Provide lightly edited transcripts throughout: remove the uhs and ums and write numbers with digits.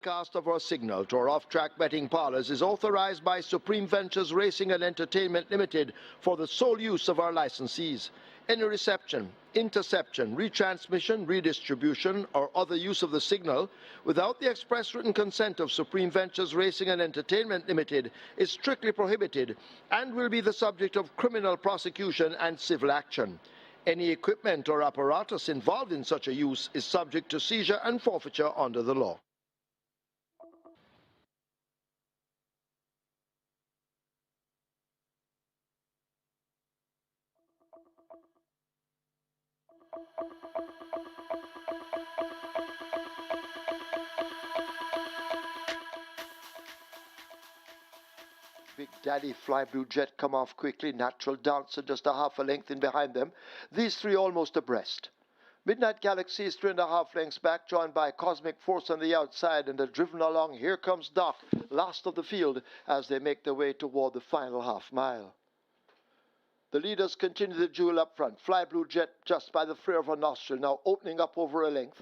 Broadcast of our signal to our off-track betting parlors is authorized by Supreme Ventures Racing and Entertainment Limited for the sole use of our licensees. Any reception, interception, retransmission, redistribution, or other use of the signal without the express written consent of Supreme Ventures Racing and Entertainment Limited is strictly prohibited and will be the subject of criminal prosecution and civil action. Any equipment or apparatus involved in such a use is subject to seizure and forfeiture under the law. Big Daddy, Fly Blue Jet come off quickly. Natural Dancer just a half a length in behind them. These three almost abreast. Midnight Galaxy is 3.5 lengths back, joined by Cosmic Force on the outside, and they're driven along. Here comes Doc, last of the field, as they make their way toward the final half mile. The leaders continue the duel up front. Fly Blue Jet just by the flare of a nostril, now opening up over a length.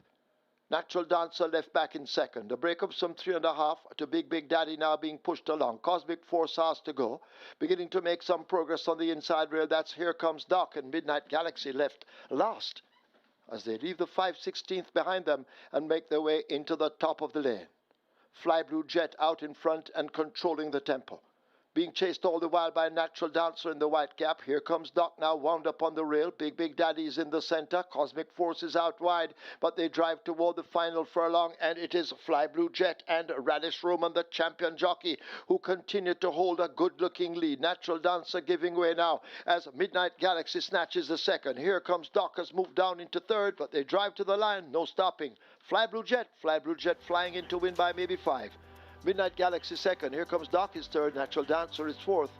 Natural Dancer left back in second. The breakup some 3.5 to Big Daddy now being pushed along. Cosmic Force has to go. Beginning to make some progress on the inside rail. That's Here Comes Doc, and Midnight Galaxy left last as they leave the 5/16th behind them and make their way into the top of the lane. Fly Blue Jet out in front and controlling the tempo. Being chased all the while by Natural Dancer in the white cap. Here comes Doc now wound up on the rail. Big Daddy is in the center. Cosmic Force is out wide, but they drive toward the final furlong, and it is Fly Blue Jet and Radish Roman, the champion jockey, who continue to hold a good-looking lead. Natural Dancer giving way now as Midnight Galaxy snatches the second. Here comes Doc, has moved down into third, but they drive to the line. No stopping. Fly Blue Jet flying in to win by maybe 5. Midnight Galaxy second. Here comes Doc is third. Natural Dancer is fourth.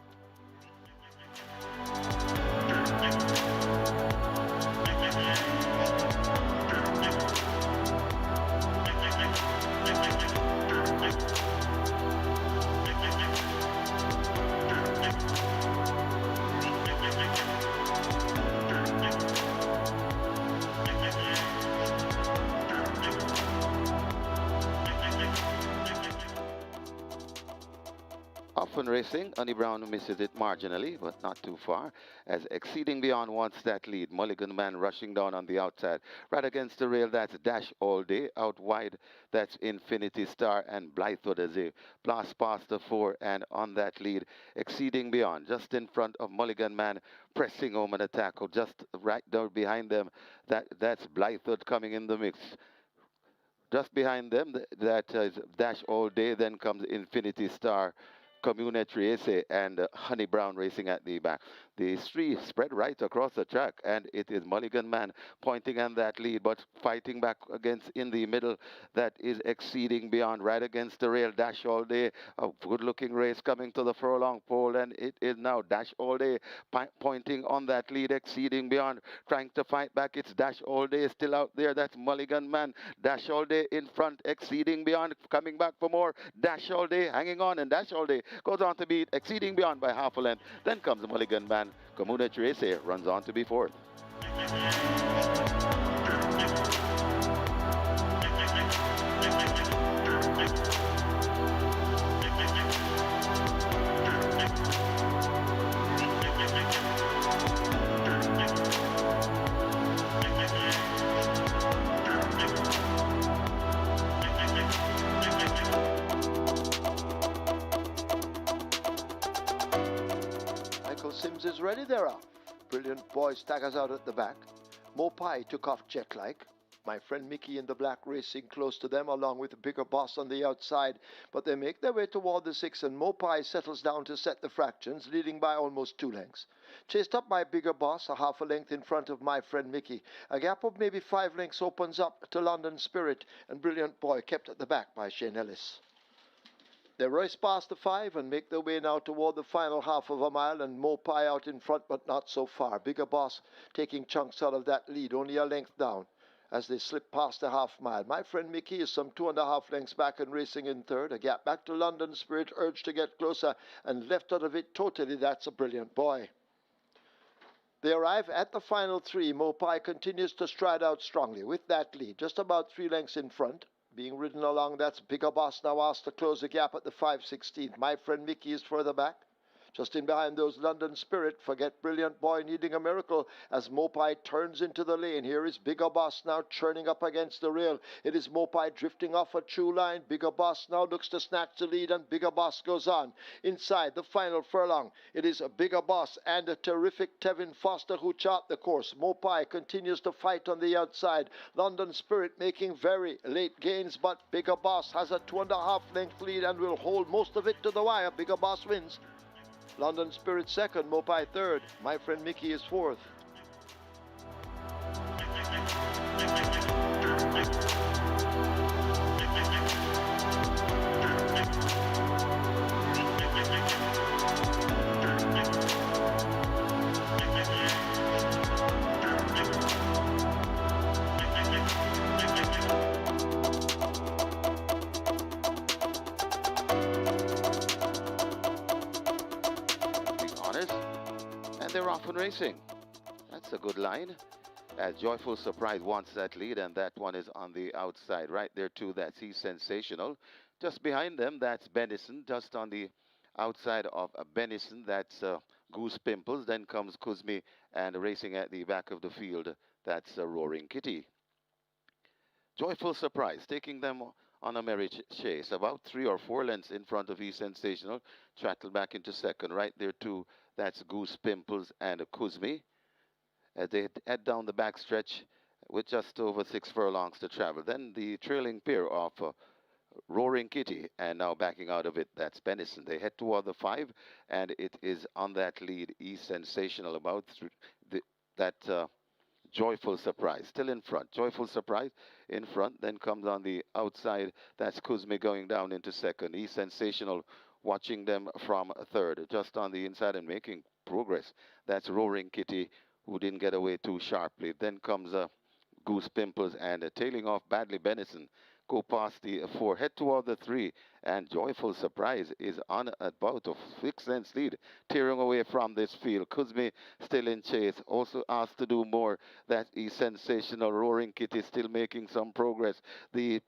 Often racing, Honey Brown misses it marginally, but not too far, as Exceeding Beyond wants that lead. Mulligan Man rushing down on the outside. Right against the rail, that's Dash All Day. Out wide, that's Infinity Star and Blythewood as they blast past the 4, and on that lead, Exceeding Beyond, just in front of Mulligan Man, pressing home an attack, just right down behind them. That's Blythewood coming in the mix. Just behind them, that is Dash All Day, then comes Infinity Star, Community Race, and Honey Brown racing at the back. The three spread right across the track, and it is Mulligan Man pointing on that lead, but fighting back against in the middle. That is Exceeding Beyond, right against the rail. Dash All Day, a good-looking race coming to the furlong pole, and it is now Dash All Day pointing on that lead. Exceeding Beyond trying to fight back. It's Dash All Day still out there. That's Mulligan Man. Dash All Day in front. Exceeding Beyond coming back for more. Dash All Day hanging on, and Dash All Day goes on to beat Exceeding Beyond by half a length. Then comes Mulligan Man. Community Race runs on to be fourth. Sims is ready there. Brilliant Boy staggers out at the back. Mopai took off jet-like. My friend Mickey in the black racing close to them, along with Bigger Boss on the outside. But they make their way toward the 6, and Mopai settles down to set the fractions, leading by almost 2 lengths. Chased up by Bigger Boss, a half a length in front of my friend Mickey. A gap of maybe 5 lengths opens up to London Spirit, and Brilliant Boy kept at the back by Shane Ellis. They race past the 5 and make their way now toward the final half of a mile, and Mopai out in front, but not so far. Bigger Boss taking chunks out of that lead, only a length down as they slip past the half mile. My friend Mickey is some 2.5 lengths back and racing in third. A gap back to London Spirit, urged to get closer and left out of it totally. That's a Brilliant Boy. They arrive at the final 3. Mopai continues to stride out strongly with that lead, just about 3 lengths in front. being ridden along. That's Bigger Boss now asked to close the gap at the 5/16th. My friend Mickey is further back. Just in behind those London Spirit, Forget Brilliant Boy Needing a Miracle as Mopai turns into the lane. Here is Bigger Boss now churning up against the rail. It is Mopai drifting off a true line. Bigger Boss now looks to snatch the lead and Bigger Boss goes on. Inside the final furlong, it is a Bigger Boss and a terrific Tevin Foster who chart the course. Mopai continues to fight on the outside. London Spirit making very late gains, but Bigger Boss has a 2.5 length lead and will hold most of it to the wire. Bigger Boss wins. London Spirit second, Mopai third. My friend Mickey is fourth. And they're off and racing. That's a good line. As Joyful Surprise wants that lead, and that one is on the outside. Right there, too, that's He's Sensational. Just behind them, that's Benison. Just on the outside of Benison, that's Goose Pimples. Then comes Kuzmi, and racing at the back of the field, that's Roaring Kitty. Joyful Surprise, taking them on a merry chase. About 3 or 4 lengths in front of He's Sensational. Trattle back into second. Right there, too, that's Goose Pimples and Kuzmi. As they head down the back stretch with just over 6 furlongs to travel. Then the trailing pair of Roaring Kitty, and now backing out of it, that's Benison. They head toward the 5, and it is on that lead, He's Sensational, about that Joyful Surprise, still in front. Joyful Surprise in front, then comes on the outside, that's Kuzmi going down into second. He's Sensational watching them from third. Just on the inside and making progress, that's Roaring Kitty, who didn't get away too sharply. Then comes Goose Pimples and tailing off badly Benison. Go past the 4, head toward the 3, and Joyful Surprise is on about a 6 lengths lead, tearing away from this field. Kuzmi still in chase, also asked to do more. That is Sensational. Roaring Kitty still making some progress. The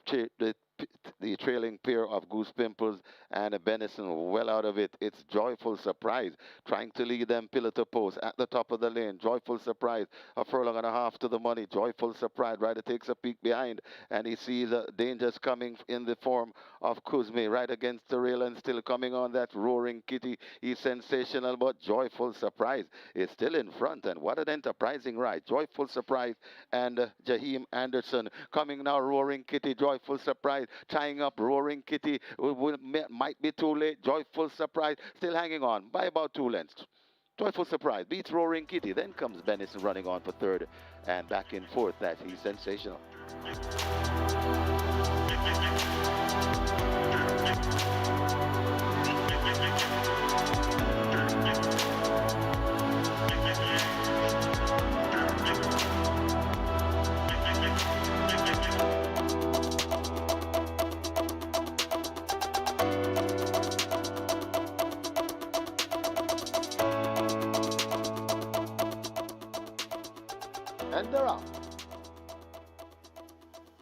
trailing pair of Goose Pimples and Benison well out of it. It's Joyful Surprise trying to lead them pillar to post at the top of the lane. Joyful Surprise, a furlong and a half to the money. Joyful Surprise, rider takes a peek behind and he sees dangers coming in the form of Kuzmi right against the rail and still coming on. That Roaring Kitty. He's Sensational, but Joyful Surprise is still in front, and what an enterprising ride. Joyful Surprise and Jaheim Anderson coming now. Roaring Kitty, Joyful Surprise tying up Roaring Kitty. Might be too late. Joyful Surprise still hanging on by about 2 lengths. Joyful Surprise beats Roaring Kitty. Then comes Benison running on for third, and back in fourth, that He's Sensational. And they're out.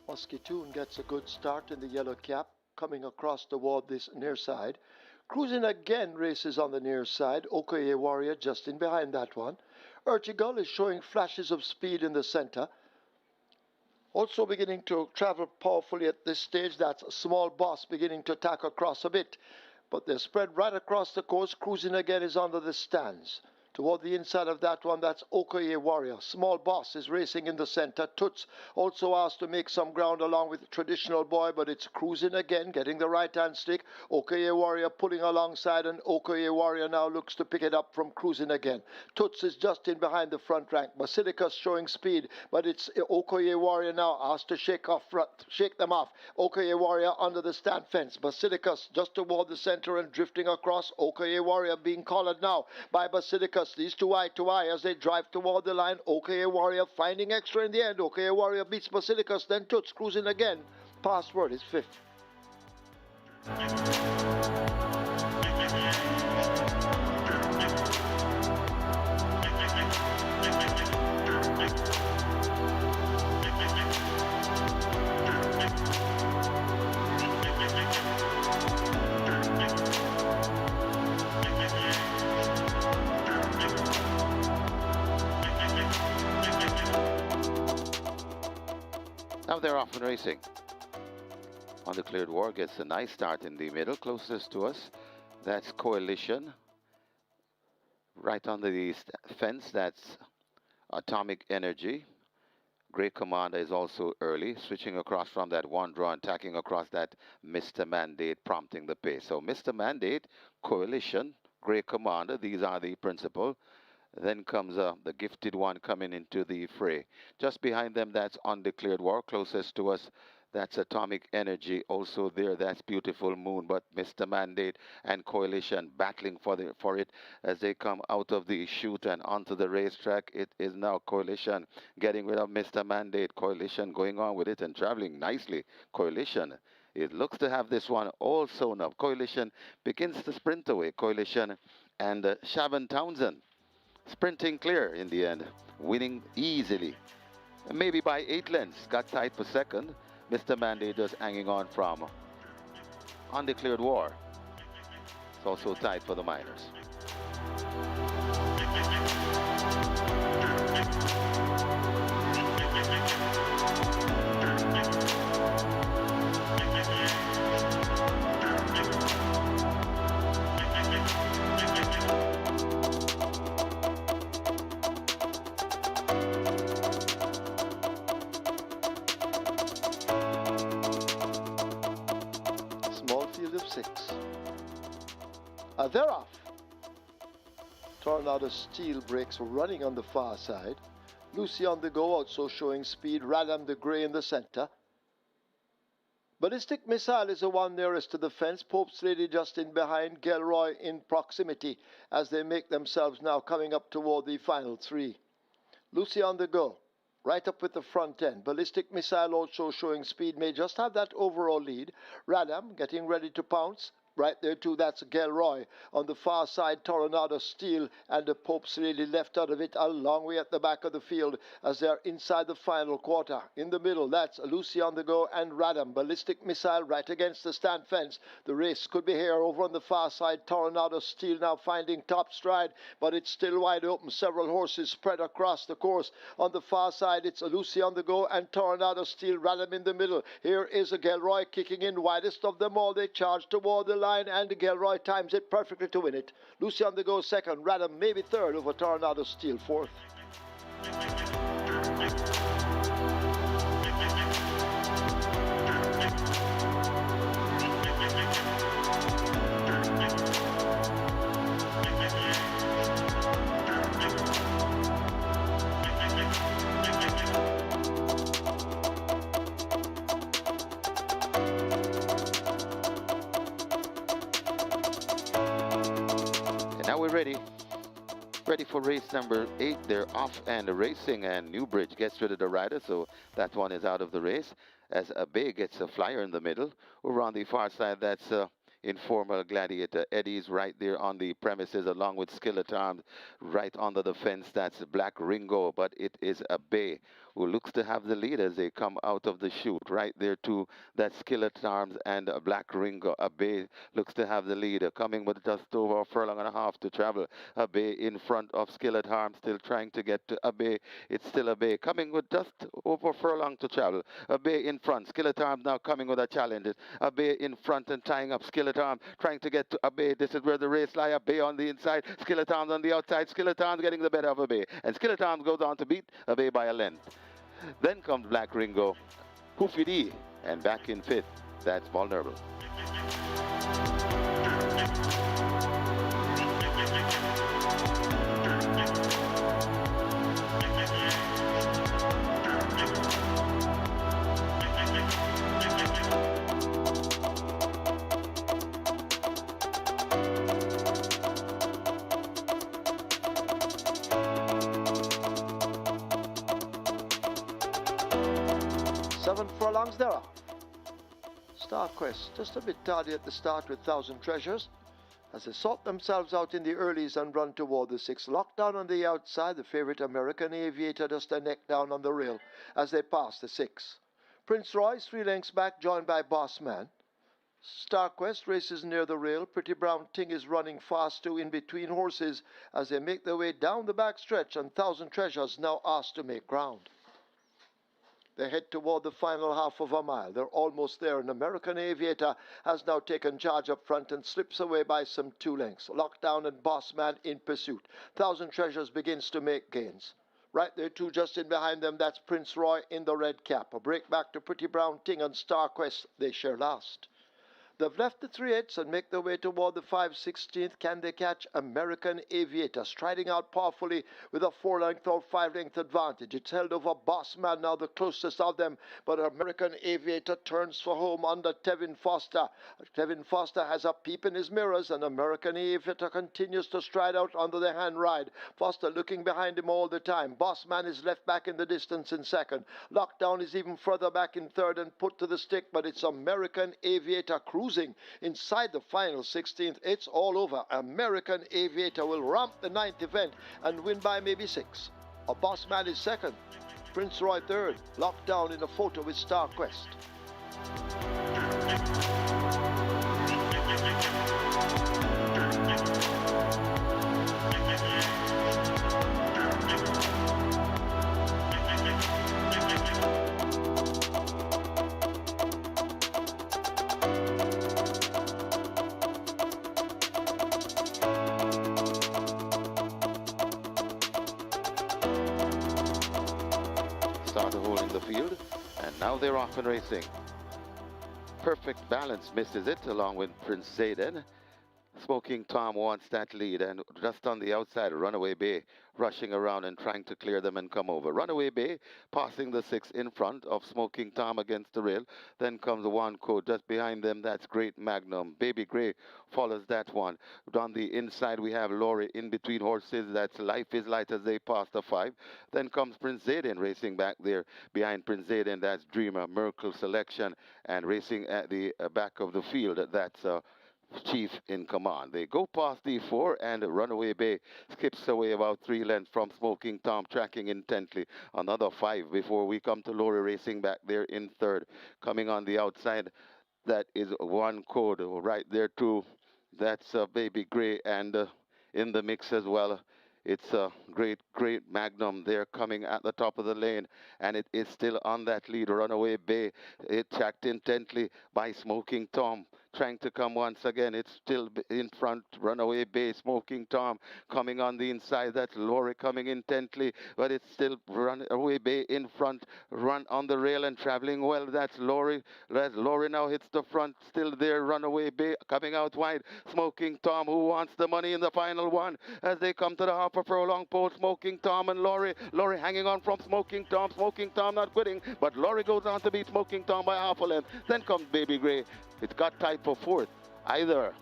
Musquetoon gets a good start in the yellow cap, coming across toward this near side. Cruising again races on the near side. Okoye Warrior just in behind that one. Urchigal is showing flashes of speed in the center. Also beginning to travel powerfully at this stage, that's Small Boss beginning to tack across a bit. But they're spread right across the course. Cruising again is under the stands. Toward the inside of that one, that's Okoye Warrior. Small Boss is racing in the center. Toots also asked to make some ground along with Traditional Boy, but it's Cruising again, getting the right-hand stick. Okoye Warrior pulling alongside, and Okoye Warrior now looks to pick it up from Cruising again. Toots is just in behind the front rank. Basilicus showing speed, but it's Okoye Warrior now asked to shake them off. Okoye Warrior under the stand fence. Basilicus just toward the center and drifting across. Okoye Warrior being collared now by Basilicus. These two eye to eye as they drive toward the line. Okoye Warrior finding extra in the end. Okoye Warrior beats Basilicus, then Toots Cruising again. Password is fifth. now they're off and racing. Undeclared War gets a nice start in the middle. Closest to us, that's Coalition. Right under the fence, that's Atomic Energy. Great Commander is also early, switching across from that one draw and tacking across that Mr. Mandate, prompting the pace. So Mr. Mandate, Coalition, Great Commander, these are the principal. Then comes the gifted one coming into the fray. Just behind them, that's Undeclared War. Closest to us, that's Atomic Energy. Also there, that's Beautiful Moon. But Mr. Mandate and Coalition battling for it as they come out of the chute and onto the racetrack. It is now Coalition getting rid of Mr. Mandate. Coalition going on with it and traveling nicely. Coalition. It looks to have this one all sewn up. Coalition begins to sprint away. Coalition and Shavan Townsend sprinting clear in the end, winning easily. Maybe by 8 lengths, got tied for second. Mr. Mandate just hanging on from Undeclared War. It's also tied for the minors. They're off. Tornado Steel brakes running on the far side. Lucy on the go, also showing speed. Radam the Grey in the center. Ballistic Missile is the one nearest to the fence. Pope's Lady just in behind. Gelroy in proximity as they make themselves now coming up toward the final 3. Lucy on the go. Right up with the front end. Ballistic Missile also showing speed. May just have that overall lead. Radam getting ready to pounce. Right there too, that's Gelroy. On the far side, Tornado Steel and the Pope's Lady left out of it a long way at the back of the field as they're inside the final quarter. In the middle, that's Lucy on the go and Radam. Ballistic Missile right against the stand fence. The race could be here over on the far side. Tornado Steel now finding top stride, but it's still wide open. Several horses spread across the course. On the far side, it's Lucy on the go and Tornado Steel. Radam in the middle. Here is a Gelroy kicking in widest of them all. They charge toward the line and Gelroy times it perfectly to win it. Lucy on the go second, Radam maybe third over Tornado Steel fourth. Now we're ready for race number 8. They're off and racing, and Newbridge gets rid of the rider, so that one is out of the race. As Bay gets a flyer in the middle. Over on the far side, that's Informal Gladiator. Eddie's right there on the premises, along with Skillet Arms right under the fence. That's Black Ringo, but it is Bay who looks to have the lead as they come out of the chute. Right there too, that Skillet Arms and Black Ringo. Bay looks to have the lead, coming with just over a furlong and a half to travel. Bay in front of Skillet Arms, still trying to get to Bay. It's still Bay coming with just over a furlong to travel. Bay in front. Skillet Arms now coming with a challenge. Bay in front and tying up Skillet Arms, trying to get to Bay. This is where the race lie. Bay on the inside, Skillet Arms on the outside. Skillet Arms getting the better of Bay, and Skillet Arms goes on to beat Bay by a length. Then comes Black Ringo, Hoofy D, and back in fifth, that's Vulnerable. Furlongs there are. StarQuest just a bit tardy at the start with 1,000 Treasures as they sort themselves out in the earlies and run toward the 6th. Lockdown on the outside, the favourite American Aviator just a neck down on the rail as they pass the 6. Prince Royce 3 lengths back, joined by Boss Man. StarQuest races near the rail. Pretty Brown Ting is running fast too in between horses as they make their way down the back stretch, and 1,000 Treasures now asked to make ground. They head toward the final half of a mile. They're almost there. An American Aviator has now taken charge up front and slips away by some 2 lengths. Lockdown and Bossman in pursuit. Thousand Treasures begins to make gains. Right there, too, just in behind them, that's Prince Roy in the red cap. A break back to Pretty Brown Ting and Star Quest. They share last. They've left the 3/8 and make their way toward the 5/16. Can they catch American Aviator? Striding out powerfully with a 4-length or 5-length advantage. It's held over Bossman, now the closest of them, but American Aviator turns for home under Tevin Foster. Tevin Foster has a peep in his mirrors, and American Aviator continues to stride out under the hand ride. Foster looking behind him all the time. Bossman is left back in the distance in second. Lockdown is even further back in third and put to the stick, but it's American Aviator cruising inside the final 16th. It's all over. American Aviator will ramp the 9th event and win by maybe 6. A Bossman is second. Prince Roy third. Lockdown in a photo with Star Quest. Started holding the field, and now they're off and racing. Perfect Balance misses it along with Prince Zayden. Smoking Tom wants that lead, and just on the outside, Runaway Bay rushing around and trying to clear them and come over. Runaway Bay passing the 6 in front of Smoking Tom against the rail. Then comes One Code just behind them. That's Great Magnum. Baby Gray follows that one. On the inside, we have Laurie in between horses. That's Life is Light as they pass the 5. Then comes Prince Zayden racing back there behind Prince Zayden. That's Dreamer, Merkel Selection, and racing at the back of the field. That's Chief in Command. They go past D4, and Runaway Bay skips away about 3 lengths from Smoking Tom, tracking intently. Another 5 before we come to Laurie racing back there in third. Coming on the outside, that is One Code right there too. That's Baby Gray, and in the mix as well, it's a great Magnum there coming at the top of the lane, and it is still on that lead. Runaway Bay, it tracked intently by Smoking Tom, trying to come once again. It's still in front. Runaway Bay, Smoking Tom coming on the inside. That's Laurie coming intently, but it's still Runaway Bay in front. Run on the rail and traveling well. That's Laurie. Laurie now hits the front. Still there. Runaway Bay coming out wide. Smoking Tom, who wants the money in the final one as they come to the half a furlong pole. Smoking Tom and Laurie. Laurie hanging on from Smoking Tom. Smoking Tom not quitting, but Laurie goes on to beat Smoking Tom by half a length. Then comes Baby Gray. It's got tied for fourth. Either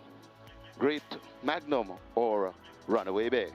Great Magnum or Runaway Bay.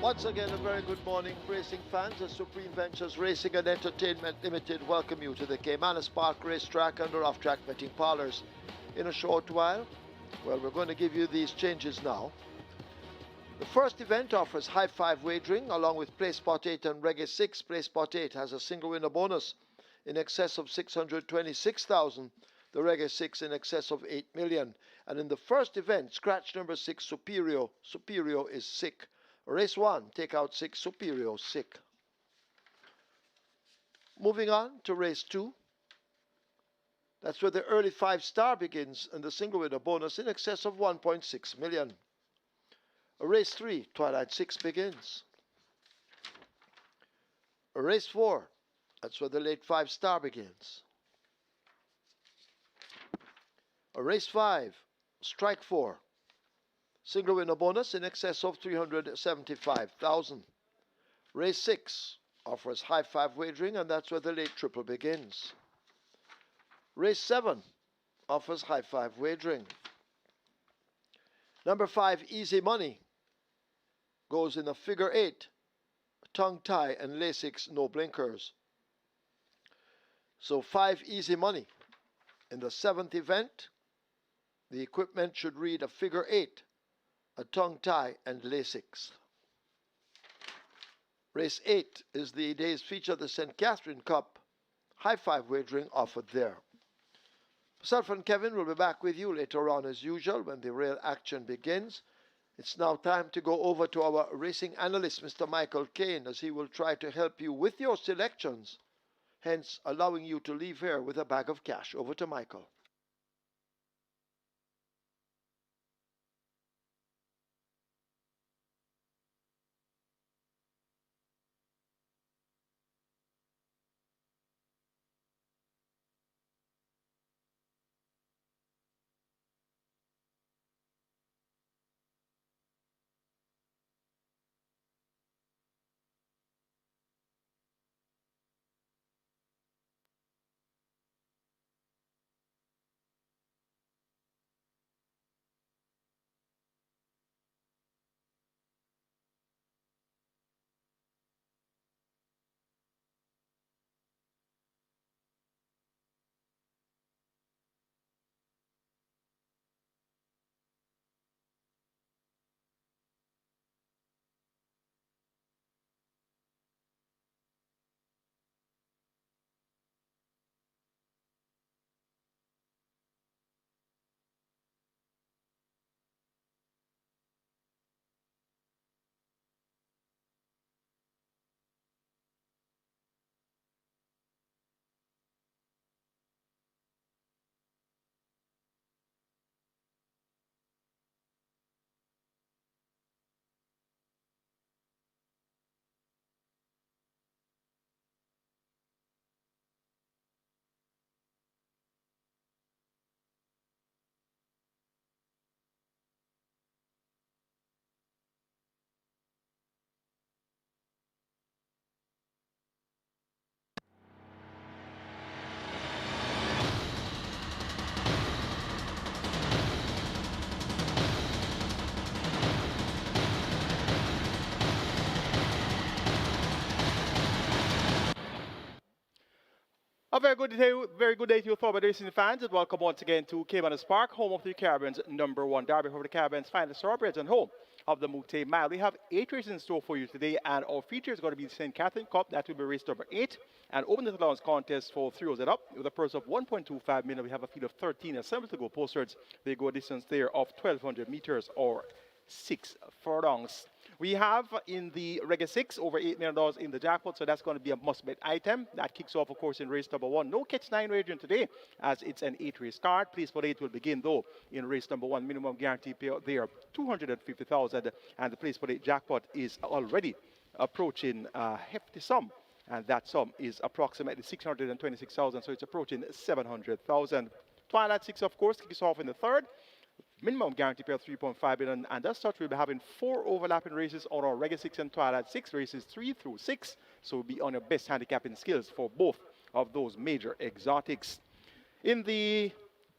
Once again, a very good morning, racing fans. The Supreme Ventures Racing and Entertainment Limited welcome you to the Caymanas Park Racetrack and the off-track betting parlors. In a short while, well, we're going to give you these changes now. The first event offers high five wagering along with Play Spot 8 and Reggae 6. Play Spot 8 has a single winner bonus in excess of 626,000. The Reggae 6 in excess of 8 million. And in the first event, scratch number 6, Superior. Superior is sick. Race 1, take out 6, Superior, sick. Moving on to race 2. That's where the early 5-star begins and the single winner bonus in excess of 1.6 million. Race 3, Twilight 6 begins. Race 4, that's where the late 5-star begins. Race 5, Strike 4. Single winner bonus in excess of 375,000. Race 6 offers high five wagering, and that's where the late triple begins. Race 7 offers high five wagering. Number 5, Easy Money, goes in a figure 8, tongue tie and Lasix, no blinkers. So 5, Easy Money. In the 7th event, the equipment should read a figure 8, a tongue tie and Lasix. Race 8 is the day's feature, the St. Catherine Cup. High five wagering offered there. Myself and Kevin will be back with you later on as usual when the real action begins. It's now time to go over to our racing analyst, Mr. Michael Kane, as he will try to help you with your selections, hence allowing you to leave here with a bag of cash. Over to Michael. A very good day to you, former racing fans, and welcome once again to Caymanas Park, home of the Caribbean's #1 derby for the Caribbean's finest thoroughbreds and home of the Mute Mile. We have 8 races in store for you today, and our feature is going to be the St. Catherine Cup. That will be race number 8, and open the allowance contest for 3 and up with a purse of 1.25 million. We have a field of 13 assembled to go posters. They go a distance there of 1,200 meters or 6 furlongs. We have in the Reggae 6 over $8 million in the jackpot, so that's going to be a must-bet item. That kicks off, of course, in race number 1. No catch 9 wagering today, as it's an 8-race card. Please for 8 will begin, though, in race number 1. Minimum guarantee payout there, 250,000, and the place for 8 jackpot is already approaching a hefty sum, and that sum is approximately 626,000, so it's approaching 700,000. Twilight 6, of course, kicks off in the 3rd. Minimum guarantee payout 3.5 billion, and as such, we'll be having 4 overlapping races on our Reggae 6 and Twilight 6 races 3 through 6. So we'll be on your best handicapping skills for both of those major exotics. In the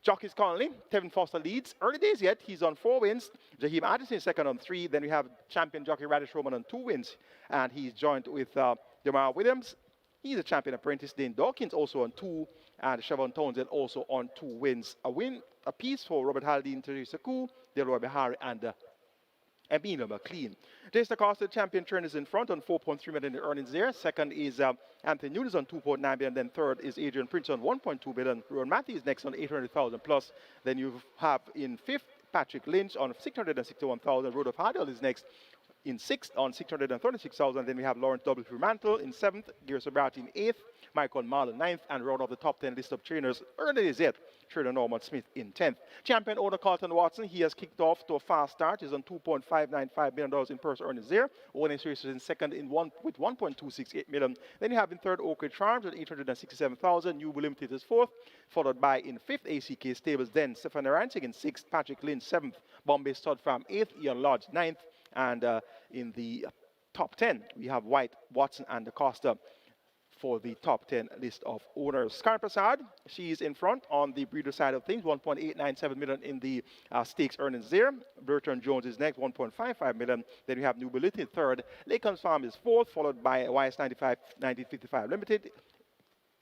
Jockeys currently, Tevin Foster leads. Early days yet, he's on 4 wins. Jaheim Addison second on 3. Then we have champion jockey Radish Roman on 2 wins. And he's joined with Demar Williams. He's a champion apprentice. Dane Dawkins also on 2. And Siobhan Townsend also on 2 wins. A win apiece for Robert Haldane, Teresa Koo, Delroy Behari, and Emilio McLean. Jason Acosta, the champion trainer, is in front on 4.3 million in earnings there. Second is Anthony Nunes on 2.9 million. Then third is Adrian Prince on 1.2 million. Ron Matthews next on 800,000 plus. Then you have in fifth Patrick Lynch on 661,000. Rudolph Hardell is next in sixth on 636,000. Then we have Lawrence W. Fremantle in seventh. Gear Sobrati in eighth. Michael Marlon ninth. And round off the top 10 list of trainers early is yet. Trainer Norman Smith in 10th. Champion owner Carlton Watson, he has kicked off to a fast start. He's on $2.595 million in purse earnings there. Owning races in second with 1.268 million. Then you have in third Oak Ridge Farms at 867,000. New Limited is fourth, followed by in fifth ACK Stables. Then Stefan Ransing in sixth, Patrick Lynch seventh, Bombay Stud Farm eighth, Ian Lodge ninth, and in the top 10 we have White, Watson, and Acosta for the top 10 list of owners. Scar Prasad, she's in front on the breeder side of things, 1.897 million in the stakes earnings there. Bertrand Jones is next, 1.55 million. Then we have Nubility third. Lakeham's Farm is fourth, followed by YS95 1955 Limited.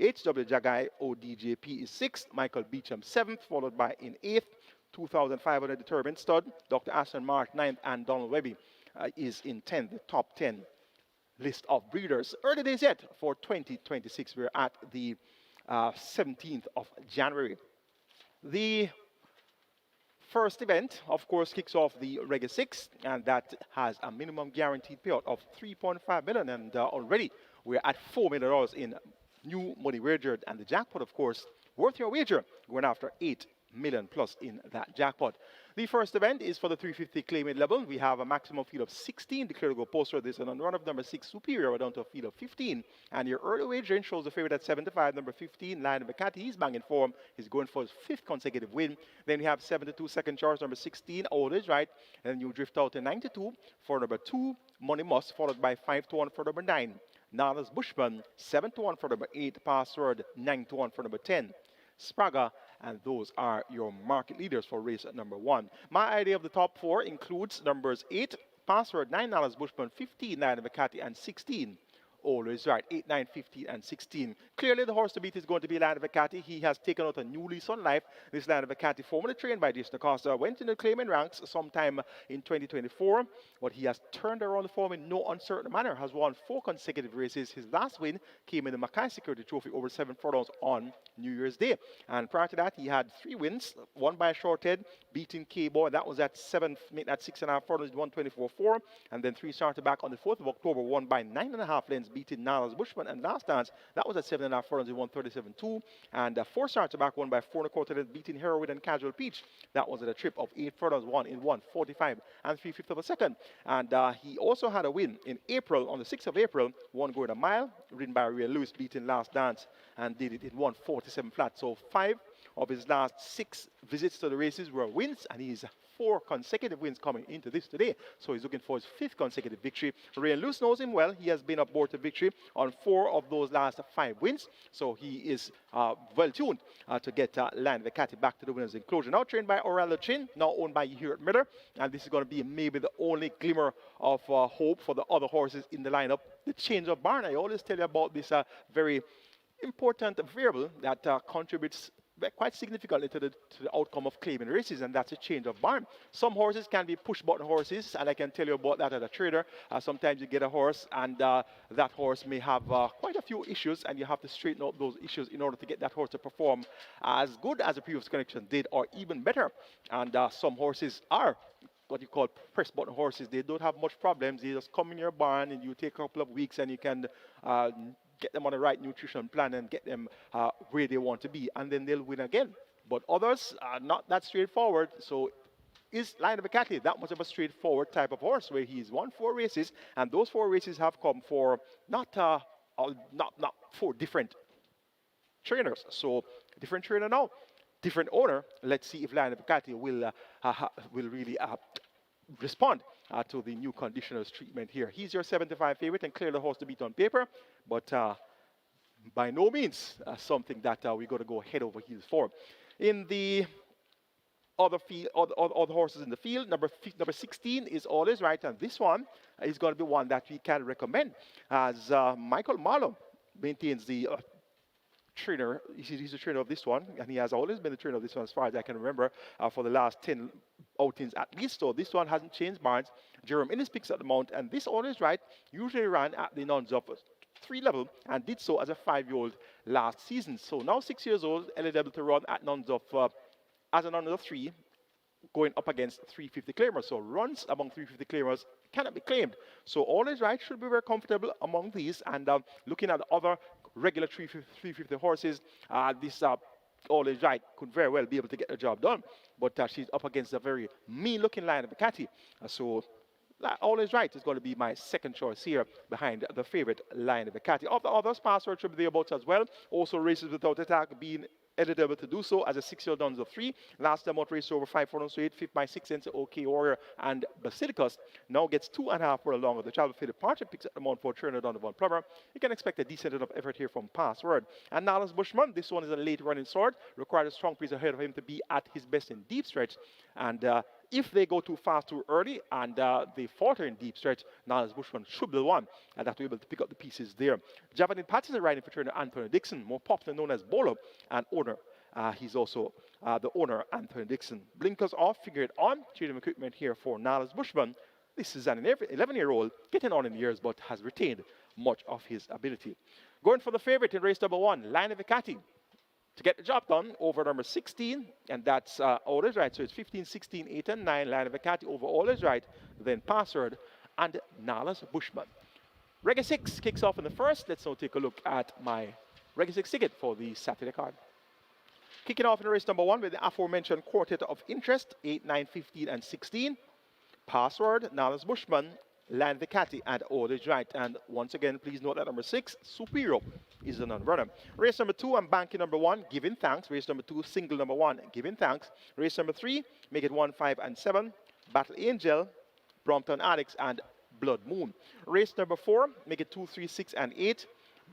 HW Jagai ODJP is sixth. Michael Beecham seventh, followed by in eighth. 2,500 determined stud. Dr. Aston Mark ninth, and Donald Webby is in 10th, the top 10 list of breeders. Early days yet for 2026. We're at the 17th of January. The first event, of course, kicks off the Reggae 6, and that has a minimum guaranteed payout of 3.5 million, and already we're at $4 million in new money wagered, and the jackpot, of course, worth your wager, going after 8 million plus in that jackpot. The first event is for the 350 claimant level. We have a maximum field of 16 declared to go poster. This is on run of number 6 superior down to a field of 15. And your early wagering shows the favorite at 75, number 15, Lionel McCarthy. He's banging form. He's going for his 5th consecutive win. Then we have 72 second charge, number 16, Old right. And then you drift out to 92 for number 2, Money Must, followed by 5-1 for number 9. Nadas Bushman, 7-1 for number 8, Password, 9-1 for number 10. Spraga, and those are your market leaders for race number 1. My idea of the top 4 includes numbers 8, Password, 9, Bushman, 15, McCarthy, and 16. Always right, 8, 9, 15, and 16. Clearly, the horse to beat is going to be Vacati. He has taken out a new lease on life. This Vacati, formerly trained by Jason Acosta, went in the claiming ranks sometime in 2024, but he has turned around the form in no uncertain manner, has won 4 consecutive races. His last win came in the Mackay Security Trophy over 7 furlongs on New Year's Day. And prior to that, he had 3 wins, one by a short head, beating K-Boy. That was at 6.5 furlongs, 124.4, and then 3 started back on the 4th of October, won by 9.5 lengths, beating Niles Bushman, and last dance, that was at 7.5 furlongs in 137.2, and 4 starts back, won by 4.25, beating Heroin and Casual Peach. That was at a trip of 8 furlongs, won in 1:45 and 3/5 of a second. And he also had a win in April, on the 6th of April, one going a mile, ridden by Ray Lewis, beating last dance, and did it in 1:47 flat. So 5 of his last 6 visits to the races were wins, and he's 4 consecutive wins coming into this today. So he's looking for his 5th consecutive victory. Ray Lewis knows him well. He has been aboard to victory on 4 of those last 5 wins. So he is well tuned to get Vacati back to the winner's enclosure. Now trained by Orlando Chin, now owned by Hewitt Miller. And this is going to be maybe the only glimmer of hope for the other horses in the lineup. The change of barn. I always tell you about this very important variable that contributes quite significantly to the outcome of claiming races, and that's a change of barn. Some horses can be push-button horses, and I can tell you about that as a trader. Sometimes you get a horse, and that horse may have quite a few issues, and you have to straighten out those issues in order to get that horse to perform as good as the previous connection did, or even better. And some horses are what you call press-button horses. They don't have much problems. They just come in your barn, and you take a couple of weeks, and you can get them on the right nutrition plan and get them where they want to be, and then they'll win again. But others are not that straightforward. So is Lion of a Catley that much of a straightforward type of horse, where he's won 4 races, and those 4 races have come for not 4 different trainers. So different trainer now, different owner. Let's see if Lion of a Catley will really respond to the new conditioners treatment here. He's your 75 favorite and clearly the horse to beat on paper, but by no means something that we're going to go head over heels for. In the other horses in the field, number 16 is Always Right, and this one is going to be one that we can recommend as Michael Marlowe maintains the trainer. He's the trainer of this one, and he has always been the trainer of this one as far as I can remember for the last 10 outings at least. So this one hasn't changed Barnes. Jerome Innes picks at the mount, and this Always Right usually ran at the non-3 level and did so as a 5-year-old last season. So now 6 years old, eligible to run at as a non-3, going up against 350 claimers. So runs among 350 claimers cannot be claimed. So Always Right should be very comfortable among these. And looking at other regular 350 horses, this Always Right could very well be able to get the job done. But she's up against a very mean-looking line of Bacatti. So Always Right is going to be my second choice here behind the favorite line of Bacatti. Of the others, Password should be thereabouts as well. Also Races Without Attack being eligible to do so as a 6-year-old done of 3. Last time out race over 5 furlongs to 8, fifth by 6 cents, OK Warrior and Basilicus now gets 2.5 furlongs longer. The travel for departure picks at the mount for Trinidad Donovan Plummer. You can expect a decent enough effort here from Password. And Niles Bushman, this one is a late running sword, requires a strong pace ahead of him to be at his best in deep stretch. And if they go too fast too early and they falter in deep stretch, Niles Bushman should be the one and that will be able to pick up the pieces there. Javelin Patterson riding for trainer Anthony Dixon, more popularly known as Bolo, and owner. He's also the owner, Anthony Dixon. Blinkers off, figured on. Cheating equipment here for Niles Bushman. This is an 11-year-old, getting on in years, but has retained much of his ability. Going for the favorite in race number 1, Line of Vicati. To get the job done over number 16, and that's Always Right. So it's 15, 16, 8, and 9. Line of Vicati over Always Right, then Password, and Niles Bushman. Reggae 6 kicks off in the first. Let's now take a look at my Reggae 6 ticket for the Saturday card. Kicking off in race number 1 with the aforementioned quartet of interest, 8, 9, 15, and 16. Password, Niles Bushman, Land Vicati, and Always Right. And once again, please note that number 6, Superior, is the non-runner. Race number 2, I'm banking number 1, Giving Thanks. Race number 2, single number 1, Giving Thanks. Race number 3, make it 1, 5, and 7. Battle Angel, Brompton Addicts, and Blood Moon. Race number 4, make it 2, 3, 6, and 8.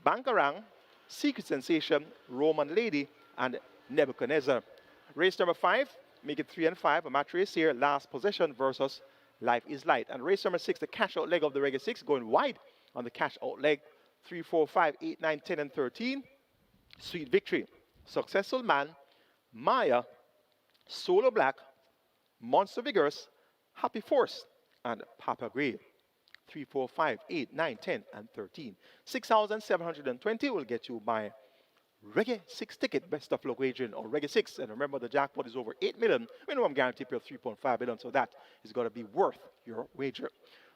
Bangarang, Secret Sensation, Roman Lady, and Nebuchadnezzar. Race number 5, make it 3 and 5, a match race here, Last Possession versus Life is Light. And race number 6, the cash out leg of the Reggae 6, going wide on the cash out leg, 3, 4, 5, 8, 9, 10, and 13. Sweet Victory, Successful Man, Maya, Solo Black, Monster Vigorous, Happy Force, and Papa Gray. 3, 4, 5, 8, 9, 10, and 13. 6,720 will get you my Reggae 6 ticket, best of luck wagering, or Reggae 6. And remember, the jackpot is over 8 million. Minimum guarantee per 3.5 million, so that is going to be worth your wager.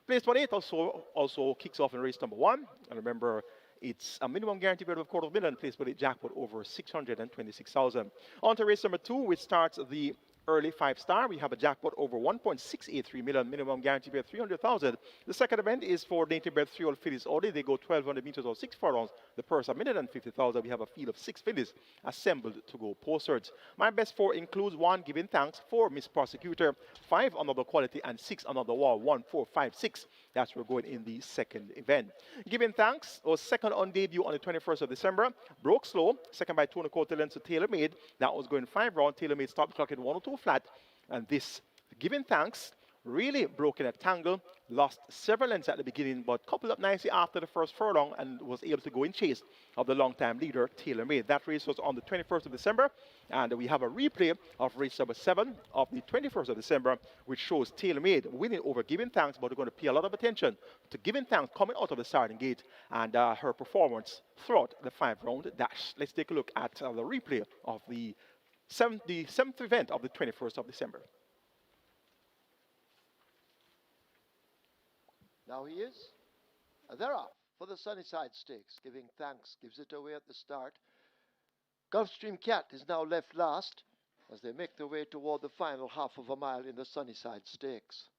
Place 1-8 also kicks off in race number 1. And remember, it's a minimum guarantee per of $250,000. Place 1-8 jackpot over 626,000. On to race number 2, which starts the early 5-star. We have a jackpot over 1.683 million, minimum guarantee bet 300,000. The second event is for native bred 3-year-old fillies only. They go 1,200 meters or 6 furlongs. The purse $150,000. We have a field of 6 fillies assembled to go postwards. My best 4 includes 1 Giving Thanks, 4 Miss Prosecutor, 5 Another Quality, and 6 Another War. 1, 4, 5, 6. That's where we're going in the second event. Giving Thanks was second on debut on the 21st of December. Broke slow, second by 2.25 lengths to Tailor Made. That was going 5 round. Tailor Made stopped the clock at 102 flat. And this Giving Thanks really broke in a tangle, lost several lengths at the beginning, but coupled up nicely after the first furlong and was able to go in chase of the long-time leader, Tailor Made. That race was on the 21st of December, and we have a replay of race number 7 of the 21st of December, which shows Tailor Made winning over Giving Thanks, but we're going to pay a lot of attention to Giving Thanks coming out of the starting gate and her performance throughout the 5-round dash. Let's take a look at the replay of the 7th event of the 21st of December. Now he is. They're off for the Sunnyside Stakes. Giving Thanks gives it away at the start. Gulfstream Cat is now left last as they make their way toward the final half of a mile in the Sunnyside Stakes.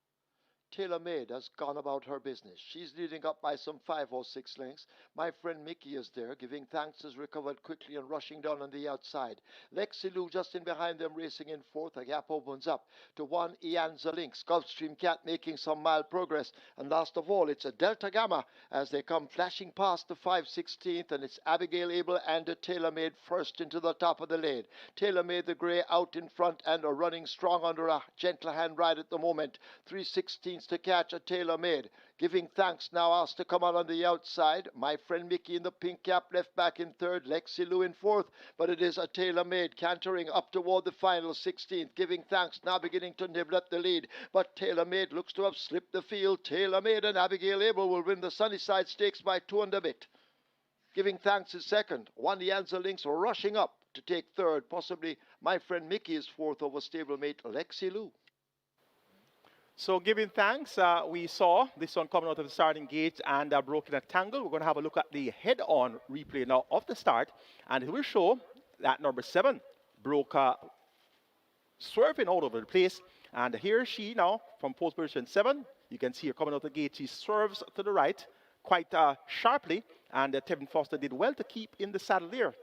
Tailor Made has gone about her business. She's leading up by some 5 or 6 lengths. My friend Mickey is there, giving thanks, has recovered quickly and rushing down on the outside. Lexi Lou just in behind them, racing in fourth. A gap opens up to one Ianza Lynx. Gulfstream Cat making some mild progress. And last of all, it's a Delta Gamma as they come flashing past the 5/16th, and it's Abigail Abel and a Tailor Made first into the top of the lane. Tailor Made the grey out in front and are running strong under a gentle hand ride at the moment. 3/16 to catch a Tailor Made. Giving thanks now asked to come out on the outside. My friend Mickey in the pink cap left back in third. Lexi Lou in fourth. But it is a Tailor Made cantering up toward the final 16th. Giving thanks now beginning to nibble at the lead. But Tailor Made looks to have slipped the field. Tailor Made and Abigail Abel will win the Sunnyside Stakes by 2 and a bit. Giving thanks is second. One Yanza Lynx rushing up to take third. Possibly my friend Mickey is fourth over stablemate Lexi Lou. So giving thanks, we saw this one coming out of the starting gate and broken a tangle. We're going to have a look at the head-on replay now of the start, and it will show that number 7 broke swerving all over the place. And here she now from post position 7. You can see her coming out the gate. She swerves to the right quite sharply, and Tevin Foster did well to keep in the saddle there.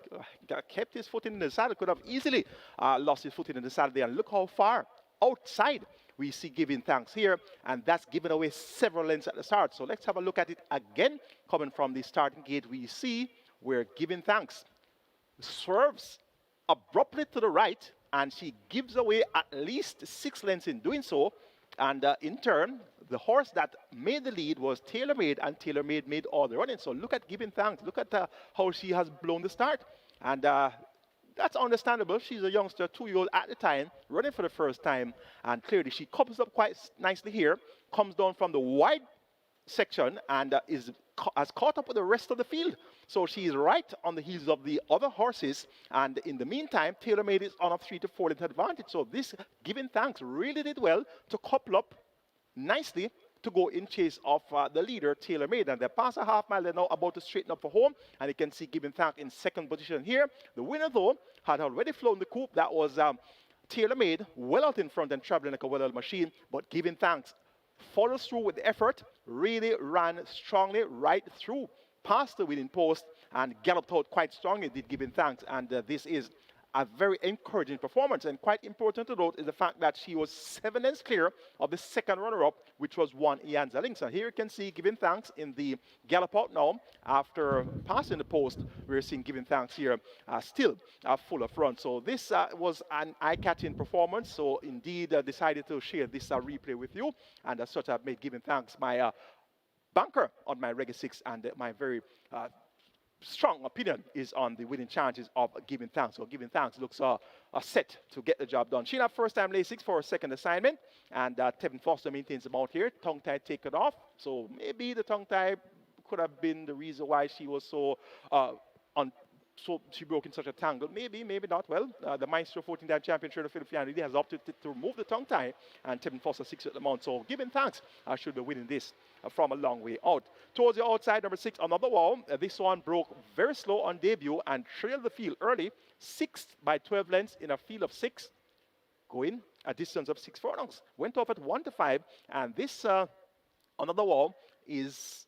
Kept his foot in the saddle, could have easily lost his foot in the saddle there. And look how far outside we see giving thanks here, and that's given away several lengths at the start. So let's have a look at it again. Coming from the starting gate, we see where giving thanks swerves abruptly to the right, and she gives away at least 6 lengths in doing so. And in turn, the horse that made the lead was Tailor Made, and Tailor Made made all the running. So look at giving thanks. Look at how she has blown the start. And that's understandable. She's a youngster, 2-year-old at the time, running for the first time. And clearly, she couples up quite nicely here, comes down from the wide section, and has caught up with the rest of the field. So she's right on the heels of the other horses. And in the meantime, Tailor Made is on a 3 to 4 length advantage. So this giving thanks really did well to couple up nicely to go in chase of the leader, Tailor Made. And they pass a half mile. They're now about to straighten up for home. And you can see giving thanks in second position here. The winner, though, had already flown the coupe. That was Tailor Made, well out in front and traveling like a well-oiled machine. But giving thanks follows through with effort, really ran strongly right through past the winning post and galloped out quite strongly, did giving thanks. And this is a very encouraging performance. And quite important to note is the fact that she was 7 lengths clear of the second runner-up, which was one Ianza Lynx. And here you can see giving thanks in the gallop out now. After passing the post, we're seeing giving thanks here still full of run. So this was an eye-catching performance. So indeed decided to share this replay with you. And as such, I've made giving thanks my banker on my Reggae 6, and my very strong opinion is on the winning chances of giving thanks. So giving thanks looks set to get the job done. Sheena first time lay 6 for a second assignment, and Tevin Foster maintains them out here. Tongue tie taken off, so maybe the tongue tie could have been the reason why she was so so she broke in such a tangle. Maybe, maybe not. Well, the Maestro 14-time champion, Shirley Philippiani, has opted to remove the tongue tie, and Tevin Foster 6 at the mount. So giving thanks, should be winning this from a long way out. Towards the outside, number 6, another wall. This one broke very slow on debut and trailed the field early. 6th by 12 lengths in a field of 6, going a distance of 6 furlongs. Went off at 1 to 5, and this another wall is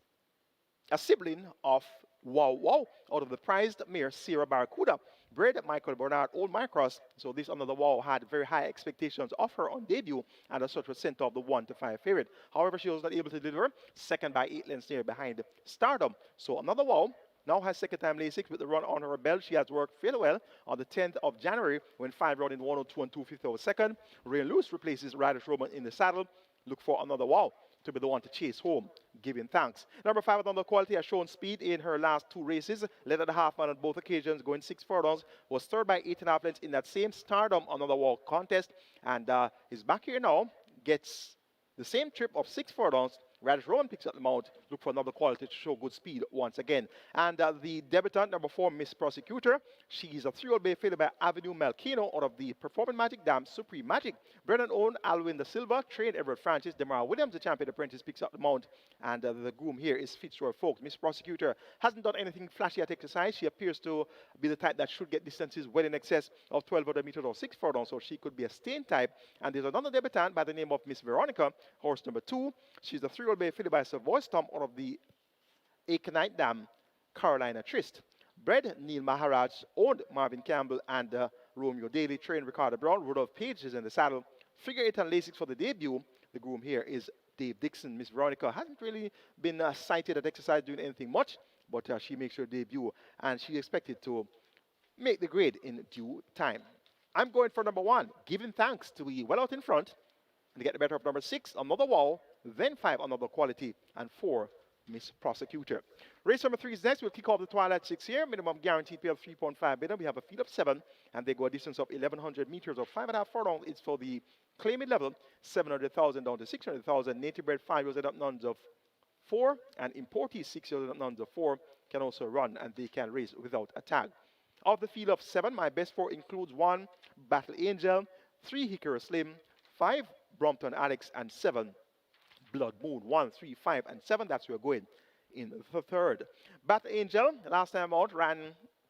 a sibling of Wow Wow out of the prized mare Sierra Barracuda, bred at Michael Bernard Old Micross. So this another Wow had very high expectations of her on debut, and as such was sent off the 1 to 5 favorite. However, she was not able to deliver, second by 8 lengths there behind Stardom. So another Wow now has second time lay 6 with the run on her belt. She has worked fairly well on the 10th of January when 5 round in 102 and 2/5 of a second. Rain Loose replaces Radish Roman in the saddle. Look for another Wow to be the one to chase home, giving thanks. Number 5, another quality, has shown speed in her last 2 races. Led at the half mile on both occasions, going 6 furlongs. Was third by 8.5 lengths in that same Stardom another walk contest, and is back here now. Gets the same trip of 6 furlongs Radish Rowan picks up the mount. Look for another quality to show good speed once again. And the debutant, number 4, Miss Prosecutor. She's a 3-year-old bay fitted by Avenue Melkino out of the Performing Magic Dam Supreme Magic. Brennan Owen, Alwyn Da Silva, trained Everett Francis. Demara Williams, the champion apprentice, picks up the mount. And the groom here is Fitzroy Folks. Miss Prosecutor hasn't done anything flashy at exercise. She appears to be the type that should get distances well in excess of 1,200 meters or 6 furlongs, so she could be a staying type. And there's another debutant by the name of Miss Veronica, horse number 2. She's the 3-year-old bay fitted by Savoy Stomp out of the Aconite Dam, Carolina Tryst. Bred Neil Maharaj, owned Marvin Campbell and Romeo Daly, trained Ricardo Brown. Rudolph Page is in the saddle. Figure 8 and Lasix for the debut. The groom here is Dave Dixon. Miss Veronica hasn't really been cited at exercise doing anything much, but she makes her debut, and she's expected to make the grade in due time. I'm going for number 1, Giving Thanks, to be well out in front and get the better of number 6, Another Wow, then 5, Another Quality, and 4, Miss Prosecutor. Race number 3 is next. We'll kick off the Twilight 6 here. Minimum guaranteed pay of 3.5 billion. We have a field of 7, and they go a distance of 1,100 meters or 5.5 furlongs. It's for the claiming level, 700,000 down to 600,000. Native bred 5-year-olds and up nuns of 4, and importees 6-year-olds and up nuns of 4 can also run, and they can race without a tag. Of the field of 7, my best 4 includes 1, Battle Angel, 3, Hickory Slim, 5, Brompton Alex, and 7, Blood Moon. 1, 3, 5, and 7. That's where we're going in the third. Battle Angel, last time out, ran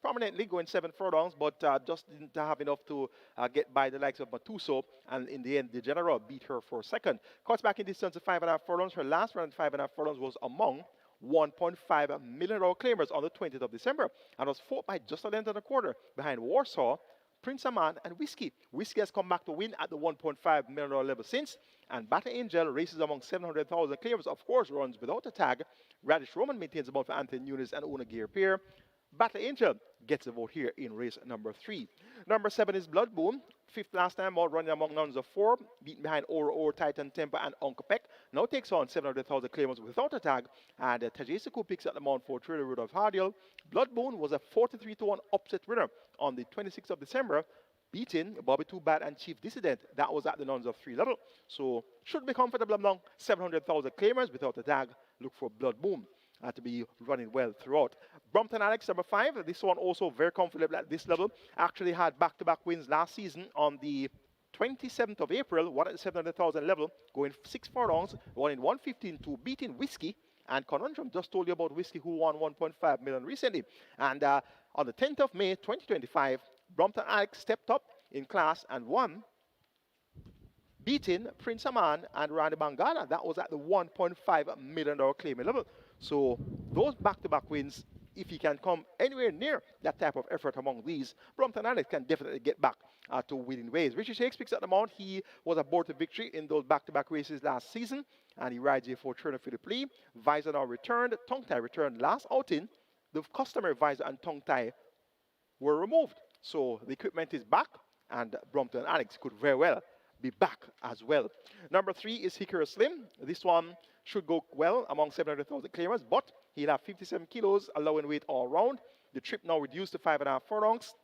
prominently, going 7 furlongs, but just didn't have enough to get by the likes of Matuso, and in the end, the General beat her for second. Cuts back in distance of 5.5 furlongs. Her last run at 5.5 furlongs was among $1.5 million claimers on the 20th of December, and was fought by just a length and a quarter behind Warsaw, Prince Aman, and Whiskey. Whiskey has come back to win at the $1.5 million level since, and Battle Angel races among 700,000 claimers, of course, runs without a tag. Radish Roman maintains a vote for Anthony Nunes and Una Gear Pair. Battle Angel gets a vote here in race number 3. Number 7 is Blood Boom. 5th last time out, running among nuns of 4, beaten behind Oro, Titan Temper, and Uncle Peck. Now takes on 700,000 claimers without a tag, and Tajesuku picks up the mount for Trader Rudolph Hardiel. Blood Boom was a 43-1 upset winner on the 26th of December, beating Bobby Too Bad and Chief Dissident. That was at the nuns of 3 level, so should be comfortable among 700,000 claimers without a tag. Look for Blood Boom to be running well throughout. Brompton Alex, number 5. This one also very comfortable at this level. Actually had back-to-back wins last season on the 27th of April, one at the 700,000 level, going 6 furlongs, one in 1:15.2, beating Whiskey. And Conundrum just told you about Whiskey, who won 1.5 million recently. And on the 10th of May, 2025, Brompton Alex stepped up in class and won, beating Prince Aman and Randy Bangala. That was at the $1.5 million claiming level. So those back-to-back wins, if he can come anywhere near that type of effort among these, Brompton Alex can definitely get back to winning ways. Richie Shakes picks up the mount. He was aboard the victory in those back-to-back races last season, and he rides here for Turner Philip Lee. Visor now returned. Tongue tie returned last outing. The customary visor and tongue tie were removed. So the equipment is back, and Brompton Alex could very well be back as well. Number 3 is Hickory Slim. This one should go well among 700,000 claimers, but he'll have 57 kilos, allowing weight all round. The trip now reduced to 5.5 furlongs.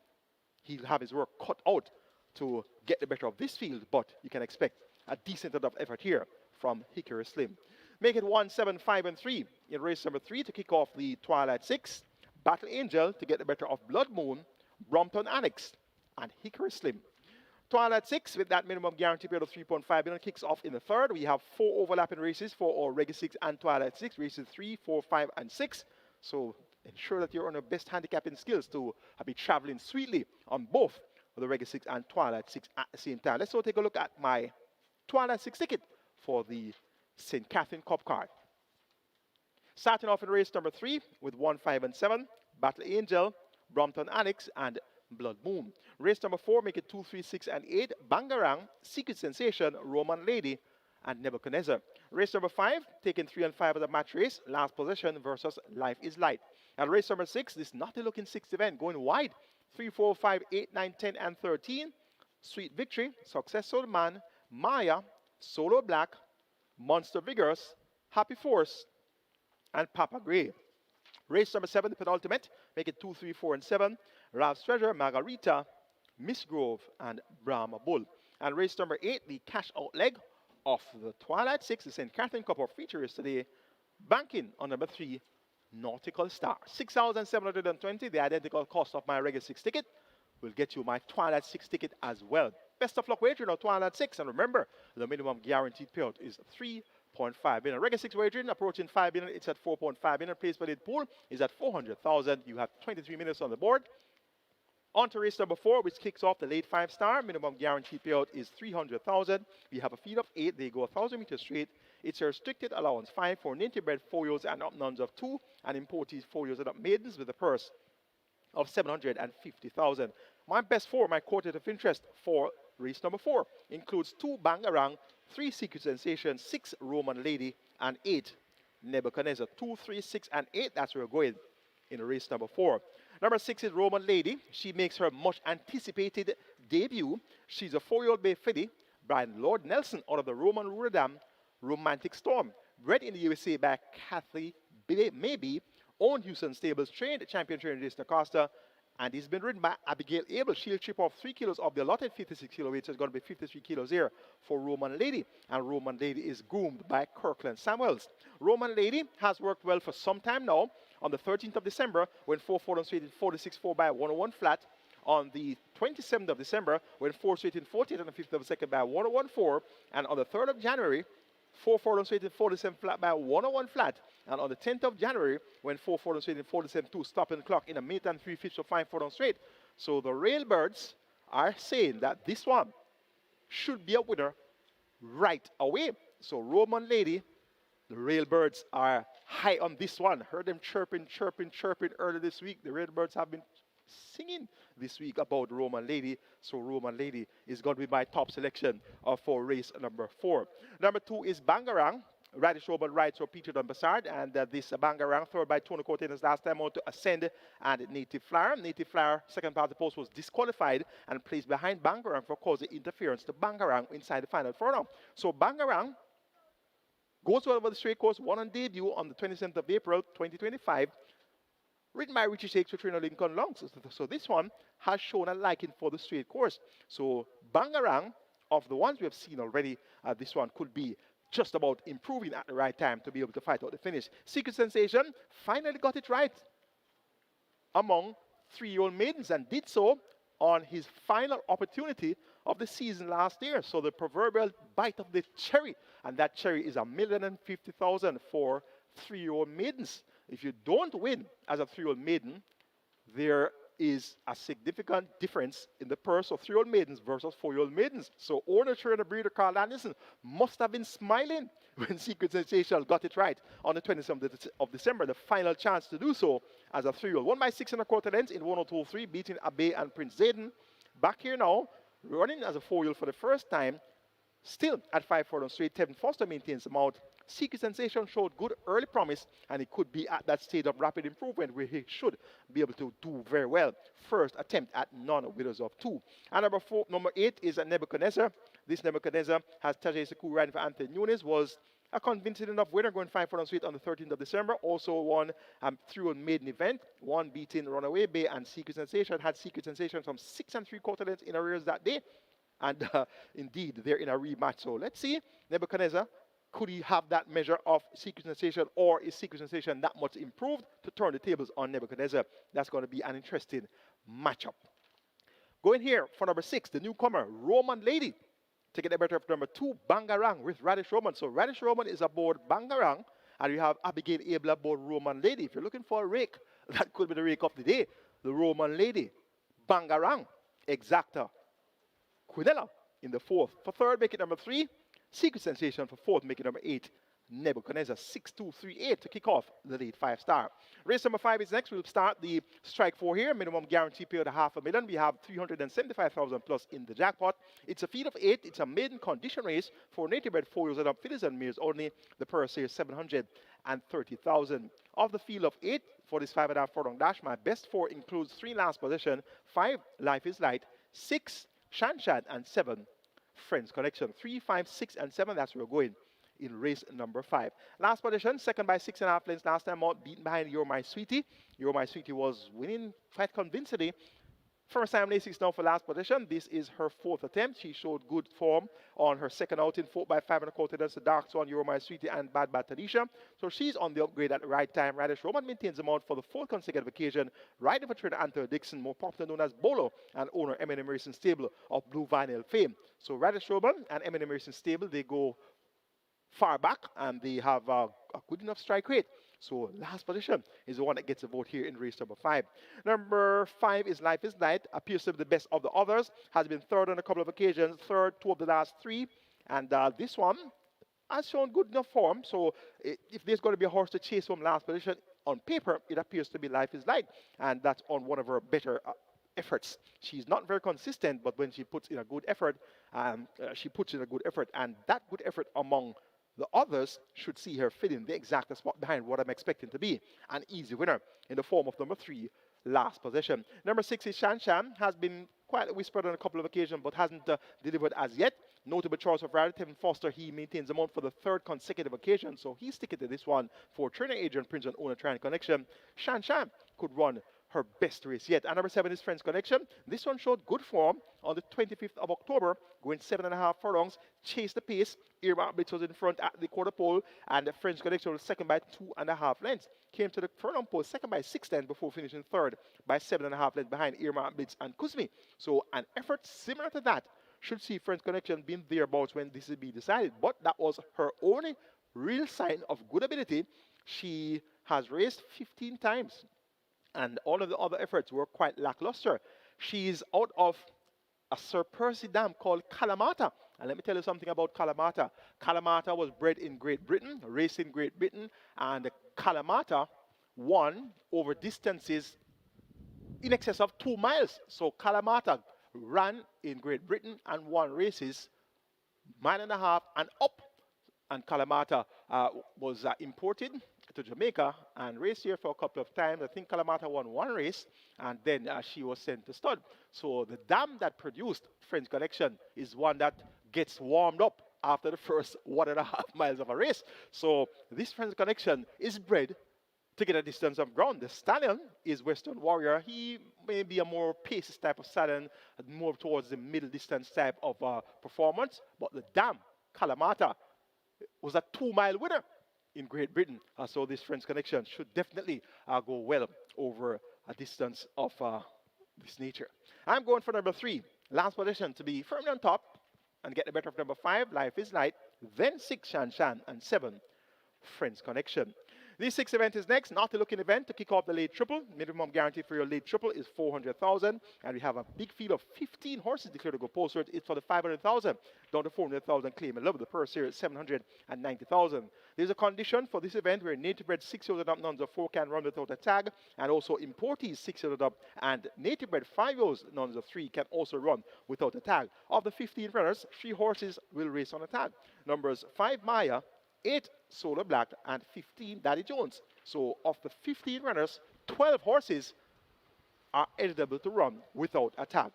He'll have his work cut out to get the better of this field, but you can expect a decent enough effort here from Hickory Slim. Make it 1, 7, 5, and 3 in race number 3 to kick off the Twilight 6. Battle Angel to get the better of Blood Moon, Brompton Alex, and Hickory Slim. Twilight 6, with that minimum guarantee period of 3.5 billion, kicks off in the third. We have 4 overlapping races for our Regular 6 and Twilight 6, races 3, 4, 5, and 6. So ensure that you're on your best handicapping skills to be traveling sweetly on both the Regular 6 and Twilight 6 at the same time. Let's so take a look at my Twilight 6 ticket for the St. Catherine Cup card. Starting off in race number 3 with 1, 5, and 7, Battle Angel, Brompton Alex, and Blood Moon. Race number 4, make it 2, 3, 6, and 8, Bangarang, Secret Sensation, Roman Lady, and Nebuchadnezzar. Race number 5, taking 3 and 5 as a match race, Last Possession versus Life is Light. And race number 6, this naughty looking 6th event, going wide, 3, 4, 5, 8, 9, 10, and 13, Sweet Victory, Successful Man, Maya, Solo Black, Monster Vigorous, Happy Force, and Papa Gray. Race number 7, the penultimate, make it 2, 3, 4, and 7, Ralph's Treasure, Margarita, Miss Grove, and Brahma Bull. And race number 8, the cash out leg, of the Twilight Six, the St. Catherine Cup, our feature is today, banking on number 3, Nautical Star. 6,720, the identical cost of my regular 6 ticket, will get you my Twilight 6 ticket as well. Best of luck wagering on Twilight 6, and remember, the minimum guaranteed payout is 3.5 billion. Regular 6 wagering approaching 5 billion, it's at 4.5 billion. Place valid pool is at 400,000. You have 23 minutes on the board. On to race number 4, which kicks off the late 5-star. Minimum guaranteed payout is 300,000. We have a field of 8. They go 1,000 meters straight. It's a restricted allowance 5 for native bred folios and up nuns of 2, and imported folios and up maidens with a purse of 750,000. My best 4, my quoted of interest for race number 4, includes 2 Bangarang, 3 Secret Sensation, 6 Roman Lady, and 8 Nebuchadnezzar. 2, 3, 6, and 8. That's where we're going in race number 4. Number 6 is Roman Lady. She makes her much anticipated debut. She's a 4-year-old bay filly by Lord Nelson out of the Roman Rudam Romantic Storm. Bred in the USA by Kathy Maybe, owned Houston Stables, trained champion trainer Jason Acosta, and he's been ridden by Abigail Abel. She'll chip off 3 kilos of the allotted 56 kilo weight, so it's going to be 53 kilos here for Roman Lady. And Roman Lady is groomed by Kirkland Samuels. Roman Lady has worked well for some time now. On the 13th of December, when 4 straight in 46.4 by 101 flat. On the 27th of December, when 4 straight in 48 and the 5th of a second by 101.4. And on the 3rd of January, 4 straight in 47 flat by 101 flat. And on the 10th of January, when 4 straight in 47.2, stopping the clock in a minute and 3/5 of 5 straight. So the Railbirds are saying that this one should be a winner right away. So Roman Lady, the Railbirds are high on this one. Heard them chirping earlier this week. The Railbirds have been singing this week about Roman Lady. So Roman Lady is going to be my top selection for race number 4. Number 2 is Bangarang. Radish Roman rides for Peter Dunbassard, and this Bangarang, third by Tony Cortez last time out to Ascend and Native Flower. Native Flower, second part of the post, was disqualified and placed behind Bangarang for causing interference to Bangarang inside the final furlong. So Bangarang goes well over the straight course, won on debut on the 27th of April, 2025. Written by Richie Shakes for trainer Lincoln Long. So this one has shown a liking for the straight course. So Bangarang, of the ones we have seen already, this one could be just about improving at the right time to be able to fight out the finish. Secret Sensation finally got it right among 3-year-old maidens and did so on his final opportunity of the season last year. So the proverbial bite of the cherry, and that cherry is $1,050,000 for 3-year-old maidens. If you don't win as a 3-year-old maiden, there is a significant difference in the purse of 3-year-old maidens versus 4-year-old maidens. So owner, trainer, breeder Carl Anderson must have been smiling when Secret Sensation got it right on the 27th of December, the final chance to do so as a 3-year-old. Won by 6 1/4 lengths in 102.3, beating Abe and Prince Zayden. Back here now, running as a 4-year-old for the first time, still at 5 furlongs straight. Tevin Foster maintains the mount. Secret Sensation showed good early promise, and he could be at that stage of rapid improvement where he should be able to do very well. First attempt at non-winners of 2. And number 8 is a Nebuchadnezzar. This Nebuchadnezzar has Tajay Sekou riding for Anthony Nunes, was a convincing enough winner, going 5 furlongs straight on the 13th of December. Also won through a maiden event, one beating Runaway Bay and Secret Sensation. Had Secret Sensation from 6 3/4 lengths in arrears that day. And indeed, they're in a rematch. So let's see, Nebuchadnezzar, could he have that measure of Secret Sensation, or is Secret Sensation that much improved to turn the tables on Nebuchadnezzar? That's going to be an interesting matchup. Going here for number 6, the newcomer, Roman Lady. Taking the better of number 2, Bangarang with Radish Roman. So Radish Roman is aboard Bangarang, and you have Abigail Abel aboard Roman Lady. If you're looking for a rake, that could be the rake of the day. The Roman Lady, Bangarang, Exacta, Quinella in the 4th. For 3rd, make it number 3. Secret Sensation for 4th, make it number 8. Nebuchadnezzar 6-2-3-8 to kick off the lead 5-star. Race number 5 is next. We'll start the strike 4 here. Minimum guarantee payout of $500,000. We have $375,000 plus in the jackpot. It's a field of 8. It's a maiden condition race for native bred 4-year-olds and up fillies and mares only. The purse here is $730,000. Of the field of 8 for this 5.5 furlong dash, my best 4 includes 3 last position, 5 Life is Light, 6 Shanshan, and 7 Friends Connection. 3, 5, 6, and 7. That's where we're going in race number 5. Last position, second by 6.5 lengths. Last time out, beaten behind You're My Sweetie. You're My Sweetie was winning quite convincingly First time Lasix now for last position. This is her fourth attempt. She showed good form on her second outing, 4x5 1/4 against the Dark Swan, Euromile Sweetie, and Bad Bad Tanisha. So she's on the upgrade at the right time. Radish Roman maintains the mount for the fourth consecutive occasion. Riding for trainer Anthony Dixon, more popular known as Bolo, and owner Eminem Racing Stable of Blue Vinyl fame. So Radish Roman and Eminem Racing Stable, they go far back and they have a good enough strike rate. So last position is the one that gets a vote here in race number 5. Number 5 is Life is Light. Appears to be the best of the others. Has been third on a couple of occasions. Third 2 of the last 3. And this one has shown good enough form. So if there's going to be a horse to chase from last position, on paper, it appears to be Life is Light. And that's on one of her better efforts. She's not very consistent, but when she puts in a good effort, she puts in a good effort. And that good effort among the others should see her fit in the exact spot behind what I'm expecting to be an easy winner in the form of number 3, last possession. Number 6 is Shan Shan. Has been quite whispered on a couple of occasions, but hasn't delivered as yet. Notable choice of rider, Tevin Foster. He maintains the mount for the 3rd consecutive occasion, so he's sticking to this one for trainer Adrian Prince and owner Trian Connection. Shan Shan could run her best race yet. And number 7 is Friends Connection. This one showed good form on the 25th of October, going 7.5 furlongs, chased the pace. Earmark Blitz was in front at the quarter pole, and the Friends Connection was second by 2.5 lengths. Came to the furlong pole second by 6 lengths before finishing third by 7.5 lengths behind Earmark Blitz and Kuzmi. So an effort similar to that should see Friends Connection being thereabouts when this will be decided. But that was her only real sign of good ability. She has raced 15 times. And all of the other efforts were quite lackluster. She's out of a Sir Percy dam called Kalamata. And let me tell you something about Kalamata. Kalamata was bred in Great Britain, raced in Great Britain, and Kalamata won over distances in excess of 2 miles. So Kalamata ran in Great Britain and won races 1.5 miles and up. And Kalamata was imported to Jamaica and raced here for a couple of times. I think Kalamata won 1 race, and then she was sent to stud. So the dam that produced Friends Connection is one that gets warmed up after the first 1.5 miles of a race. So this Friends Connection is bred to get a distance of ground. The stallion is Western Warrior. He may be a more paces type of stallion, more towards the middle distance type of performance. But the dam, Kalamata, was a 2-mile winner in Great Britain. So this Friends Connection should definitely go well over a distance of this nature. I'm going for number 3, last position, to be firmly on top and get the better of number 5, Life is Light, then 6, Shan Shan, and 7, Friends Connection. The 6th event is next, not a looking event to kick off the late triple. Minimum guarantee for your late triple is 400,000, and we have a big field of 15 horses declared to go postward. It's for the 500,000 down to 400,000 claim. And love the purse here is 790,000. There's a condition for this event where native bred 6-year-old up nuns of 4 can run without a tag, and also importees 6-year-old up and native bred 5-year-old nuns of 3 can also run without a tag. Of the 15 runners, 3 horses will race on a tag. Numbers 5 Maya, 8 Solar Black, and 15 Daddy Jones. So of the 15 runners, 12 horses are eligible to run without a tag.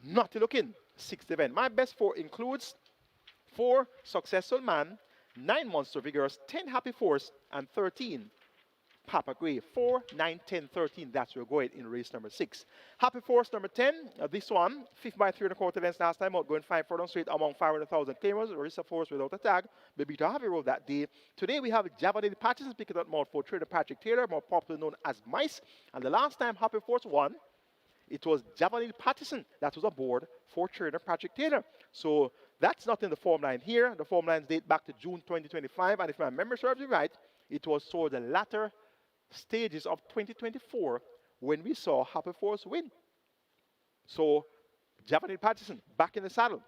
Not to look in, 6th event. My best 4 includes 4 Successful Man, 9 Monster Vigorous, 10 Happy Force, and 13 Papa Gray. 4, 9, 10, 13. That's where we're going in race number 6. Happy Force number 10. This one, 5th by 3.25 lengths last time out, going 5 furlong straight among 500,000 claimers. Risa Force without a tag. Baby to Heavy Road that day. Today we have Javanese Patterson picking up more for trader Patrick Taylor, more popularly known as Mice. And the last time Happy Force won, it was Javanese Patterson that was aboard for trader Patrick Taylor. So that's not in the form line here. The form lines date back to June 2025. And if my memory serves me right, it was toward the latter stages of 2024 when we saw Happy Force win. So Japanese Patterson back in the saddle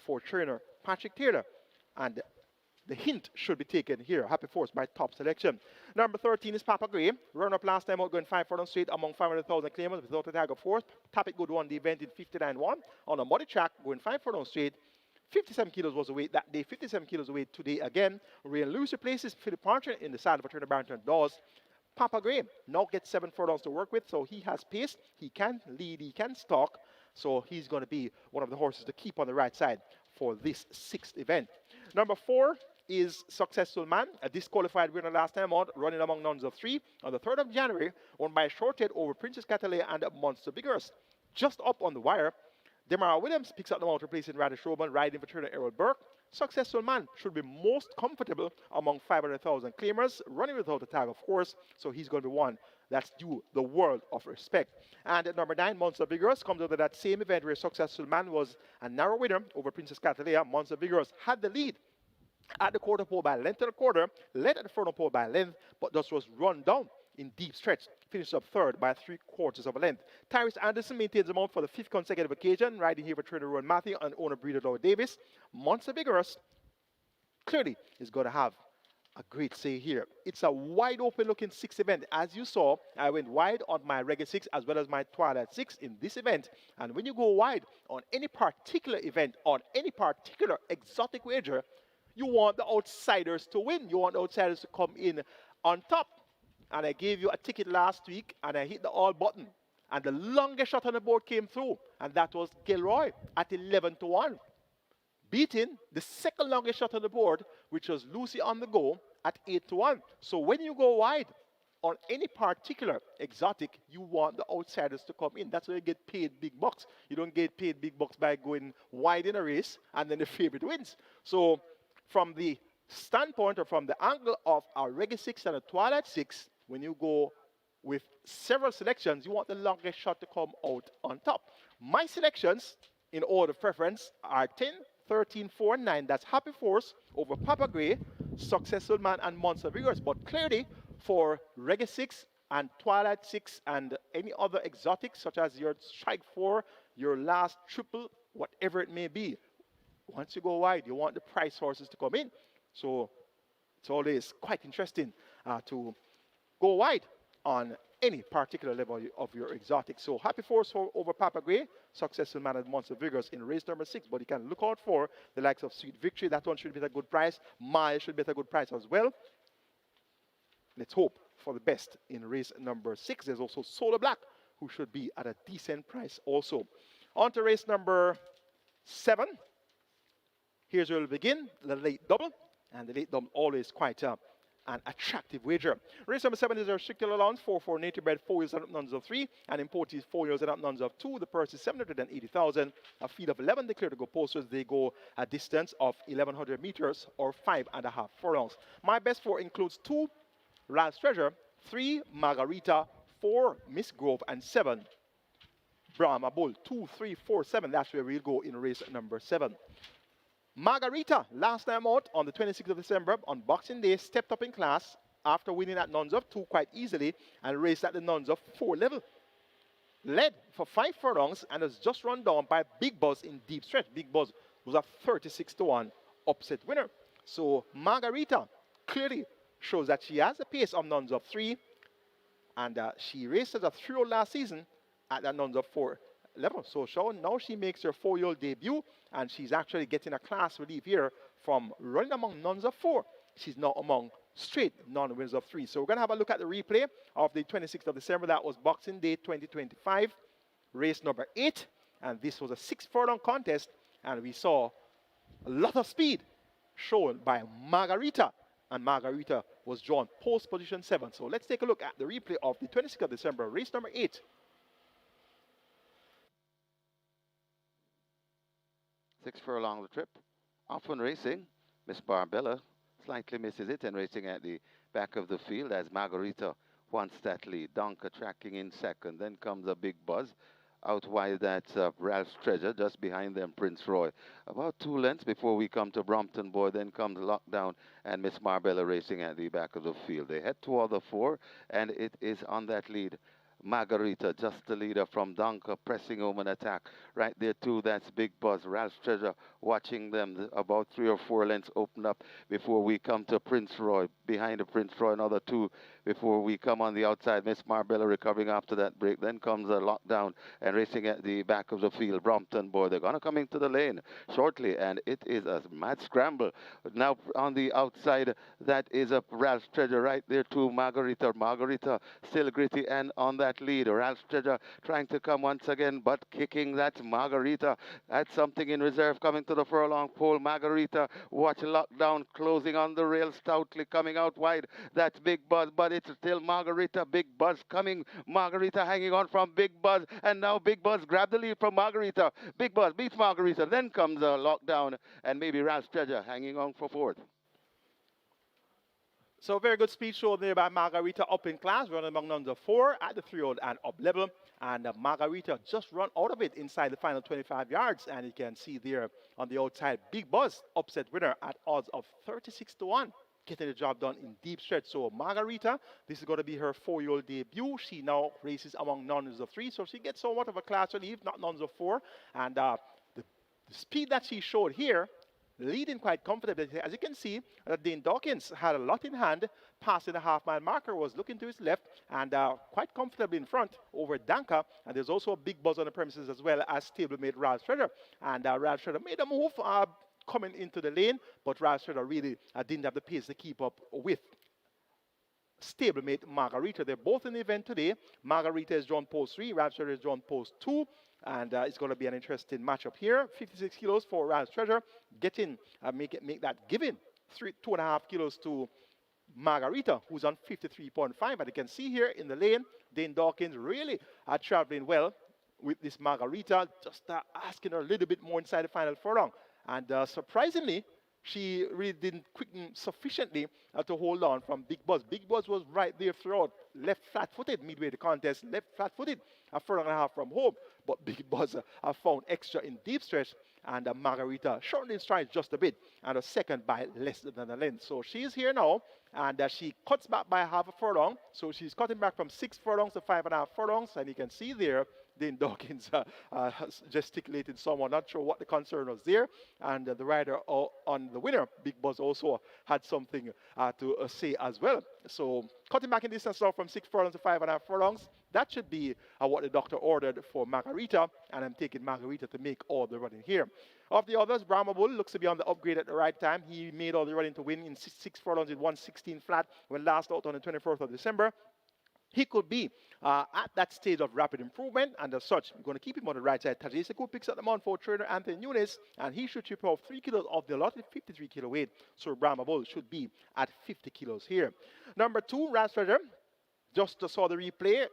for trainer Patrick Taylor, and the hint should be taken here. Happy Force by top selection. Number 13 is Papa Gray. Run up last time out, going 5 furlong straight among 500,000 claimers without a tag of force. Tap it good won the event in 59-1 on a muddy track, going 5 furlong straight. 57 kilos was the weight that day, 57 kilos the weight today again. Real loose replaces Philip Parcher in the saddle for trainer Barrington Dawes. Papa Gray now gets 7 furlongs to work with, so he has pace, he can lead, he can stalk, so he's going to be one of the horses to keep on the right side for this 6th event. Number 4 is Successful Man, a disqualified winner last time out, running among nuns of 3 on the 3rd of January, won by a short head over Princess Catalina and Monster Vigorous. Just up on the wire, Demar Williams picks up the mount, replacing Radish Roman, riding for trainer Errol Burke. Successful Man should be most comfortable among 500,000 claimers, running without a tag, of course, so he's going to be one that's due the world of respect. And at number 9, Monster Vigorous comes out of that same event where Successful Man was a narrow winner over Princess Catalea. Monster Vigorous had the lead at the quarter pole by a length of the quarter, led at the frontal pole by a length, but just was run down in deep stretch, finished up third by 3/4 of a length. Tyrese Anderson maintains the mount for the 5th consecutive occasion, riding here for trainer Rowan Matthew and owner breeder Laura Davis. Monster Vigorous clearly is going to have a great say here. It's a wide open looking 6 event. As you saw, I went wide on my regular 6 as well as my Twilight 6 in this event. And when you go wide on any particular event, on any particular exotic wager, you want the outsiders to win. You want the outsiders to come in on top. And I gave you a ticket last week, and I hit the all button. And the longest shot on the board came through, and that was Gilroy at 11-1. Beating the second longest shot on the board, which was Lucy on the Go at 8-1. So when you go wide on any particular exotic, you want the outsiders to come in. That's where you get paid big bucks. You don't get paid big bucks by going wide in a race, and then the favorite wins. So from the standpoint or from the angle of a regular 6 and a Twilight 6, when you go with several selections, you want the longest shot to come out on top. My selections, in order of preference, are 10, 13, 4, and 9. That's Happy Force over Papa Gray, Successful Man, and Monster Vigorous. But clearly, for Reggae 6 and Twilight 6 and any other exotics, such as your Strike 4, your last triple, whatever it may be, once you go wide, you want the price horses to come in. So it's always quite interesting to go wide on any particular level of your exotic. So Happy Force over Papa Gray, Successful Man and Monster Vigorous in race number 6. But you can look out for the likes of Sweet Victory. That one should be at a good price. Maya should be at a good price as well. Let's hope for the best in race number 6. There's also Solar Black, who should be at a decent price also. On to race number 7. Here's where we'll begin, the late double. And the late double always quite an attractive wager. Race number 7 is a restricted allowance for native bred 4 years and up nuns of 3 and imported 4 years and up nuns of 2. The purse is 780,000. A field of 11 declared to go posters. They go a distance of 1,100 meters or 5.5 furlongs. My best 4 includes 2 Ralph's Treasure, 3 Margarita, 4 Miss Grove, and 7 Brahma Bull. 2, 3, 4, 7. That's where we'll go in race number 7. Margarita, last time out on the 26th of December on Boxing Day, stepped up in class after winning at nuns of 2 quite easily and raced at the nuns of 4 level. Led for 5 furlongs and was just run down by Big Buzz in deep stretch. Big Buzz was a 36-1 upset winner. So Margarita clearly shows that she has a pace of nuns of 3, and she raced as a 3-year-old last season at the nuns of 4 level. So now she makes her 4-year-old debut, and she's actually getting a class relief here from running among nuns of 4. She's now among straight non-winners of 3. So we're going to have a look at the replay of the 26th of December. That was Boxing Day 2025, race number 8. And this was a 6-furlong contest, and we saw a lot of speed shown by Margarita. And Margarita was drawn post position 7. So let's take a look at the replay of the 26th of December, race number 8. 6 furlong the trip. Often racing. Miss Barbella slightly misses it and racing at the back of the field as Margarita wants that lead. Donka tracking in second. Then comes a Big Buzz. Out wide, that's Ralph's Treasure. Just behind them, Prince Roy. About 2 lengths before we come to Brompton Boy. Then comes Lockdown and Miss Marbella racing at the back of the field. They head toward the 4, and it is on that lead. Margarita, just the leader from Donka, pressing home an attack. Right there, too, that's Big Buzz. Ralph's Treasure watching them. About 3 or 4 lengths open up before we come to Prince Roy. Behind the Prince Roy, another 2 before we come on the outside. Miss Marbella recovering after that break. Then comes a Lockdown and racing at the back of the field. Brompton Boy, they're going to come into the lane shortly, and it is a mad scramble. Now on the outside, that is a Ralph's Treasure right there, too. Margarita still gritty, and on that that lead. Ralph Treasure trying to come once again, but kicking that Margarita. That's something in reserve coming to the furlong pole. Margarita, watch lockdown closing on the rail, stoutly coming out wide. That's Big Buzz, but it's still Margarita. Big Buzz coming. Margarita hanging on from Big Buzz, and now Big Buzz grabbed the lead from Margarita. Big Buzz beats Margarita. Then comes a lockdown, and maybe Ralph Treasure hanging on for fourth. So very good speed show there by Margarita up in class, running among number 4 at the 3-year-old and up level. And Margarita just run out of it inside the final 25 yards. And you can see there on the outside, Big Buzz, upset winner at odds of 36-1. Getting the job done in deep stretch. So Margarita, this is going to be her 4-year-old debut. She now races among nuns of 3. So she gets somewhat of a class relief, not nuns of 4. And the speed that she showed here, leading quite comfortably. As you can see, Dane Dawkins had a lot in hand, passing the half-mile marker, was looking to his left, and quite comfortably in front over Danka. And there's also a Big Buzz on the premises as well as stablemate Ralph Shredder. And Ralph Shredder made a move coming into the lane, but Ralph Shredder really didn't have the pace to keep up with stablemate Margarita. They're both in the event today. Margarita is drawn post 3, Ralph Shredder is drawn post 2. And it's going to be an interesting matchup here. 56 kilos for Ralph Treasure. Make that given 2.5 kilos to Margarita, who's on 53.5. But you can see here in the lane, Dane Dawkins really are traveling well with this Margarita, just asking her a little bit more inside the final furlong. And surprisingly, she really didn't quicken sufficiently to hold on from Big Buzz. Big Buzz was right there throughout, left flat-footed midway the contest, left flat-footed a furlong and a half from home. But Big Buzz found extra in deep stretch, and Margarita shortened in strides just a bit, and a second by less than a length. So she's here now, and she cuts back by half a furlong. So she's cutting back from 6 furlongs to 5.5 furlongs, and you can see there Dane Dawkins gesticulated someone, not sure what the concern was there. And the rider on the winner, Big Buzz, also had something to say as well. So cutting back in distance now from 6 furlongs to 5.5 furlongs. That should be what the doctor ordered for Margarita, and I'm taking Margarita to make all the running here. Of the others, Brahma Bull looks to be on the upgrade at the right time. He made all the running to win in 6 furlongs in 1:16 flat when last out on the 24th of December. He could be at that stage of rapid improvement, and as such, I'm going to keep him on the right side. Tajiseku picks up the mount for trainer Anthony Nunes, and he should chip off 3 kilos of the allotted 53 kilo weight. So Brahma Bull should be at 50 kilos here. Number 2, Ralph Treasure, just saw the replay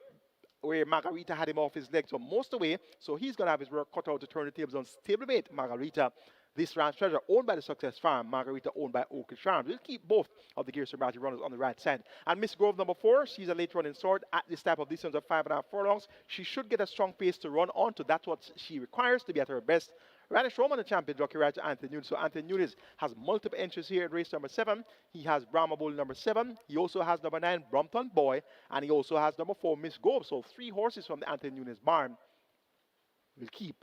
where Margarita had him off his legs for most of the way, so he's going to have his work cut out to turn the tables on stablemate Margarita. This Ralph Treasure owned by the Success Farm, Margarita owned by Oakridge Farms. We'll keep both of the Gears Sobriety runners on the right side. And Miss Grove, number 4, she's a late running sword at this type of distance of 5.5 furlongs. She should get a strong pace to run onto. That's what she requires to be at her best. Radish Roman, the champion jockey rider, Anthony Nunes. So Anthony Nunes has multiple entries here at race number 7. He has Brahma Bull number 7. He also has number 9, Brompton Boy. And he also has number 4, Miss Grove. So 3 horses from the Anthony Nunes barn. We'll keep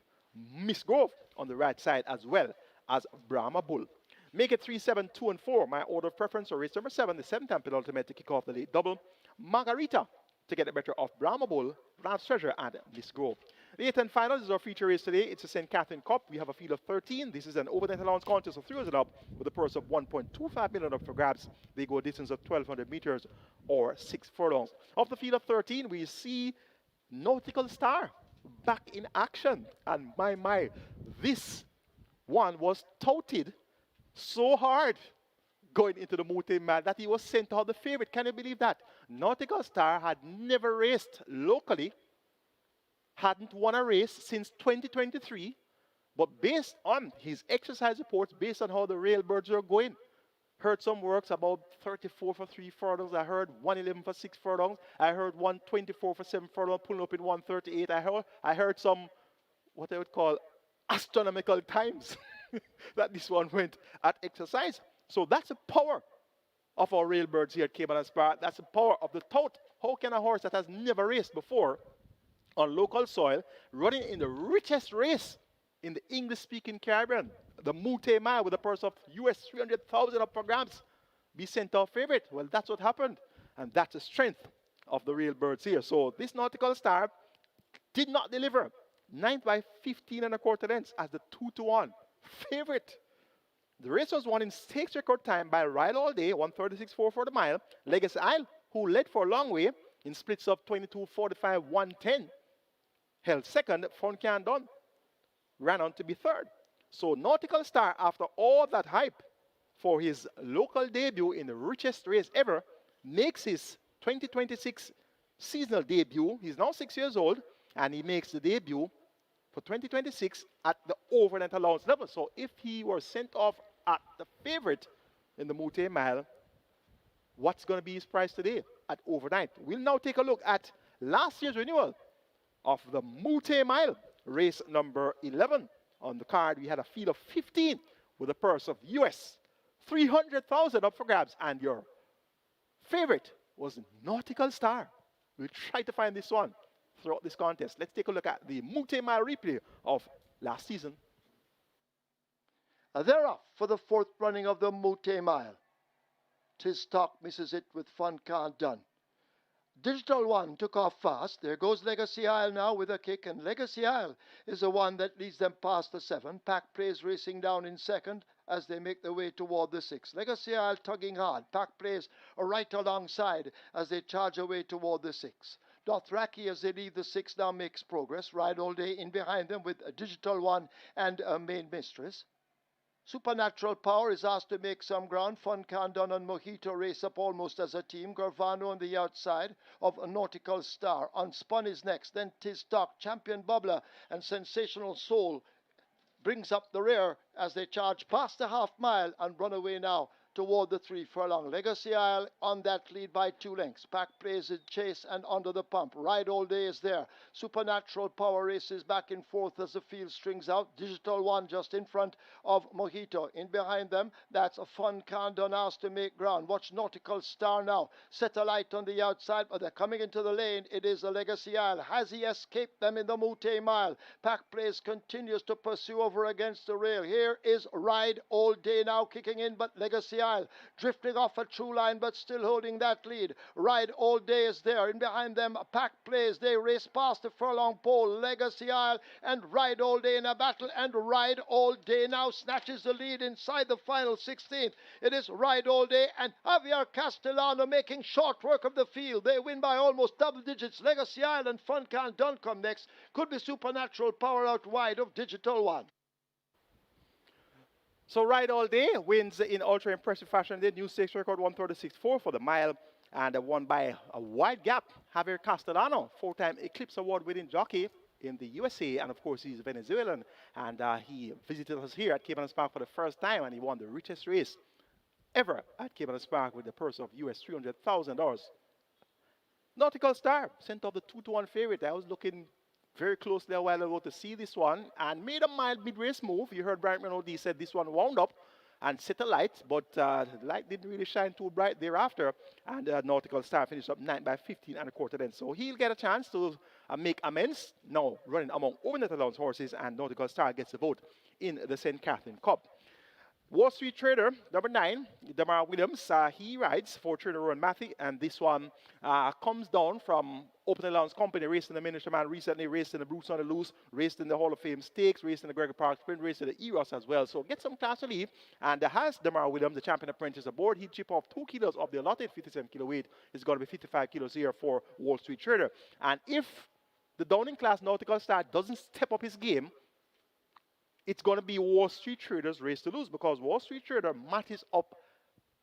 Miss Grove on the right side as well as Brahma Bull. Make it 3, 7, 2, and 4. My order of preference for race number 7, the 7th time penultimate to kick off the late double. Margarita to get the better of Brahma Bull, Ralph Treasure, and Miss Grove. The 8th and final is our feature race today. It's a St. Catherine Cup. We have a field of 13. This is an overnight allowance contest of 3 years and up with a purse of 1.25 million up for grabs. They go a distance of 1,200 meters or 6 furlongs. Of the field of 13, we see Nautical Star back in action. And my, this one was touted so hard going into the Mute Mile that he was sent out the favorite. Can you believe that? Nautical Star had never raced locally, hadn't won a race since 2023, but based on his exercise reports, based on how the railbirds are going, heard some works about 34 for 3 furlongs. I heard 111 for 6 furlongs. I heard 124 for 7 furlongs, pulling up in 138. I heard some, what I would call, astronomical times that this one went at exercise. So that's the power of our railbirds here at Caymanas Park. That's the power of the tout. How can a horse that has never raced before on local soil, running in the richest race in the English-speaking Caribbean, the Mute Mile with a purse of US 300,000 up for grabs, be sent our favorite? Well, that's what happened, and that's the strength of the railbirds here. So this Nautical Star did not deliver. 9th by 15 1/4 lengths as the 2-1 favorite. The race was won in stakes record time by Ride All Day, 136.4 for the mile. Legacy Isle, who led for a long way, in splits of 22, 45, 110. Held second, Fun Can Done ran on to be third. So Nautical Star, after all that hype for his local debut in the richest race ever, makes his 2026 seasonal debut. He's now 6 years old, and he makes the debut for 2026 at the overnight allowance level. So if he were sent off at the favorite in the Mute Mile, what's going to be his price today at overnight? We'll now take a look at last year's renewal of the Mute Mile, race number 11. On the card, we had a field of 15 with a purse of US 300,000 up for grabs, and your favorite was Nautical Star. We'll try to find this one throughout this contest. Let's take a look at the Mute Mile replay of last season. They're off for the fourth running of the Mute Mile. Tis Talk misses it with Fun Can't Done. Digital One took off fast. There goes Legacy Isle now with a kick, and Legacy Isle is the one that leads them past the 7. Pack Plays racing down in second as they make their way toward the 6. Legacy Isle tugging hard. Pack Plays are right alongside as they charge away toward the 6. Dothraki, as they leave the 6, now makes progress. Ride All Day in behind them with a Digital One and a Main Mistress. Supernatural Power is asked to make some ground. Fun Can Done and Mojito race up almost as a team. Garvano on the outside of a Nautical Star. Unspun is next. Then Tis Talk, Champion Bubbler, and Sensational Soul brings up the rear as they charge past the half mile and run away now toward the 3 furlong. Legacy Isle on that lead by 2 lengths. Pack Plays in chase and under the pump. Ride All Day is there. Supernatural Power races back and forth as the field strings out. Digital One just in front of Mojito. In behind them, that's a Fun Can Done asked to make ground. Watch Nautical Star now. Set a light on the outside, but they're coming into the lane. It is the Legacy Isle. Has he escaped them in the Mute Mile? Pack Plays continues to pursue over against the rail. Here is Ride All Day now kicking in, but Legacy Isle drifting off a true line but still holding that lead. Ride All Day is there. In behind them, Pack Plays. They race past the furlong pole. Legacy Isle and Ride All Day in a battle, and Ride All Day now snatches the lead inside the final 16th. It is Ride All Day and Javier Castellano making short work of the field. They win by almost double digits. Legacy Isle and Fun Can't Done come next. Could be Supernatural Power out wide of Digital One. So Ride All Day wins in ultra impressive fashion. The new stakes record 136.4 for the mile, and won by a wide gap. Javier Castellano, 4-time Eclipse Award winning jockey in the USA, and of course he's Venezuelan, and he visited us here at Caymanas Park for the first time, and he won the richest race ever at Caymanas Park with a purse of US $300,000. Nautical Star sent off the 2-1 favorite. I was looking very closely a while ago to see this one, and made a mild mid-race move. You heard Brian Renaud said this one wound up and set a light, but the light didn't really shine too bright thereafter, and Nautical Star finished up 9 by 15 and a quarter then. So he'll get a chance to make amends now running among overnight allowance horses, and Nautical Star gets a vote in the St. Catherine Cup. Wall Street Trader, number 9, Damar Williams, he rides for Trader Rowan Matthew, and this one comes down from Open Allowance Company, raced in the Miniature Man recently, raced in the Bruce on the Loose, raced in the Hall of Fame Stakes, raced in the Gregory Park Sprint, raced in the Eros as well. So get some class to leave, and has Damar Williams, the champion apprentice, aboard. He'd chip off 2 kilos of the allotted 57 kilo weight. It's going to be 55 kilos here for Wall Street Trader. And if the Downing class Nautical Star doesn't step up his game, it's going to be Wall Street Trader's race to lose, because Wall Street Trader matches up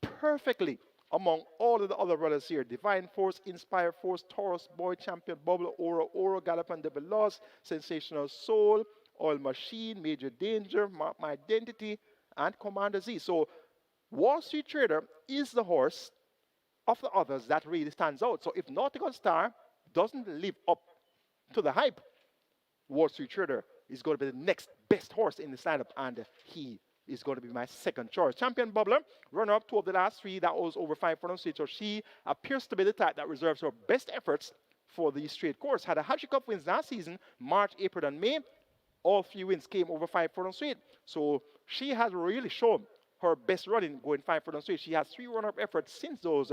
perfectly among all of the other brothers here. Divine Force, Inspire Force, Taurus Boy, Champion Bubble, Oro, Gallop and Double Loss, Sensational Soul, Oil Machine, Major Danger, Mark My Identity, and Commander Z. So Wall Street Trader is the horse of the others that really stands out. So if Nautical Star doesn't live up to the hype, Wall Street Trader is going to be the next best horse in the lineup, and he is going to be my second choice. Champion Bubbler, runner-up 2 of the last 3. That was over 5 furlong straight. So she appears to be the type that reserves her best efforts for the straight course. Had a Hatchet Cup wins last season, March, April, and May. All 3 wins came over 5 furlong straight. So she has really shown her best running going 5 furlong straight. She has 3 runner-up efforts since those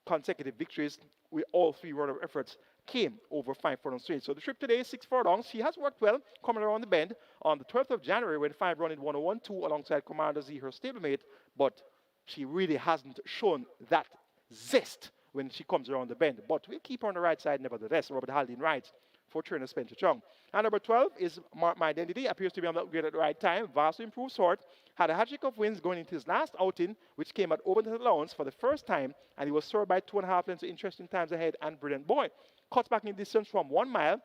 consecutive victories, with all 3 runner-up efforts came over 5 furlong straight. So the trip today is 6 furlongs. She has worked well coming around the bend on the 12th of January when 5 running 101.2 alongside Commander Z, her stablemate, but she really hasn't shown that zest when she comes around the bend. But we'll keep her on the right side nevertheless. Robert Haldane rides for trainer Spencer Chung. And number 12 is Mark My Identity. Appears to be on the upgrade at the right time. Vastly improved sort. Had a hat-trick of wins going into his last outing, which came at Open allowance for the first time, and he was soared by 2.5 lengths. Interesting times ahead and Brilliant Boy. Cuts back in distance from 1 mile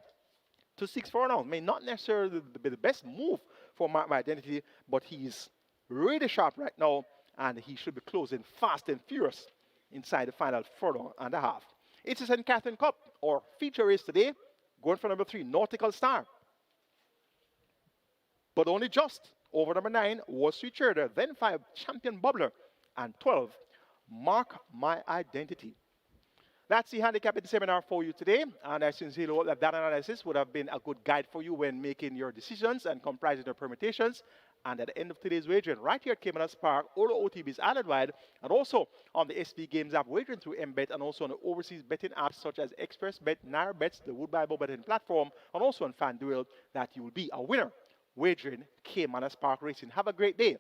to 6 furlongs. May not necessarily be the best move for Mark My Identity, but he's really sharp right now, and he should be closing fast and furious inside the final furlong and a half. It's the St. Catherine Cup, our feature race today, going for number 3, Nautical Star. But only just over number 9, Wall Street Trader, then 5, Champion Bubbler, and 12, Mark My Identity. That's the handicapping seminar for you today, and I sincerely hope that analysis would have been a good guide for you when making your decisions and comprising your permutations. And at the end of today's wagering, right here at Caymanas Park, all the OTBs island-wide, and also on the SP Games app, wagering through MBet, and also on the overseas betting apps such as XpressBet, NairaBets, the Wood Bible betting platform, and also on FanDuel, that you will be a winner wagering Caymanas Park Racing. Have a great day.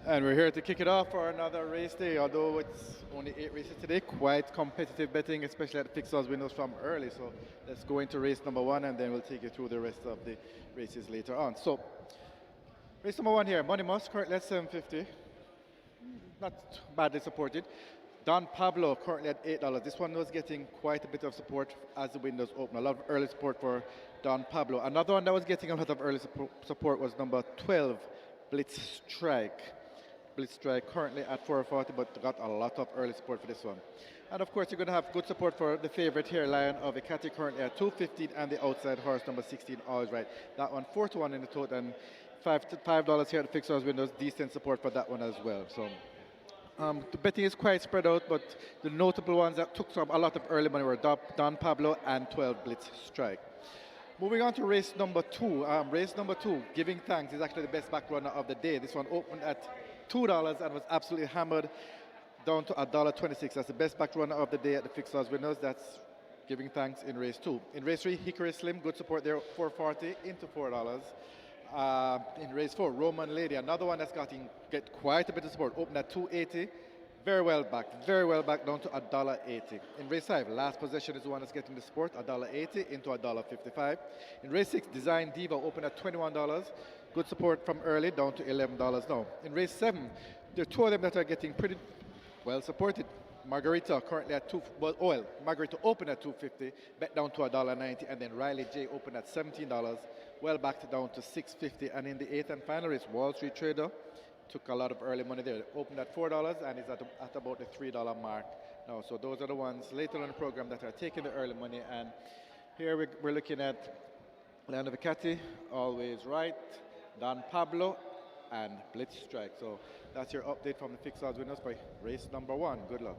And we're here to kick it off for another race day, although it's only 8 races today. Quite competitive betting, especially at the fixed odds windows from early. So let's go into race number 1, and then we'll take you through the rest of the races later on. So race number 1 here, Money Must, currently at 750. Not badly supported. Don Pablo, currently at $8. This one was getting quite a bit of support as the windows open. A lot of early support for Don Pablo. Another one that was getting a lot of early support was number 12, Blitz Strike. Blitz Strike currently at 440, but got a lot of early support for this one. And of course, you're going to have good support for the favorite here, Lion of Ecati, currently at 215, and the outside horse number 16, always right. That one 4-1 in the total, and $5 here at the fixed windows. Decent support for that one as well. So the betting is quite spread out, but the notable ones that took some a lot of early money were Don Pablo and 12 Blitz Strike. Moving on to race number two. Race number two, Giving Thanks, is actually the best back runner of the day. This one opened at $2 and was absolutely hammered down to $1.26. That's the best back runner of the day at the fixed odds winners. That's Giving Thanks in race two. In race three, Hickory Slim, good support there, 440 into $4. In race four, Roman Lady, another one that's get quite a bit of support, opened at 280. Very well back down to $1.80. In race 5, Last Possession is the one that's getting the support, $1.80 into $1.55. In race 6, Design Diva opened at $21. Good support from early down to $11 now. In race 7, there are two of them that are getting pretty well supported. Margarita currently at Margarita opened at $2.50, bet down to $1.90, and then Riley J opened at $17, well backed down to $6.50. And in the 8th and final race, Wall Street Trader took a lot of early money there. Opened at $4 and is at about the $3 mark now. So those are the ones later on the program that are taking the early money. And here we're looking at Land of Ecati, always right, Don Pablo, and Blitz Strike. So that's your update from the fixed odds winners for race number 1. Good luck.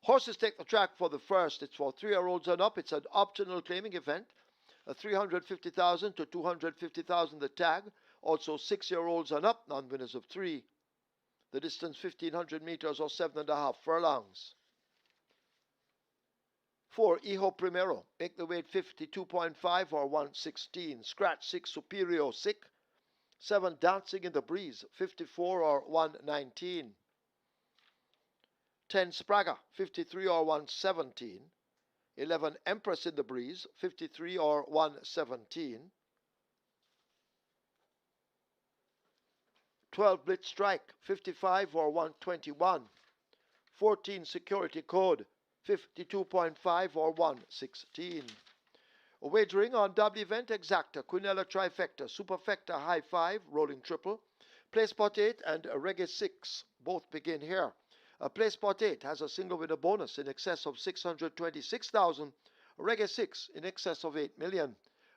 Horses take the track for the first. It's for 3-year-olds and up. It's an optional claiming event. 350,000 to 250,000 the tag. Also 6-year-olds and up, non-winners of 3. The distance 1,500 meters or 7.5 furlongs. 4, Hijo Primero. Make the weight 52.5 or 116. Scratch 6, Superior Sick. 7, Dancing in the Breeze. 54 or 119. 10, Spraga, 53 or 117. 11, Empress in the Breeze, 53 or 117. 12, Blitz Strike, 55 or 121. 14, Security Code, 52.5 or 116. Wagering on double event exacta, Quinella Trifecta, Superfecta High 5, Rolling Triple, Play Spot 8 and Reggae 6, both begin here. Play Spot 8 has a single winner bonus in excess of 626,000. Reggae 6 in excess of 8 million.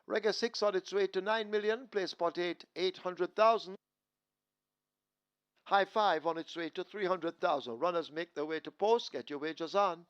Reggae 6 on its way to 9 million. Play Spot 8, 800,000. High 5 on its way to 300,000. Runners make their way to post. Get your wagers on.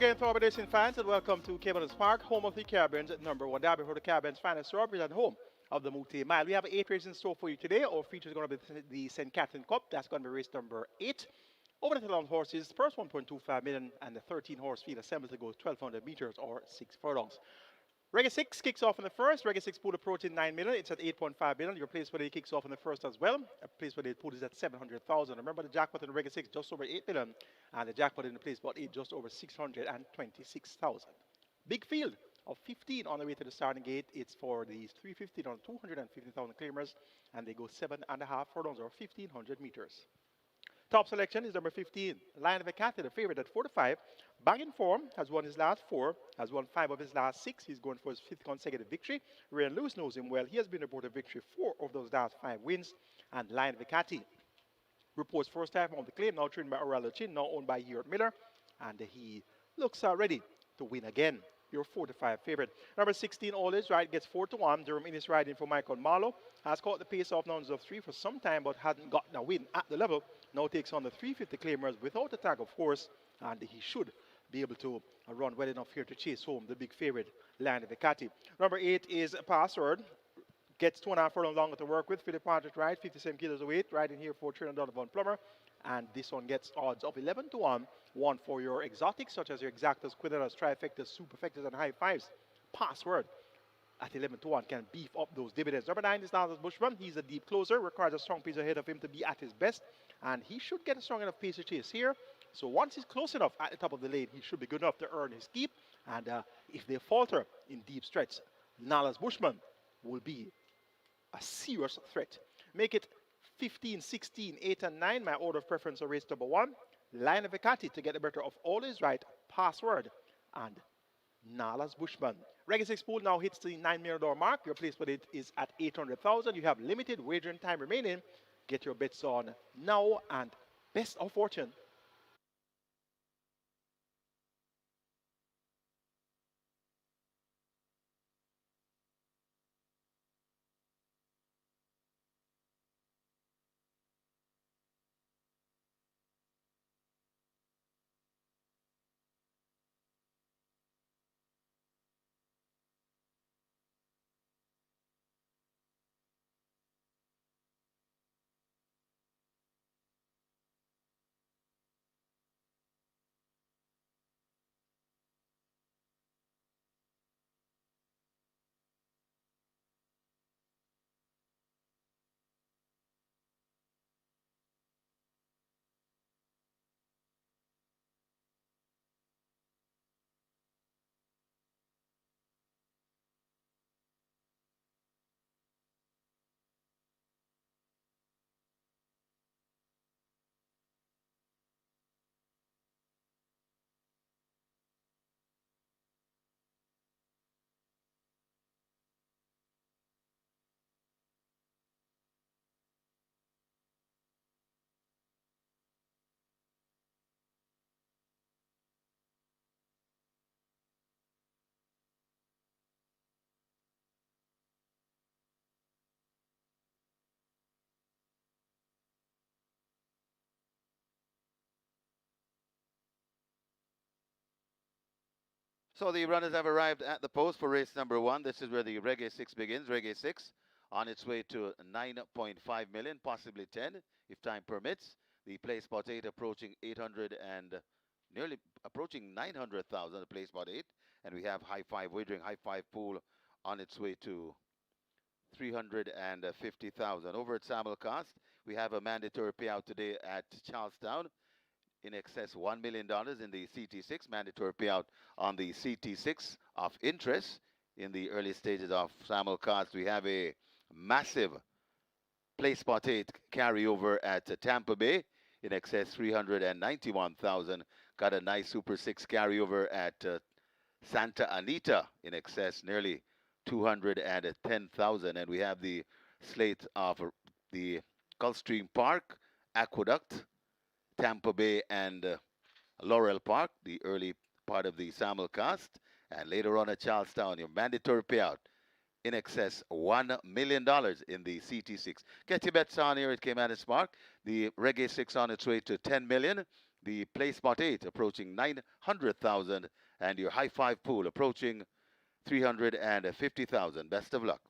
again, Thorpe Racing fans, and welcome to Caymanas Park, home of the Caribbean's #1 derby for the Caribbean's finest strawberries and home of the Mute Mile. We have 8 races in store for you today. Our feature is going to be the St. Catherine Cup. That's going to be race number 8. Over the 12 horses, first 1.25 million, and the 13-horse field assembled to go 1,200 meters or 6 furlongs. Reggae 6 kicks off in the first. Reggae 6 pool approaching 9 million. It's at 8.5 million. Your place where it kicks off in the first as well. A place where the pool is at 700,000. Remember the jackpot in Reggae 6 just over 8 million. And the jackpot in the place spot 8 just over 626,000. Big field of 15 on the way to the starting gate. It's for these 315 on 250,000 claimers. And they go 7.5 furlongs or 1,500 meters. Top selection is number 15, Lion of a Cat, the favorite at 4 to 5. Banging form, has won his last 4, has won 5 of his last 6. He's going for his 5th consecutive victory. Ray and Lewis knows him well. He has been reported victory 4 of those last 5 wins. And Lion of a Cat reports first time on the claim, now trained by Orlando Chin, now owned by Hewart Miller. And he looks ready to win again. Your 4 to 5 favorite. Number 16, All Is Right, gets 4 to 1. Durham Innis riding for Michael Marlowe. Has caught the pace off numbers of 3 for some time, but hadn't gotten a win at the level. Now takes on the 350 claimers without a tag of horse, and he should be able to run well enough here to chase home the big favorite, Lion of the Catty. Number 8 is Password. Gets 2.5 furlong longer to work with. Philip Partridge ride, 57 kilos of weight, riding here for Trinidad Donovan Plummer. And this one gets odds of 11 to 1. One for your exotics, such as your exactas, quintetas, trifectas, superfectas, and high fives. Password at 11 to 1 can beef up those dividends. Number 9 is Niles Bushman. He's a deep closer, requires a strong pace ahead of him to be at his best. And he should get a strong enough pace to chase here. So once he's close enough at the top of the lane, he should be good enough to earn his keep. And if they falter in deep stretch, Niles Bushman will be a serious threat. Make it 15, 16, 8, and 9. My order of preference are race number 1. Lion of Vicati to get the better of All Is Right, Password, and Nalas Bushman. Reggae 6 pool now hits the $9 million mark. Your place with it is at 800,000. You have limited wagering time remaining. Get your bets on now and best of fortune. So the runners have arrived at the post for race number 1. This is where the Reggae 6 begins. Reggae 6 on its way to 9.5 million, possibly 10 if time permits. The play spot 8 approaching 800 and nearly approaching 900,000, the play spot 8. And we have high five wagering, high five pool on its way to 350,000. Over at Simulcast, we have a mandatory payout today at Charlestown in excess $1 million in the CT6, mandatory payout on the CT6 of interest. In the early stages of simulcast, we have a massive play spot 8 carryover at Tampa Bay in excess 391,000. Got a nice Super 6 carryover at Santa Anita in excess nearly 210,000. And we have the slate of the Gulfstream Park, Aqueduct, Tampa Bay, and Laurel Park, the early part of the simulcast. And later on at Charlestown, your mandatory payout in excess $1 million in the CT6. Get your bets on here at Caymanas Park. The Reggae 6 on its way to 10 million. The play spot 8 approaching 900,000 and your high five pool approaching 350,000. Best of luck.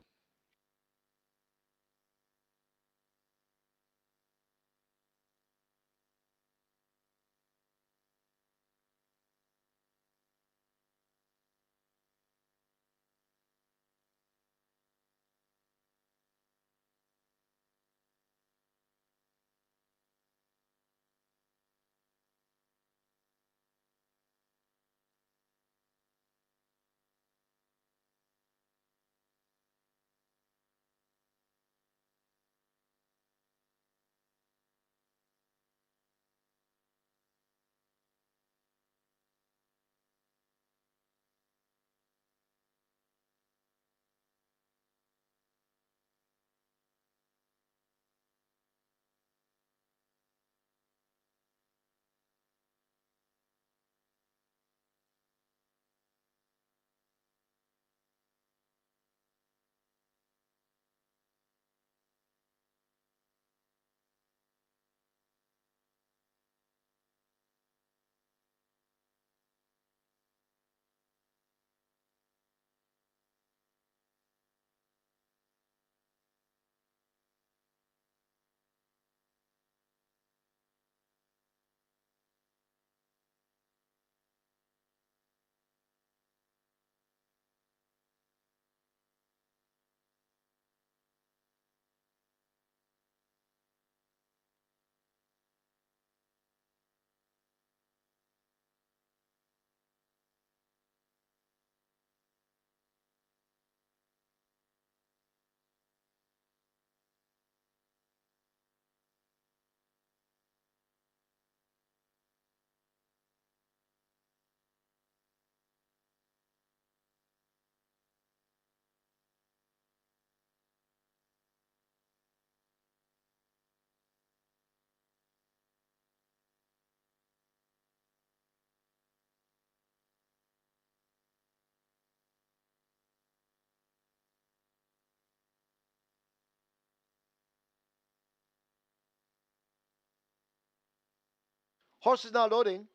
Horses now loading.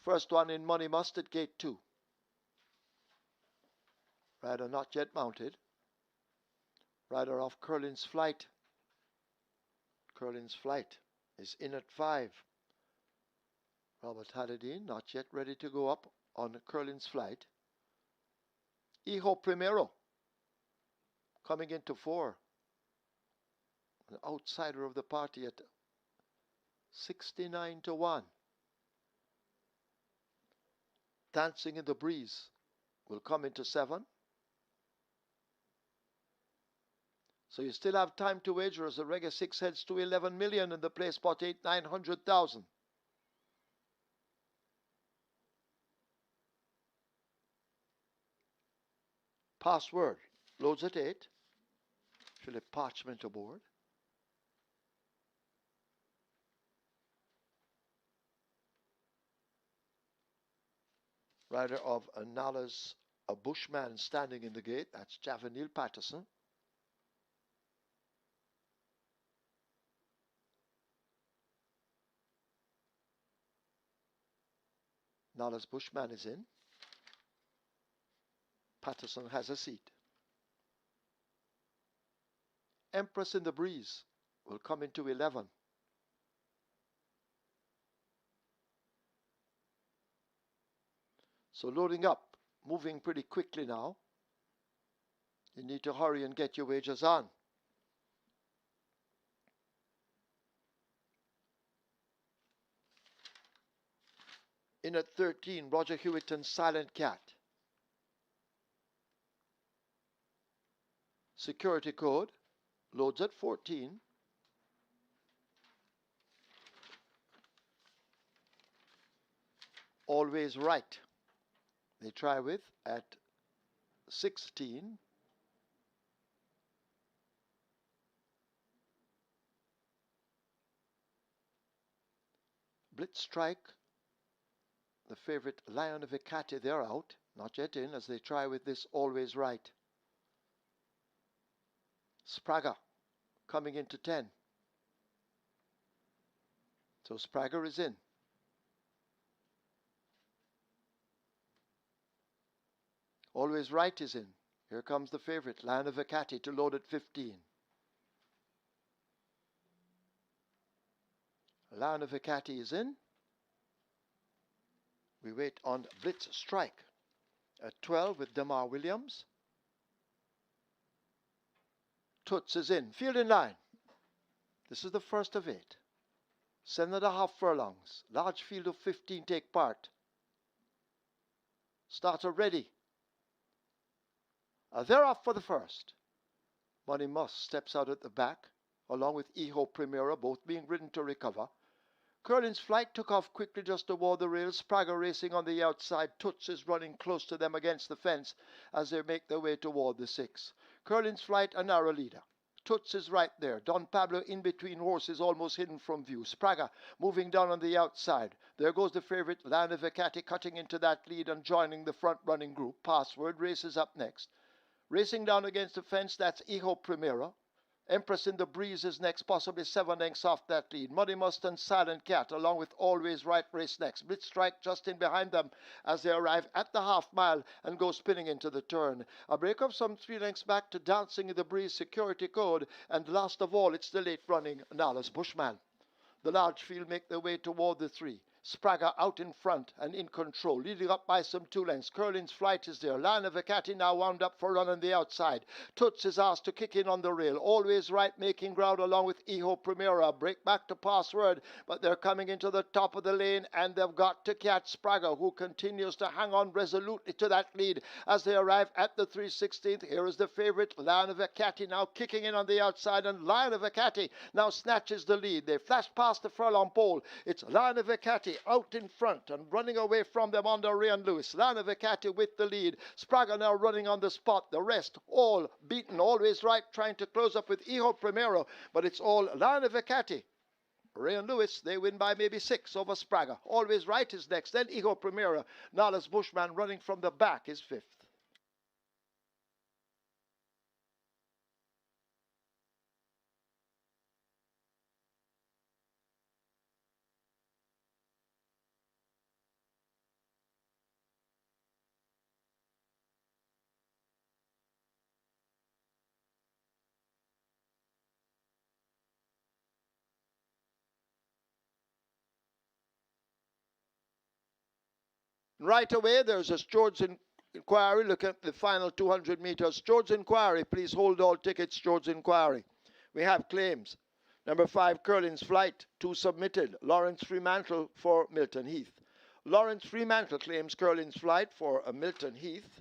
First one in Money Mustard, gate 2. Rider not yet mounted. Rider off Curlin's Flight. Curlin's Flight is in at 5. Robert Haddadine not yet ready to go up on Curlin's Flight. Hijo Primero coming into 4. An outsider of the party at 69 to 1. Dancing in the Breeze will come into 7. So you still have time to wager as the Reggae 6 heads to 11 million and the play spot 8, 900,000. Password loads at 8. Philip Parchment aboard. Rider of Nala's a Bushman standing in the gate. That's Javanil Patterson. Nala's Bushman is in. Patterson has a seat. Empress in the Breeze will come into 11. So loading up, moving pretty quickly now. You need to hurry and get your wagers on. In at 13, Roger Hewitton's Silent Cat. Security code loads at 14. Always Right. They try with at 16. Blitz Strike, the favorite Lion of Ecate, they're out. Not yet in as they try with this Always Right. Sprague coming into 10. So Sprague is in. Always Right is in. Here comes the favorite, Lion of Acati, to load at 15. Lion of Acati is in. We wait on Blitz Strike at 12 with Damar Williams. Toots is in. Field in line. This is the first of 8. 7.5 furlongs. Large field of 15 take part. Starter ready. They're off for the first. Money Must steps out at the back, along with Eho Primera, both being ridden to recover. Curlin's Flight took off quickly just toward the rails. Sprague racing on the outside. Toots is running close to them against the fence as they make their way toward the 6. Curlin's Flight a narrow leader. Toots is right there. Don Pablo in between horses, almost hidden from view. Sprague moving down on the outside. There goes the favorite, Lion of Acati, cutting into that lead and joining the front-running group. Password races up next. Racing down against the fence, that's Eho Primera. Empress in the Breeze is next, possibly 7 lengths off that lead. Muddy Must and Silent Cat, along with Always Right, race next. Blitz Strike just in behind them as they arrive at the half mile and go spinning into the turn. A break of some 3 lengths back to Dancing in the Breeze, Security Code, and last of all, it's the late running Nala's Bushman. The large field make their way toward the 3. Sprague out in front and in control, leading up by some 2 lengths. Curlin's Flight is there. Lion of Acati now wound up for a run on the outside. Toots is asked to kick in on the rail. Always Right making ground along with Eho Primera. Break back to Password, but they're coming into the top of the lane and they've got to catch Sprague, who continues to hang on resolutely to that lead as they arrive at the 3/16th. Here is the favorite, Lion of Acati, now kicking in on the outside, and Lion of Acati now snatches the lead. They flash past the furlong pole. It's Lion of Acati out in front and running away from them under Ray and Lewis. Lion of Acati with the lead. Sprague now running on the spot. The rest all beaten. Always Right trying to close up with Eho Primero, but it's all Lion of Acati. Ray and Lewis, they win by maybe 6 over Sprague. Always Right is next, then Eho Primera. Nala's Bushman running from the back is 5th. Right away, there's a George Inquiry. Look at the final 200 meters. George Inquiry, please hold all tickets, George Inquiry. We have claims. Number 5, Curlin's Flight, 2 submitted. Lawrence Fremantle for Milton Heath. Lawrence Fremantle claims Curlin's Flight for Milton Heath.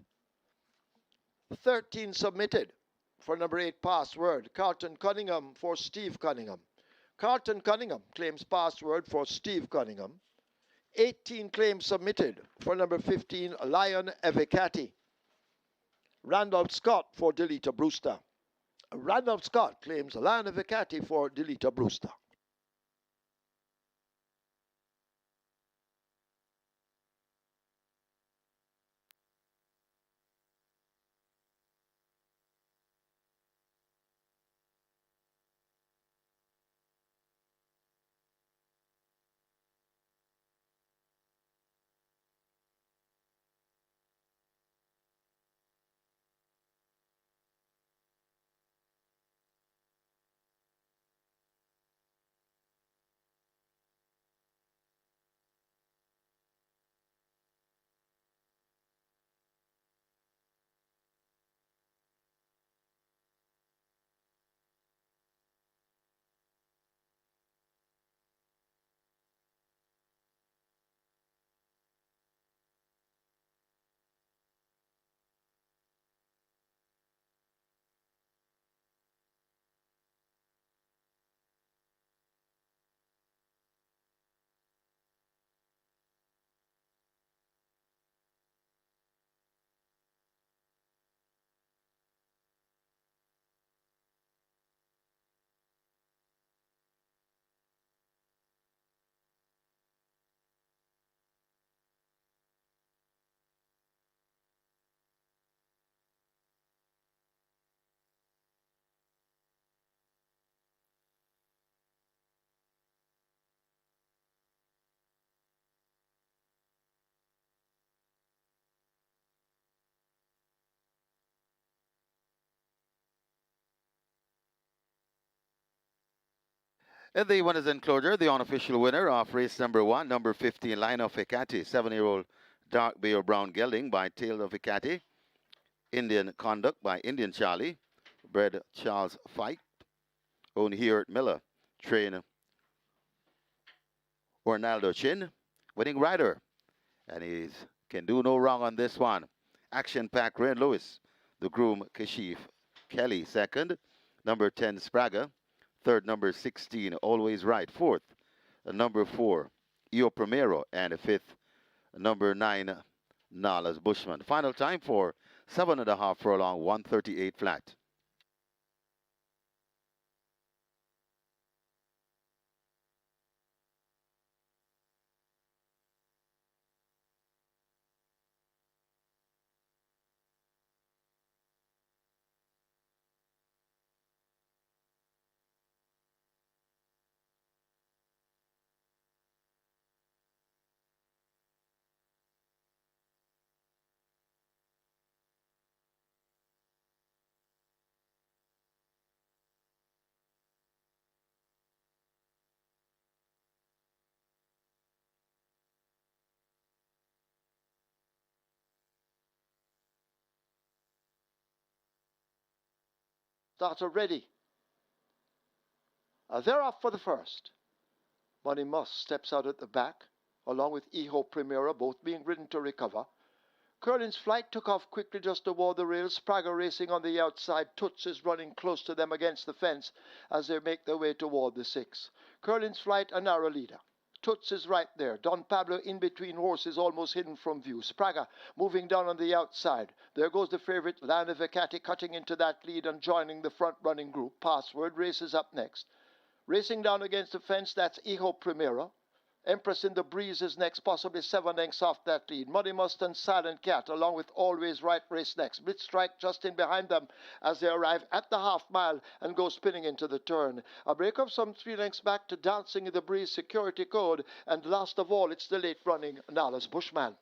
13 submitted for number 8, Password. Carlton Cunningham for Steve Cunningham. Carlton Cunningham claims Password for Steve Cunningham. 18 claims submitted for number 15, Lion Evicati. Randolph Scott for Delita Brewster. Randolph Scott claims Lion Evicati for Delita Brewster. In the winners enclosure, the unofficial winner of race number 1, number 15, Line of Hecate, 7-year-old dark bay or brown gelding by Tail of Hecate, Indian Conduct by Indian Charlie, bred Charles Fight, owned here at Miller, train Ornaldo Chin, winning rider, and he can do no wrong on this one. Action Pack Ray Lewis, the groom Kashif Kelly, second, number 10 Spraga, third, number 16 Always Right, fourth, number 4 Io Primero, and fifth, number 9 Nalas Bushman. Final time for 7.5 furlong, 138 flat. Starter ready. They're off for the first. Money Must steps out at the back, along with Iho Primera, both being ridden to recover. Curlin's Flight took off quickly just toward the rails. Spraga racing on the outside. Toots is running close to them against the fence as they make their way toward the 6. Curlin's Flight a narrow leader. Toots is right there. Don Pablo in between horses, almost hidden from view. Spraga moving down on the outside. There goes the favorite, Land of Hecate, cutting into that lead and joining the front-running group. Password races up next. Racing down against the fence, that's Iho Primera. Empress in the Breeze is next, possibly 7 lengths off that lead. Muddy Must and Silent Cat, along with Always Right, race next. Blitz Strike just in behind them as they arrive at the half mile and go spinning into the turn. A break of some 3 lengths back to Dancing in the Breeze, Security Code, and last of all, it's the late running Nalas Bushman.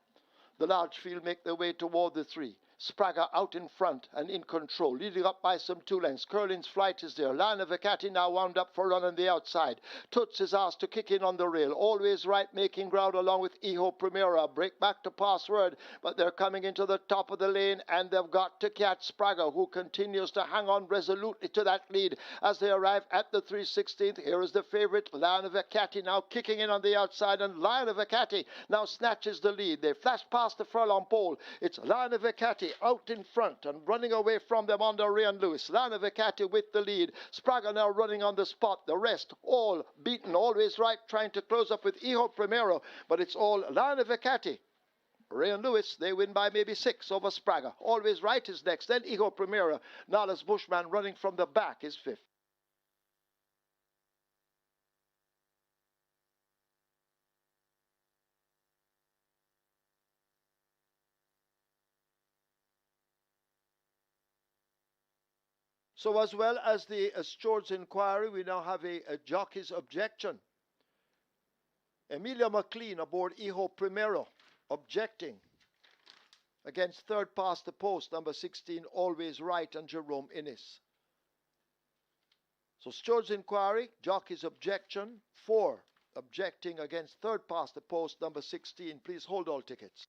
The large field make their way toward the 3. Spraga out in front and in control, leading up by some 2 lengths. Curlin's Flight is there. Line of Hecate now wound up for run on the outside. Toots is asked to kick in on the rail. Always Right making ground along with Iho Primera. Break back to Password, but they're coming into the top of the lane and they've got to catch Spraga, who continues to hang on resolutely to that lead as they arrive at the 3/16th. Here is the favorite, Line of Hecate, now kicking in on the outside, and Line of Hecate now snatches the lead. They flash past the furlong pole. It's Line of Hecate out in front and running away from them under Ray and Lewis. Line of Hecate with the lead. Spraga now running on the spot. The rest all beaten. Always Right trying to close up with Iho Primero, but it's all Line of Hecate. Ray and Lewis, they win by maybe 6 over Spraga. Always Right is next, then Iho Primera. Nalas Bushman running from the back is 5th. So as well as the Stewards inquiry, we now have a jockey's objection. Emilia McLean aboard Iho Primero, objecting against third past the post, number 16, Always Right, and Jerome Innes. So Stewards inquiry, jockey's objection, 4, objecting against third past the post, number 16. Please hold all tickets.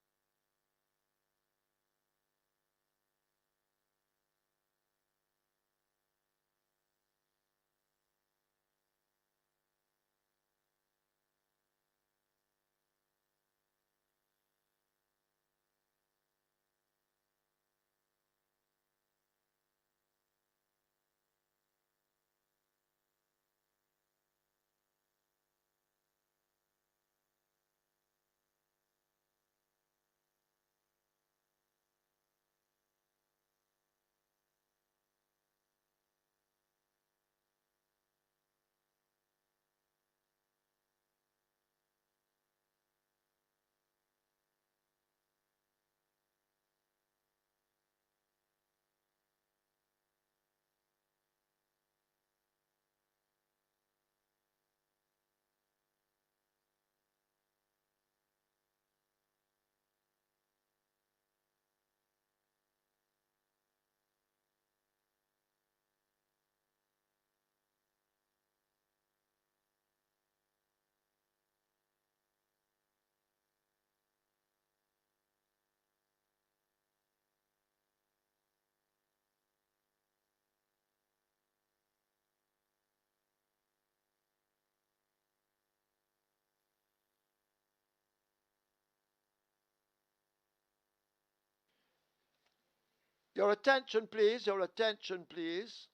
Your attention, please. Your attention, please.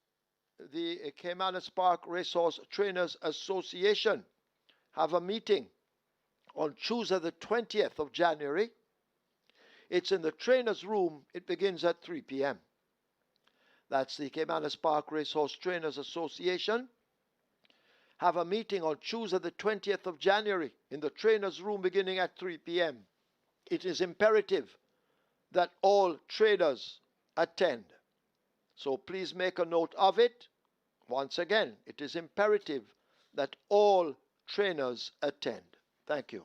The Caymanas Park Racehorse Trainers Association have a meeting on Tuesday the 20th of January. It's in the trainers' room. It begins at 3 p.m. That's the Caymanas Park Racehorse Trainers Association. Have a meeting on Tuesday the 20th of January in the trainers' room beginning at 3 p.m. It is imperative that all traders attend. So please make a note of it. Once again, it is imperative that all trainers attend. Thank you.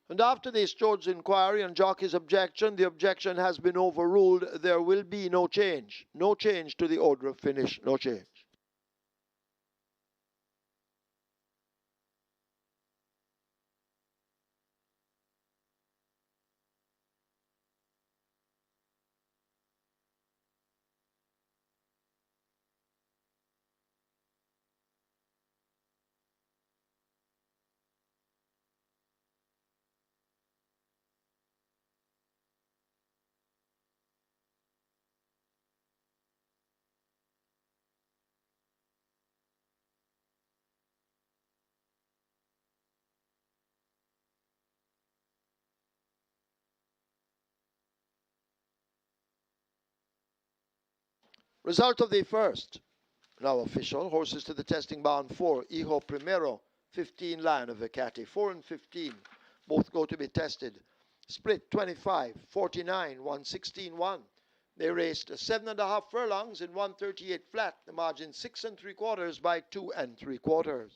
And after this George's inquiry and jockey's objection, the objection has been overruled. There will be no change. No change to the order of finish. No change. Result of the first. Now official. Horses to the testing barn 4. Hijo Primero. 15 Lion of Vecati. 4 and 15. Both go to be tested. Split 25, 49, 116, 1. They raced 7.5 furlongs in 138 flat. The margin 6 3/4 by 2 3/4.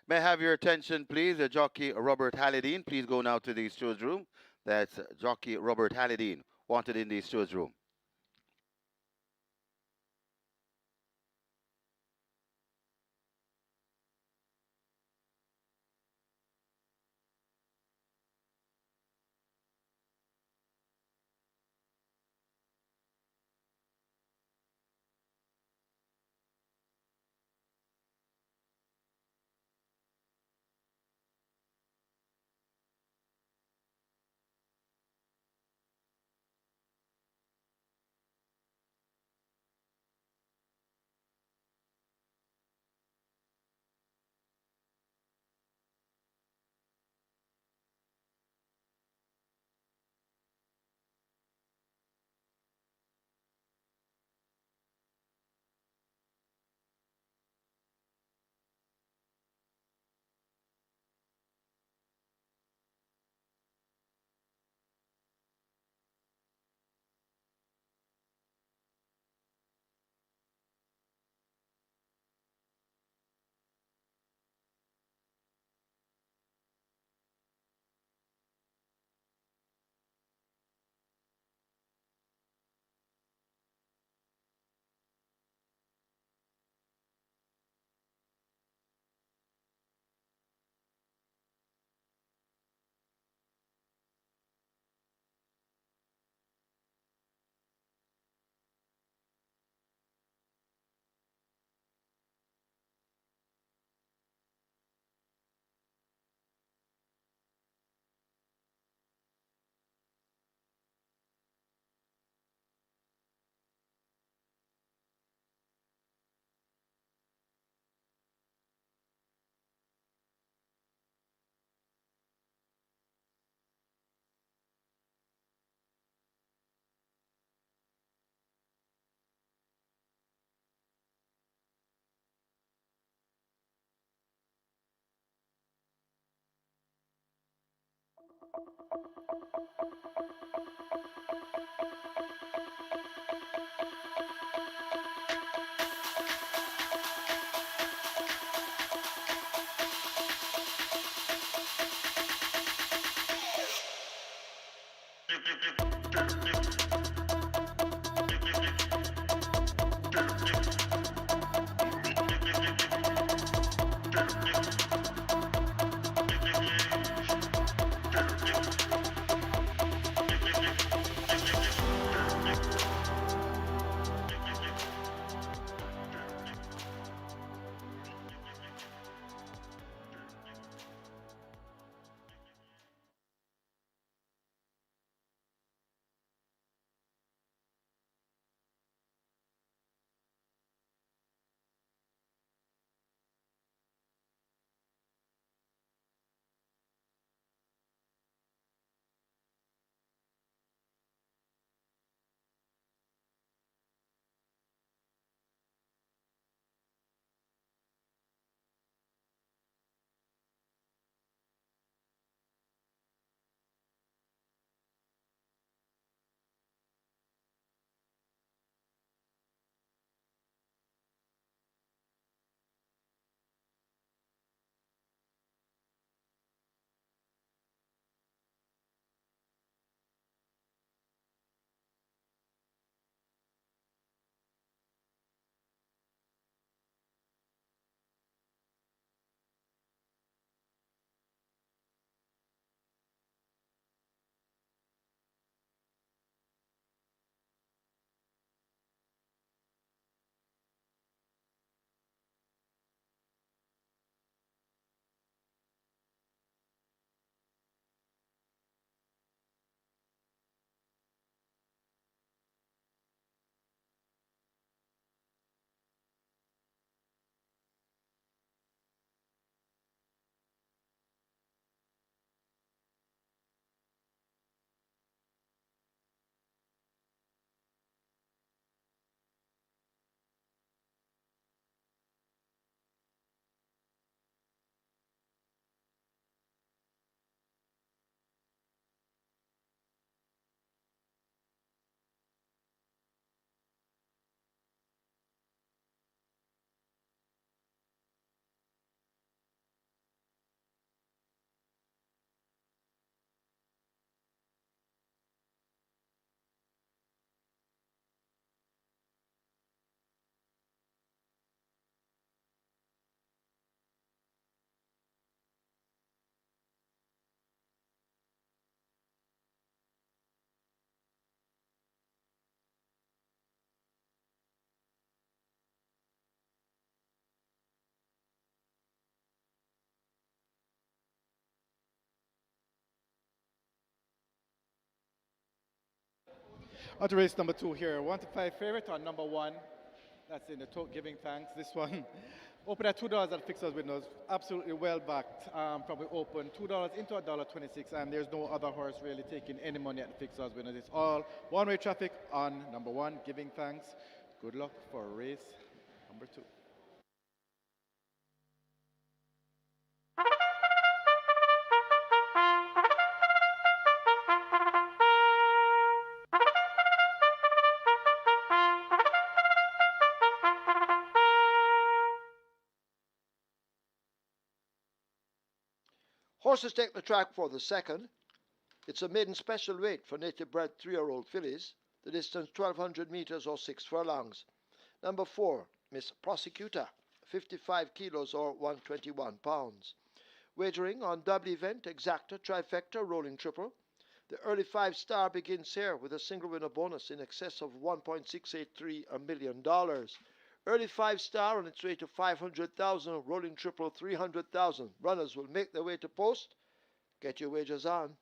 May I have your attention, please? Jockey Robert Hallidine, please go now to the stewards room. That's Jockey Robert Hallidine, wanted in the stewards room. On to race number 2 here. 1 to 5 favorite on number 1. That's in the tote giving thanks. This one open at $2 at fixers windows. Absolutely well backed. Probably open $2 into $1.26, and there's no other horse really taking any money at the fixers windows. It's all one-way traffic on number 1, giving thanks. Good luck for race number 2. Horses take the track for the second. It's a maiden special weight for native bred 3-year-old fillies. The distance 1,200 meters or 6 furlongs. Number 4, Miss Prosecutor, 55 kilos or 121 pounds. Wagering on double event, exacta, trifecta, rolling triple. The early 5-star begins here with a single winner bonus in excess of $1.683 million. Early 5-star on its way to 500,000, rolling triple 300,000. Runners will make their way to post. Get your wagers on.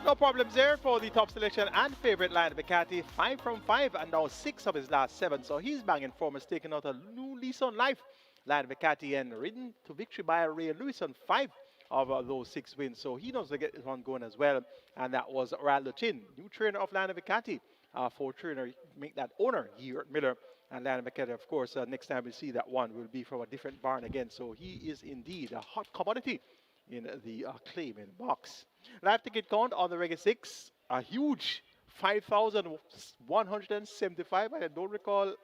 No problems there for the top selection and favorite line, Bacati. 5 from 5 and now 6 of his last 7. So he's banging form, is taking out a new lease on life. Lion Bacati and ridden to victory by Ray Lewis on 5 of those 6 wins. So he knows to get this one going as well. And that was Rallo Chin, new trainer of Lion Bacati. For trainer, make that owner, Geert Miller. And Lion Bacati, of course, next time we see that one will be from a different barn again. So he is indeed a hot commodity in the claiming box. Live ticket count on the regular 6, a huge 5,175. I don't recall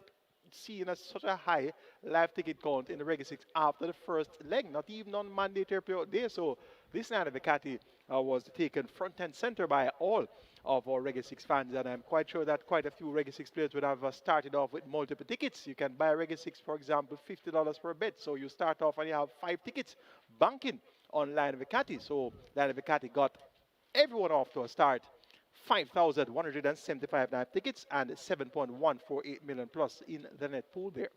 seeing such a high live ticket count in the regular six after the first leg, not even on mandatory period day. So this line of Vicati was taken front and center by all of our regular six fans, and I'm quite sure that quite a few regular six players would have started off with multiple tickets. You can buy regular six, for example, $50 per bet. So you start off and you have 5 tickets banking on line of Vicati. So line of Vicati got everyone off to a start. 5,175 live tickets and 7.148 million plus in the net pool there.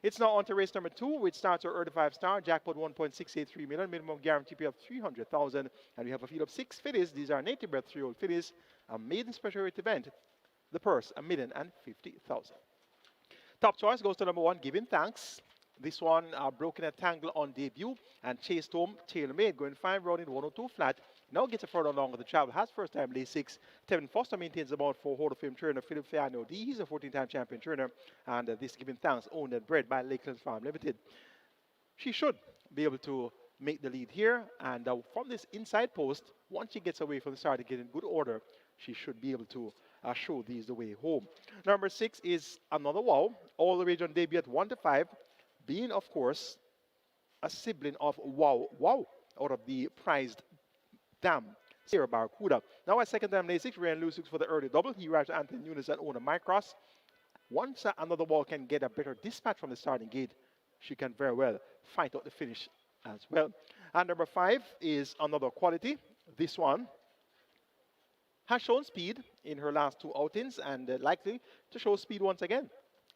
It's now on to race number 2, which starts our early 5-star, jackpot 1.683 million, minimum guarantee pay of 300,000, and we have a field of 6 fillies. These are native bred 3-year-old fillies, a maiden special rate event. The purse, $1,050,000. Top choice goes to number 1, Giving Thanks. This one broken a tangle on debut and chased home tailor-made, going 5 round in 102 flat. Now gets a further along with the travel. Has first time lay 6. Tevin Foster maintains the bound for Hall of Fame trainer Philip Fiano D. He's a 14-time champion trainer, and this Giving Thanks owned and bred by Lakeland Farm Limited. She should be able to make the lead here, and from this inside post, once she gets away from the start and get in good order, she should be able to show these the way home. Number 6 is Another Wow, all the way on debut at 1 to 5, being of course a sibling of Wow Wow out of the prized dam Sierra Barracuda. Now at second time lay 6, ran loose for the early double. He rides Anthony Nunes and owner Micross. Once Another Wow can get a better dispatch from the starting gate, she can very well fight out the finish as well. And number 5 is Another Quality. This one has shown speed in her last 2 outings and likely to show speed once again.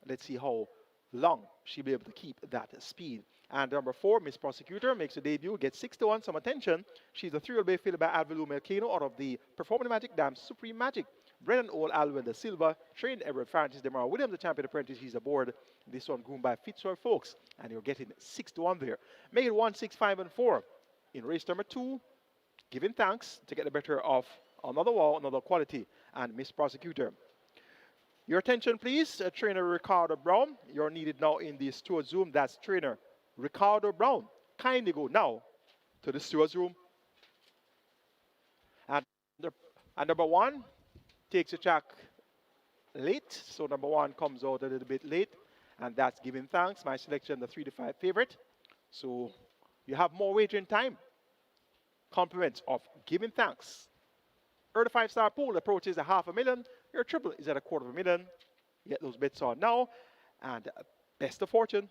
Let's see how long she'll be able to keep that speed. And number 4, Miss Prosecutor, makes a debut, gets 6-1, some attention. She's a 3-year-old bay filled by Alvalu Melcano out of the Performing Magic Dam Supreme Magic. Brennan Old Alvin da Silva, trained Everett Francis Demar Williams, the champion apprentice. He's aboard. This one groomed by Fitzroy Folks, and you're getting 6-1 there. Make it 1, 6, 5, and 4. In race number 2, Giving Thanks to get the better of Another Wow, Another Quality, and Miss Prosecutor. Your attention, please. Trainer Ricardo Brown. You're needed now in the steward's room. That's trainer Ricardo Brown. Kindly go now to the steward's room. And number 1 takes a track late. So number 1 comes out a little bit late. And that's Giving Thanks. My selection, the 3 to 5 favorite. So you have more wagering time. Compliments of Giving Thanks. Early 5-star pool approaches $500,000. Your triple is at $250,000. Get those bets on now. And best of fortune.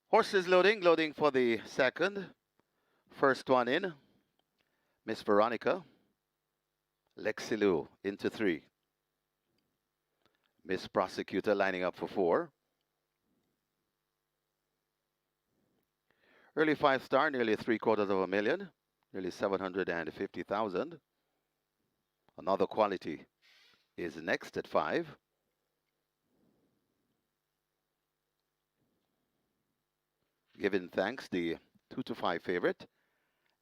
Horses loading, loading for the second. First one in, Miss Veronica. Lexilu into 3. Miss Prosecutor lining up for 4. Early 5-star, nearly 750,000, nearly 750,000. Another quality is next at 5. Giving thanks, the 2 to 5 favorite,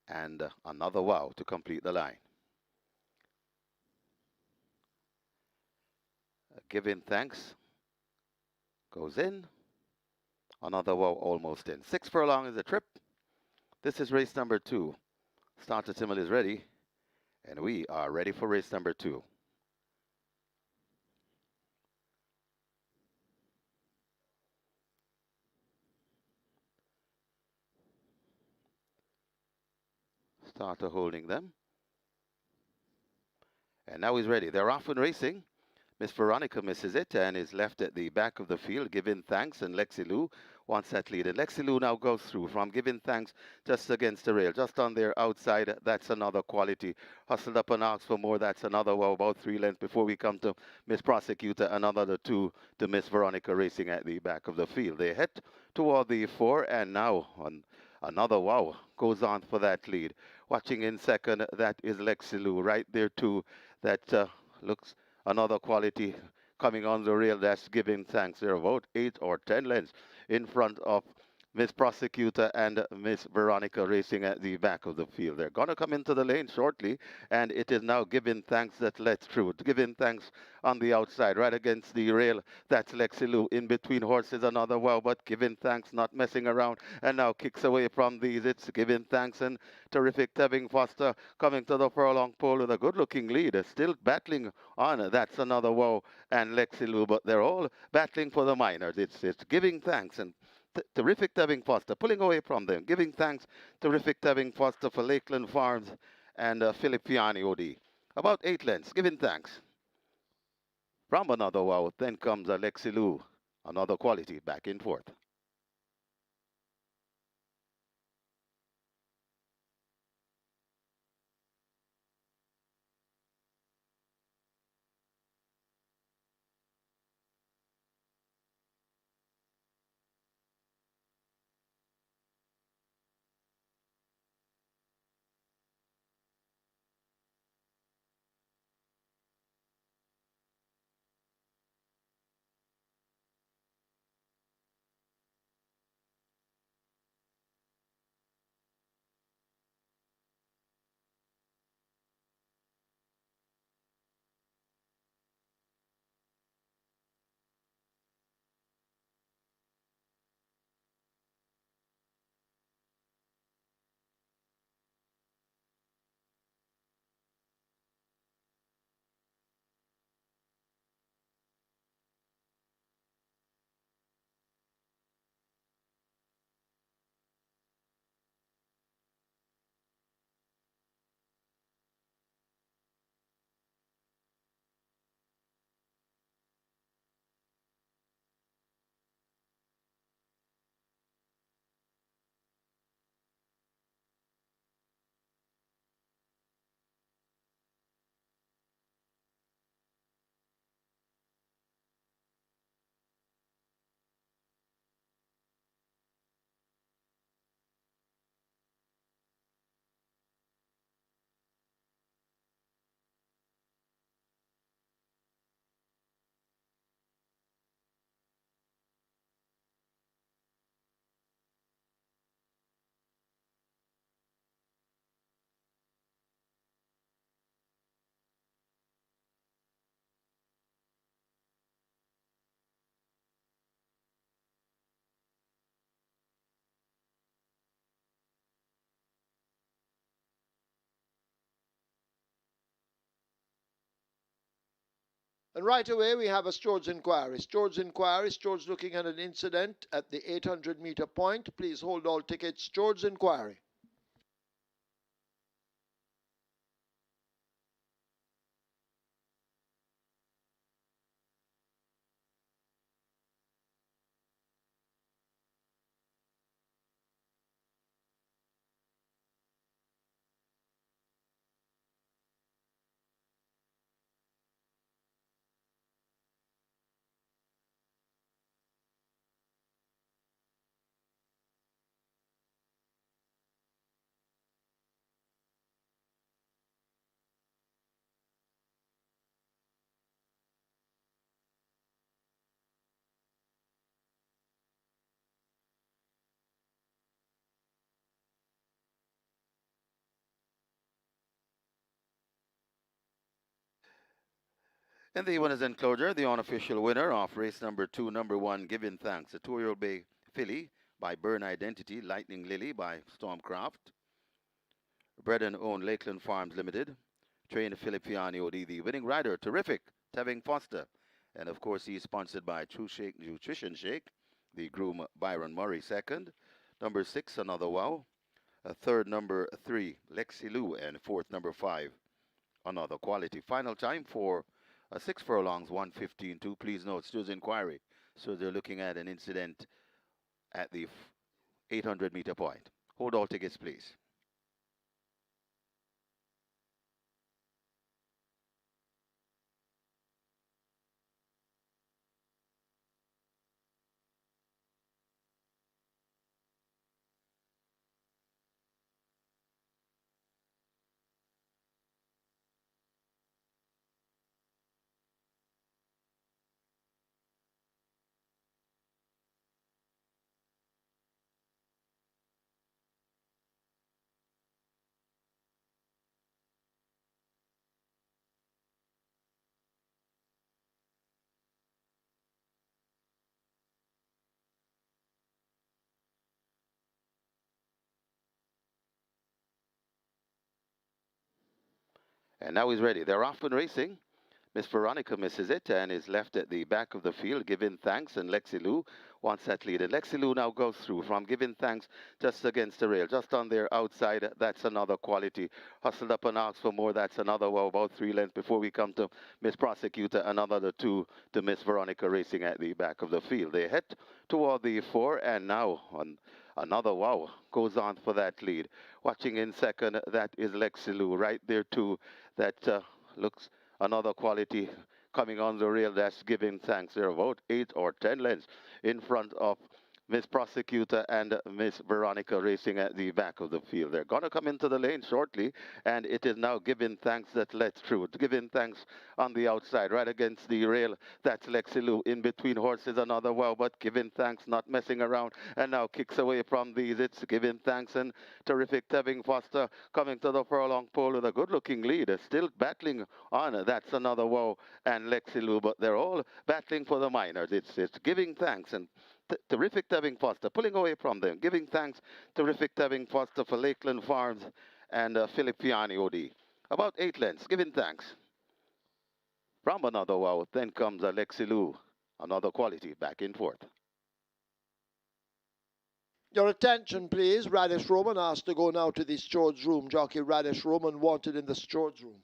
and another wow to complete the line. Giving thanks goes in. Another wow almost in. 6 furlong is the trip. This is race number 2. Starter Timmel is ready, and we are ready for race number 2. Starter holding them. And now he's ready. They're off and racing. Miss Veronica misses it and is left at the back of the field. Giving thanks, and Lexi Lou wants that lead. And Lexi Lou now goes through from giving thanks just against the rail, just on their outside. That's another quality. Hustled up and asked for more. That's another, well, about 3 lengths before we come to Miss Prosecutor. Another 2 to Miss Veronica racing at the back of the field. They head toward the 4, and now on another wow goes on for that lead. Watching in second, that is Lexi Lou right there too. That looks another quality coming on the rail. That's giving thanks. They're about 8 or 10 lengths in front of Miss Prosecutor and Miss Veronica racing at the back of the field. They're going to come into the lane shortly, and it is now giving thanks that lets through. Giving thanks on the outside, right against the rail. That's Lexi Lou. In between horses, another wow, but giving thanks, not messing around, and now kicks away from these. It's giving thanks and terrific Tevin Foster coming to the furlong pole with a good-looking lead. Still battling on. That's another wow, and Lexi Lou, but they're all battling for the minors. It's giving thanks and terrific Tevin Foster, pulling away from them, giving thanks, terrific Tevin Foster for Lakeland Farms and Philip Fiani OD. About 8 lengths, giving thanks. From another wow, then comes Alexi Lou, another quality back in 4th. And right away we have a George inquiry. George inquiry. George looking at an incident at the 800-meter point. Please hold all tickets. George inquiry. In the winners' enclosure, the unofficial winner of race number 2, number 1, Giving Thanks, the 2-year-old Bay filly by Burn Identity, Lightning Lily by Stormcraft, bred and owned Lakeland Farms Limited, trained Philippiani OD, the winning rider, terrific, Tevin Foster. And of course, he's sponsored by True Shake Nutrition Shake, the groom Byron Murray second, number 6, Another Wow, third, number 3, Lexi Lou, and fourth, number 5, Another Quality. Final time for 6 furlongs, 1:15.2. Please note, Stu's inquiry. So they're looking at an incident at the 800-meter point. Hold all tickets, please. And now he's ready. They're off and racing. Miss Veronica misses it and is left at the back of the field, giving thanks, and Lexi Lou wants that lead. And Lexi Lou now goes through from giving thanks just against the rail, just on their outside. That's Another Quality. Hustled up and asked for more. That's Another Wow, about 3 lengths before we come to Miss Prosecutor. Another 2 to Miss Veronica racing at the back of the field. They head toward the 4, and now on Another Wow goes on for that lead. Watching in second, that is Lexi Lou right there too. That looks Another Quality coming on the rail. That's giving thanks. They're about 8 or 10 lengths in front of Miss Prosecutor and Miss Veronica racing at the back of the field. They're going to come into the lane shortly, and it is now giving thanks that lets through. Giving thanks on the outside, right against the rail. That's Lexi Lou. In between horses, Another Wow, but giving thanks, not messing around, and now kicks away from these. It's giving thanks and terrific Tevin Foster coming to the furlong pole with a good-looking lead. Still battling on. That's Another Wow and Lexi Lou, but they're all battling for the minors. It's giving thanks and terrific Tevin Foster, pulling away from them, giving thanks, terrific Tevin Foster for Lakeland Farms and Philippiani OD. About 8 lengths, giving thanks. From Another Wow, then comes Alexi Lou, Another Quality, back in fourth. Your attention, please. Radish Roman asked to go now to the steward's room. Jockey Radish Roman wanted in the steward's room.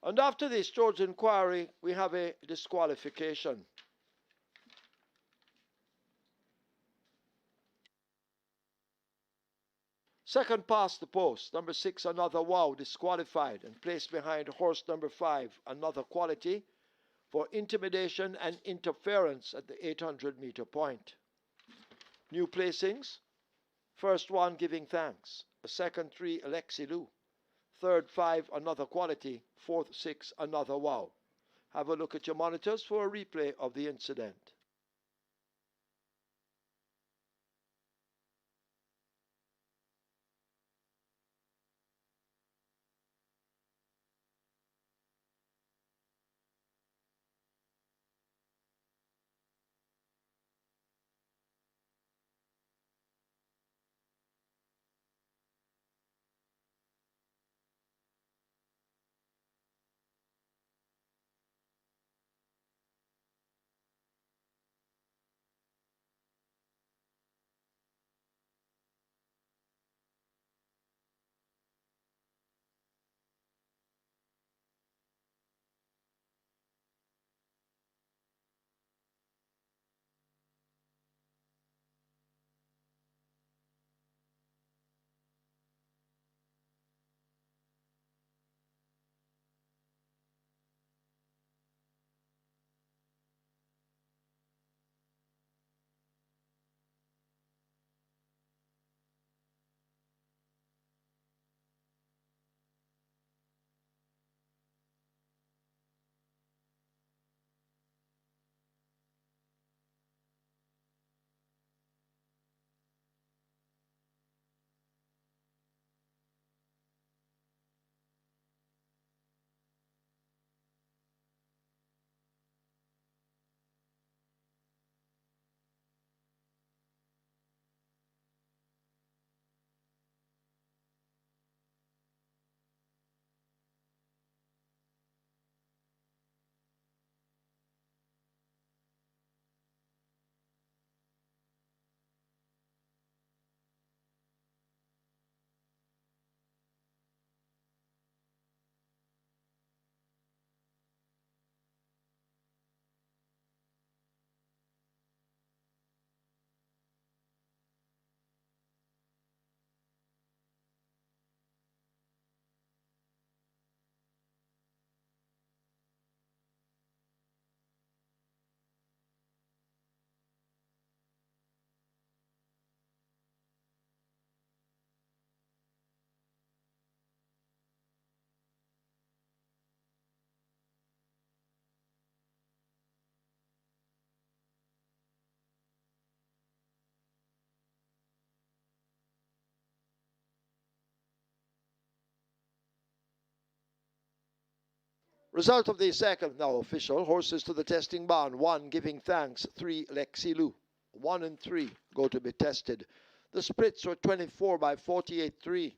And after this George inquiry, we have a disqualification. Second past the post, number 6, Another Wow, disqualified and placed behind horse number 5, Another Quality, for intimidation and interference at the 800-meter point. New placings, first one, Giving Thanks, the second 3, Alexi Lou, third 5, Another Quality, fourth 6, Another Wow. Have a look at your monitors for a replay of the incident. Result of the second now official. Horses to the testing barn. 1, Giving Thanks. 3, Lexi Lou. 1 and 3 go to be tested. The splits were 24 by 48.3.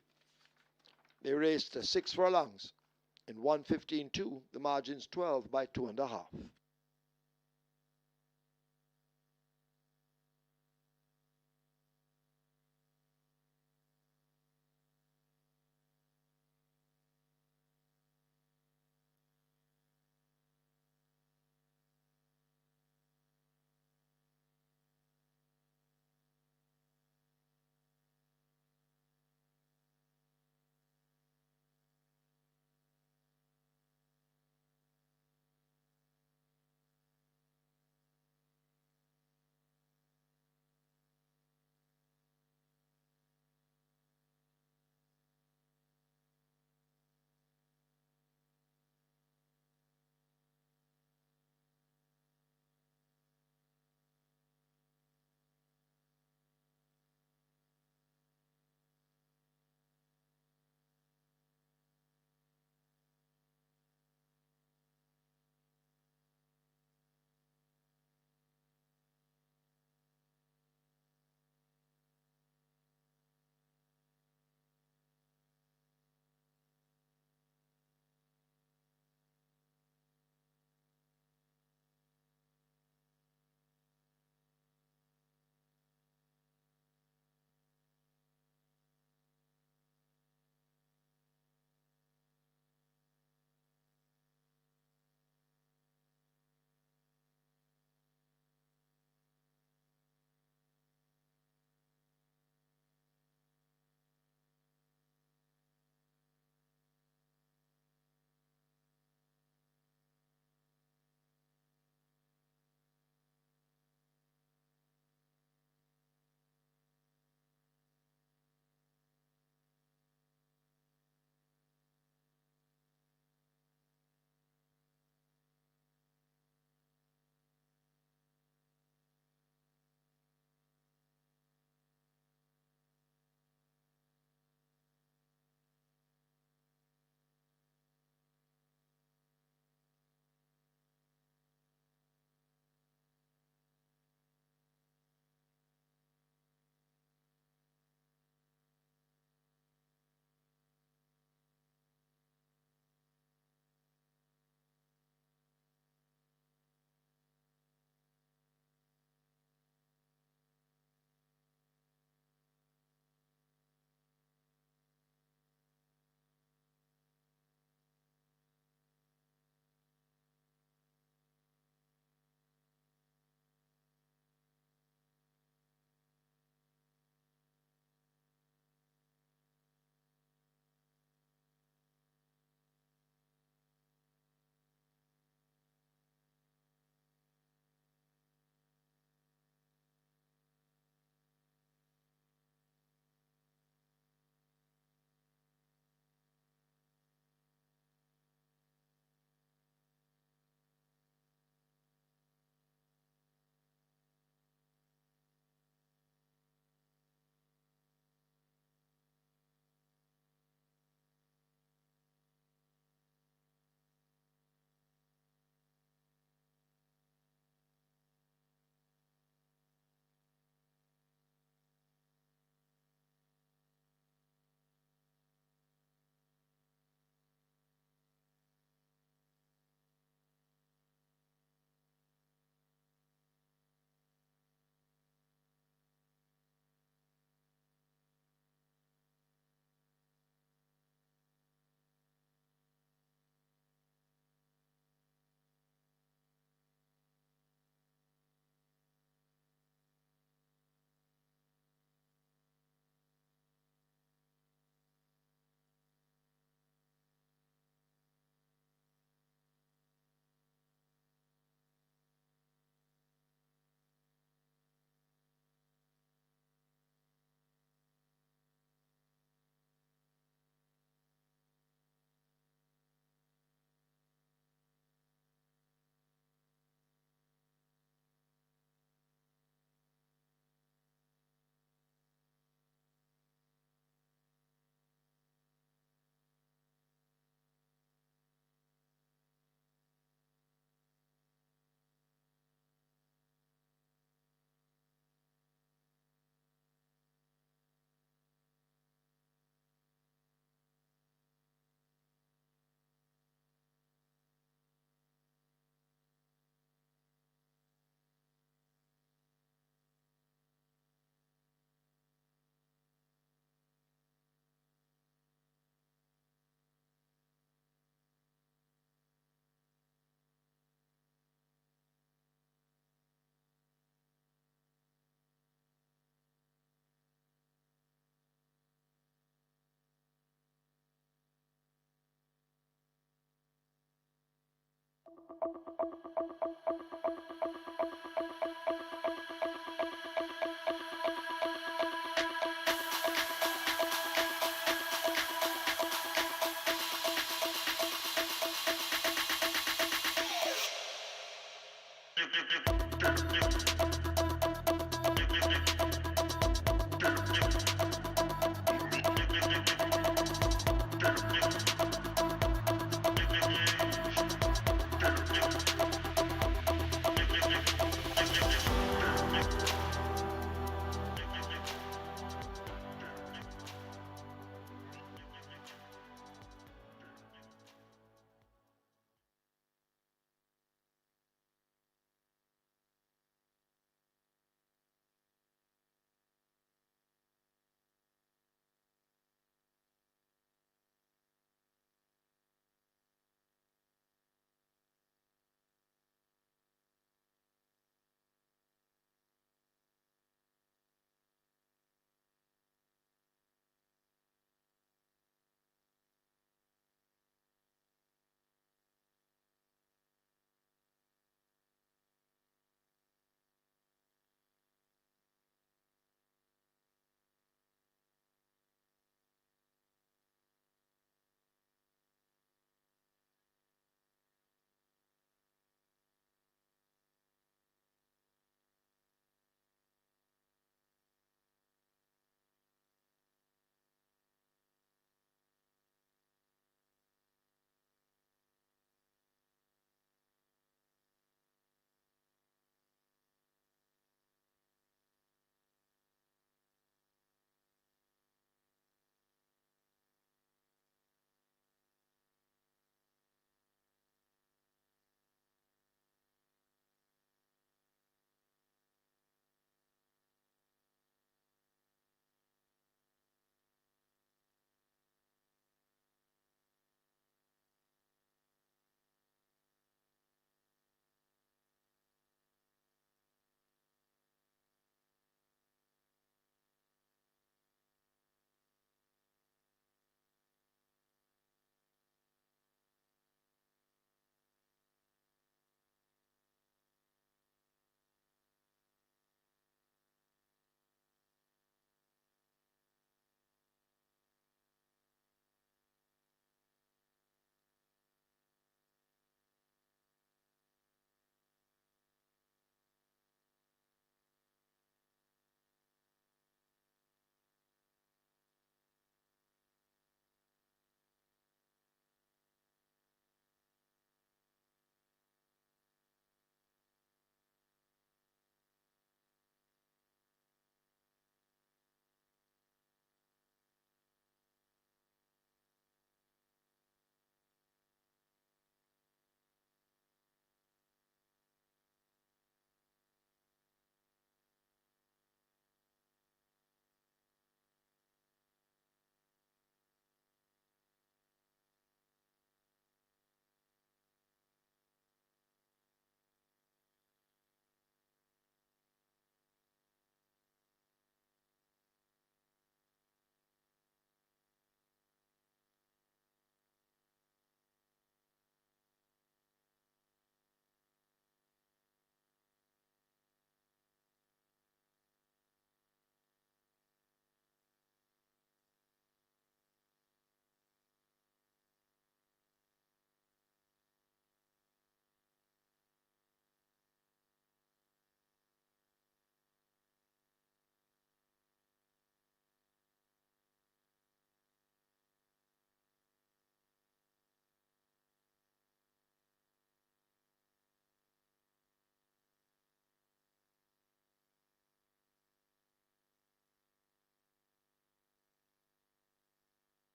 They raced 6 furlongs. In 1:15.2, the margin's 12 by 2.5.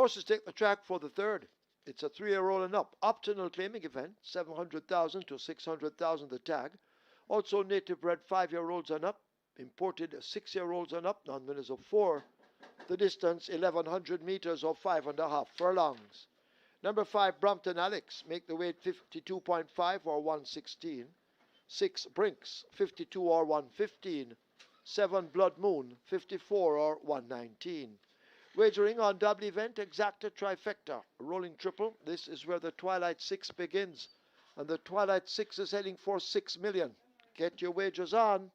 Horses take the track for the third. It's a 3-year-old and up optional claiming event, 700,000 to 600,000 the tag. Also native bred 5-year-olds and up, imported 6-year-olds and up, non-winners of 4. The distance 1100 meters or 5.5 furlongs. Number 5 Brompton Alex make the weight 52.5 or 116. 6 Brinks 52 or 115. 7 Blood Moon 54 or 119. Wagering on double event, exacta trifecta, rolling triple. This is where the Twilight Six begins. And the Twilight Six is heading for 6 million. Get your wagers on.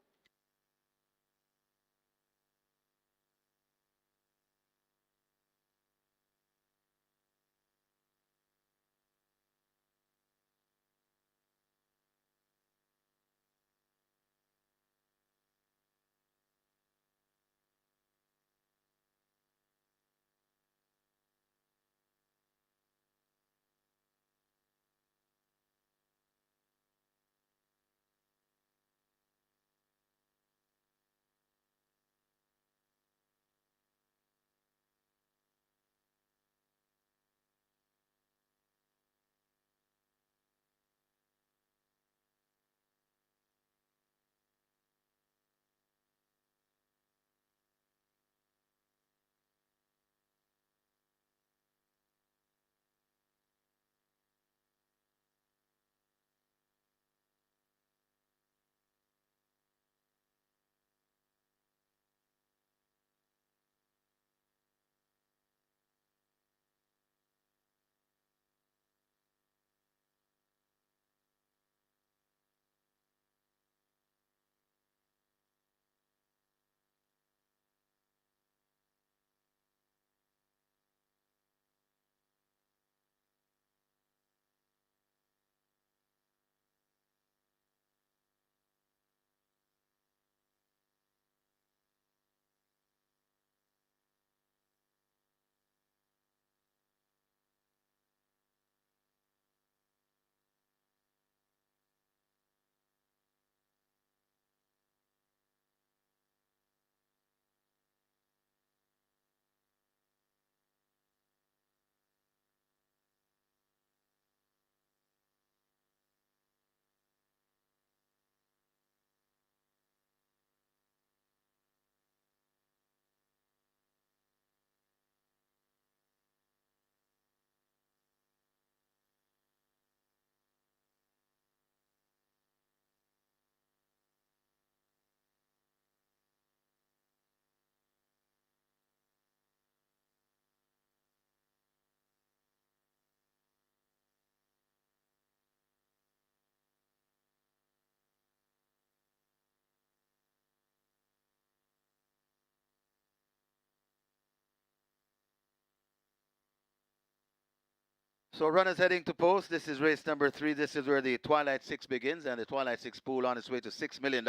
So runners heading to post. This is race number 3. This is where the Twilight Six begins, and the Twilight Six pool on its way to $6 million.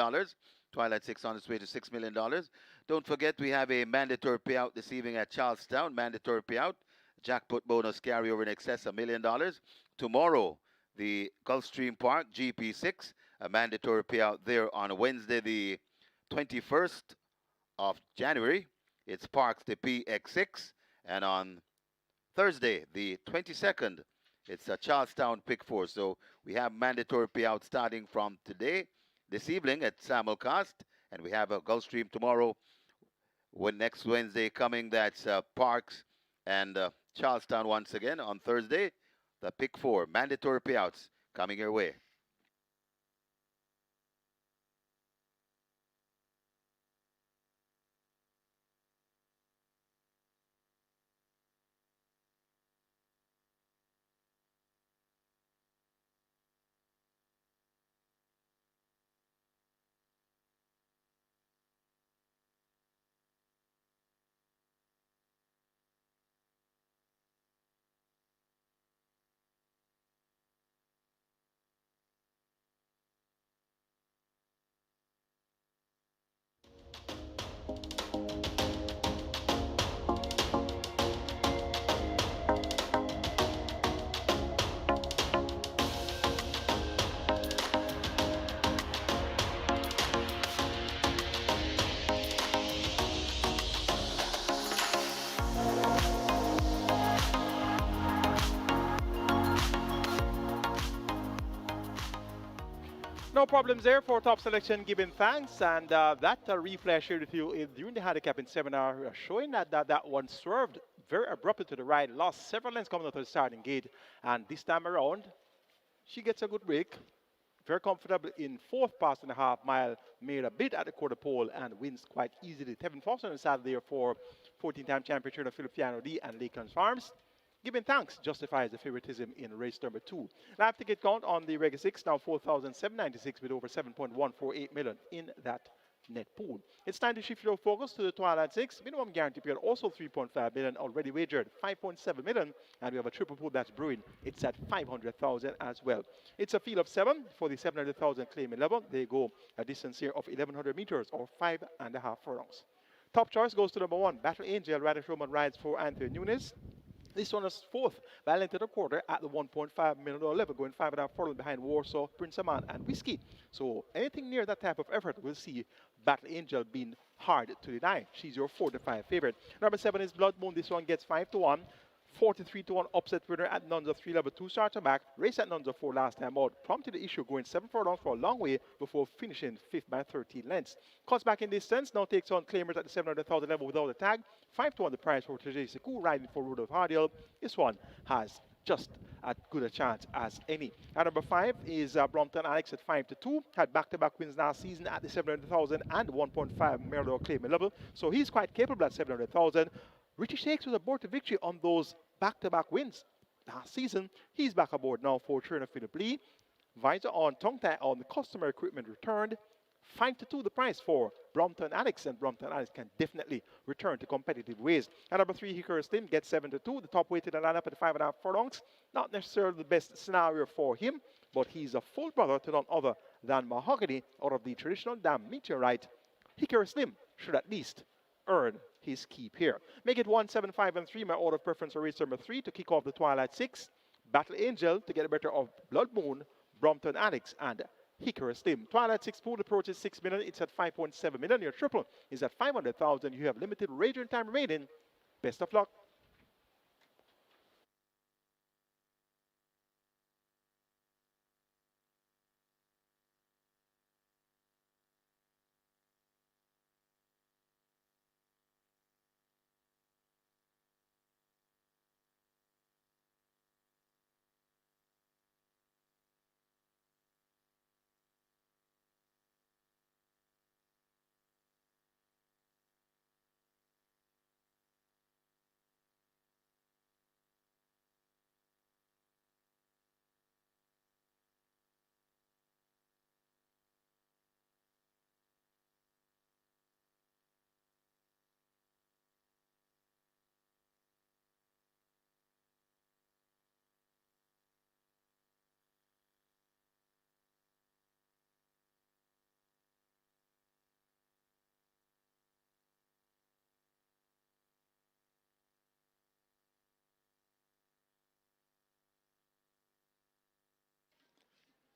Twilight Six on its way to $6 million. Don't forget we have a mandatory payout this evening at Charlestown. Mandatory payout. Jackpot bonus carryover in excess of $1 million. Tomorrow, the Gulfstream Park GP6, a mandatory payout there on Wednesday, the 21st of January. It's Parks the PX6, and on Thursday, the 22nd, it's a Charlestown Pick 4. So we have mandatory payout starting from today, this evening at Samuel Cost, and we have a Gulfstream tomorrow. When next Wednesday coming, that's Parks and Charlestown once again on Thursday. The Pick 4 mandatory payouts coming your way. No problems there for top selection, giving thanks. And that replay I shared with you during the handicapping seminar showing that one swerved very abruptly to the right, lost several lengths coming out of the starting gate. And this time around, she gets a good break. Very comfortable in fourth pass and a half mile, made a bid at the quarter pole and wins quite easily. Tevin Foster on the side there for 14-time champion of Philipiano D and Lakelands Farms. Giving thanks justifies the favoritism in race number 2. Live ticket count on the Reg 6 now 4,796 with over 7.148 million in that net pool. It's time to shift your focus to the Twilight 6. Minimum guarantee period also 3.5 million, already wagered 5.7 million, and we have a triple pool that's brewing. It's at 500,000 as well. It's a field of 7 for the 700,000 claiming level. They go a distance here of 1,100 meters or 5.5 furlongs. Top choice goes to number 1, Battle Angel. Radish Roman rides for Anthony Nunes. This one is fourth, well into the quarter at the $1.5 million level, going 5.5 furlongs behind Warsaw, Prince Amman, and Whiskey. So anything near that type of effort, we'll see Battle Angel being hard to deny. She's your 4 to 5 favorite. Number 7 is Blood Moon. This one gets 5 to 1. 43 to 1 upset winner at nuns of 3 level 2 starter back. Race at nuns of 4 last time out. Prompted the issue going 7 furlongs for a long way before finishing 5th by 13 lengths. Cuts back in distance. Now takes on claimers at the 700,000 level without a tag. 5 to 1 the price for Tajay Sekou riding for Rudolph Hardiel. This one has just as good a chance as any. At number 5 is Brompton Alex at 5 to 2. Had back-to-back wins last season at the 700,000 and $1.5 million claiming level. So he's quite capable at 700,000. Richie Shakes was aboard to victory on those back-to-back wins last season. He's back aboard now for trainer Philip Lee. Visor on, tongue tie on, the customer equipment returned. 5 to 2 the price for Brompton Alex, and Brompton Alex can definitely return to competitive ways. At number 3, Hickory Slim gets 7 to 2. The top weighted lineup at 5.5 furlongs. Not necessarily the best scenario for him, but he's a full brother to none other than Mahogany out of the traditional Dam Meteorite. Hickory Slim should at least earn his keep here. Make it 1, 7, 5, and 3. My order of preference for race number 3 to kick off the Twilight 6. Battle Angel to get the better of Blood Moon, Brompton Alex, and Hickory Slim. Twilight 6 pool approaches 6 million. It's at 5.7 million. Your triple is at 500,000. You have limited wagering time remaining. Best of luck.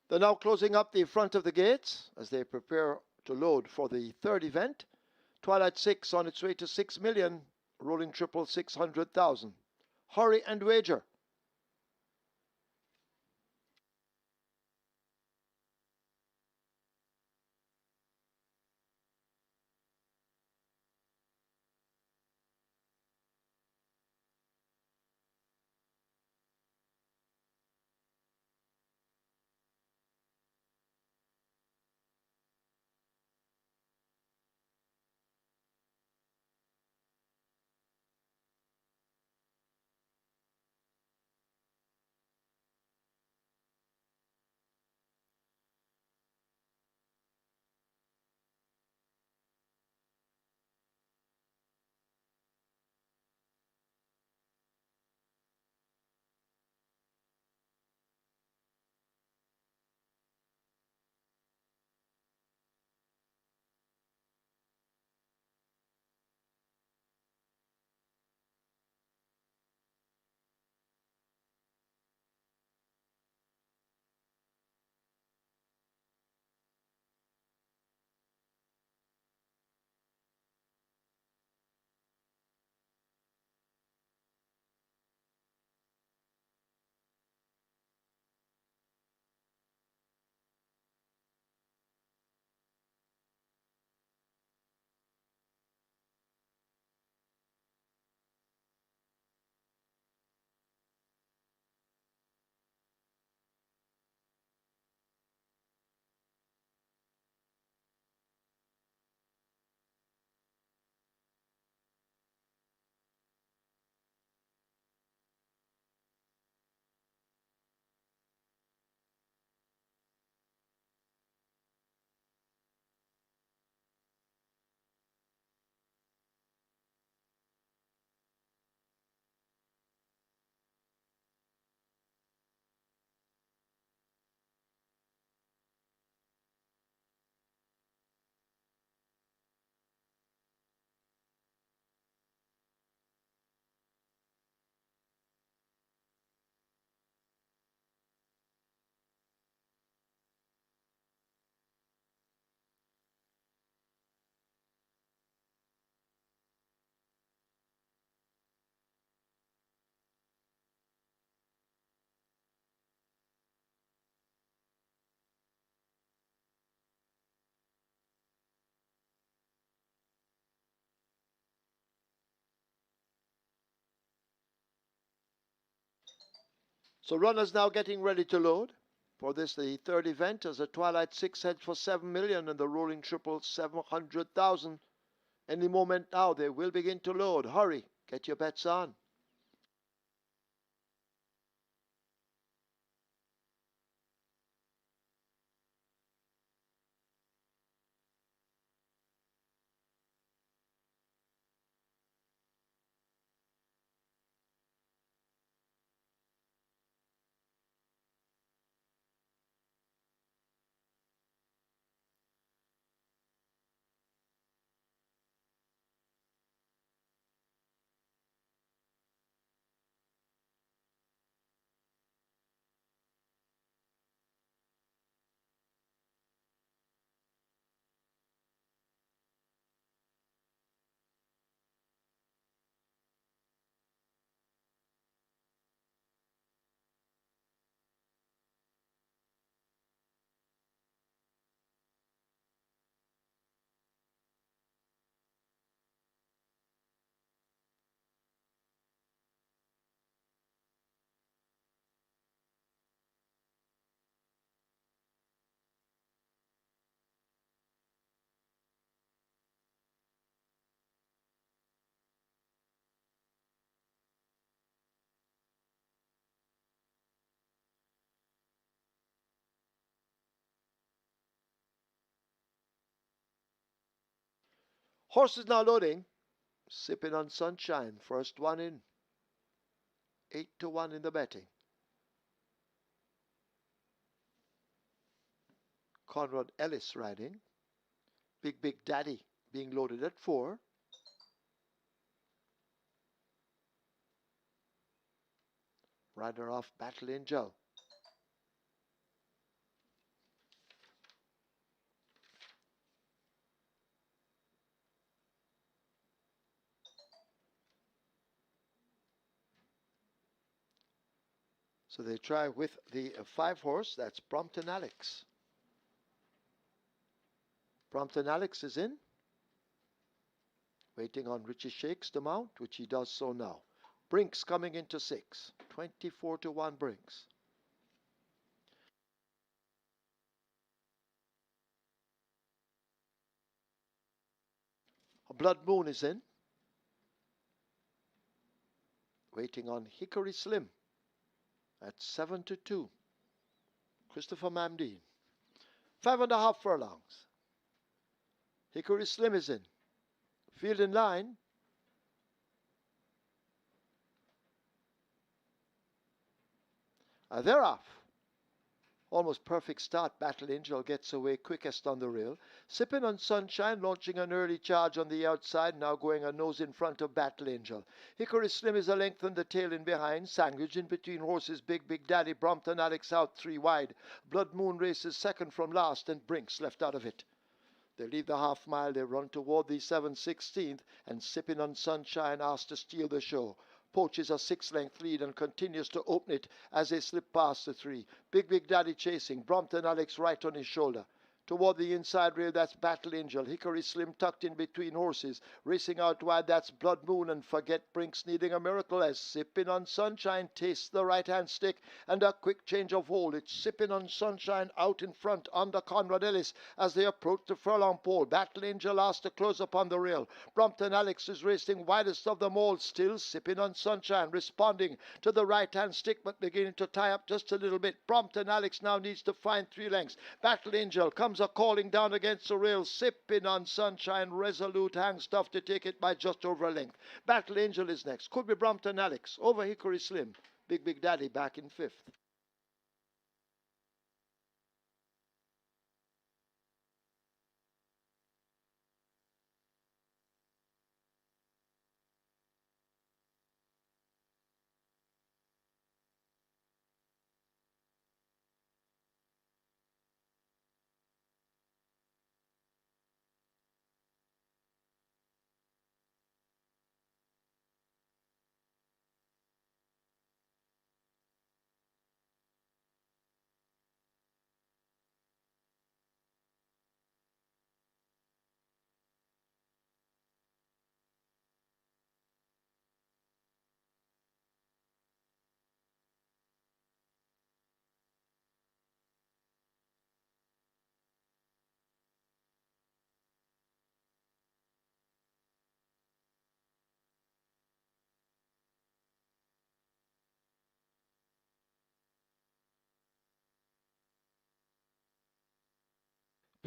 They're now closing up the front of the gates as they prepare to load for the third event. Twilight 6 on its way to 6 million, rolling triple 600,000. Hurry and wager. So runners now getting ready to load. For this, the third event, as the Twilight 6 heads for 7 million and the Rolling Triple 700,000. Any moment now, they will begin to load. Hurry, get your bets on. Horses now loading. Sipping on sunshine. First one in. 8-1 in the betting. Conrad Ellis riding. Big Daddy being loaded at 4. Rider off Battle Angel. So they try with the 5 horse. That's Brompton Alex. Brompton Alex is in. Waiting on Richie Shakes to mount, which he does so now. Brinks coming into 6. 24-1 Brinks. A Blood Moon is in. Waiting on Hickory Slim at 7-2. Christopher Mamdine. 5.5 furlongs. Hickory Slim is in. Field in line. They're off. Almost perfect start. Battle Angel gets away quickest on the rail. Sipping on Sunshine, launching an early charge on the outside, now going a nose in front of Battle Angel. Hickory Slim is a length and the tail in behind. Sandwich in between horses. Big Daddy. Brompton Alex out 3 wide. Blood Moon races second from last and Brinks left out of it. They leave the half mile. They run toward the 7/16th and Sipping on Sunshine asked to steal the show. Poaches a 6-length lead and continues to open it as they slip past the 3. Big Daddy chasing. Brompton Alex right on his shoulder. Toward the inside rail, that's Battle Angel. Hickory Slim tucked in between horses. Racing out wide, that's Blood Moon. And Forget Brinks needing a miracle as Sipping on Sunshine tastes the right-hand stick. And a quick change of hold. It's Sipping on Sunshine out in front under Conrad Ellis as they approach the furlong pole. Battle Angel asked to close upon the rail. Brompton Alex is racing widest of them all. Still Sipping on Sunshine responding to the right-hand stick but beginning to tie up just a little bit. Brompton Alex now needs to find 3 lengths. Battle Angel comes a calling down against the rail. Sipping on Sunshine, resolute, hangs tough to take it by just over a length. Battle Angel is next. Could be Brompton Alex over Hickory Slim. Big Daddy back in 5th.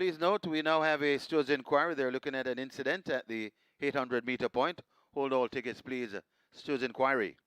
Please note we now have a stewards inquiry. They're looking at an incident at the 800-meter point. Hold all tickets, please. Stewards inquiry.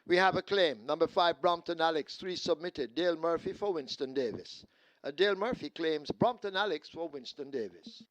We have a claim. Number 5, Brompton Alex, 3 submitted. Dale Murphy for Winston Davis. Dale Murphy claims Brompton Alex for Winston Davis.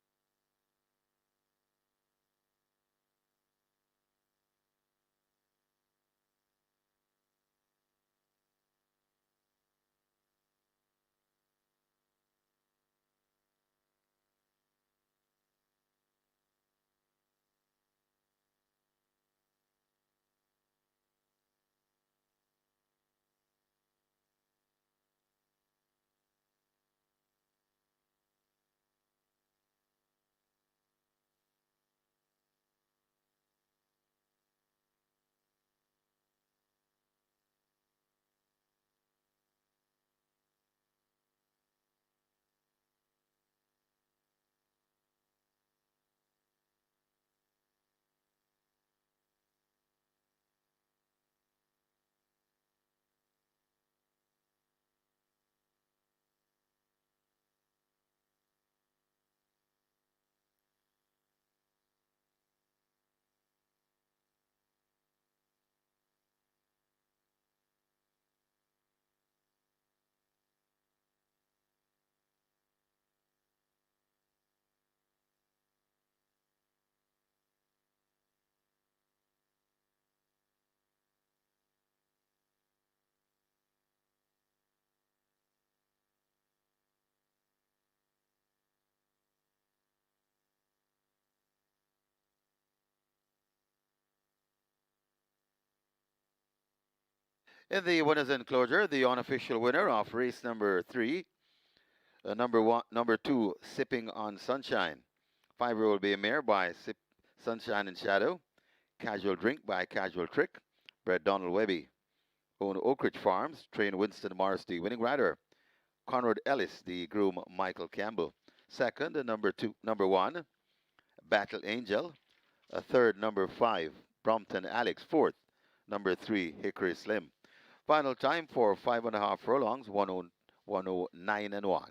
In the winners enclosure, the unofficial winner of race number 3, number 2, Sipping on Sunshine. 5-year-old Bay Mare by Sunshine and Shadow. Casual Drink by Casual Trick. Bred Donald Webby. Own Oak Ridge Farms. Train Winston Morris, the winning rider. Conrad Ellis, the groom Michael Campbell. Second, number 1, Battle Angel. Third, number 5, Brompton Alex. Fourth, number 3, Hickory Slim. Final time for 5.5 furlongs, 109 and 1.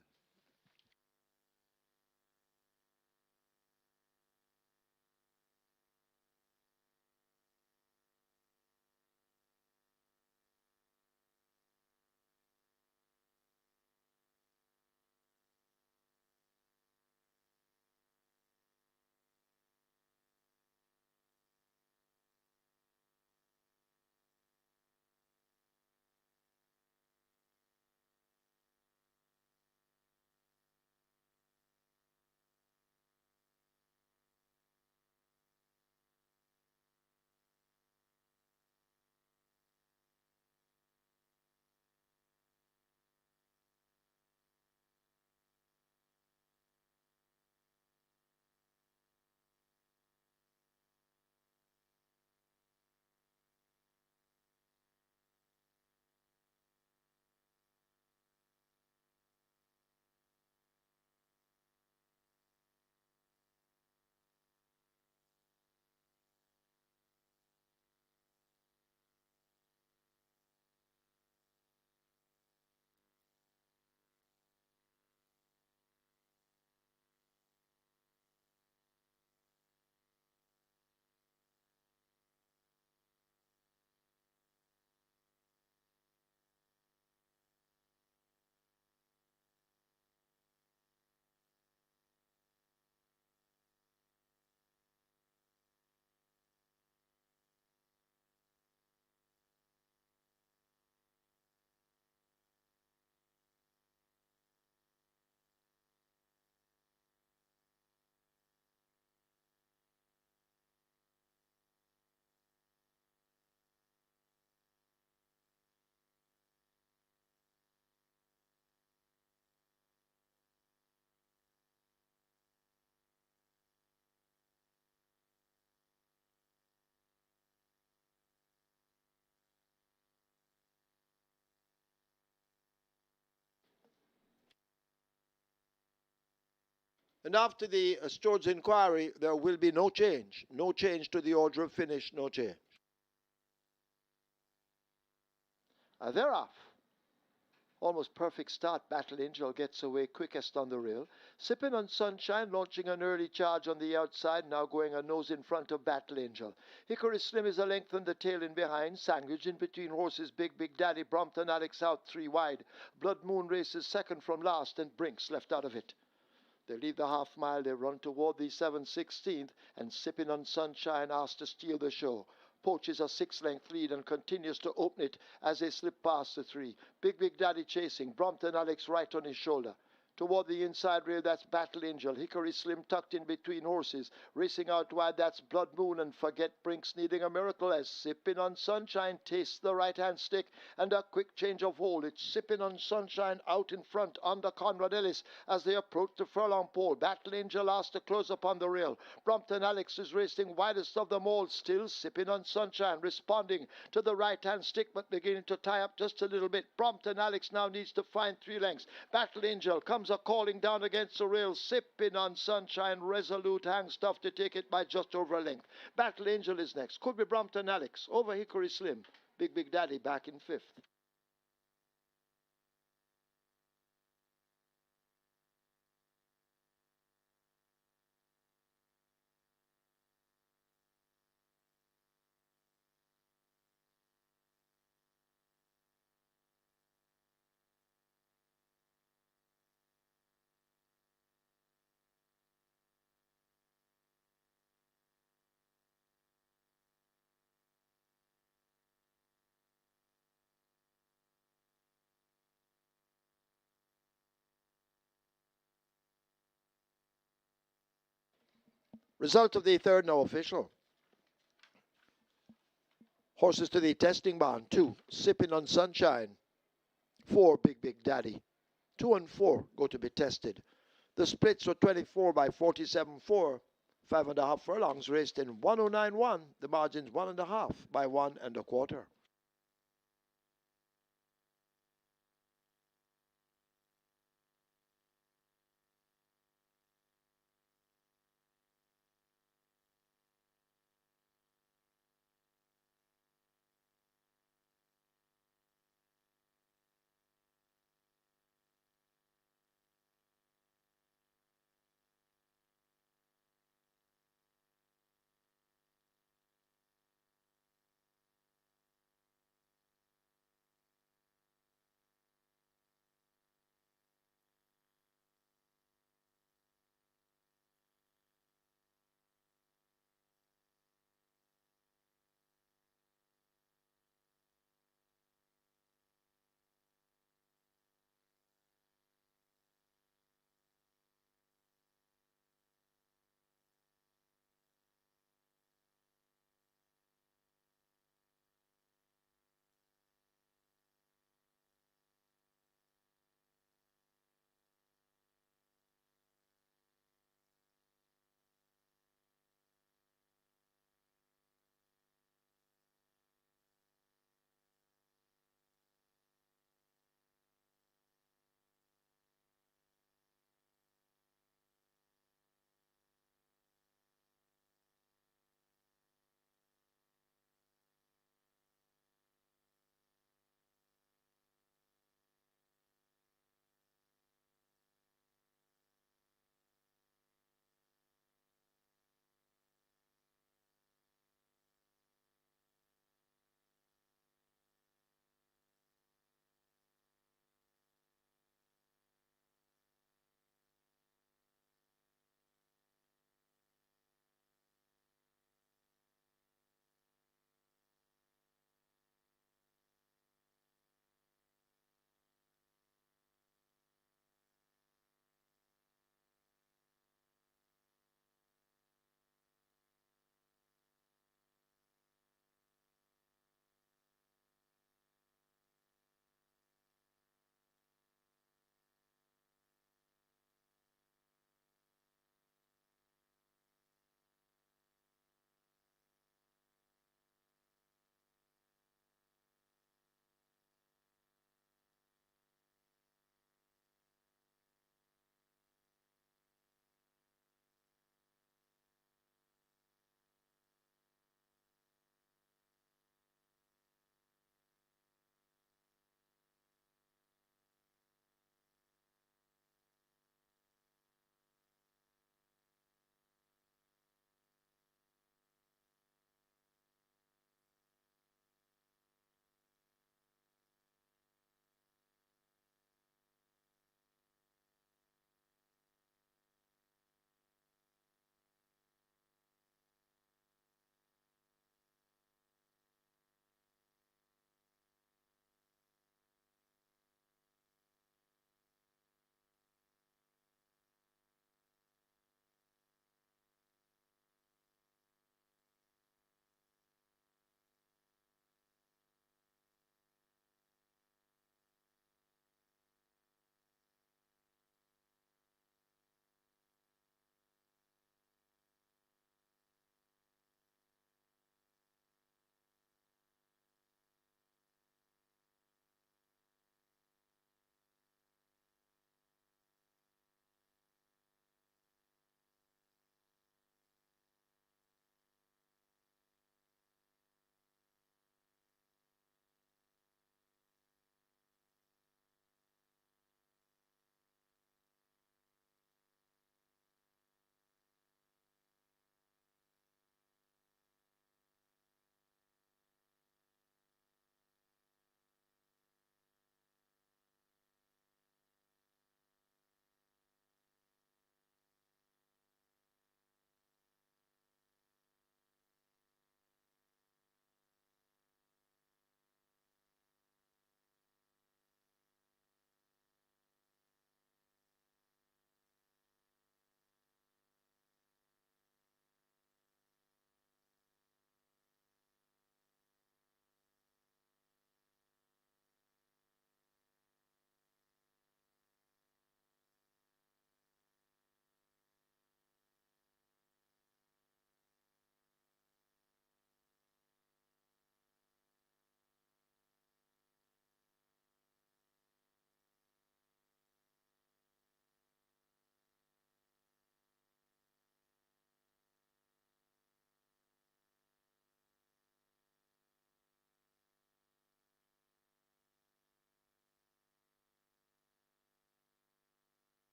And after the steward's inquiry, there will be no change. No change to the order of finish, no change. They're off. Almost perfect start. Battle Angel gets away quickest on the rail. Sipping on Sunshine, launching an early charge on the outside, now going a nose in front of Battle Angel. Hickory Slim is a length on the tail in behind. Sandwich in between horses. Big Daddy, Brompton Alex out 3 wide. Blood Moon races second from last, and Brinks left out of it. They leave the half mile, they run toward the 7/16th, and Sipping on Sunshine asks to steal the show. Poaches a 6-length lead and continues to open it as they slip past the 3. Big Daddy chasing, Brompton Alex right on his shoulder. Toward the inside rail, that's Battle Angel. Hickory Slim tucked in between horses. Racing out wide, that's Blood Moon, and Forget Brinks needing a miracle as Sipping on Sunshine tastes the right-hand stick, and a quick change of hold. It's Sipping on Sunshine out in front under Conrad Ellis as they approach the furlong pole. Battle Angel asked to close upon the rail. Brompton Alex is racing widest of them all, still Sipping on Sunshine, responding to the right-hand stick, but beginning to tie up just a little bit. Brompton Alex now needs to find 3 lengths. Battle Angel comes a calling down against the rail. Sipping on Sunshine, resolute, hangs tough to take it by just over a length. Battle Angel is next. Could be Brompton Alex over Hickory Slim. Big Daddy back in 5th. Result of the third now official. Horses to the testing barn. 2, Sipping on Sunshine. 4, Big Daddy. 2 and 4 go to be tested. The splits were 24 by 47.4. 5.5 furlongs raced in 109.1. The margin's 1.5 by 1.25.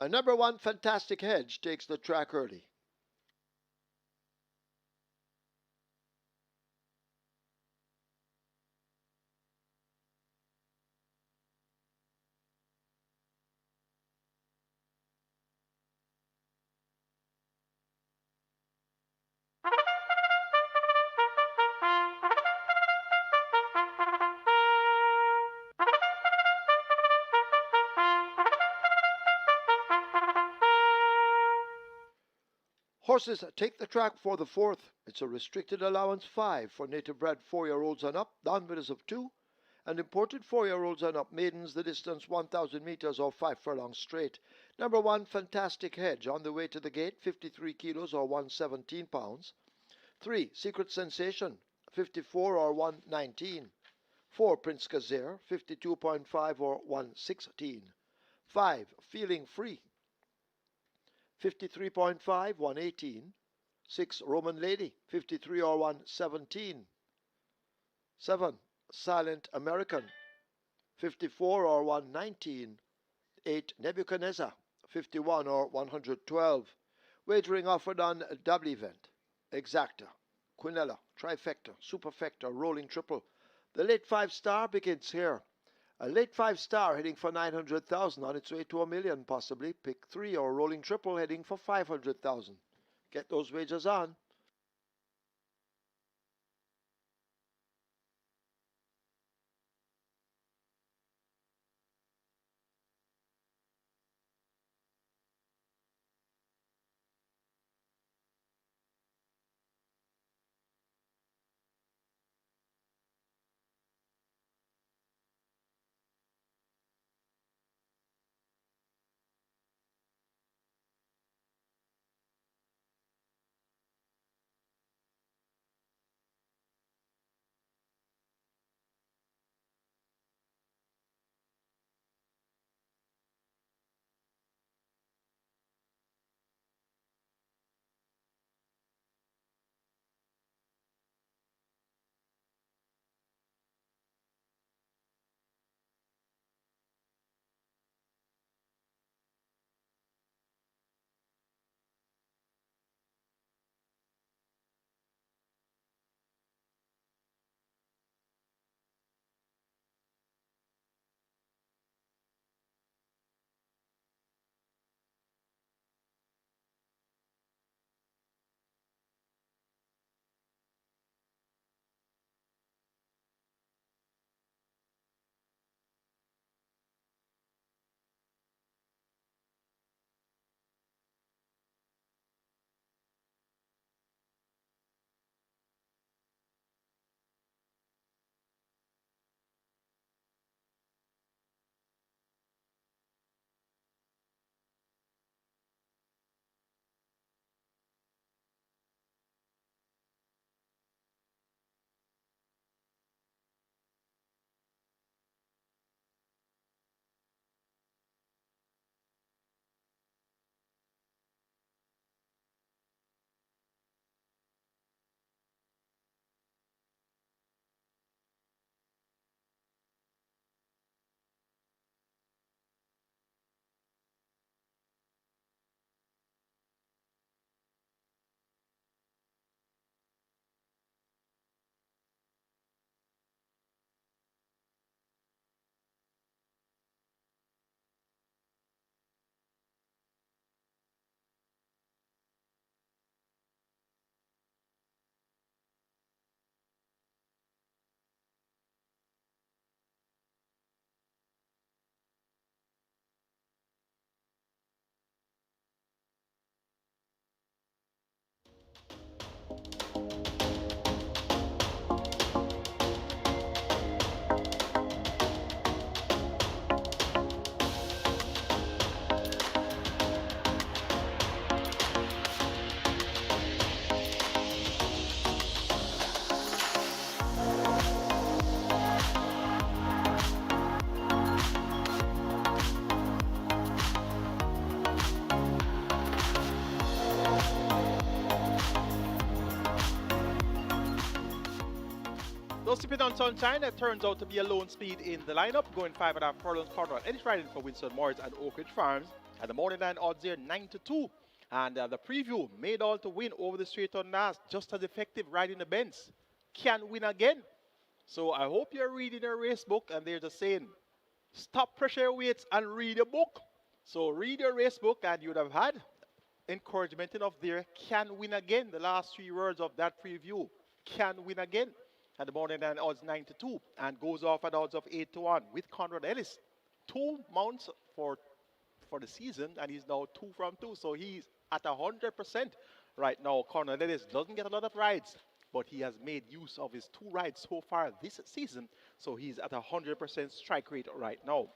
A number one Fantastic Hedge takes the track early. Horses take the track for the fourth. It's a restricted allowance 5 for native bred 4-year-olds and up, downwinners of 2, and imported 4-year-olds and up maidens the distance 1,000 meters or 5 furlongs straight. Number 1 Fantastic Hedge on the way to the gate, 53 kilos or 117 pounds. 3 Secret Sensation, 54 or 119. 4 Prince Kazir, 52.5 or 116. 5 Feeling Free, 53.5, 118. 6 Roman Lady, 53 or 117. 7 Silent American, 54 or 119. 8 Nebuchadnezzar, 51 or 112. Wagering offered on a double event. Exacta, Quinella, Trifecta, Superfecta, Rolling Triple. The late 5-star begins here. A late 5-star heading for 900,000 on its way to $1 million possibly. Pick 3 or Rolling Triple heading for 500,000. Get those wagers on. Those tipping on Sunshine, that turns out to be a lone speed in the lineup, going 5.5 furlongs quarter. And it's riding for Winston Morris and Oak Ridge Farms. And the morning line odds there 9-2. And the preview made all to win over the straight on last, just as effective riding the bends. Can win again. So I hope you're reading your race book and they're just saying, stop pressure your weights and read a book. So read your race book and you'd have had encouragement enough there. Can win again. The last 3 words of that preview. Can win again. And the morning line odds 9-2 and goes off at odds of 8-1 with Conrad Ellis. 2 mounts for the season and he's now 2 from 2. So he's at 100% right now. Conrad Ellis doesn't get a lot of rides, but he has made use of his 2 rides so far this season. So he's at 100% strike rate right now.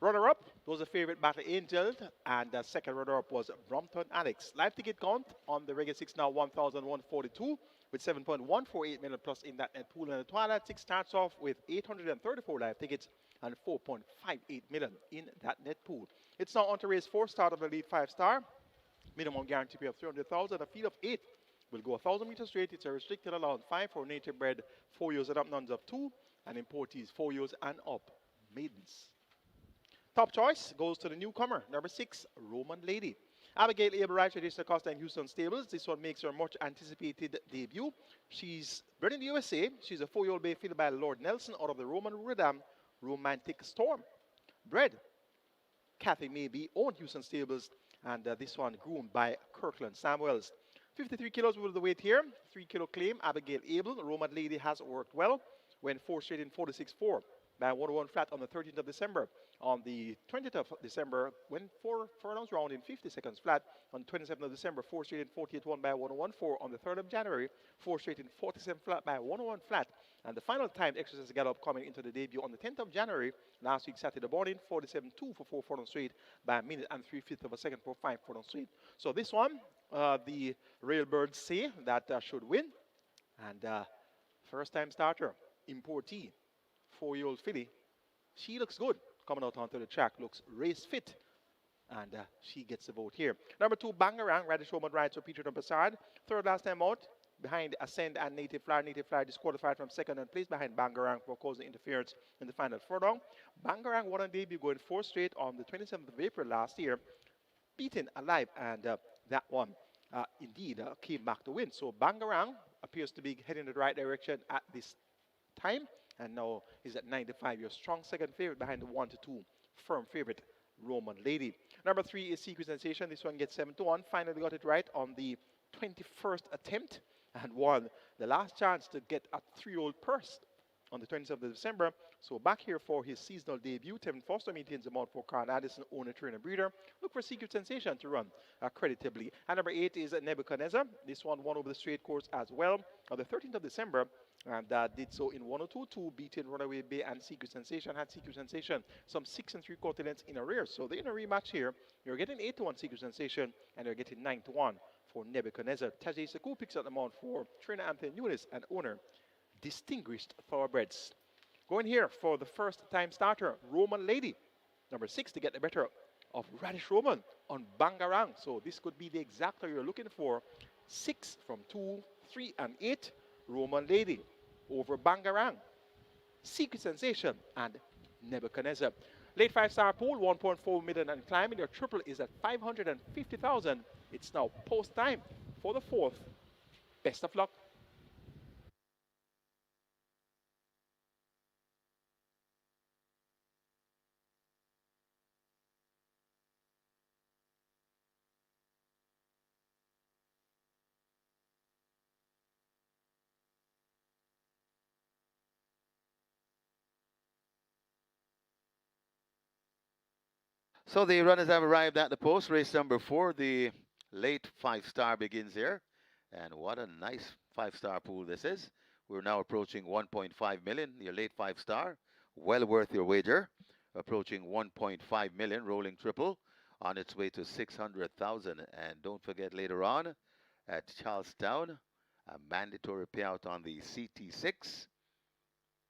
Runner-up was a favorite Battle Angel, and the second runner-up was Brompton Alex. Live ticket count on the regular 6 now 1,142 with 7.148 million plus in that net pool. And the Twilight 6 starts off with 834 live tickets and 4.58 million in that net pool. It's now on to race 4, start of the lead 5-star. Minimum guarantee pay of 300,000. A field of 8 will go 1,000 meters straight. It's a restricted allowance 5 for native bred 4 years and up, nuns of 2, and importees 4 years and up maidens. Top choice goes to the newcomer, number 6, Roman Lady. Abigail Abel rides traditional Costa and Houston Stables. This one makes her much anticipated debut. She's bred in the USA. She's a 4-year-old bay fielded by Lord Nelson out of the Roman Rhythm Romantic Storm. Bred Kathy Maybe owned Houston Stables, and this one groomed by Kirkland Samuels. 53 kilos will the weight here. 3 kilo claim. Abigail Abel. Roman Lady has worked well. Went 4 straight in 46-4 by 101 flat on the 13th of December. On the 20th of December, went 4 furlongs round in 50 seconds flat. On 27th of December, 4 straight in 48-1 by 101-4. On the 3rd of January, 4 straight in 47 flat by 101 flat. And the final time exercise gallop coming into the debut on the 10th of January, last week Saturday morning, 47-2 for 4 furlongs straight by a minute and 3/5 of a second for 5 furlongs straight. So this one, the Railbirds say that should win. And first time starter, importee, 4-year-old filly. She looks good coming out onto the track, looks race fit, and she gets the vote here. Number 2, Bangarang, Radish Roman rides for Peter Dumpassard. 3rd last time out, behind Ascend and Native Flyer. Native Flyer disqualified from 2nd and place behind Bangarang for causing interference in the final furlong. Bangarang won on debut going 4 straight on the 27th of April last year, beaten alive, and that one indeed came back to win. So Bangarang appears to be heading in the right direction at this time, and now is at 95. Your strong second favorite behind the 1-2 firm favorite Roman Lady. Number 3 is Secret Sensation. This one gets 7-1. Finally got it right on the 21st attempt and won the last chance to get a 3-year-old purse on the 27th of December. So back here for his seasonal debut. Tevin Foster maintains the mount for Carl Addison, owner, trainer, breeder. Look for Secret Sensation to run creditably. And number 8 is Nebuchadnezzar. This one won over the straight course as well on the 13th of December. And did so in 102-2, beating Runaway Bay and Secret Sensation. Had Secret Sensation some 6 3/4 lengths in arrears. So they're in a rematch here. You're getting 8-1 Secret Sensation, and you're getting 9-1 for Nebuchadnezzar. Tajay Saku picks up the mount for trainer Anthony Nunes and owner Distinguished Thoroughbreds. Going here for the first time starter, Roman Lady. Number 6 to get the better of Radish Roman on Bangarang. So this could be the exact you're looking for. 6 from 2, 3, and 8. Roman Lady over Bangarang, Secret Sensation, and Nebuchadnezzar. Late 5-star pool, 1.4 million and climbing. Your triple is at 550,000. It's now post time for the 4th. Best of luck. So the runners have arrived at the post. Race number 4, the late 5-star begins here. And what a nice 5-star pool this is. We're now approaching 1.5 million. Your late 5-star, well worth your wager. Approaching 1.5 million, rolling triple on its way to 600,000. And don't forget later on at Charlestown, a mandatory payout on the CT6.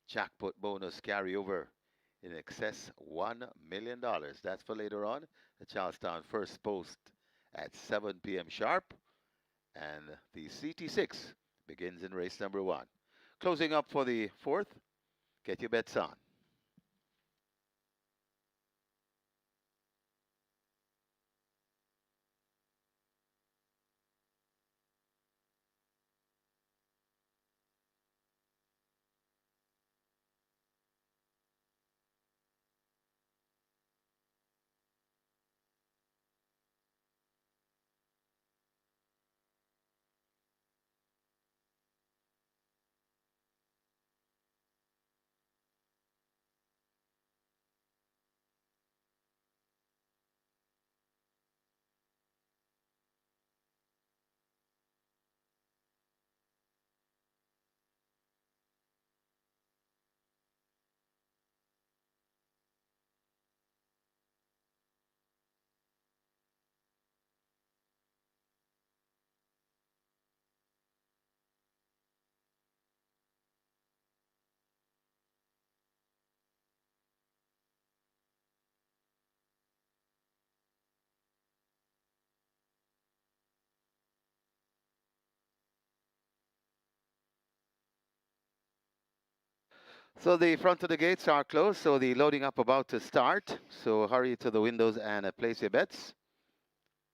Jackpot bonus carryover in excess $1 million. That's for later on. The Charlestown first post at 7 p.m. sharp. And the CT6 begins in race number 1. Closing up for the 4th. Get your bets on. So the front of the gates are closed, so the loading up about to start. So hurry to the windows and place your bets.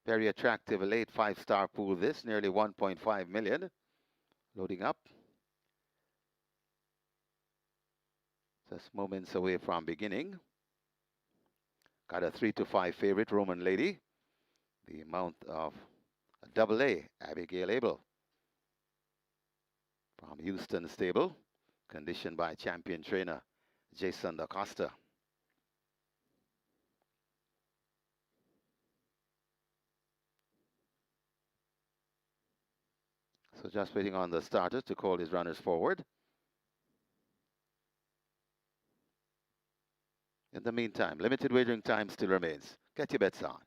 Very attractive late 5-star pool this, nearly 1.5 million. Loading up. Just moments away from beginning. Got a 3 to 5 favorite, Roman Lady. The amount of a double A, Abigail Abel. From Houston Stable, conditioned by champion trainer Jason DaCosta. So just waiting on the starter to call his runners forward. In the meantime, limited wagering time still remains. Get your bets on.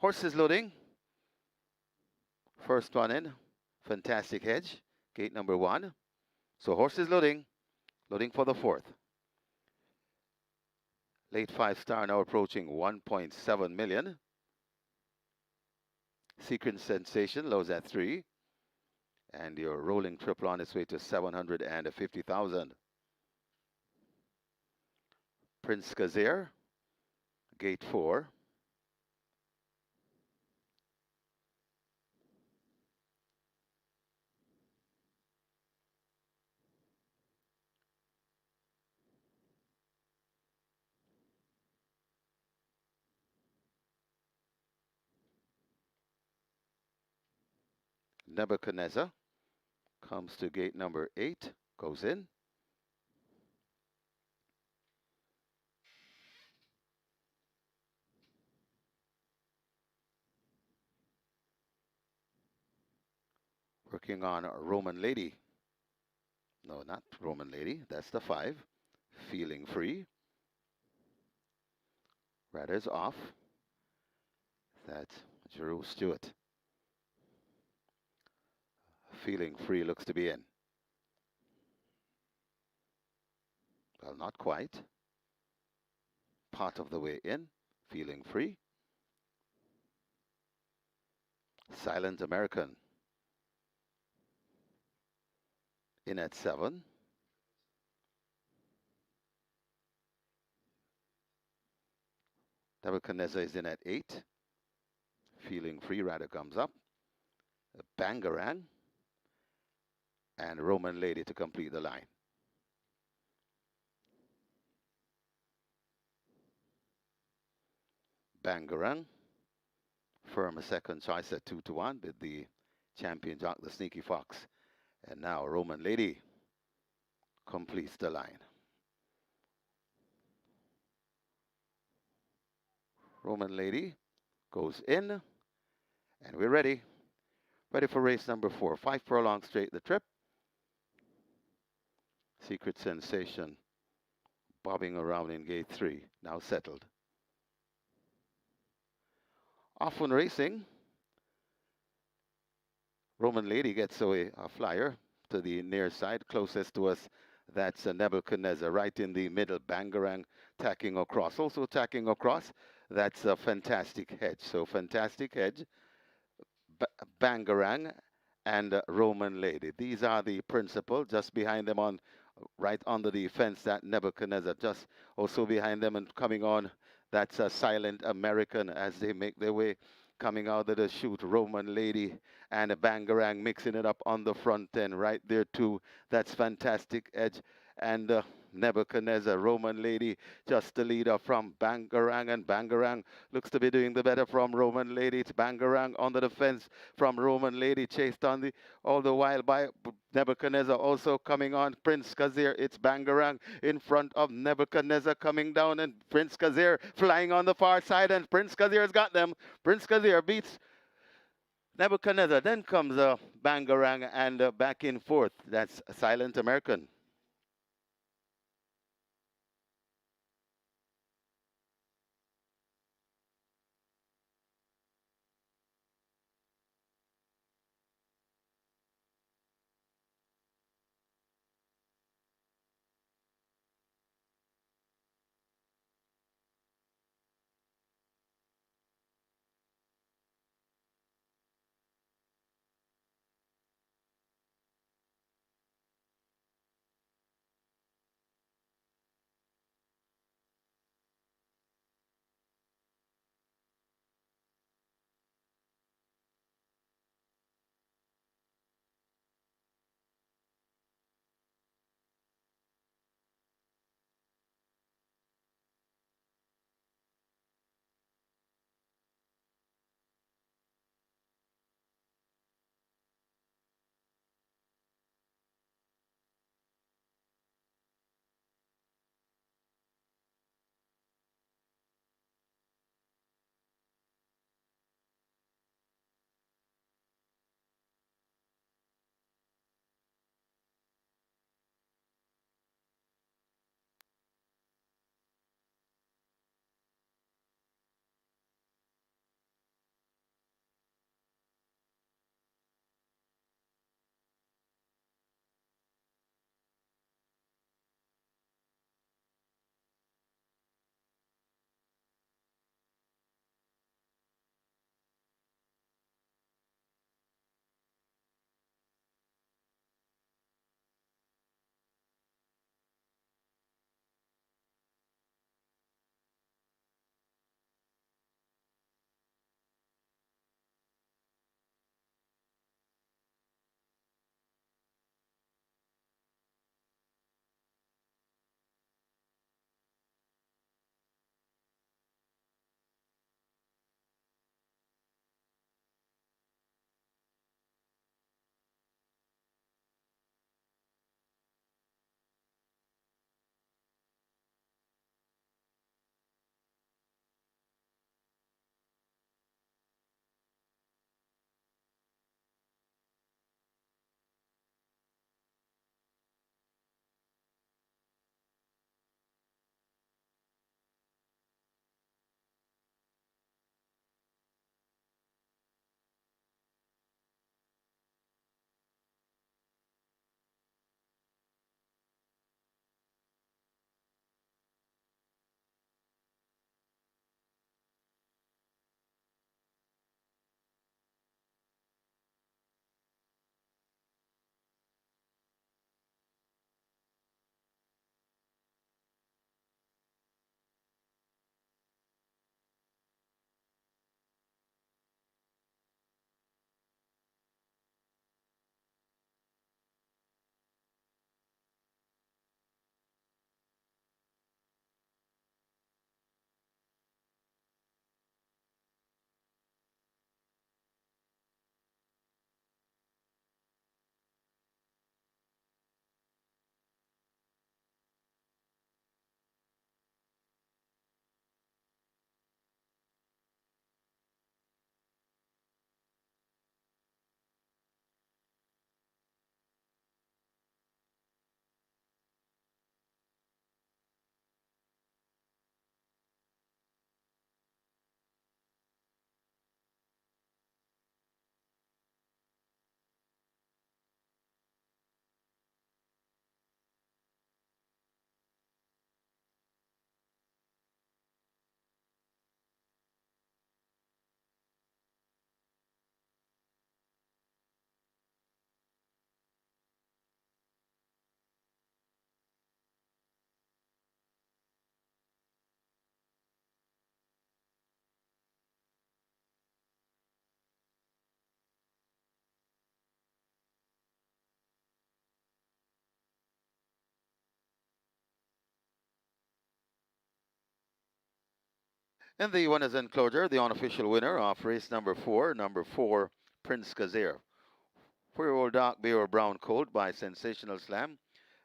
Horses loading. First one in. Fantastic Hedge. Gate number 1. So horses loading. Loading for the 4th. Late 5-star now approaching 1.7 million. Secret Sensation lows at 3. And your rolling triple on its way to 750,000. Prince Kazir. Gate 4. Nebuchadnezzar comes to gate number 8, goes in. Working on Roman Lady. No, not Roman Lady, that's the 5. Feeling Free. Rather's off. That's Drew Stewart. Feeling Free looks to be in. Well, not quite. Part of the way in. Feeling Free. Silent American. In at 7. Nebuchadnezzar is in at 8. Feeling Free rather comes up. Bangarang. And Roman Lady to complete the line. Bangarang. Firm a second choice at 2 to 1 with the champion Jock the Sneaky Fox. And now Roman Lady completes the line. Roman Lady goes in, and we're ready. Ready for race number 4. 5 furlongs straight the trip. Secret Sensation bobbing around in gate 3, now settled. Off on racing. Roman Lady gets away a flyer to the near side, closest to us. That's Nebuchadnezzar right in the middle. Bangarang tacking across. Also tacking across. That's a Fantastic Hedge. So Fantastic Hedge, Bangarang, and Roman Lady. These are the principal. Just behind them on, right under the fence, that Nebuchadnezzar. Just also behind them and coming on, that's a Silent American as they make their way. Coming out of the chute, Roman Lady and a Bangarang mixing it up on the front end. Right there too, that's Fantastic Edge and Nebuchadnezzar. Roman Lady just the leader from Bangarang, and Bangarang looks to be doing the better from Roman Lady. It's Bangarang under the fence from Roman Lady, chased on the all the while by Nebuchadnezzar. Also coming on Prince Kazir. It's Bangarang in front of Nebuchadnezzar coming down, and Prince Kazir flying on the far side, and Prince Kazir's got them. Prince Kazir beats Nebuchadnezzar. Then comes Bangarang and back in fourth. That's Silent American. In the winners enclosure, the unofficial winner of race number four, Prince Kazir. 4-year-old Dark Bear Brown Colt by Sensational Slam.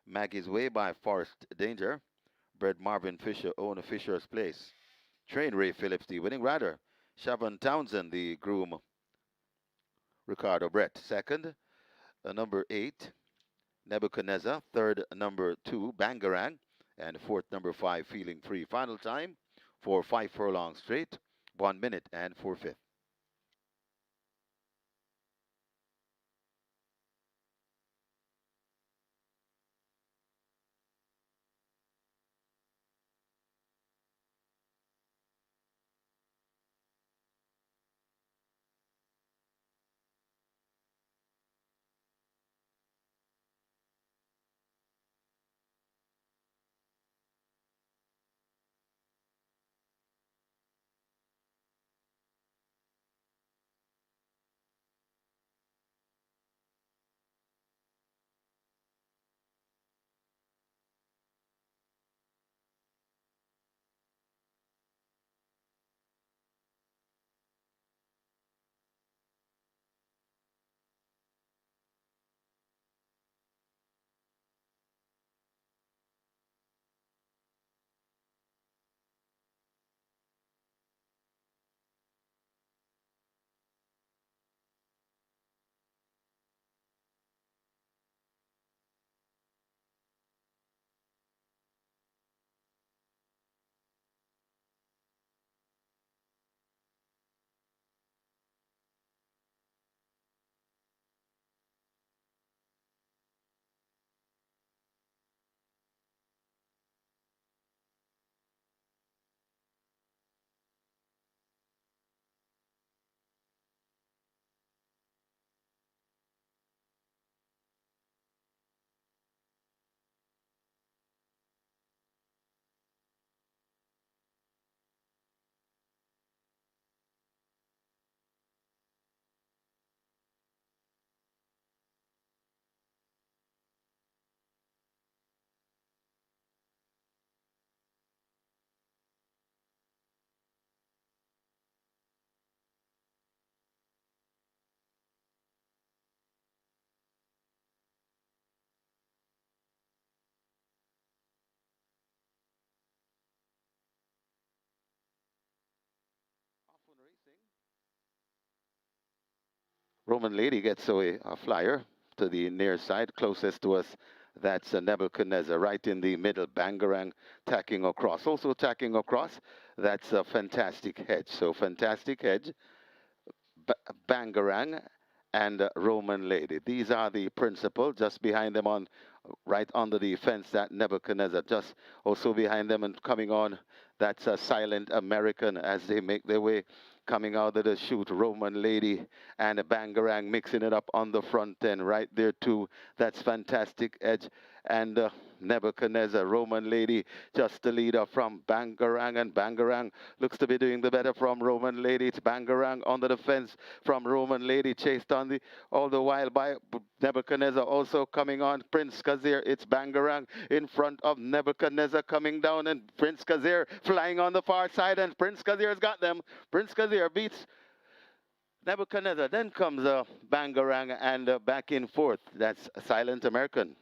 Maggie's Way by Forest Danger. Bred Marvin Fisher, own Fisher's Place. Trained Ray Phillips, the winning rider. Shavon Townsend, the groom. Ricardo Brett. Second, number 8, Nebuchadnezzar. Third, number 2, Bangarang. And fourth, number 5, Feeling Free. Final time for 5 furlongs straight, 1 minute and 4/5. Off on racing. Roman Lady gets away a flyer to the near side, closest to us. That's Nebuchadnezzar right in the middle. Bangarang tacking across. Also tacking across. That's a fantastic hedge. So fantastic hedge. Bangarang and Roman Lady. These are the principal. Just behind them on right under the fence, that Nebuchadnezzar. Just also behind them and coming on, that's a Silent American as they make their way coming out of the chute. Roman Lady and a Bangarang mixing it up on the front end right there too. That's fantastic edge. And Nebuchadnezzar, Roman Lady, just the leader from Bangarang, and Bangarang looks to be doing the better from Roman Lady. It's Bangarang under the fence from Roman Lady, chased on the all the while by Nebuchadnezzar. Also coming on Prince Kazir. It's Bangarang in front of Nebuchadnezzar coming down, and Prince Kazir flying on the far side, and Prince Kazir's got them. Prince Kazir beats Nebuchadnezzar. Then comes Bangarang and back in fourth. That's Silent American.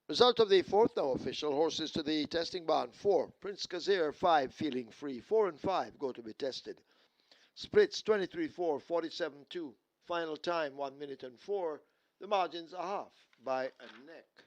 Result of the fourth now official. Horses to the testing barn. 4. Prince Kazir. 5. Feeling Free. 4 and 5 go to be tested. Splits 23-4, 47-2. Final time 1 minute and 4. The margins are half by a neck.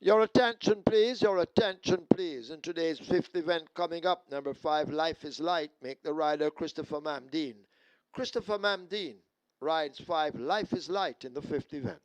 Your attention, please. Your attention, please. In today's fifth event coming up, number 5, Life is Light. Make the rider Christopher Mamdine. Christopher Mamdine rides 5, Life is Light in the fifth event.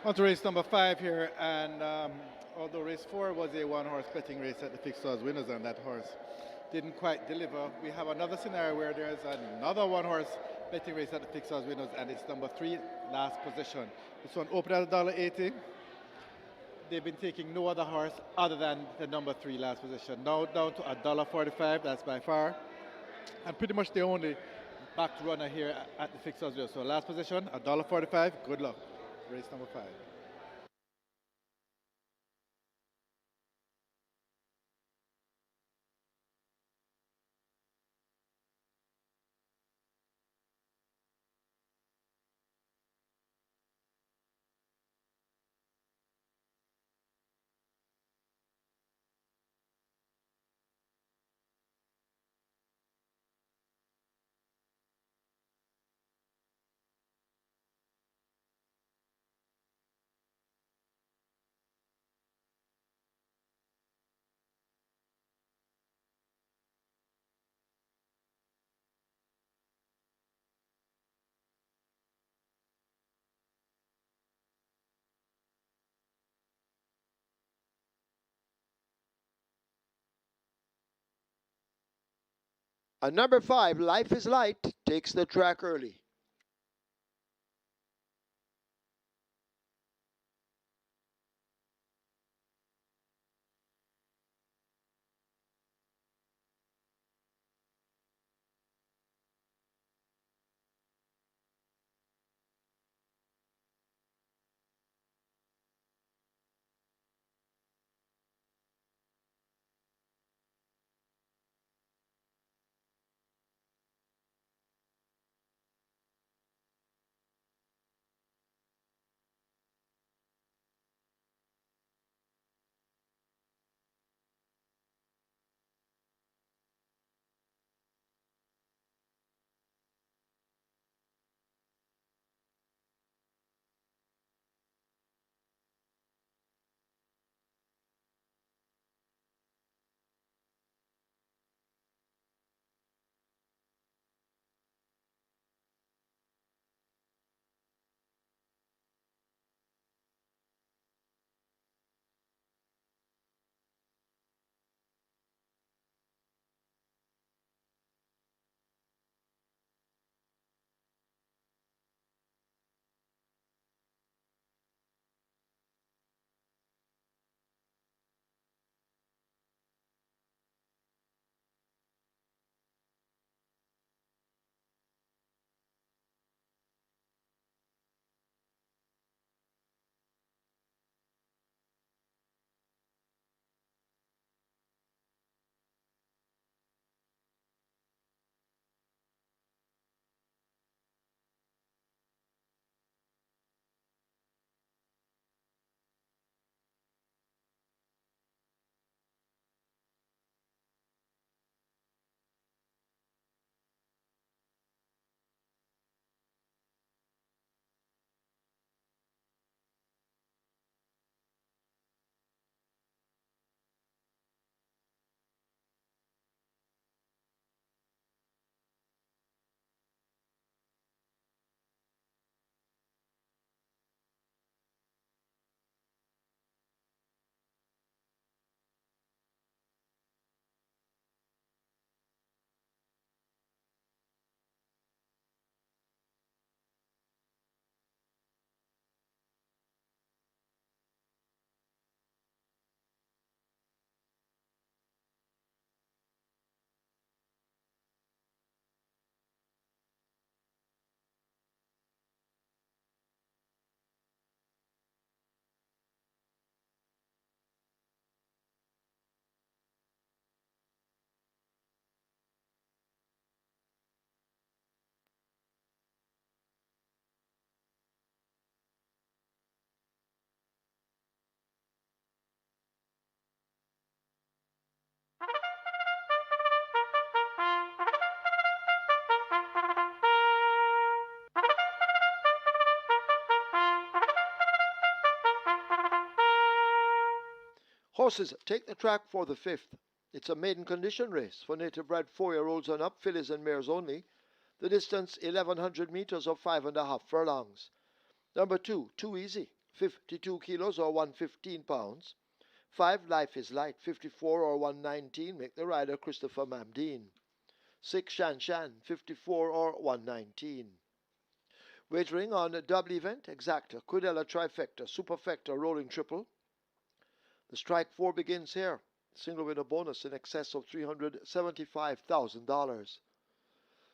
On to race number 5 here, and although race 4 was a one-horse betting race at the fixed odds winners, and that horse didn't quite deliver, we have another scenario where there's another one-horse betting race at the fixed odds winners, and it's number 3, last position. This one opened at $1.80. They've been taking no other horse other than the number 3 last position. Now down to $1.45. That's by far, and pretty much the only back runner here at the fixed odds winners. So last position, $1.45. Good luck. Race number 5. And number 5, Life is Light, takes the track early. Horses, take the track for the 5th. It's a maiden condition race for native bred 4-year-olds and up, fillies and mares only. The distance 1100 meters or 5.5 furlongs. Number 2, Too Easy, 52 kilos or 115 pounds. 5, Life is Light, 54 or 119, make the rider Christopher Mamdeen. 6, Shan Shan, 54 or 119. Wagering on a double event, exacta, Quidella trifecta, superfecta, rolling triple. The strike 4 begins here. Single winner bonus in excess of $375,000.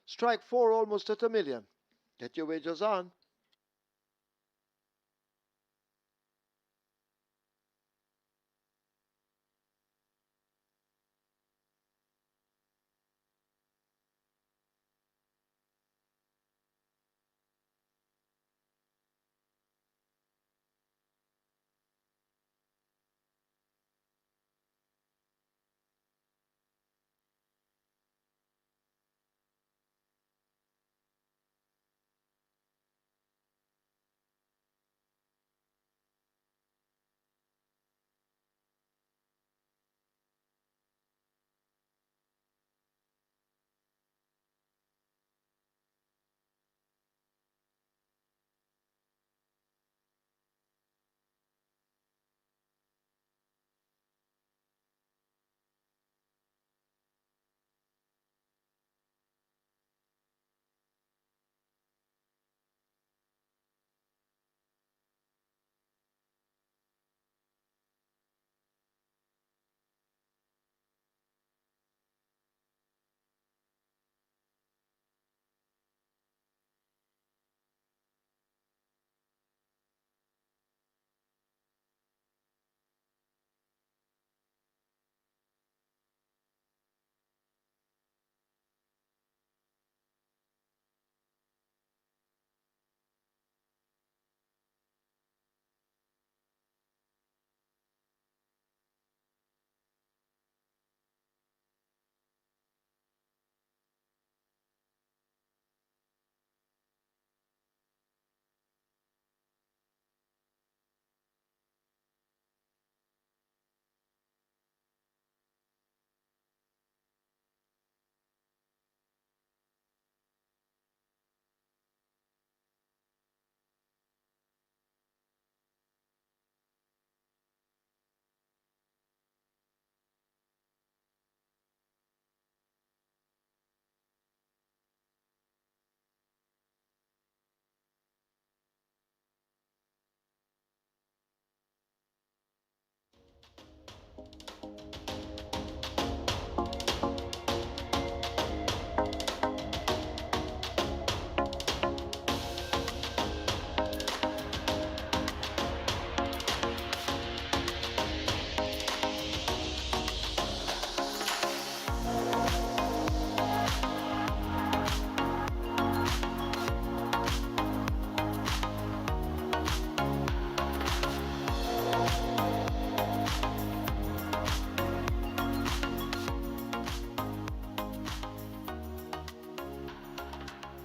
Strike 4 almost at $1 million. Get your wagers on.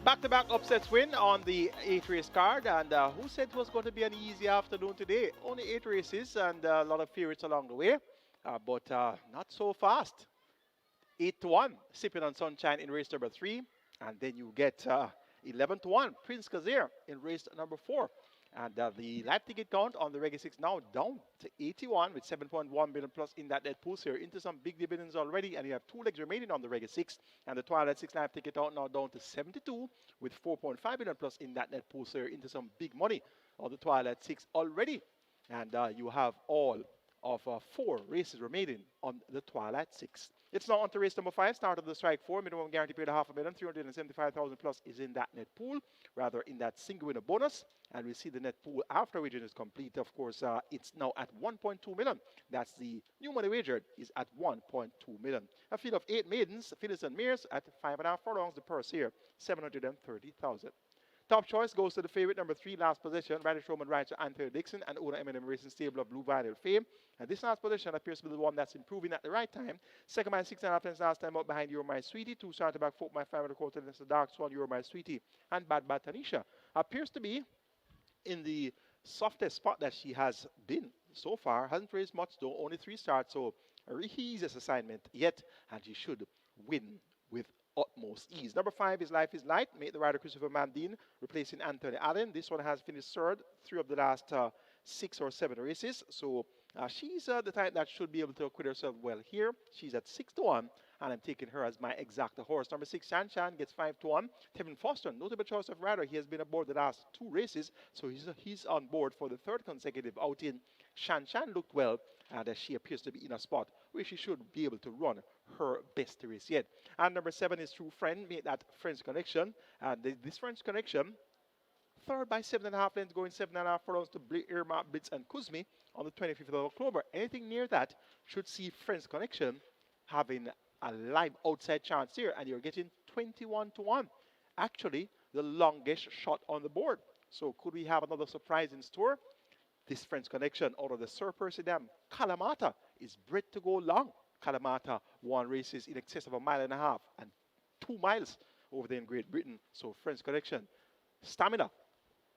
Back-to-back upsets win on the 8-race card, and who said it was going to be an easy afternoon today? Only 8 races and a lot of favorites along the way, but not so fast. 8-1, Sipping on Sunshine in race number 3, and then you get 11-1, Prince Kazir in race number 4. And the live ticket count on the Reggae 6 now down to 81 with 7.1 million plus in that net pool here. Into some big dividends already, and you have 2 legs remaining on the Reggae 6. And the Twilight 6 live ticket count now down to 72 with 4.5 million plus in that net pool here. Into some big money on the Twilight 6 already. And you have all of 4 races remaining on the Twilight 6. It's now on to race number 5, start of the strike 4, minimum guarantee paid $500,000, 375,000 plus is in that net pool, rather in that single winner bonus. And we see the net pool after wagering is complete. Of course, it's now at 1.2 million. That's the new money wagered is at 1.2 million. A field of 8 maidens, fillies and mares at 5.5 furlongs. The purse here, 730,000. Top choice goes to the favorite number 3, last position, Radish Roman Rides to Anthony Dixon and Una Eminem Racing Stable of Blue Vinyl fame. And this last position appears to be the one that's improving at the right time. Second by 6.5 lengths last time out behind You're My Sweetie. 2 started back 4 by 5 quarter lengths the Dark Swan, You're My Sweetie, and Bad Bad Tanisha. Appears to be in the softest spot that she has been so far hasn't raised much though, only 3 starts, so a really easiest assignment yet, and he should win with utmost ease. Number 5 is Life is Light, made the rider Christopher Mandine, replacing Anthony Allen. This one has finished third 3 of the last 6 or 7 races, so she's the type that should be able to acquit herself well here. She's at 6-1, and I'm taking her as my exact horse. Number 6, Shan Shan, gets 5-1. Tevin Foster, notable choice of rider. He has been aboard the last 2 races, so he's on board for the 3rd consecutive outing. Shan Shan looked well, and she appears to be in a spot where she should be able to run her best race yet. And number 7 is True Friend, made that French connection. And this French connection, third by 7.5 lengths, going 7.5 furlongs to Irma, Blitz, and Kuzmi on the 25th of October. Anything near that should see French connection having a live outside chance here, and you're getting 21-1. Actually, the longest shot on the board. So could we have another surprise in store? This French connection out of the Sir Percy Dam, Kalamata, is bred to go long. Kalamata won races in excess of 1.5 miles and 2 miles over there in Great Britain. So French connection, stamina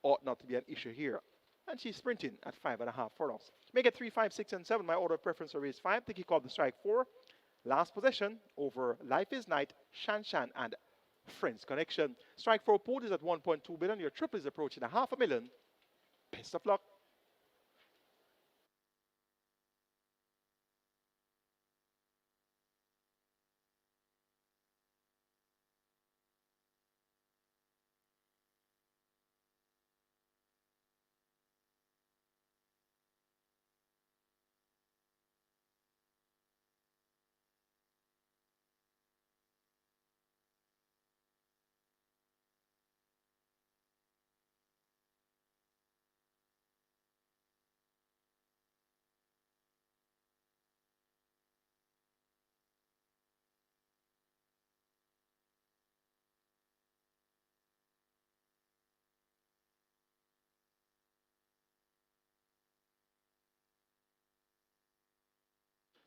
ought not to be an issue here. And she's sprinting at 5.5 furlongs. Make it 3, 5, 6, and 7. My order of preference for race 5. Think he called the strike 4. Last possession over Life is Night, Shan Shan, and French connection. Strike 4 pool is at 1.2 billion. Your triple is approaching $500,000. Best of luck.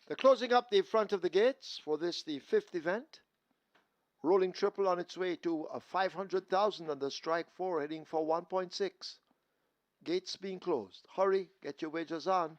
They're closing up the front of the gates for this, the 5th event. Rolling triple on its way to a 500,000 on the strike 4, heading for 1.6. Gates being closed. Hurry, get your wagers on.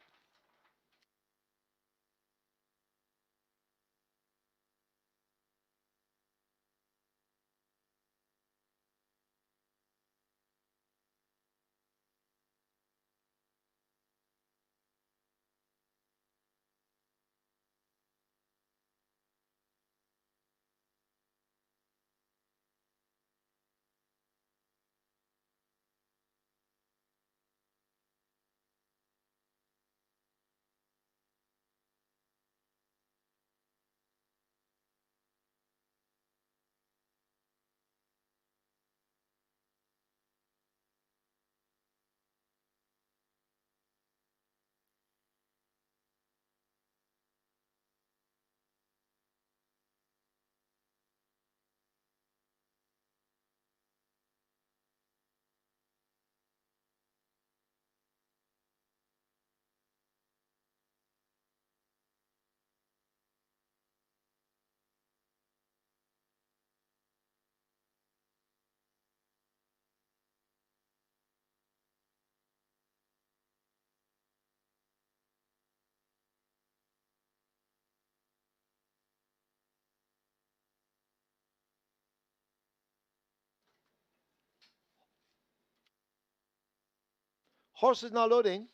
Horses now loading.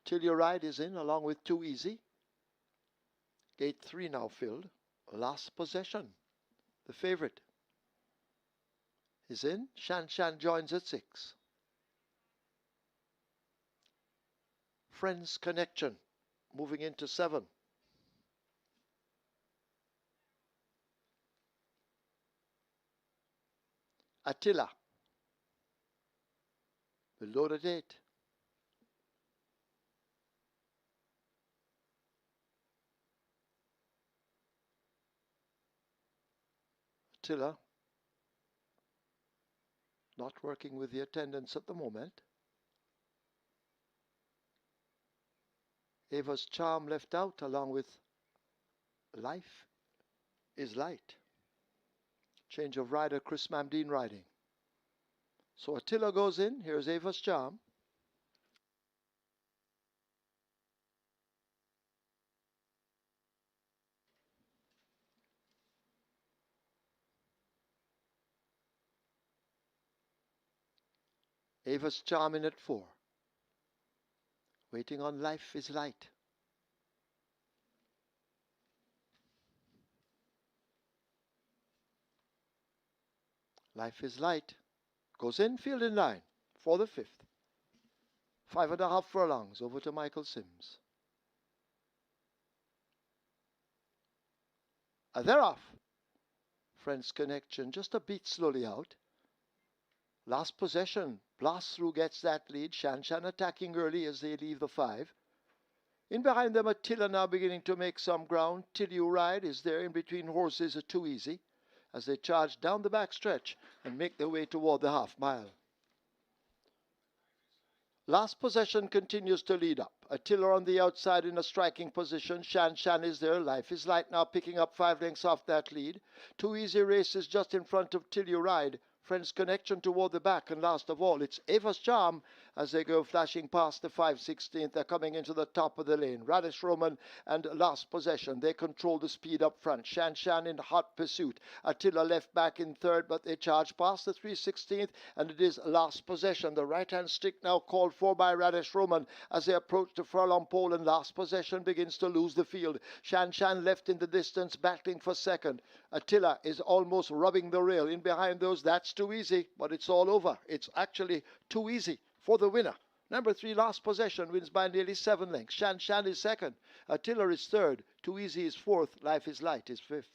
Till Your Ride is in, along with Too Easy. Gate 3 now filled. Last possession. The favorite is in. Shan Shan joins at 6. Friends Connection moving into 7. Attila will load at 8. Attila not working with the attendants at the moment. Ava's Charm left out along with Life is Light. Change of rider, Chris Mamdine riding. So Attila goes in. Here's Ava's Charm. Ava's Charm in at 4. Waiting on Life is Light. Life is Light goes in, field in line for the 5th. 5.5 furlongs over to Michael Sims. They're off. Friends Connection just a beat slowly out. Last possession, Blast Through gets that lead. Shan Shan attacking early as they leave the 5. In behind them, Attila now beginning to make some ground. Till You Ride is there in between horses at Too Easy as they charge down the back stretch and make their way toward the half mile. Last possession continues to lead up. Attila on the outside in a striking position. Shan Shan is there. Life is Light now picking up 5 lengths off that lead. Too Easy races just in front of Till You Ride. Friends Connection toward the back, and last of all, it's Ava's Charm as they go flashing past the 5/16th. They're coming into the top of the lane. Radish Roman and Last Possession. They control the speed up front. Shan Shan in hot pursuit. Attila left back in third, but they charge past the 3/16th, and it is Last Possession. The right-hand stick now called for by Radish Roman as they approach the furlong pole, and Last Possession begins to lose the field. Shan Shan left in the distance, battling for second. Attila is almost rubbing the rail. In behind those, that's Too Easy, but it's all over. It's actually Too Easy for the winner. Number 3, Last Possession, wins by nearly 7 lengths. Shan Shan is second. Attila is third. Too Easy is fourth. Life is Light is fifth.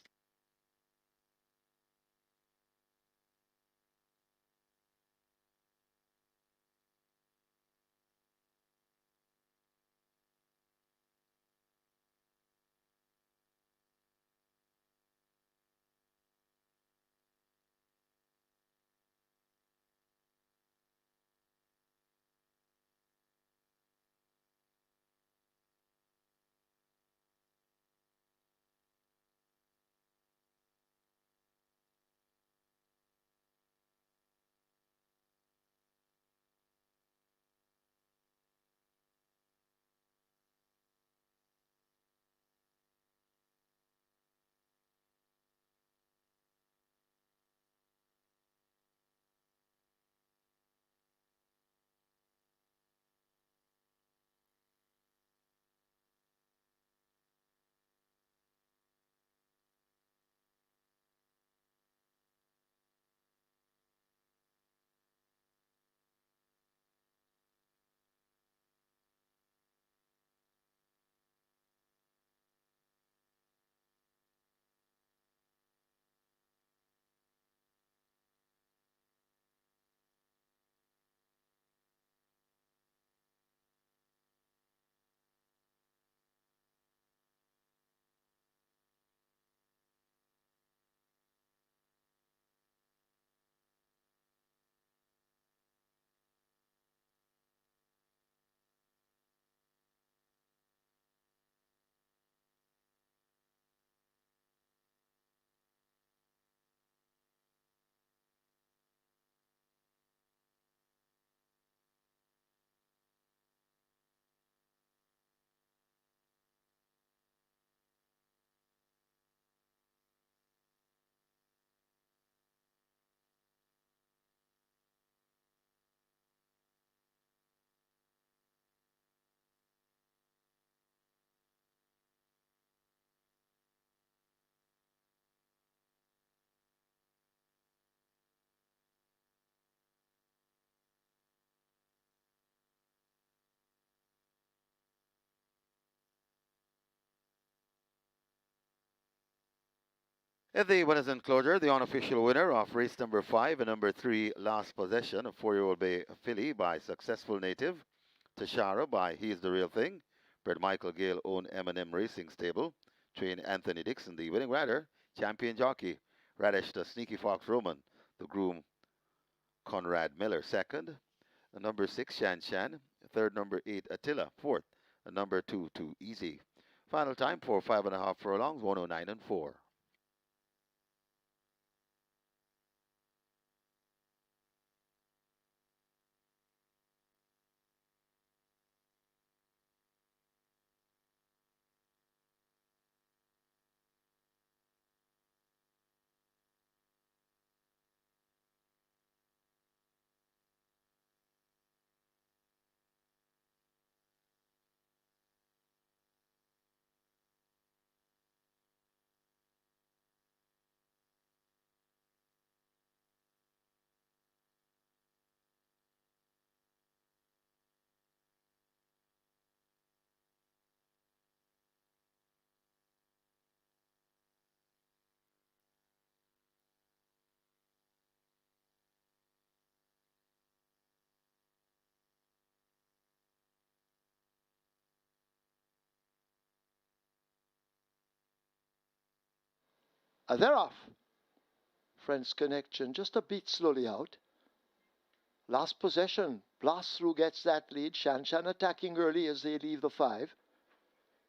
At the winners' enclosure, the unofficial winner of race number 5 and number 3, Last Possession, a 4-year-old bay filly by Successful Native, Tashara by He's the Real Thing, bred Michael Gale owned M&M Racing Stable, trained Anthony Dixon, the winning rider, champion jockey, Radish the Sneaky Fox Roman, the groom Conrad Miller second, number 6, Shan Shan, third, number 8, Attila, fourth, and number 2, Too Easy. Final time for 5.5 furlongs, 109 and 4. They're off. Friends Connection just a bit slowly out. Last possession. Blast Through gets that lead. Shan Shan attacking early as they leave the 5.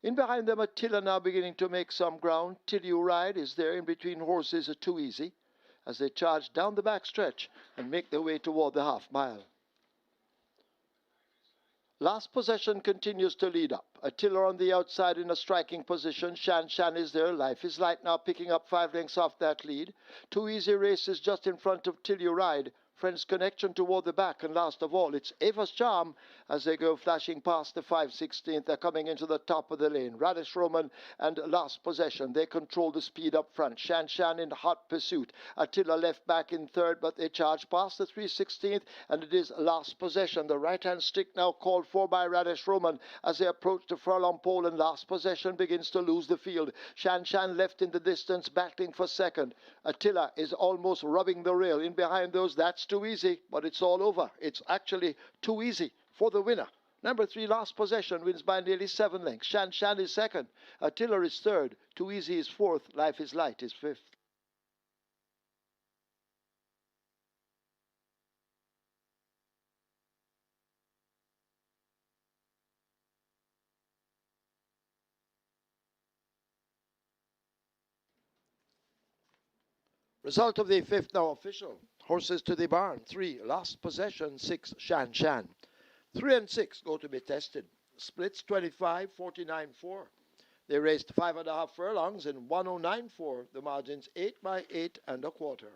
In behind them, Attila now beginning to make some ground. Till You Ride is there in between horses at Too Easy as they charge down the back stretch and make their way toward the half mile. Last possession continues to lead up. Attila on the outside in a striking position. Shan Shan is there. Life is Light now picking up 5 lengths off that lead. Too Easy races just in front of Till You Ride. Friends Connection toward the back, and last of all, it's Ava's Charm as they go flashing past the 5/16th. They're coming into the top of the lane. Radish Roman and Last Possession. They control the speed up front. Shan Shan in hot pursuit. Attila left back in third, but they charge past the 3/16th, and it is Last Possession. The right-hand stick now called for by Radish Roman as they approach the furlong pole, and Last Possession begins to lose the field. Shan Shan left in the distance, battling for second. Attila is almost rubbing the rail. In behind those, that's Too Easy, but it's all over. It's actually Too Easy for the winner. Number 3, Last Possession, wins by nearly 7 lengths. Shan Shan is second. Attila is third. Too Easy is fourth. Life is Light is fifth. Result of the 5th now official. Horses to the barn. 3, Last Possession. 6, Shan Shan. 3 and 6 go to be tested. Splits 25-49-4. They raced 5.5 furlongs in 109.4. The margins 8 by 8 and a quarter.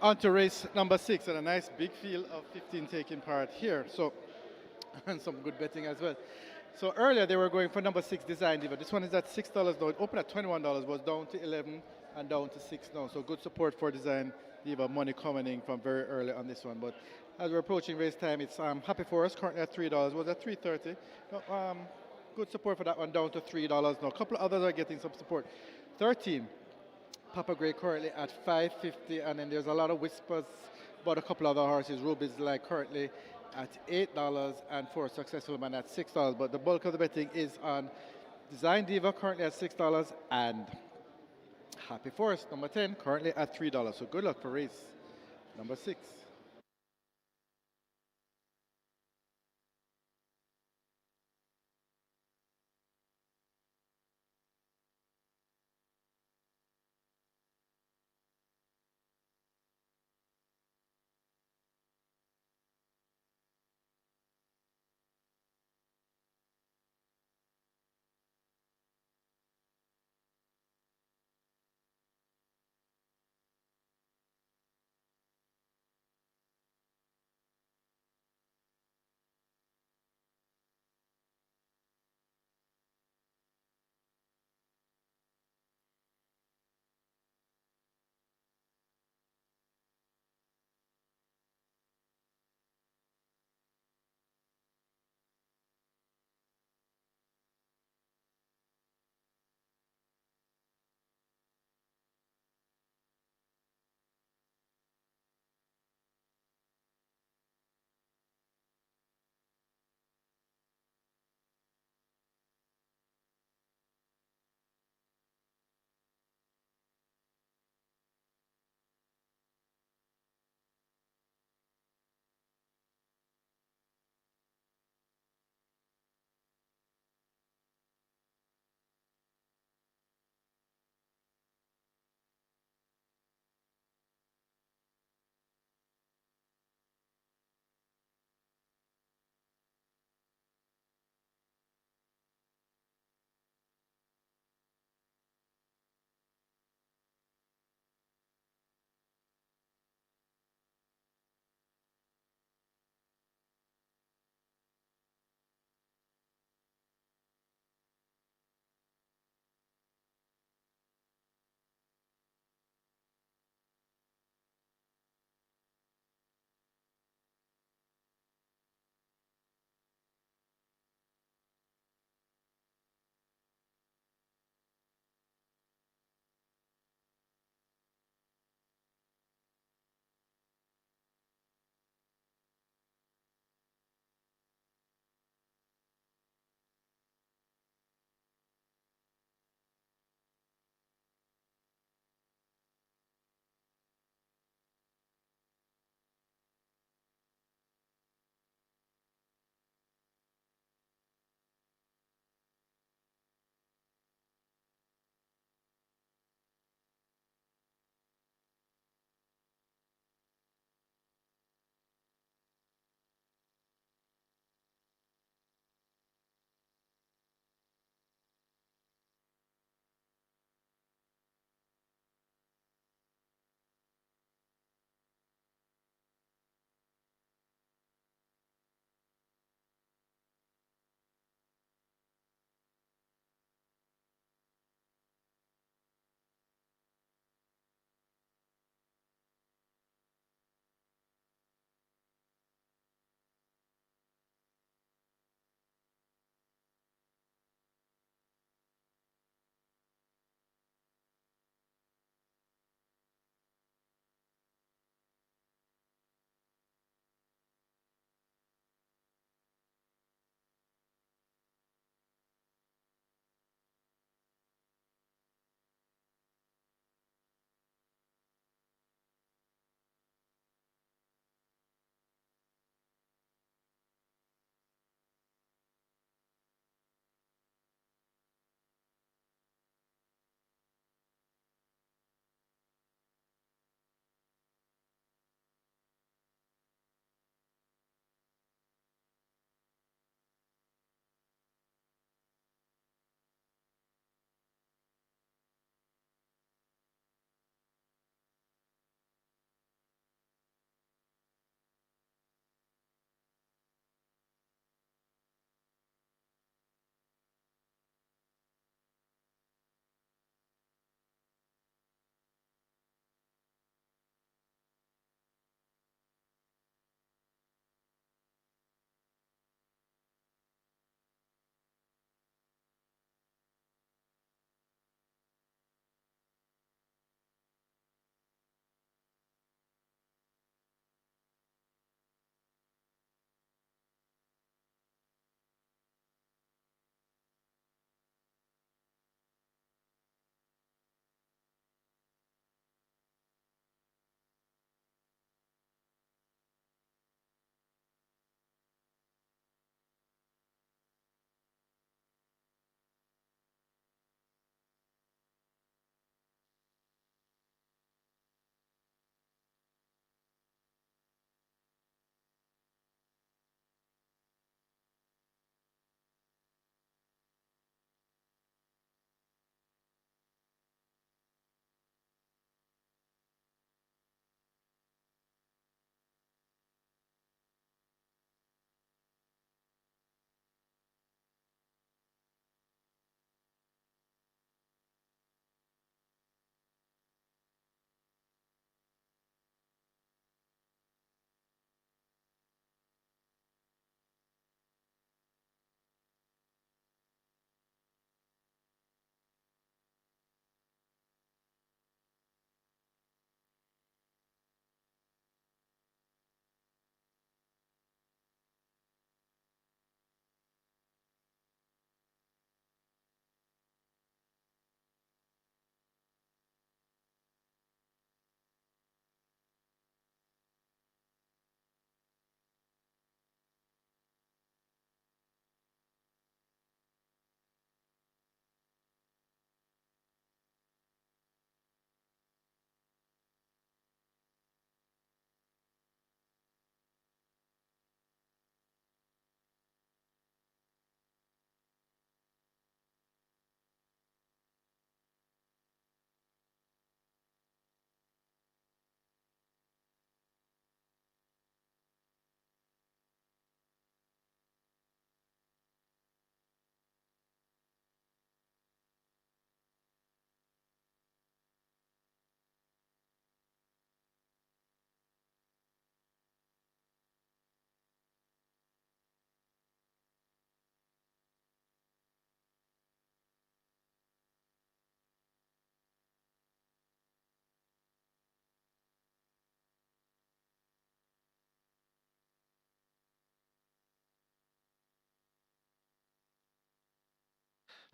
On to race number 6 and a nice big field of 15 taking part here. So, and some good betting as well. So earlier they were going for number 6 Design Diva. This one is at $6 now. It opened at $21, was down to 11 and down to 6 now. So good support for Design Diva. Money coming in from very early on this one. But as we're approaching race time, it's happy for us. Currently at $3. Was at 3.30. Good support for that one, down to $3 now. A couple of others are getting some support. 13. Papa Gray currently at 5.50, and then there's a lot of whispers about a couple other horses. Ruby's like currently at $8 and for Successful Man at $6. But the bulk of the betting is on Design Diva currently at $6 and Happy Forest number 10 currently at $3. So good luck for race number 6.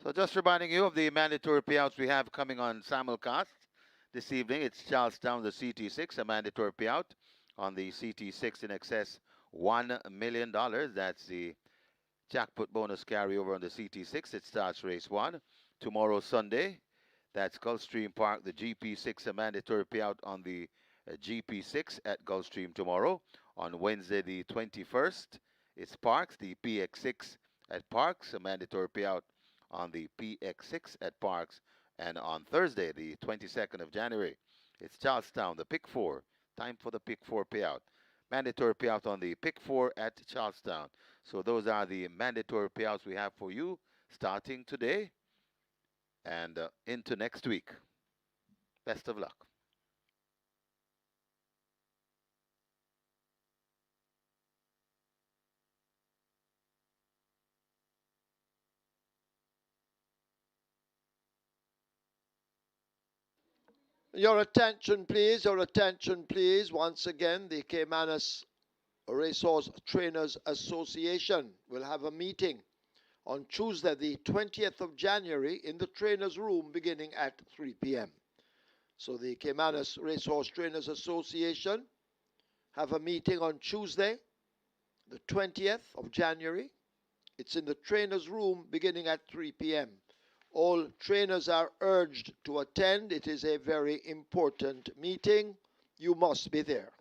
So just reminding you of the mandatory payouts we have coming on simulcast this evening. It's Charlestown, the CT6, a mandatory payout on the CT6 in excess $1 million. That's the jackpot bonus carryover on the CT6. It starts race 1 tomorrow Sunday. That's Gulfstream Park, the GP6, a mandatory payout on the GP6 at Gulfstream tomorrow. On Wednesday, the 21st, it's Parks, the PX6 at Parks, a mandatory payout on the PX6 at Parks. And on Thursday, the 22nd of January, it's Charlestown, the Pick 4. Time for the Pick 4 payout. Mandatory payout on the Pick 4 at Charlestown. So those are the mandatory payouts we have for you starting today and into next week. Best of luck. Your attention, please. Your attention, please. Once again, the Caymanas Racehorse Trainers Association will have a meeting on Tuesday, the 20th of January, in the trainers' room beginning at 3 p.m. So the Caymanas Racehorse Trainers Association have a meeting on Tuesday, the 20th of January. It's in the trainers' room beginning at 3 p.m. All trainers are urged to attend. It is a very important meeting. You must be there.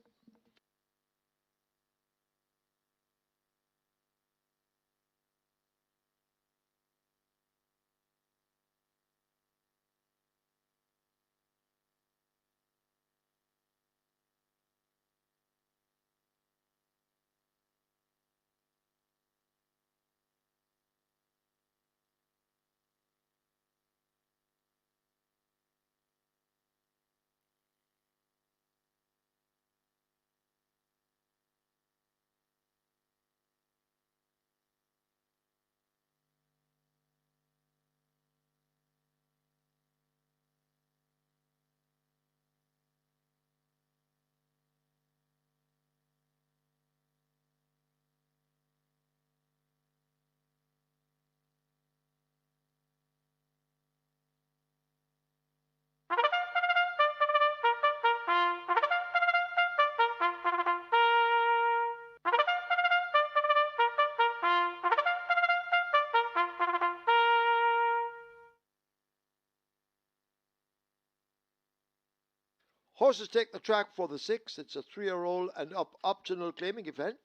Horses take the track for the 6. It's a 3-year-old and up optional claiming event.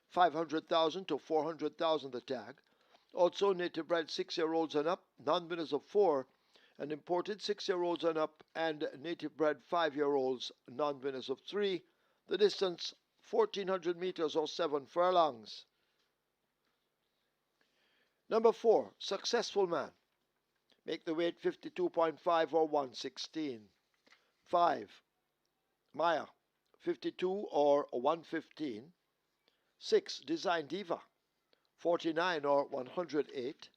500,000 to 400,000 the tag. Also native bred 6-year-olds and up, non-winners of 4, and imported 6-year-olds and up, and native bred 5-year-olds, non-winners of 3. The distance 1,400 meters or 7 furlongs. Number 4, Successful Man. Make the weight 52.5 or 116. 5, Maya, 52 or 115. 6, Design Diva, 49 or 108.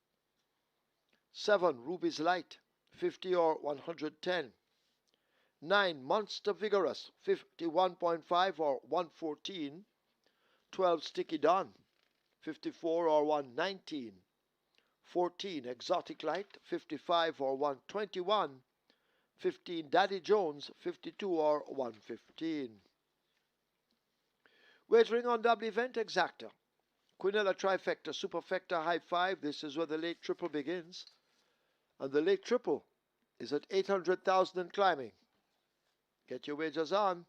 7, Ruby's Light, 50 or 110. 9, Monster Vigorous, 51.5 or 114. 12, Sticky Don, 54 or 119. 14, Exotic Light, 55 or 121. 15, Daddy Jones, 52 or 115. Wagering on double event exacta. Quinella trifecta, superfecta, high 5. This is where the late triple begins. And the late triple is at 800,000 and climbing. Get your wagers on.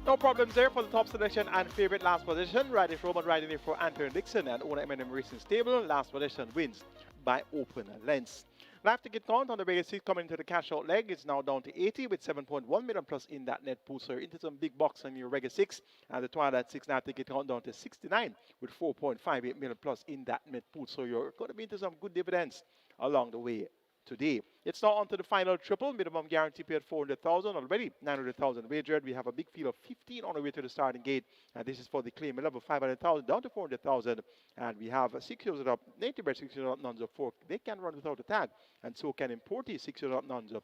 No problems there for the top selection and favorite last position. Riding Roman riding there for Anthony Dixon and owner M&M Racing Stable. Last position wins by open lengths. Live ticket count on the regular seat coming into the cash out leg. It's now down to 80 with 7.1 million plus in that net pool. So you're into some big bucks on your regular six. And the Twilight 6 live ticket count down to 69 with 4.58 million plus in that net pool. So you're going to be into some good dividends along the way today. It's now on to the final triple. Minimum guarantee paid 400,000 already. 900,000 wagered. We have a big field of 15 on the way to the starting gate. And this is for the claim level 500,000 down to 400,000. And we have 6 years up, 90 bet 6 years up, nuns of 4. They can run without a tag. And so can Importy 6 years up, nuns of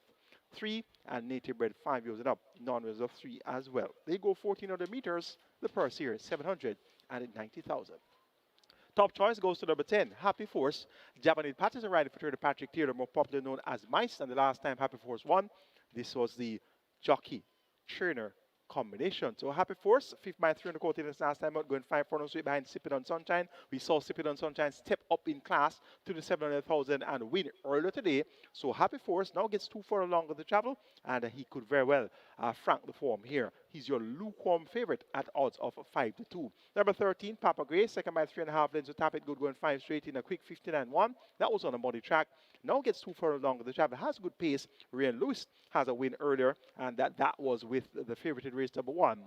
3. And native bred 5 years up, non-years of 3 as well. They go 1,400 meters. The purse here is 790,000. Top choice goes to number 10, Happy Force. Japanese Patterson riding for Trader Patrick Taylor, more popularly known as Mice. And the last time Happy Force won, this was the jockey trainer combination. So Happy Force, 5th by 3 quarter this last time out, going 5 front straight behind Sipping on Sunshine. We saw Sipping on Sunshine step up in class to the 700,000 and win earlier today. So Happy Force now gets 2 further longer to travel, and he could very well frank the form here. He's your lukewarm favorite at odds of 5 to 2. Number 13, Papa Gray, second by 3.5 lengths to tap it good, going 5 straight in a quick 59-1. That was on a muddy track. Now gets 2 further longer to travel. Has good pace. Ryan Lewis has a win earlier, and that was with the favorite in race number 1,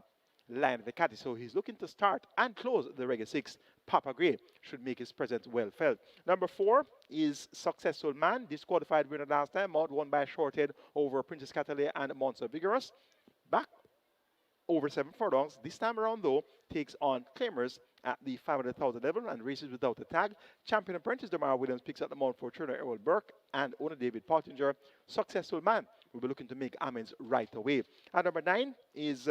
Lion Vicati. So he's looking to start and close the regular 6. Papa Gray should make his presence well felt. Number 4 is Successful Man, disqualified winner last time out, won by a short head over Princess Catalina and Monster Vigorous. Back over 7 furlongs. This time around, though, takes on claimers at the 500,000 level and races without a tag. Champion apprentice Demar Williams picks up the mount for trainer Errol Burke and owner David Pottinger. Successful Man will be looking to make amends right away. And number 9 is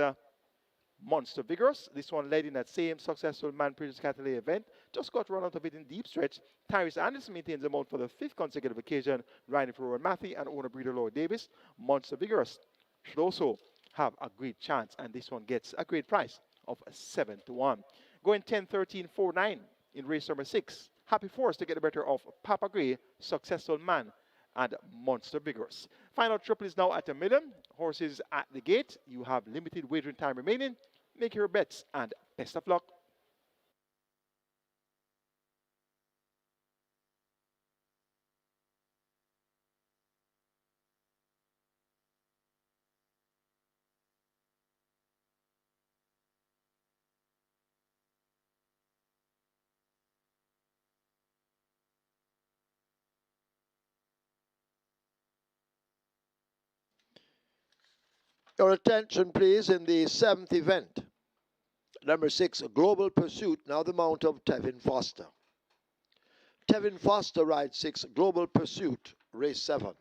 Monster Vigorous. This one led in that same Successful Man Princess Catalina event. Just got run out of it in deep stretch. Tyrese Anderson maintains the mount for the 5th consecutive occasion, riding for Rowan Matthew and owner breeder Lloyd Davis. Monster Vigorous should also have a great chance, and this one gets a great price of 7 to 1. Going 10, 13, 4, 9 in race number 6. Happy Force to get the better of Papa Gray, Successful Man, and Monster Vigorous. Final triple is now at $1 million. Horses at the gate. You have limited wagering time remaining. Make your bets, and best of luck. Your attention, please, in the 7th event. Number 6, Global Pursuit, now the mount of Tevin Foster. Tevin Foster rides 6, Global Pursuit, race 7.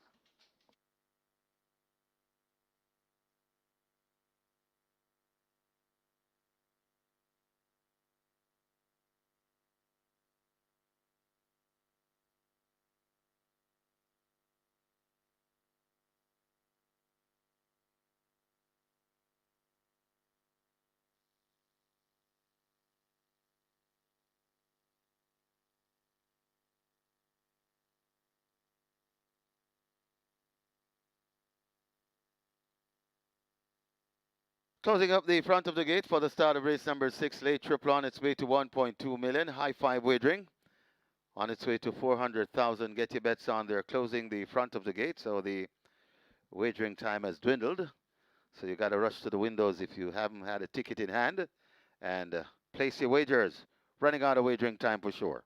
Closing up the front of the gate for the start of race number 6, late triple on its way to 1.2 million. High 5 wagering on its way to 400,000. Get your bets on. They're closing the front of the gate, so the wagering time has dwindled. So you got to rush to the windows if you haven't had a ticket in hand and place your wagers. Running out of wagering time for sure.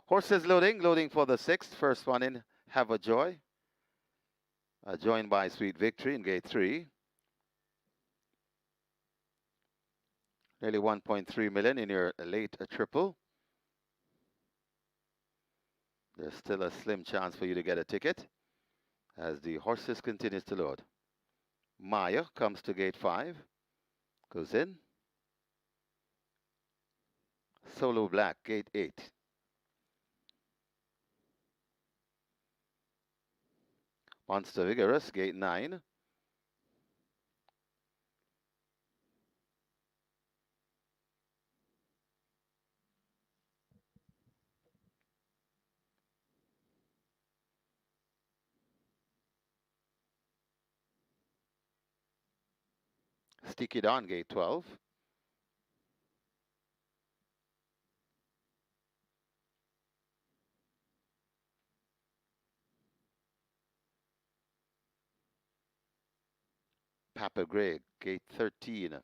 Horses loading for the sixth. First one in, Have a Joy. Joined by Sweet Victory in gate 3. Nearly 1.3 million in your late triple. There's still a slim chance for you to get a ticket as the horses continues to load. Maya comes to gate 5. Goes in. Solo Black, gate 8. Monster Vigorous, gate 9. Stick It On, gate 12. Papa Greg, gate 13.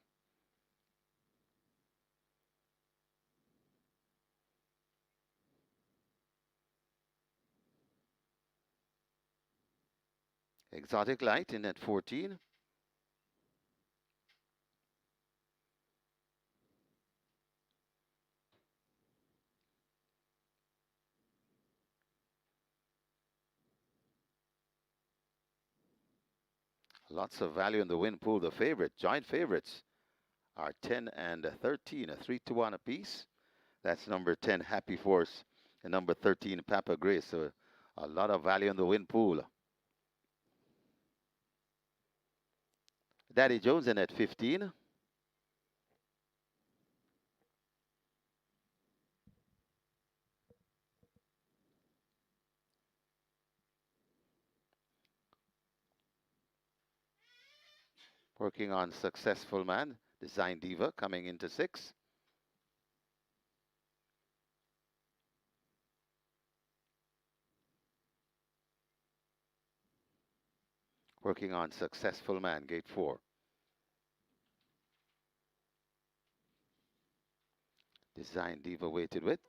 Exotic Light in at 14. Lots of value in the win pool. The favorite, joint favorites, are 10 and 13, a 3-1 apiece. That's number 10, Happy Force, and number 13, Papa Grace. So a lot of value in the win pool. Daddy Jones in at 15. Working on Successful Man, Design Diva coming into 6. Working on Successful Man, gate 4. Design Diva waited with.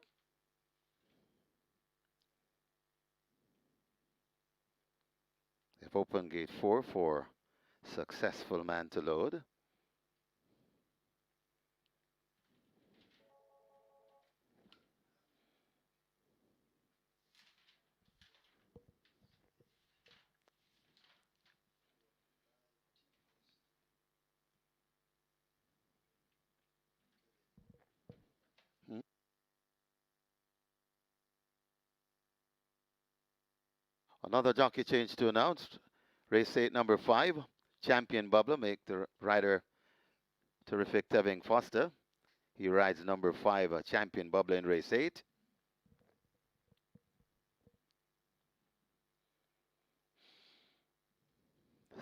They've opened gate 4 for Successful Man to load. Another jockey change to announce. Race 8, number 5, Champion Bubbler, make the rider terrific Tevin Foster. He rides number 5, Champion Bubbler in race 8.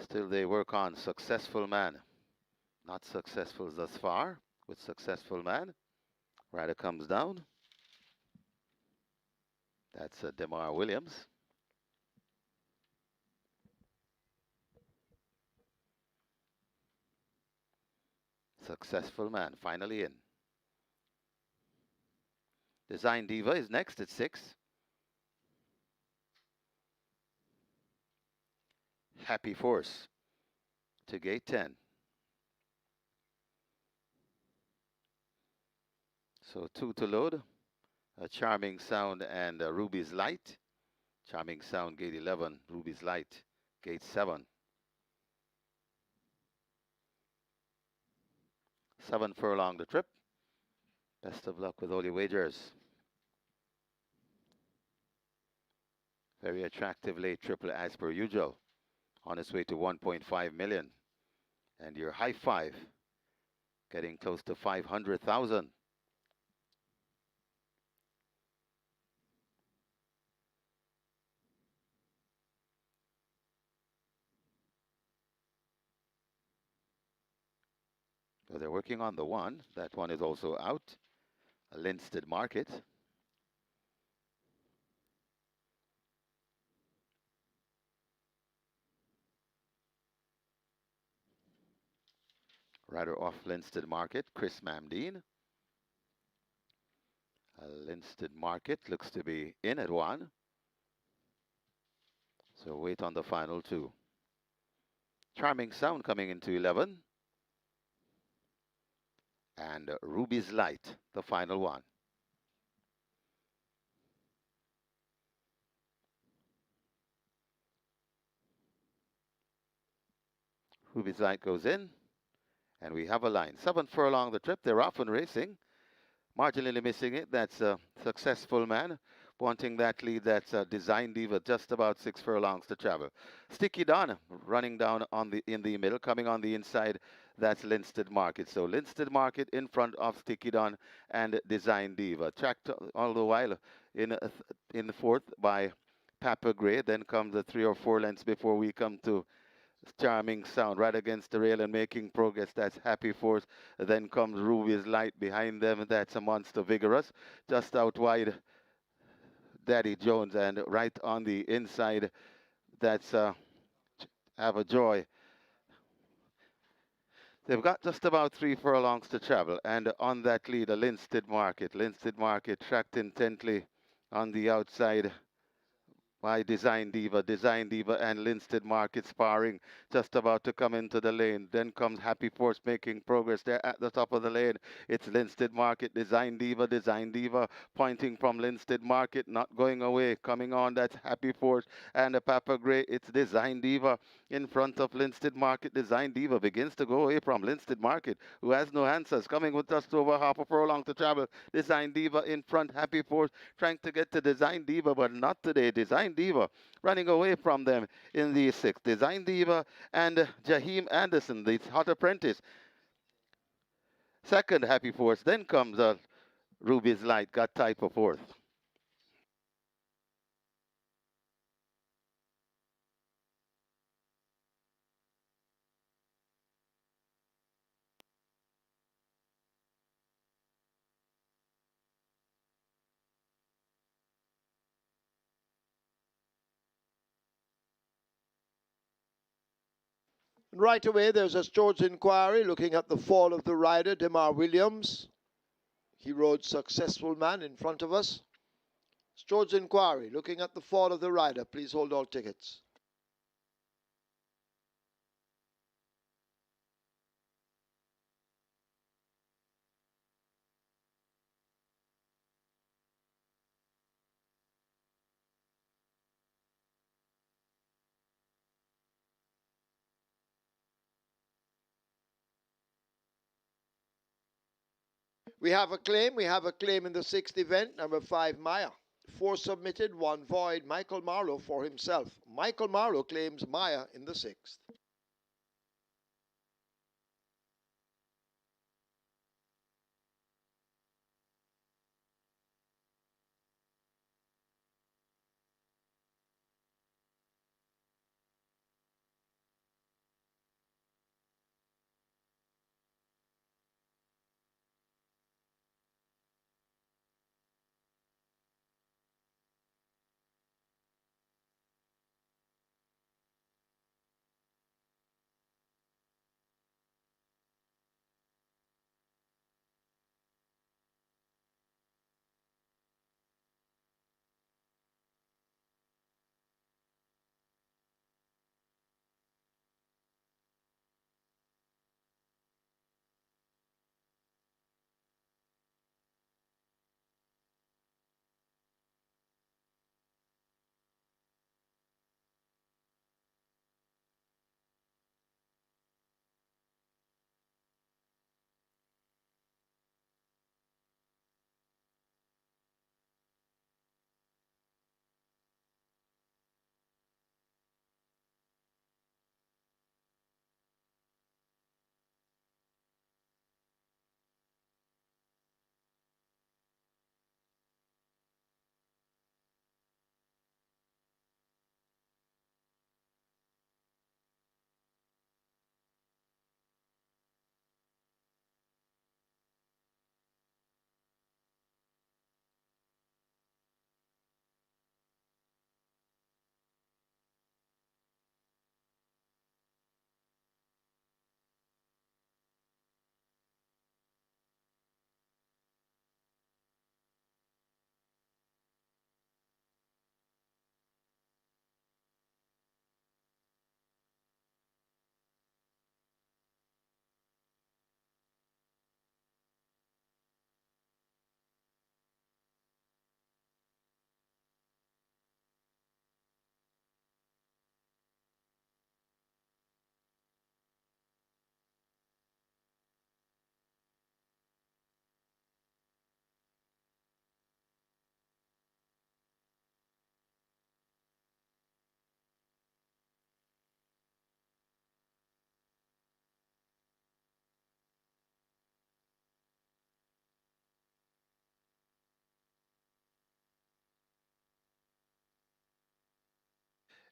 Still they work on Successful Man. Not successful thus far with Successful Man. Rider comes down. That's Demar Williams. Successful Man finally in. Design Diva is next at 6. Happy Force to gate 10. So 2 to load. A Charming Sound and Ruby's Light. Charming Sound, gate 11. Ruby's Light, gate 7. 7 furlong the trip. Best of luck with all your wagers. Very attractive late triple as per usual. On its way to 1.5 million. And your high five getting close to 500,000. So they're working on the 1. That one is also out. A Linstead Market. Rider off Linstead Market, Chris Mamdine. Linstead Market looks to be in at 1. So wait on the final 2. Charming Sound coming into 11. And Ruby's Light, the final 1. Ruby's Light goes in. And we have a line. 7 furlong the trip. They're off and racing. Marginally missing it. That's a successful man. Wanting that lead. That's Design Diva. Just about 6 furlongs to travel. Sticky Don running down on in the middle. Coming on the inside. That's Linstead Market. So Linstead Market in front of Sticky Don and Design Diva. Tracked all the while in the fourth by Papa Gray. Then comes the 3 or 4 lengths before we come to Charming Sound right against the rail and making progress. That's Happy Force. Then comes Ruby's Light behind them. That's a Monster Vigorous. Just out wide, Daddy Jones. And right on the inside, that's Have a Joy. They've got just about 3 furlongs to travel. And on that lead, a Linstead Market. Linstead Market tracked intently on the outside by Design Diva and Linstead Market sparring, just about to come into the lane. Then comes Happy Force making progress there at the top of the lane. It's Linstead Market, Design Diva pointing from Linstead Market, not going away. Coming on, that's Happy Force and a Papa Gray. It's Design Diva in front of Linstead Market. Design Diva begins to go away from Linstead Market, who has no answers. Coming with just over half a furlong to travel. Design Diva in front, Happy Force trying to get to Design Diva, but not today. Design Diva running away from them in the 6th. Design Diva and Jaheim Anderson, the hot apprentice. Second, Happy Force. Then comes Ruby's Light, got tied for 4th. Right away, there's a George Inquiry looking at the fall of the rider, Demar Williams. He rode Successful Man in front of us. George Inquiry looking at the fall of the rider. Please hold all tickets. We have a claim. We have a claim in the 6th event, number 5, Maya. 4 submitted, 1 void. Michael Marlowe for himself. Michael Marlowe claims Maya in the 6th.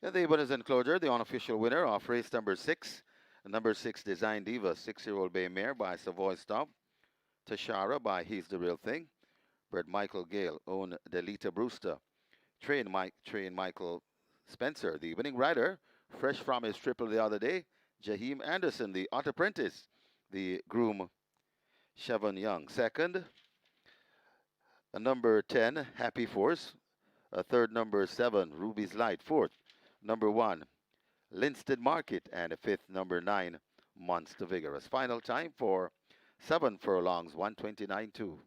And the winners enclosure, the unofficial winner of race number 6 Design Diva, 6-year-old bay mare by Savoy Stomp. Tashara by He's the Real Thing. Bred Michael Gale, own Delita Brewster. Train Michael Spencer, the winning rider, fresh from his triple the other day. Jaheim Anderson, the art apprentice. The groom, Chevon Young. Second, a number 10, Happy Force. A third, number 7, Ruby's Light. Fourth, number 1, Linstead Market. And a fifth, number 9, Monster Vigorous. Final time for 7 furlongs, 129.2.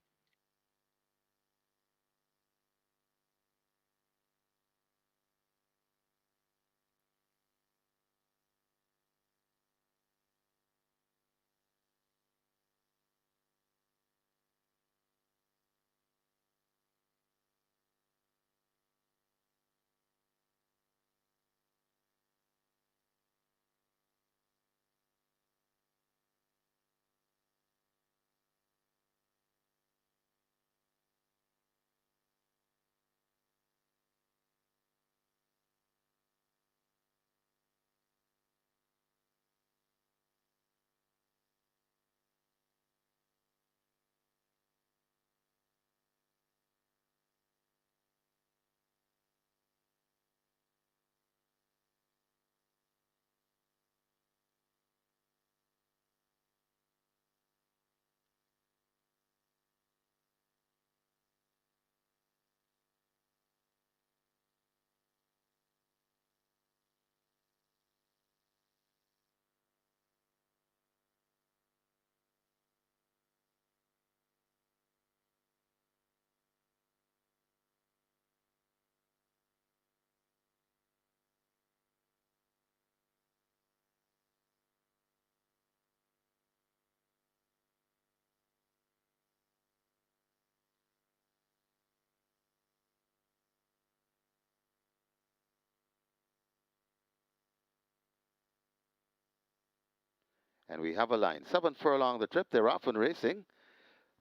And we have a line. 7 furlong the trip. They're often racing.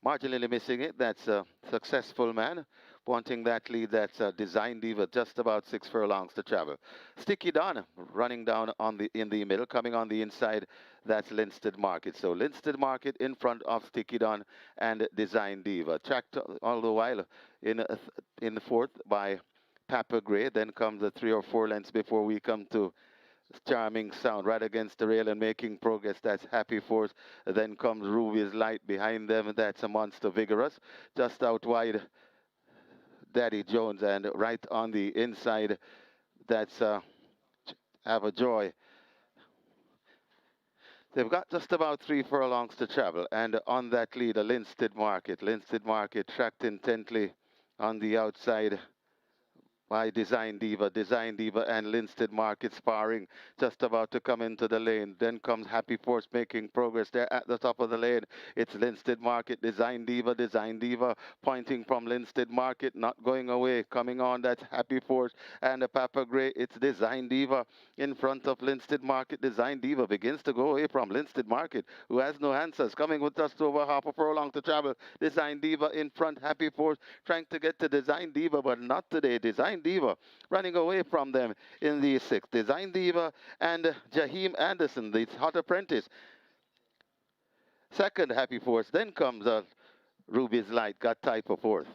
Marginally missing it. That's a successful man. Wanting that lead. That's a Design Diva. Just about 6 furlongs to travel. Sticky Don running down on the in the middle. Coming on the inside. That's Linstead Market. So Linstead Market in front of Sticky Don and Design Diva. Tracked all the while in the fourth by Papa Gray. Then comes the 3 or 4 lengths before we come to Charming Sound right against the rail and making progress. That's Happy Force. Then comes Ruby's Light behind them. That's a Monster Vigorous. Just out wide, Daddy Jones. And right on the inside, that's Have a Joy. They've got just about 3 furlongs to travel. And on that lead, a Linstead Market. Linstead Market tracked intently on the outside by Design Diva and Linstead Market sparring, just about to come into the lane. Then comes Happy Force making progress. They're at the top of the lane. It's Linstead Market, Design Diva pointing from Linstead Market, not going away. Coming on, that's Happy Force and a Papa Gray. It's Design Diva in front of Linstead Market. Design Diva begins to go away from Linstead Market, who has no answers. Coming with just over half a furlong to travel. Design Diva in front, Happy Force trying to get to Design Diva, but not today. Design Diva running away from them in the sixth. Design Diva and Jaheim Anderson, the hot apprentice. Second, Happy Force. Then comes Ruby's Light, got tied for fourth.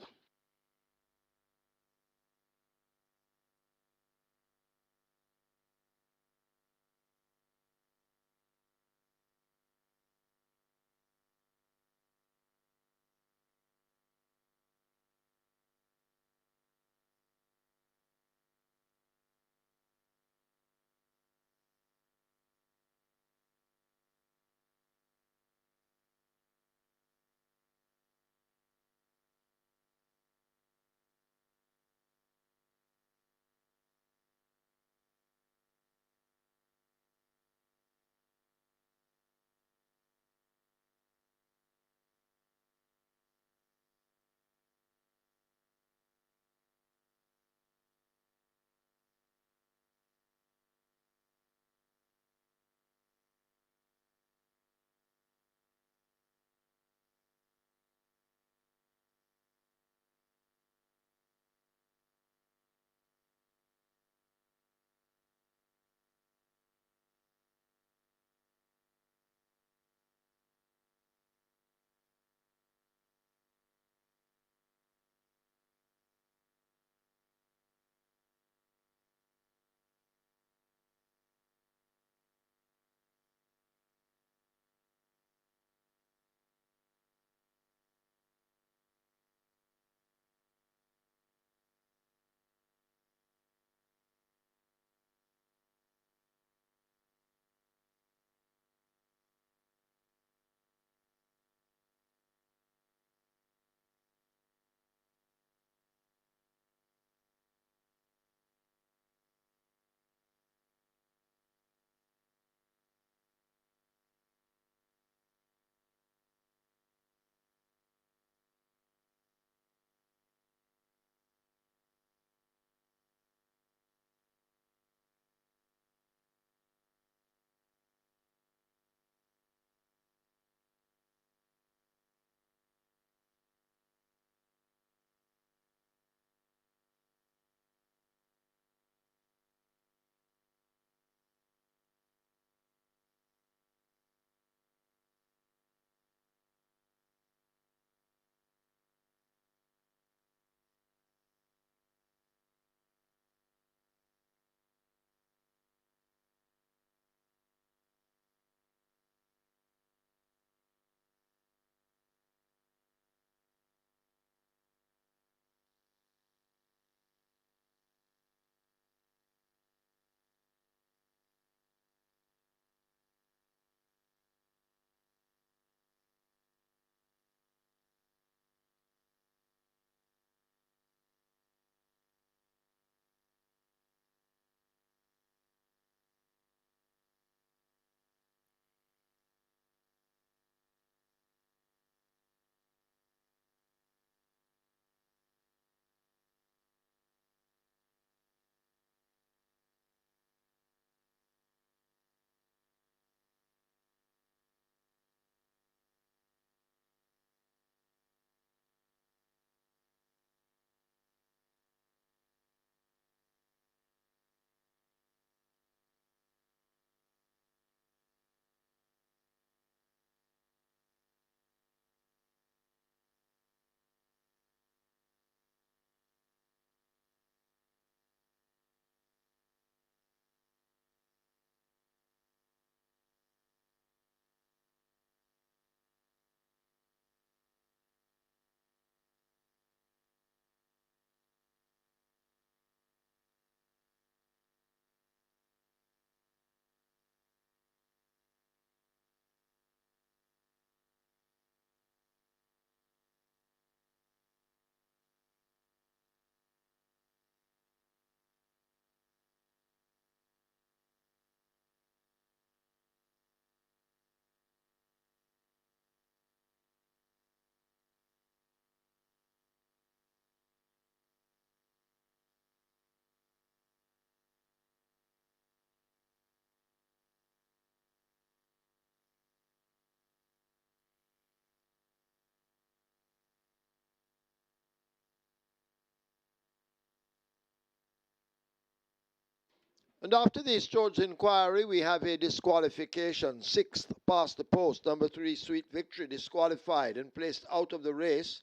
And after this George inquiry, we have a disqualification. Sixth past the post, number 3, Sweet Victory, disqualified and placed out of the race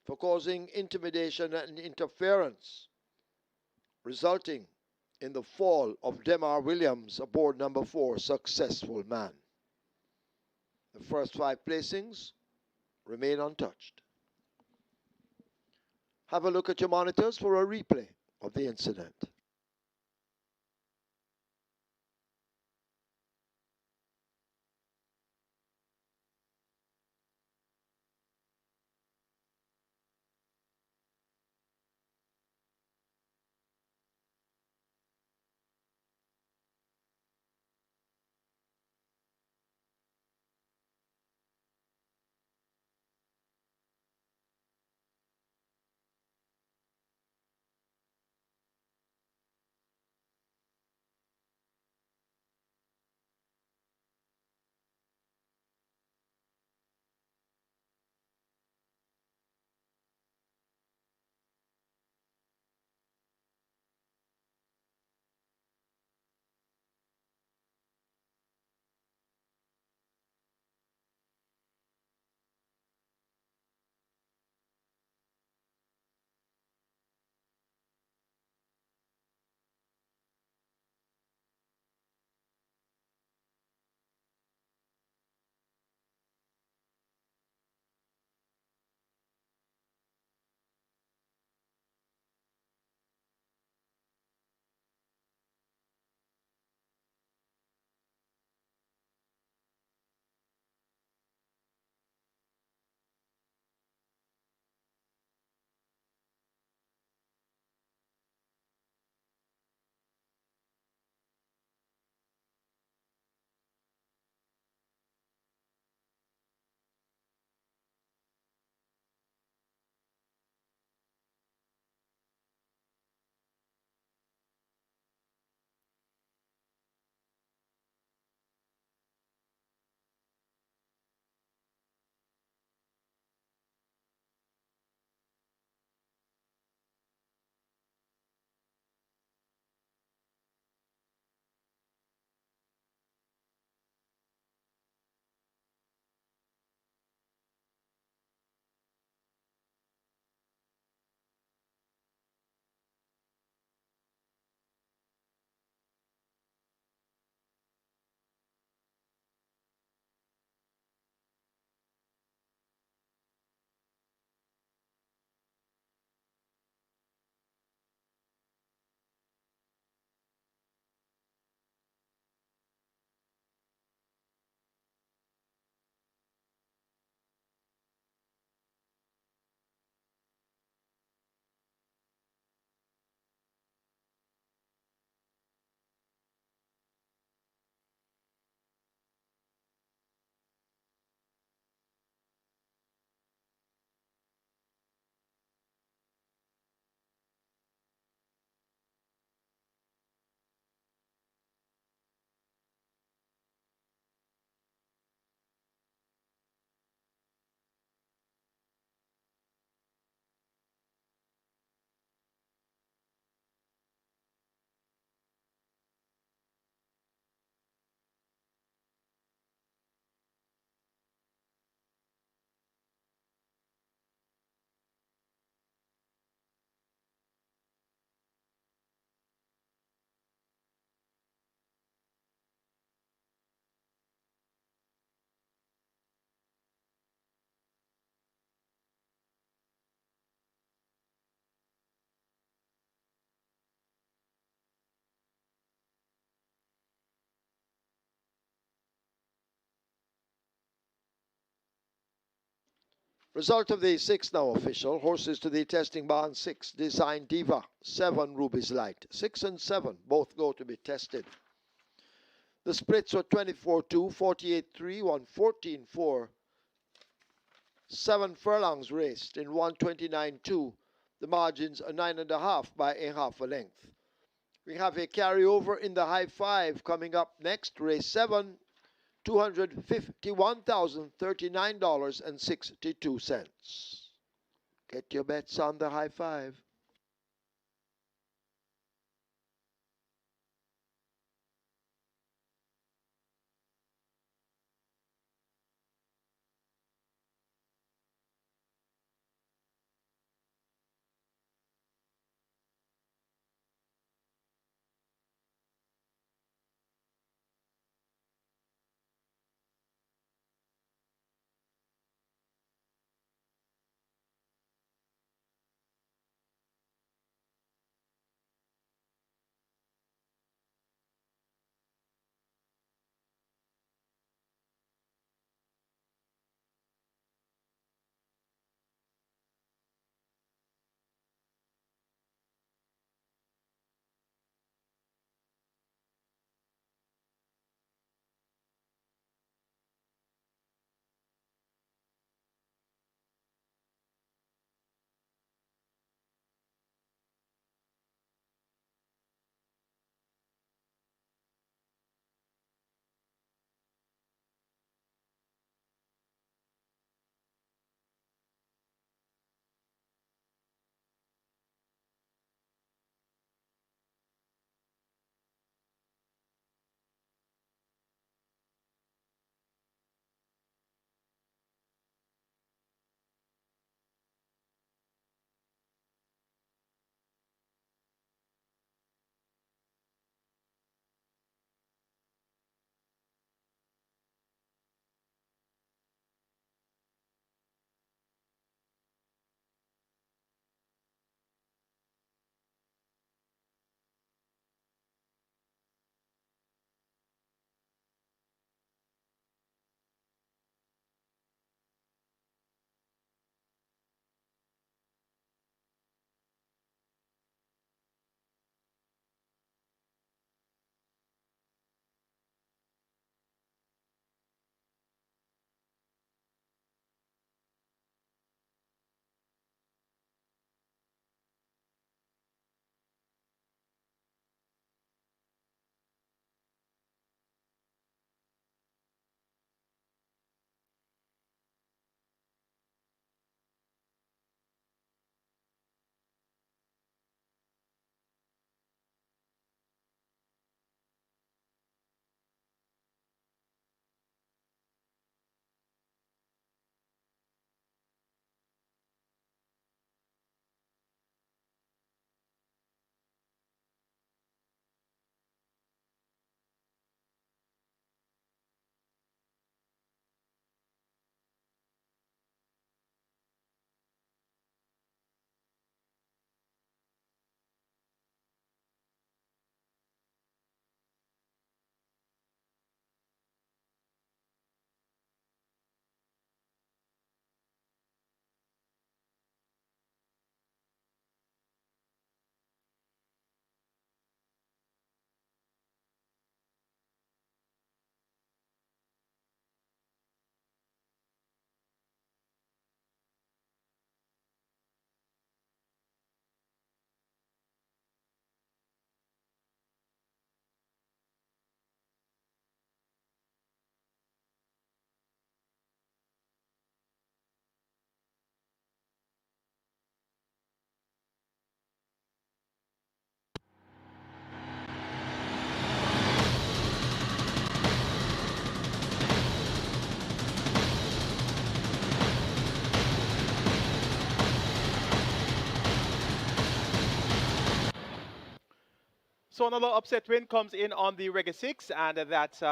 for causing intimidation and interference, resulting in the fall of Demar Williams aboard number 4, Successful Man. The first 5 placings remain untouched. Have a look at your monitors for a replay of the incident. Result of the 6 now official. Horses to the testing barn: 6, Design Diva; 7, Ruby's Light. 6 and 7 both go to be tested. The splits were 24-2, 48-3, 114-4. 7 furlongs raced in 129-2. The margins are 9.5 by a half a length. We have a carryover in the high 5 coming up next. Race 7, $251,039.62. Get your bets on the high 5. So another upset win comes in on the Reggae 6, and that's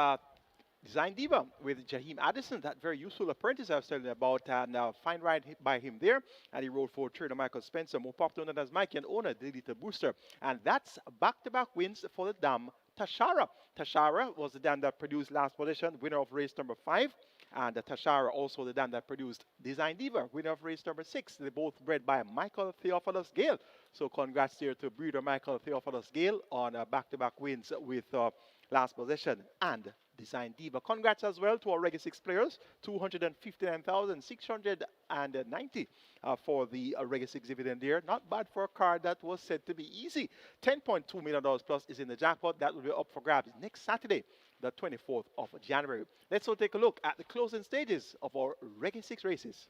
Design Diva with Jaheim Addison, that very useful apprentice I was telling you about, and fine ride by him there. And he rode for trainer Michael Spencer, more popular known as Mikey, and owner Delita Booster. And that's back-to-back wins for the dam Tashara. Tashara was the dam that produced last position, winner of race number 5. And Tashara also the dam that produced Design Diva, winner of race number 6. They both bred by Michael Theophilus Gale. So congrats here to breeder Michael Theophilus Gale on back-to-back wins with last possession and Design Diva. Congrats as well to our Reggae 6 players, 259,690 for the Reggae 6 dividend there. Not bad for a card that was said to be easy. $10.2 million plus is in the jackpot. That will be up for grabs next Saturday, the 24th of January. Let's now take a look at the closing stages of our Reggae 6 races.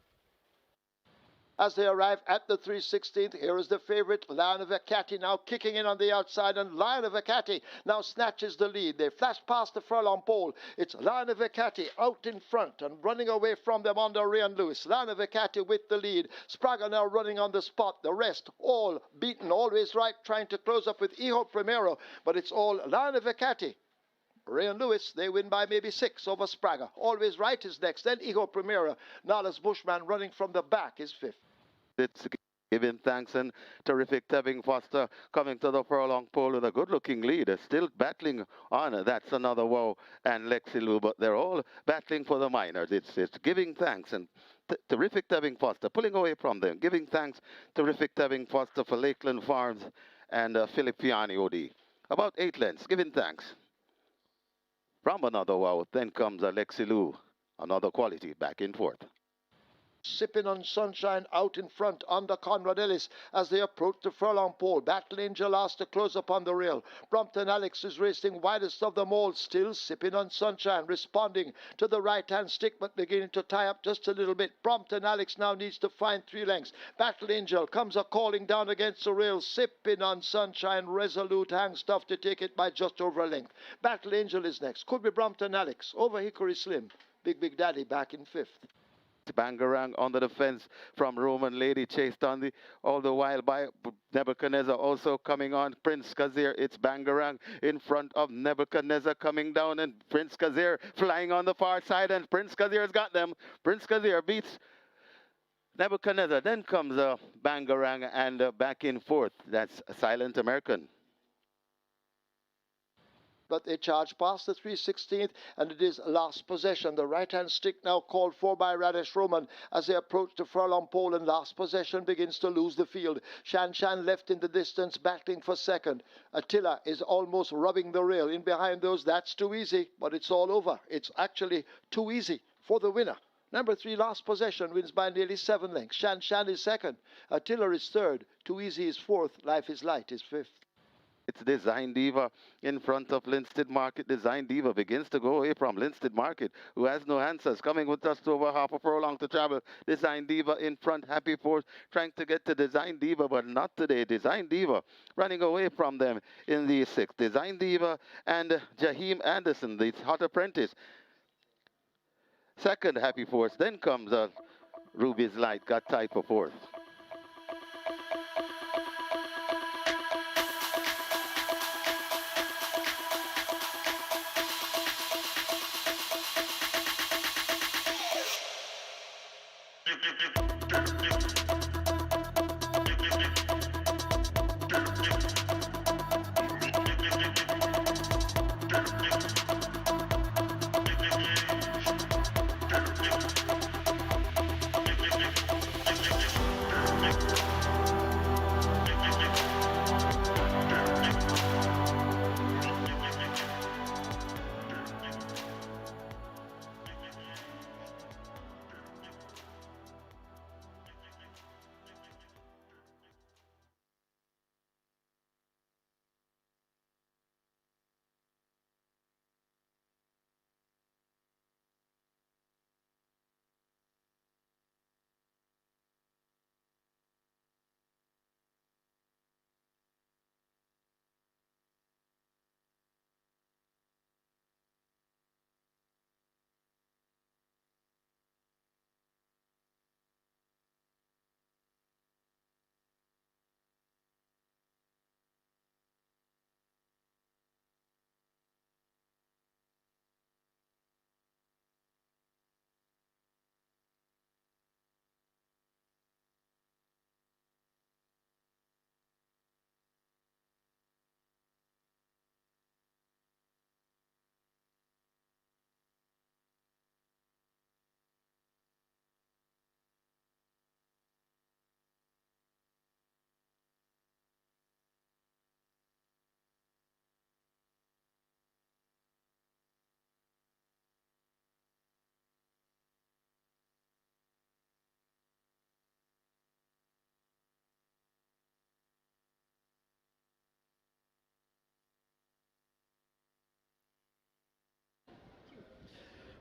As they arrive at the 316th, here is the favorite, Lion of Acati, now kicking in on the outside, and Lion of Acati now snatches the lead. They flash past the furlong pole. It's Lion of Acati out in front and running away from them under Ryan Lewis. Lion of Acati with the lead. Sprague now running on the spot. The rest all beaten, always right, trying to close up with Hijo Primero, but it's all Lion of Acati. Ryan Lewis, they win by maybe 6 over Sprague. Always right is next, then Hijo Primero. Nalas Bushman running from the back is 5th. It's giving thanks, and terrific Tevin Foster coming to the furlong pole with a good-looking lead. Still battling on. That's another wow and Lexi Lou, but they're all battling for the minors. It's giving thanks, and terrific Tevin Foster pulling away from them. Giving thanks, terrific Tevin Foster for Lakeland Farms and Philippiani OD. About 8 lengths, giving thanks. From another wow, then comes Lexi Lou. Another quality back and forth. Sipping on Sunshine out in front under Conrad Ellis as they approach the furlong pole. Battle Angel asked to close upon the rail. Brompton Alex is racing widest of them all, still Sipping on Sunshine, responding to the right-hand stick but beginning to tie up just a little bit. Brompton Alex now needs to find 3 lengths. Battle Angel comes calling down against the rail. Sipping on Sunshine, resolute, hangs tough to take it by just over a length. Battle Angel is next. Could be Brompton Alex. Over Hickory Slim. Big Daddy back in 5th. Bangarang under the fence from Roman Lady, chased on all the while by Nebuchadnezzar, also coming on Prince Kazir. It's Bangarang in front of Nebuchadnezzar coming down, and Prince Kazir flying on the far side, and Prince Kazir's got them. Prince Kazir beats Nebuchadnezzar. Then comes Bangarang and back in 4th. That's Silent American. But they charge past the 316th, and it is last possession. The right-hand stick now called for by Radesh Roman as they approach the furlong pole, and last possession begins to lose the field. Shan Shan left in the distance, battling for second. Attila is almost rubbing the rail. In behind those, that's too easy, but it's all over. It's actually too easy for the winner. Number 3, last possession, wins by nearly 7 lengths. Shan Shan is second. Attila is third. Too easy is 4th. Life is Light is 5th. It's Design Diva in front of Linstead Market. Design Diva begins to go away from Linstead Market, who has no answers, coming with just over half a furlong to travel. Design Diva in front, Happy Force trying to get to Design Diva, but not today. Design Diva running away from them in the 6th. Design Diva and Jaheim Anderson, the hot apprentice. Second, Happy Force. Then comes Ruby's Light, got tied for 4th.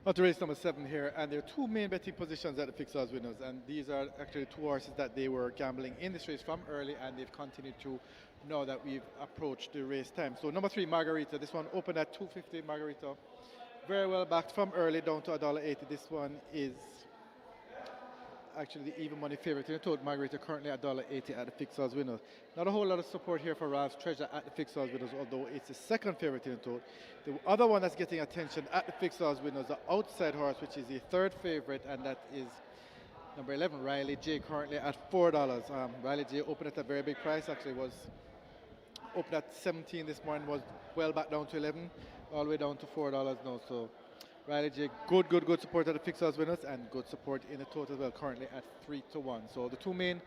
On to race number 7 here, and there are two main betting positions at the fixed odds winners, and these are actually two horses that they were gambling in this race from early, and they've continued to now that we've approached the race time. So number 3, Margarita. This one opened at 250. Margarita, very well backed from early down to $1.80. This one is actually the even money favorite in the total. Margarita currently at $1.80 at the fixed odds winners. Not a whole lot of support here for Ralph's Treasure at the fixed odds winners, although it's the second favorite in the total. The other one that's getting attention at the fixed odds winners, the outside horse, which is the third favorite, and that is number 11, Riley J, currently at $4. Riley J opened at a very big price, actually was opened at 17 this morning, was well back down to 11, all the way down to $4 now. So Riley J, good support at the fixed odds winners, and good support in the total as well, currently at 3-1. So the two main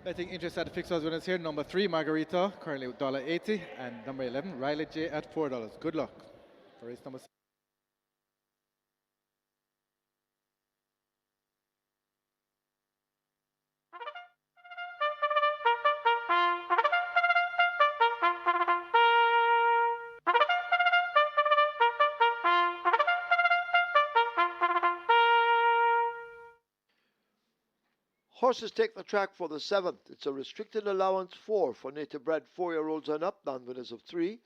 betting interests at the fixed odds winners here: number 3, Margarita, currently $1.80, and number 11, Riley J at $4. Good luck for race number 6. Horses take the track for the 7th. It's a restricted allowance 4 for native bred 4-year-olds and up, non-winners of 3,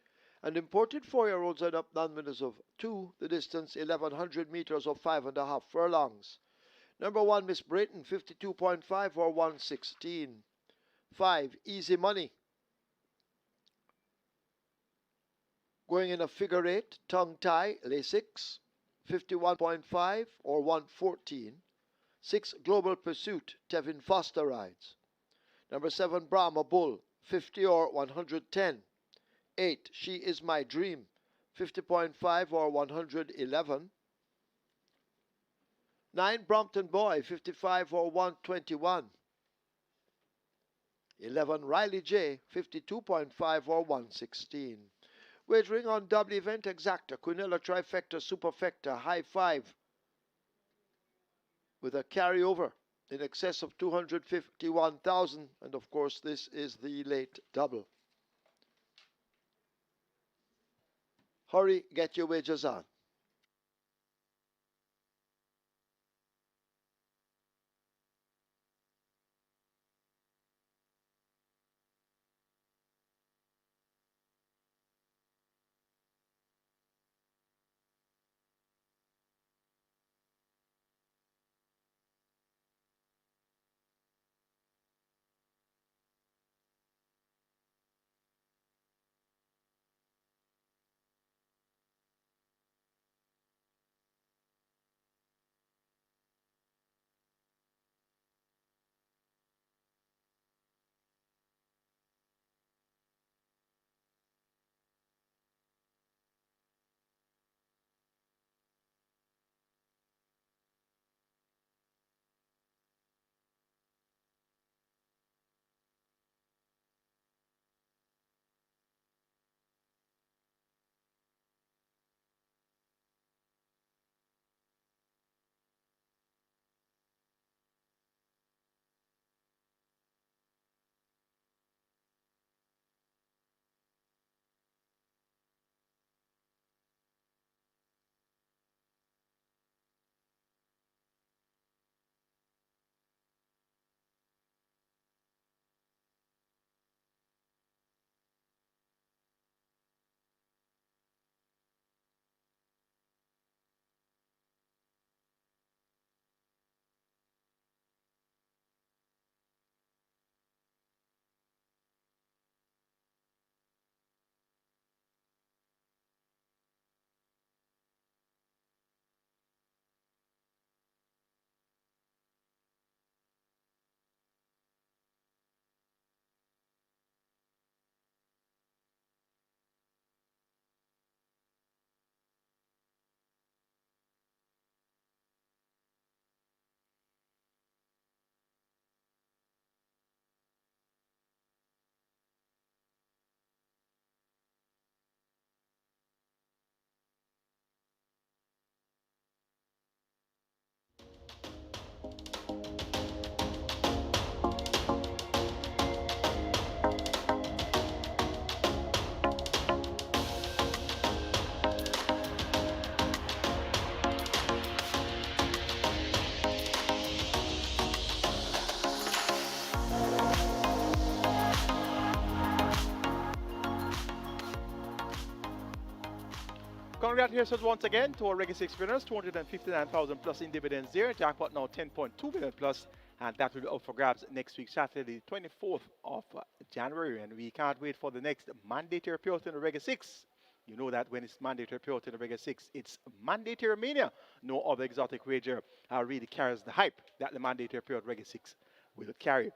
and imported 4-year-olds and up, non-winners of 2. The distance 1100 meters or 5.5 furlongs. Number 1, Miss Brayton, 52.5 or 116. 5, Easy Money. Going in a figure 8, tongue tie, lay 6, 51.5 or 114. 6, Global Pursuit, Tevin Foster rides. Number 7, Brahma Bull, 50 or 110. 8, She Is My Dream, 50.5 or 111. 9, Brompton Boy, 55 or 121. 11, Riley J, 52.5 or 116. Wagering on double event exacta, Quinella trifecta, superfecta, high 5 with a carryover in excess of 251,000, and of course this is the late double. Hurry, get your wagers on. Congratulations once again to our Reggae 6 winners, 259,000 plus in dividends there. Jackpot now 10.2 billion plus, and that will be up for grabs next week, Saturday, the 24th of January. And we can't wait for the next mandatory payout in the Reggae 6. You know that when it's mandatory payout in the Reggae 6, it's mandatory mania. No other exotic wager really carries the hype that the mandatory payout Reggae 6 will carry.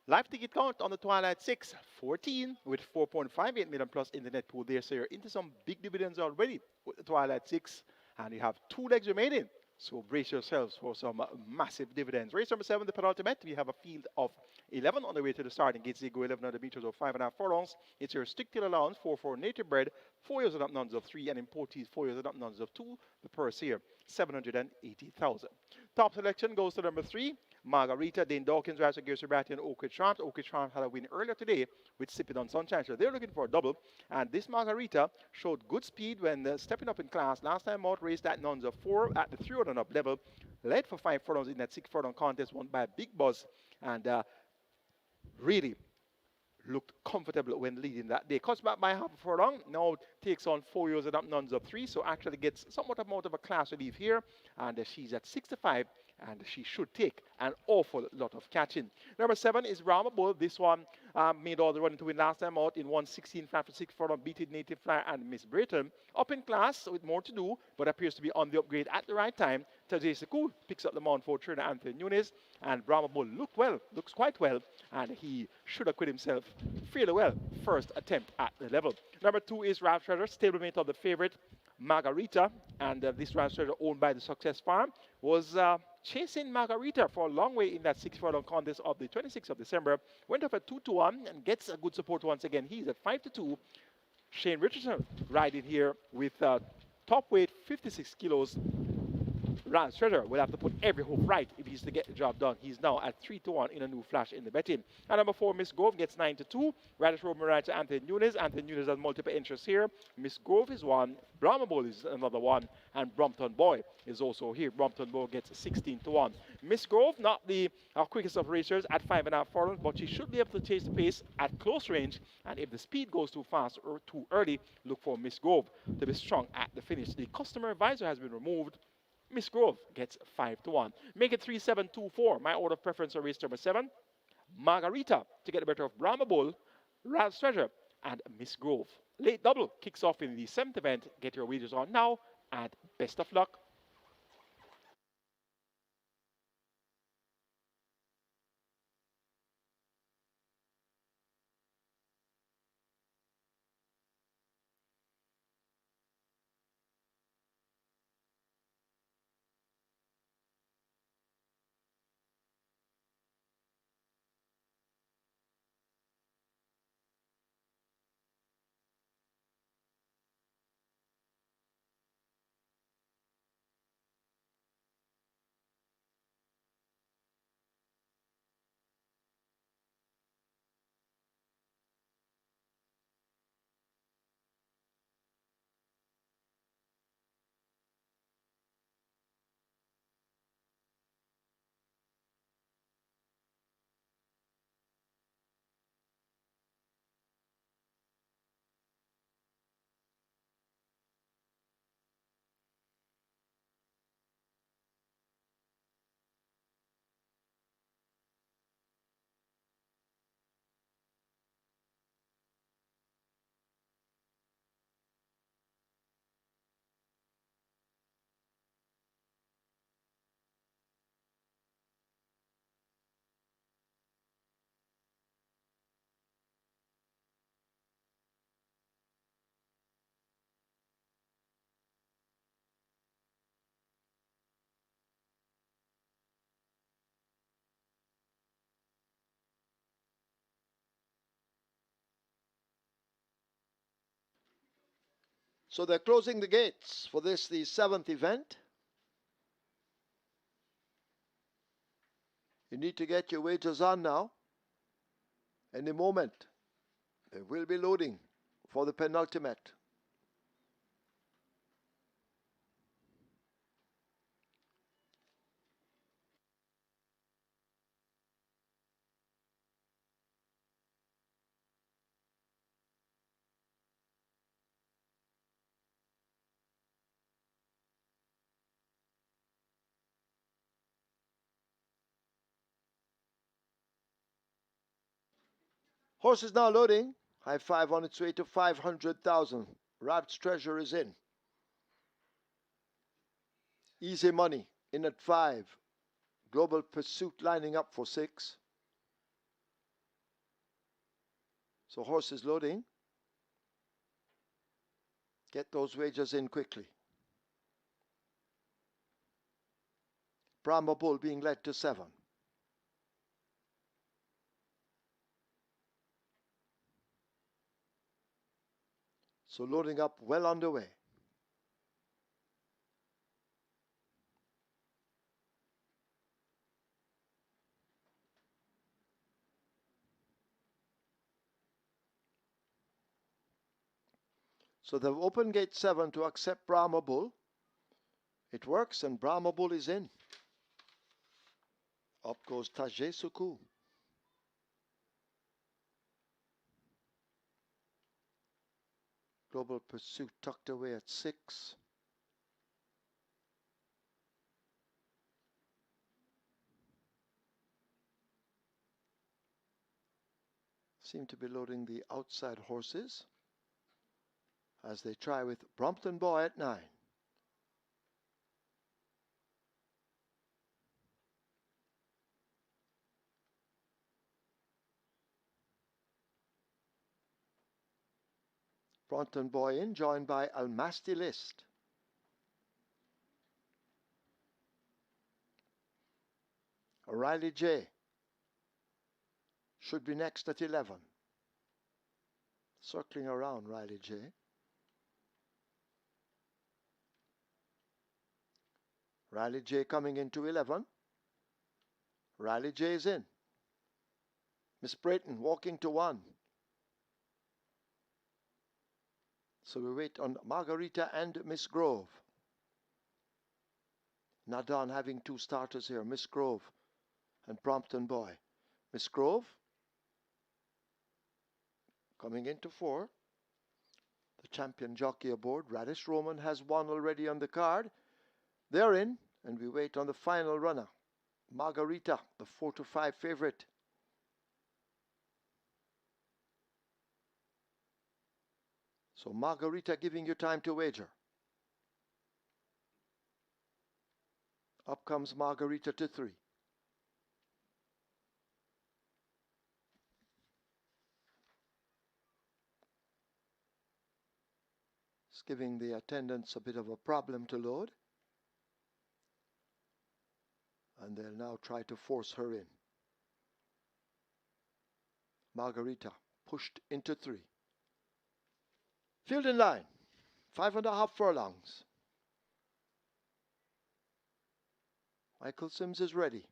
Live ticket count on the Twilight 6, 14 with 4.58 million plus in the net pool there. So you're into some big dividends already with the Twilight 6. And you have 2 legs remaining. So brace yourselves for some massive dividends. Race number 7, the penultimate. We have a field of 11 on the way to the starting gates. They go 1100 meters or 5.5 furlongs. It's your stick till allowance, 4 native bred, 4 years and up nuns of 3, and importees 4 years and up nuns of 2. The purse here, 780,000. Top selection goes to number 3. Margarita, Dane Dawkins, Racer Gear Sabrati, and Oak Ridge Charms. Oak Ridge Charms had a win earlier today with Sipping on Sunshine. So they're looking for a double. And this Margarita showed good speed when stepping up in class. Last time out, raced at nuns of 4 at the 3 and up level. Led for 5 furlongs in that 6 furlong contest, won by a big buzz. And really looked comfortable when leading that day. Cuts back by half a furlong. Now takes on 4 years and up nuns of 3. So actually gets somewhat amount of a class relief here. And she's at 65. And she should take an awful lot of catching. Number 7 is Rama Bull. This one made all the running to win last time out in 116 flat for 6 furlong, beating Native Flyer and Miss Britain. Up in class with more to do, but appears to be on the upgrade at the right time. Tajay Sekou picks up the mount for trainer Anthony Nunes. And Brahma Bull looks quite well, and he should acquit himself fairly well. First attempt at the level. Number 2 is Ralph Shredder, stablemate of the favorite Margarita, and this Ralph Shredder, owned by the Success Farm, was chasing Margarita for a long way in that 6 furlong contest of the 26th of December. Went up at 2-1 and gets a good support once again. He's at 5-2. Shane Richardson riding here with top weight 56 kilos. Rance Treasure will have to put every hope right if he's to get the job done. He's now at 3-1 in a new flash in the betting. And number 4, Miss Grove gets 9-2. Radish Road Mariah to Anthony Nunes. Anthony Nunes has multiple interests here. Miss Grove is one. Brahma Bull is another one. And Brompton Boy is also here. Brompton Boy gets 16-1. Miss Grove, not the quickest of racers at 5.5 furlongs, but she should be able to chase the pace at close range. And if the speed goes too fast or too early, look for Miss Grove to be strong at the finish. The customer advisor has been removed. Miss Grove gets 5-1. Make it 3-7-2-4. My order of preference for race number 7. Margarita to get the better of Brahma Bull, Ralph's Treasure, and Miss Grove. Late double kicks off in the 7th event. Get your wagers on now, and best of luck. So they're closing the gates for this, the 7th event. You need to get your wagers on now. Any moment, they will be loading for the penultimate. Horse is now loading. High five on its way to 500,000. Rabbit's Treasure is in. Easy Money in at 5. Global Pursuit lining up for 6. So horse is loading. Get those wagers in quickly. Brahma Bull being led to 7. So loading up well underway. So they've opened gate 7 to accept Brahma Bull. It works and Brahma Bull is in. Up goes Tajay Suku. Global Pursuit tucked away at 6. Seem to be loading the outside horses as they try with Brompton Boy at 9. Brompton Boy in, joined by Almasti List. O'Reilly J should be next at 11. Circling around Riley J. Riley J coming into 11. Riley J is in. Miss Brayton walking to 1. So we wait on Margarita and Miss Grove. Nadan having 2 starters here, Miss Grove and Brompton Boy. Miss Grove coming into 4. The champion jockey aboard, Radish Roman, has 1 already on the card. They're in, and we wait on the final runner, Margarita, the 4-5 favorite. So Margarita giving you time to wager. Up comes Margarita to 3. It's giving the attendants a bit of a problem to load. And they'll now try to force her in. Margarita pushed into 3. Field in line, 5.5 furlongs. Michael Sims is ready.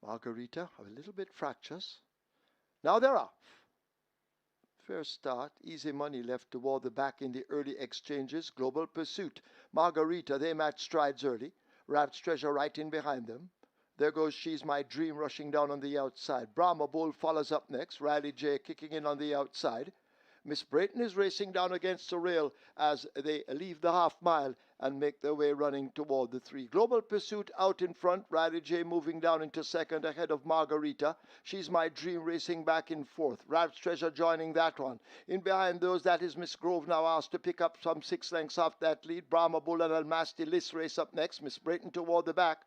Margarita a little bit fractious. Now they're off. Fair start, easy money left toward the back in the early exchanges. Global Pursuit. Margarita, they match strides early. Rabbit's Treasure right in behind them. There goes She's My Dream rushing down on the outside. Brahma Bull follows up next. Riley J kicking in on the outside. Miss Brayton is racing down against the rail as they leave the half mile and make their way running toward the 3. Global Pursuit out in front. Riley J moving down into second ahead of Margarita. She's My Dream racing back in 4th. Rabbit's Treasure joining that one. In behind those, that is Miss Grove now asked to pick up some 6 lengths off that lead. Brahma Bull and Almasti List race up next. Miss Brayton toward the back.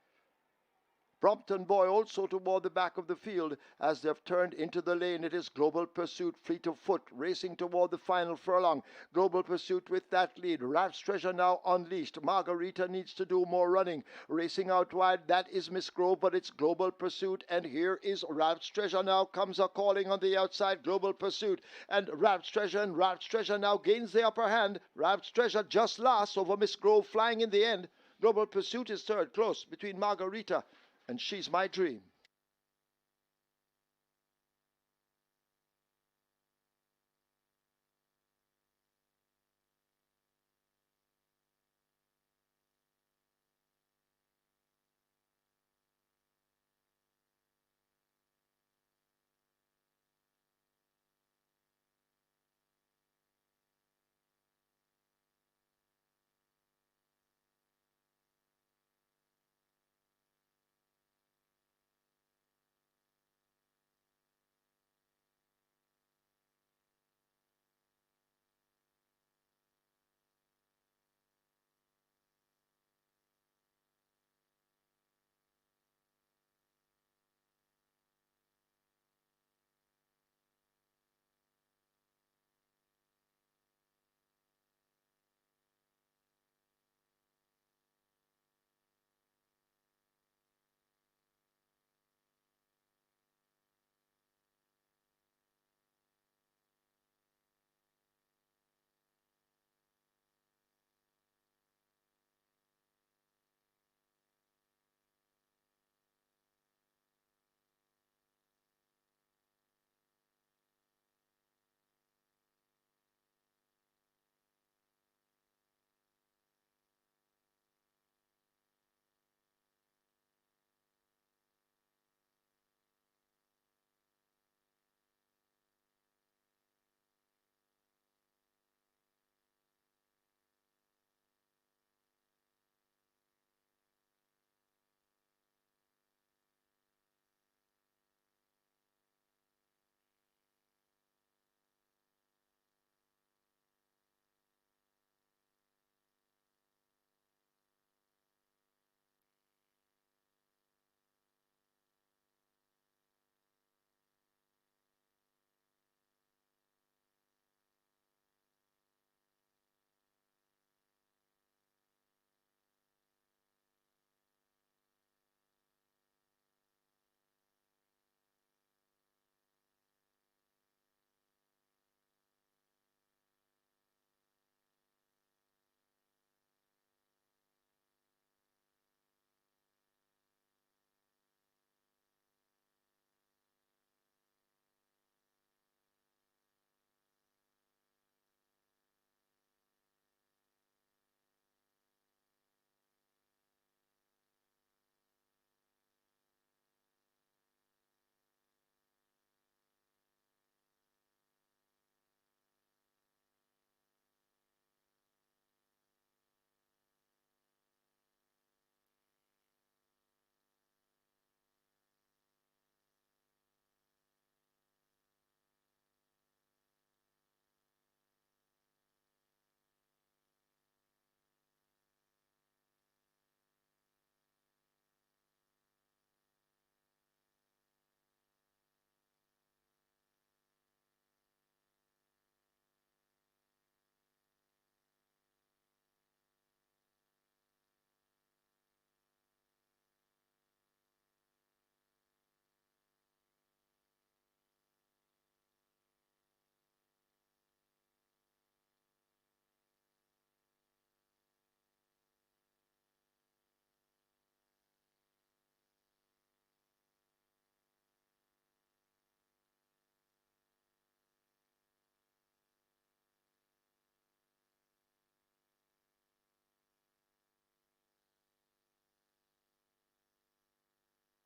Brompton Boy also toward the back of the field as they've turned into the lane. It is Global Pursuit, fleet of foot, racing toward the final furlong. Global Pursuit with that lead. Rabbit's Treasure now unleashed. Margarita needs to do more running. Racing out wide, that is Miss Grove, but it's Global Pursuit. And here is Rabbit's Treasure now comes a calling on the outside. Global Pursuit and Rabbit's Treasure now gains the upper hand. Rabbit's Treasure just last over Miss Grove, flying in the end. Global Pursuit is third, close between Margarita and She's My Dream.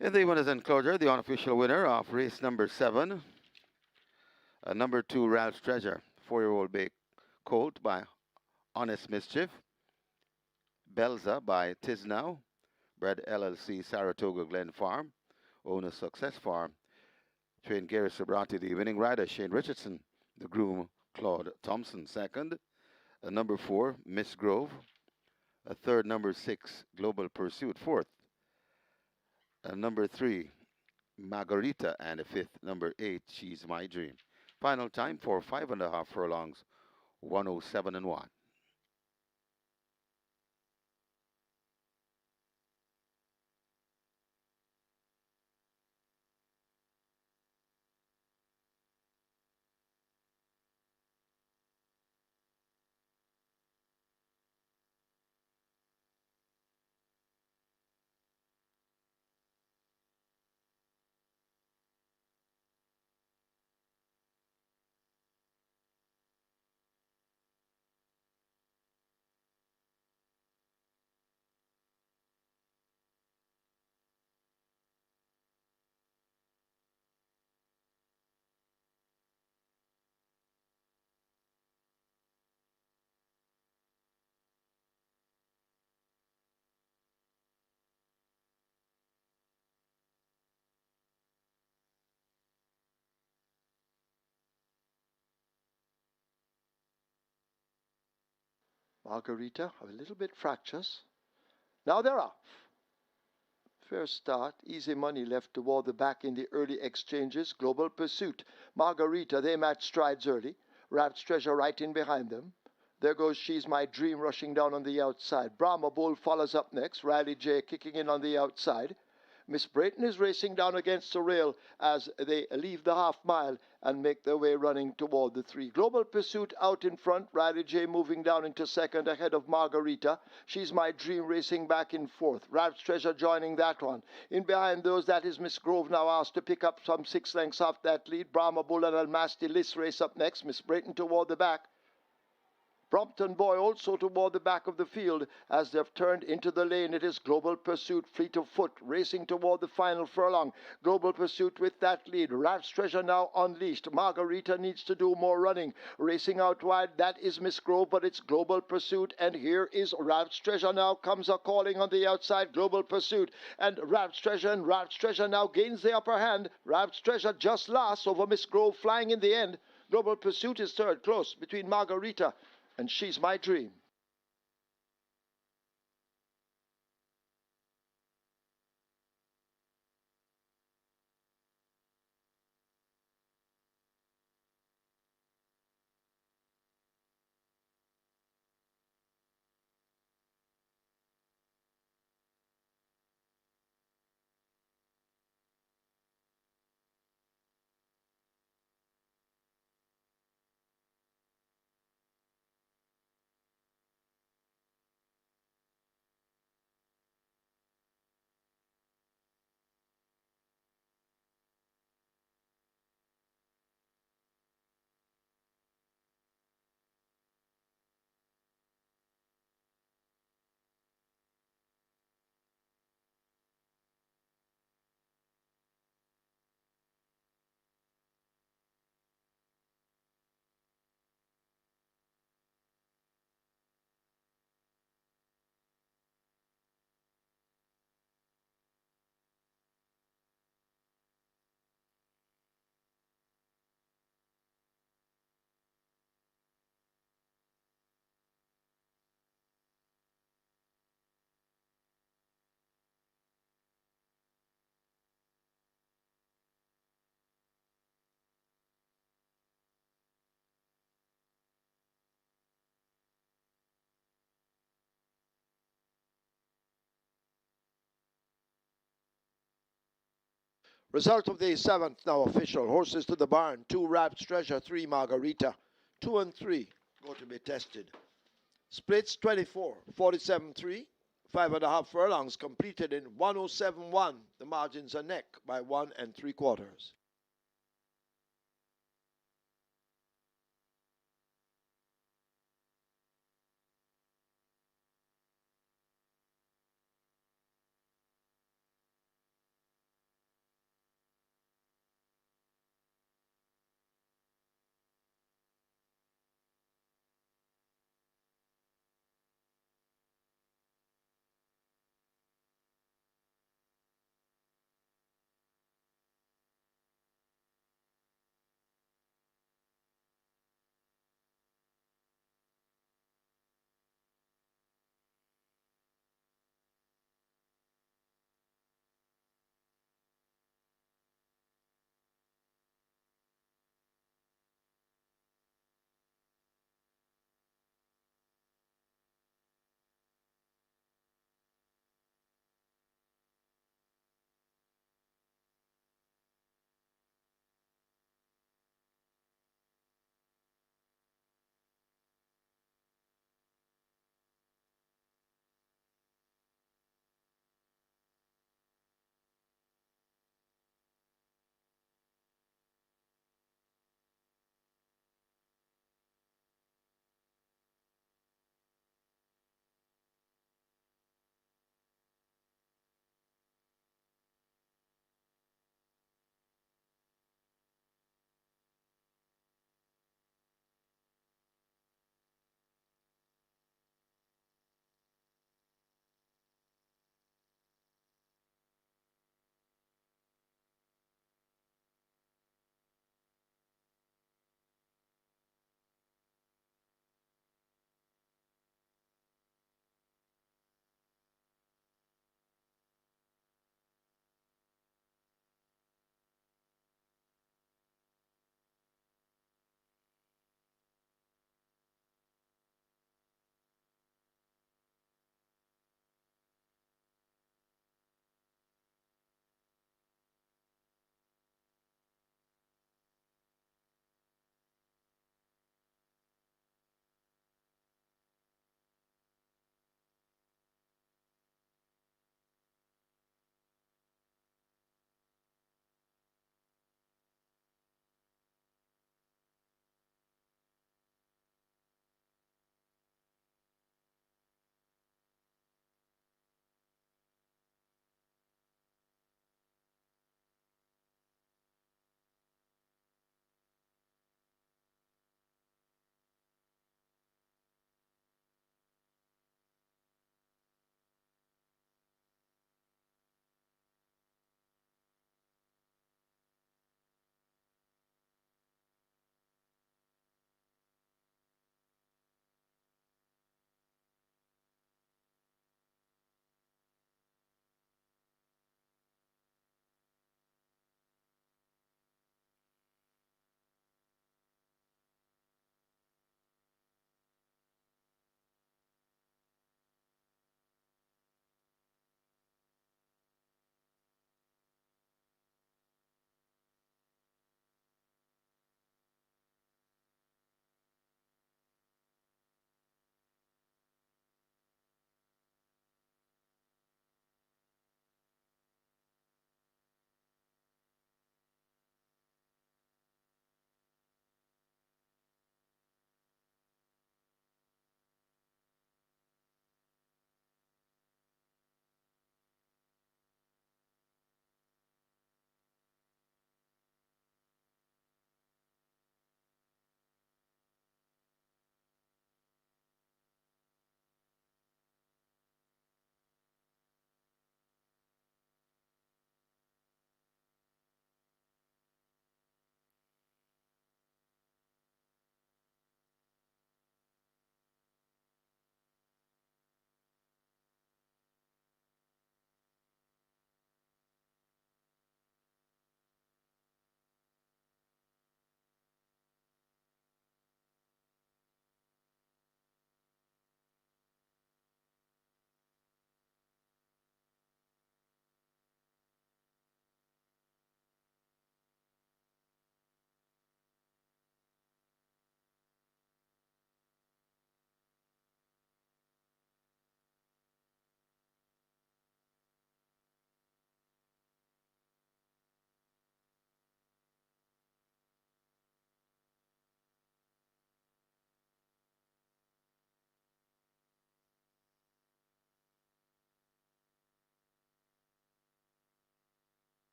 In the winners enclosure, the unofficial winner of race number 7, number 2, Ralph's Treasure, 4-year-old bay colt by Honest Mischief, Belza by Tisnow, bred LLC Saratoga Glen Farm, owner Success Farm, trained Gary Sobrati, the winning rider Shane Richardson, the groom Claude Thompson, second, number 4, Miss Grove, a third, number 6, Global Pursuit, fourth, number 3, Margarita, and a fifth, number 8, She's My Dream. Final time for 5.5 furlongs, 107 and 1. Margarita, a little bit fractious. Now they're off. Fair start, easy money left toward the back in the early exchanges. Global Pursuit. Margarita, they match strides early. Rap's Treasure right in behind them. There goes She's My Dream rushing down on the outside. Brahma Bull follows up next. Riley J kicking in on the outside. Miss Brayton is racing down against the rail as they leave the half mile and make their way running toward the 3. Global Pursuit out in front. Riley J moving down into second ahead of Margarita. She's My Dream racing back in fourth. Ralph's Treasure joining that one. In behind those, that is Miss Grove now asked to pick up some 6 lengths off that lead. Brahma Bull and Almasty Liss race up next. Miss Brayton toward the back. Brompton Boy also toward the back of the field as they've turned into the lane. It is Global Pursuit, fleet of foot, racing toward the final furlong. Global Pursuit with that lead. Ralph's Treasure now unleashed. Margarita needs to do more running. Racing out wide, that is Miss Grove, but it's Global Pursuit. And here is Ralph's Treasure now. Comes a calling on the outside. Global Pursuit and Ralph's Treasure now gains the upper hand. Ralph's Treasure just last over Miss Grove, flying in the end. Global Pursuit is third, close between Margarita and She's My Dream. Result of the 7th now official. Horses to the barn. 2 Rap's Treasure, 3 Margarita. 2 and 3 go to be tested. Splits 24, 47-3. 5.5 furlongs completed in 107.1. The margins are neck by 1 3/4.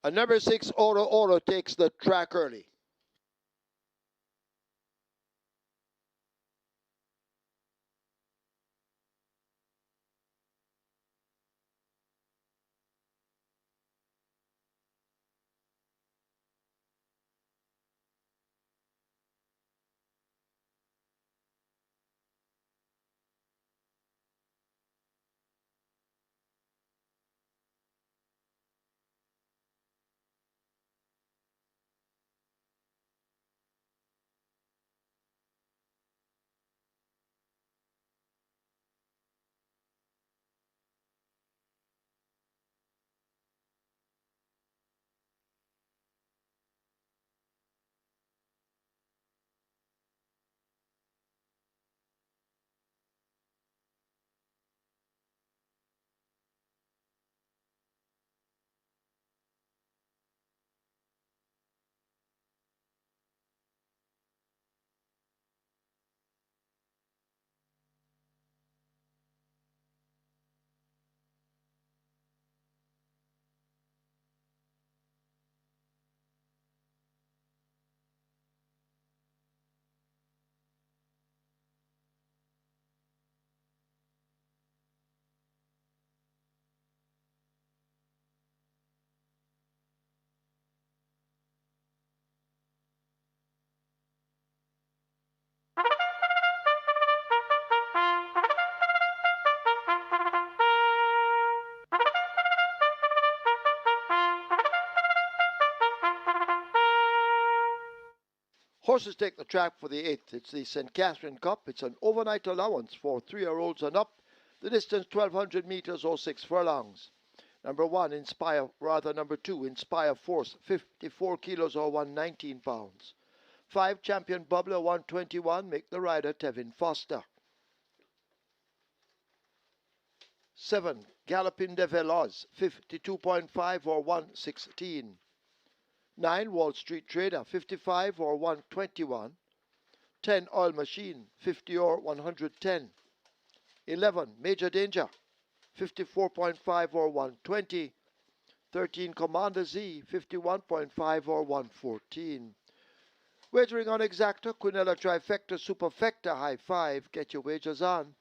And number 6, Oro Oro, takes the track early. Horses take the track for the 8th. It's the St. Catherine Cup. It's an overnight allowance for 3-year-olds and up. The distance 1,200 meters or 6 furlongs. Number 1, number 2, Inspire Force, 54 kilos or 119 pounds. 5, Champion Bubbler, 121, make the rider Tevin Foster. 7, Gallopin de Veloz, 52.5 or 116. 9, Wall Street Trader, 55 or 121. 10, Oil Machine, 50 or 110. 11, Major Danger, 54.5 or 120. 13, Commander Z, 51.5 or 114. Wagering on Exacta, Quinella Trifecta, Superfecta, High 5. Get your wagers on.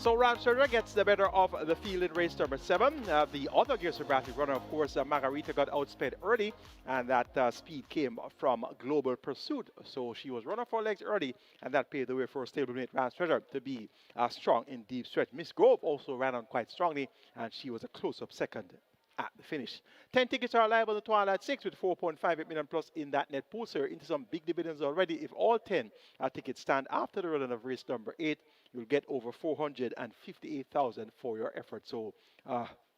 So Ramsherder gets the better of the field in race number 7. The other Gerson Bradley runner, of course, Margarita got outsped early, and that speed came from Global Pursuit. So she was running 4 legs early, and that paved the way for stablemate Ramsherder to be strong in deep stretch. Miss Grove also ran on quite strongly, and she was a close-up second at the finish. 10 tickets are live on the Twilight 6 with 4.58 million plus in that net pool, sir. Into some big dividends already. If all 10 tickets stand after the run of race number 8, you'll get over 458,000 for your effort. So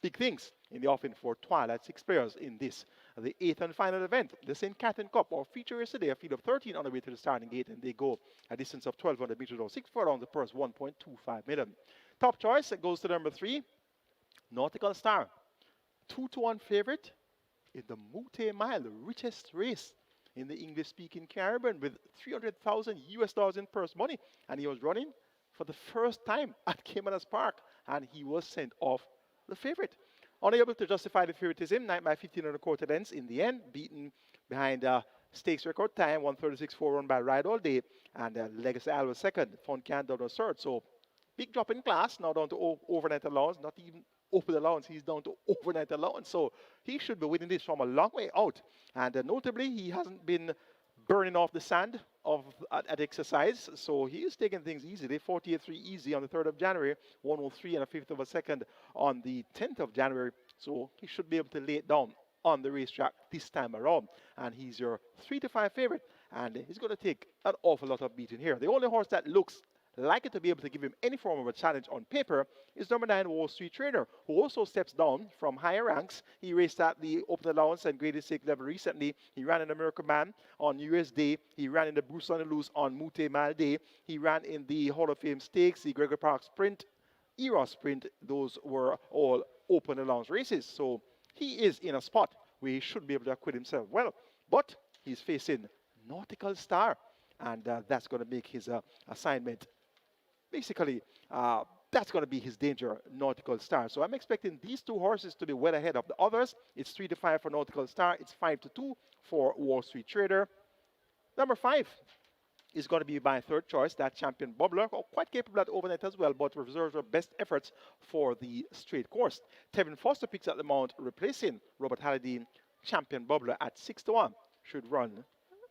big things in the offing for Twilight 6 players in this, the 8th and final event. The St. Catherine Cup, our feature yesterday, a field of 13 on the way to the starting gate, and they go a distance of 1,200 meters or 6 furlongs, the purse 1.25 million. Top choice goes to number 3, Nautical Star. 2-1 favorite in the Mute Mile, the richest race in the English-speaking Caribbean, with 300,000 US dollars in purse money, and he was running for the first time at Caymanas Park, and he was sent off the favorite. Unable to justify the favoritism, 9 by 15 and a quarter lengths in the end, beaten behind stakes record time, 136.4 run by Ride All Day, and Legacy Al was second, Foncan down was third. So big drop in class, now down to overnight allowance, not even open allowance, he's down to overnight allowance. So he should be winning this from a long way out. And notably, he hasn't been burning off the sand at exercise, so he is taking things easy. They 48.3 easy on the 3rd of January, 103 and a fifth of a second on the 10th of January. So he should be able to lay it down on the racetrack this time around. And he's your 3-5 favorite, and he's going to take an awful lot of beating here. The only horse that looks likely to be able to give him any form of a challenge on paper is number 9, Wall Street Trader, who also steps down from higher ranks. He raced at the Open Allowance and Graded Stake level recently. He ran in American Man on New Year's Day. He ran in the Bruce on the Loose on Mute Mile Day. He ran in the Hall of Fame Stakes, the Gregory Park Sprint, Era Sprint. Those were all Open Allowance races. So he is in a spot where he should be able to acquit himself well. But he's facing Nautical Star, and that's going to make his assignment basically, that's going to be his danger, Nautical Star. So I'm expecting these two horses to be well ahead of the others. It's 3-5 for Nautical Star. It's 5-2 for Wall Street Trader. Number 5 is going to be my third choice, that Champion Bubbler. Quite capable at overnight as well, but reserves her best efforts for the straight course. Tevin Foster picks up the mount, replacing Robert Halliday. Champion Bubbler at 6-1 should run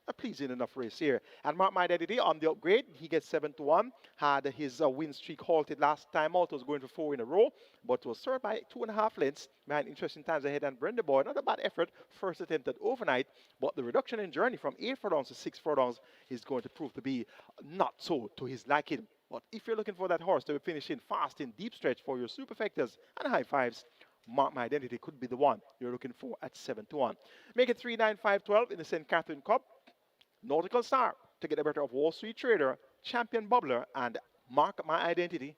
a pleasing enough race here. And Mark My Identity on the upgrade, he gets 7-1. Had his win streak halted last time out, was going for 4 in a row, but was served by 2.5 lengths behind Interesting Times Ahead and Brenda Boy. Not a bad effort, first attempt at overnight, but the reduction in journey from 8 furlongs to 6 furlongs is going to prove to be not so to his liking. But if you're looking for that horse to be finishing fast in deep stretch for your superfectors and high fives, Mark My Identity could be the one you're looking for at 7-1. Make it 3-9-5-12 in the St. Catherine Cup. Nautical Star to get the better of Wall Street Trader, Champion Bubbler, and Mark My Identity.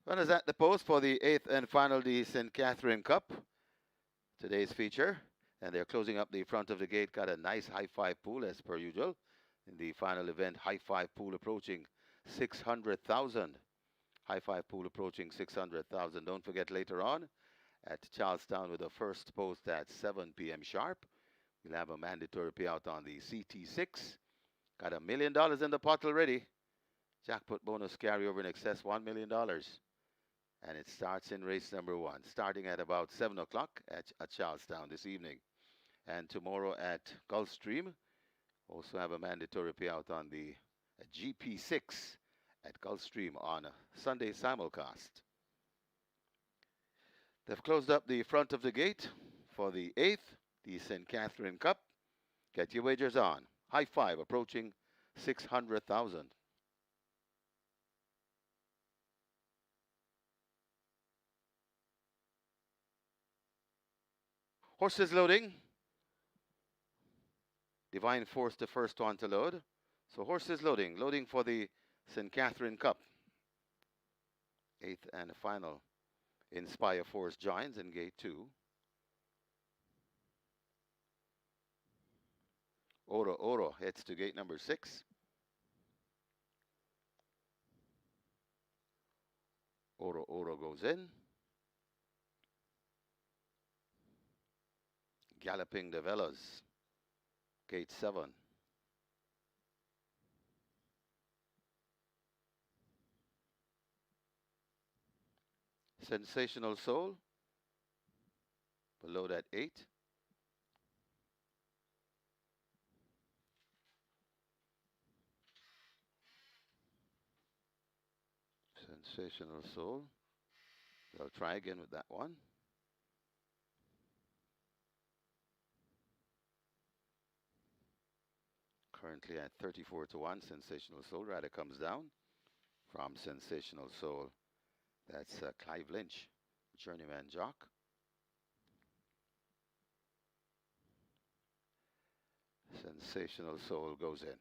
Runners at the post for the 8th and final the St. Catherine Cup, today's feature. And they're closing up the front of the gate. Got a nice high five pool as per usual. In the final event, high five pool approaching 600,000. High five pool approaching 600,000. Don't forget later on at Charlestown with the first post at 7 p.m. sharp. We'll have a mandatory payout on the CT6. Got $1 million in the pot already. Jackpot bonus carryover in excess $1 million. And it starts in race number 1, starting at about 7 o'clock at Charlestown this evening. And tomorrow at Gulfstream, also have a mandatory payout on the GP6 at Gulfstream on a Sunday simulcast. They've closed up the front of the gate for the 8th, the St. Catherine Cup. Get your wagers on. High five approaching 600,000. Horses loading. Divine Force, the first one to load. So horses loading for the St. Catherine Cup. 8th and final. Inspire Force joins in gate 2. Oro Oro heads to gate number 6. Oro Oro goes in. Galloping the Velas, gate 7. Sensational Soul, below that 8. Sensational Soul. They'll try again with that one. Currently at 34 to 1. Sensational Soul. Rider comes down from Sensational Soul. That's Clive Lynch, journeyman jock. Sensational Soul goes in.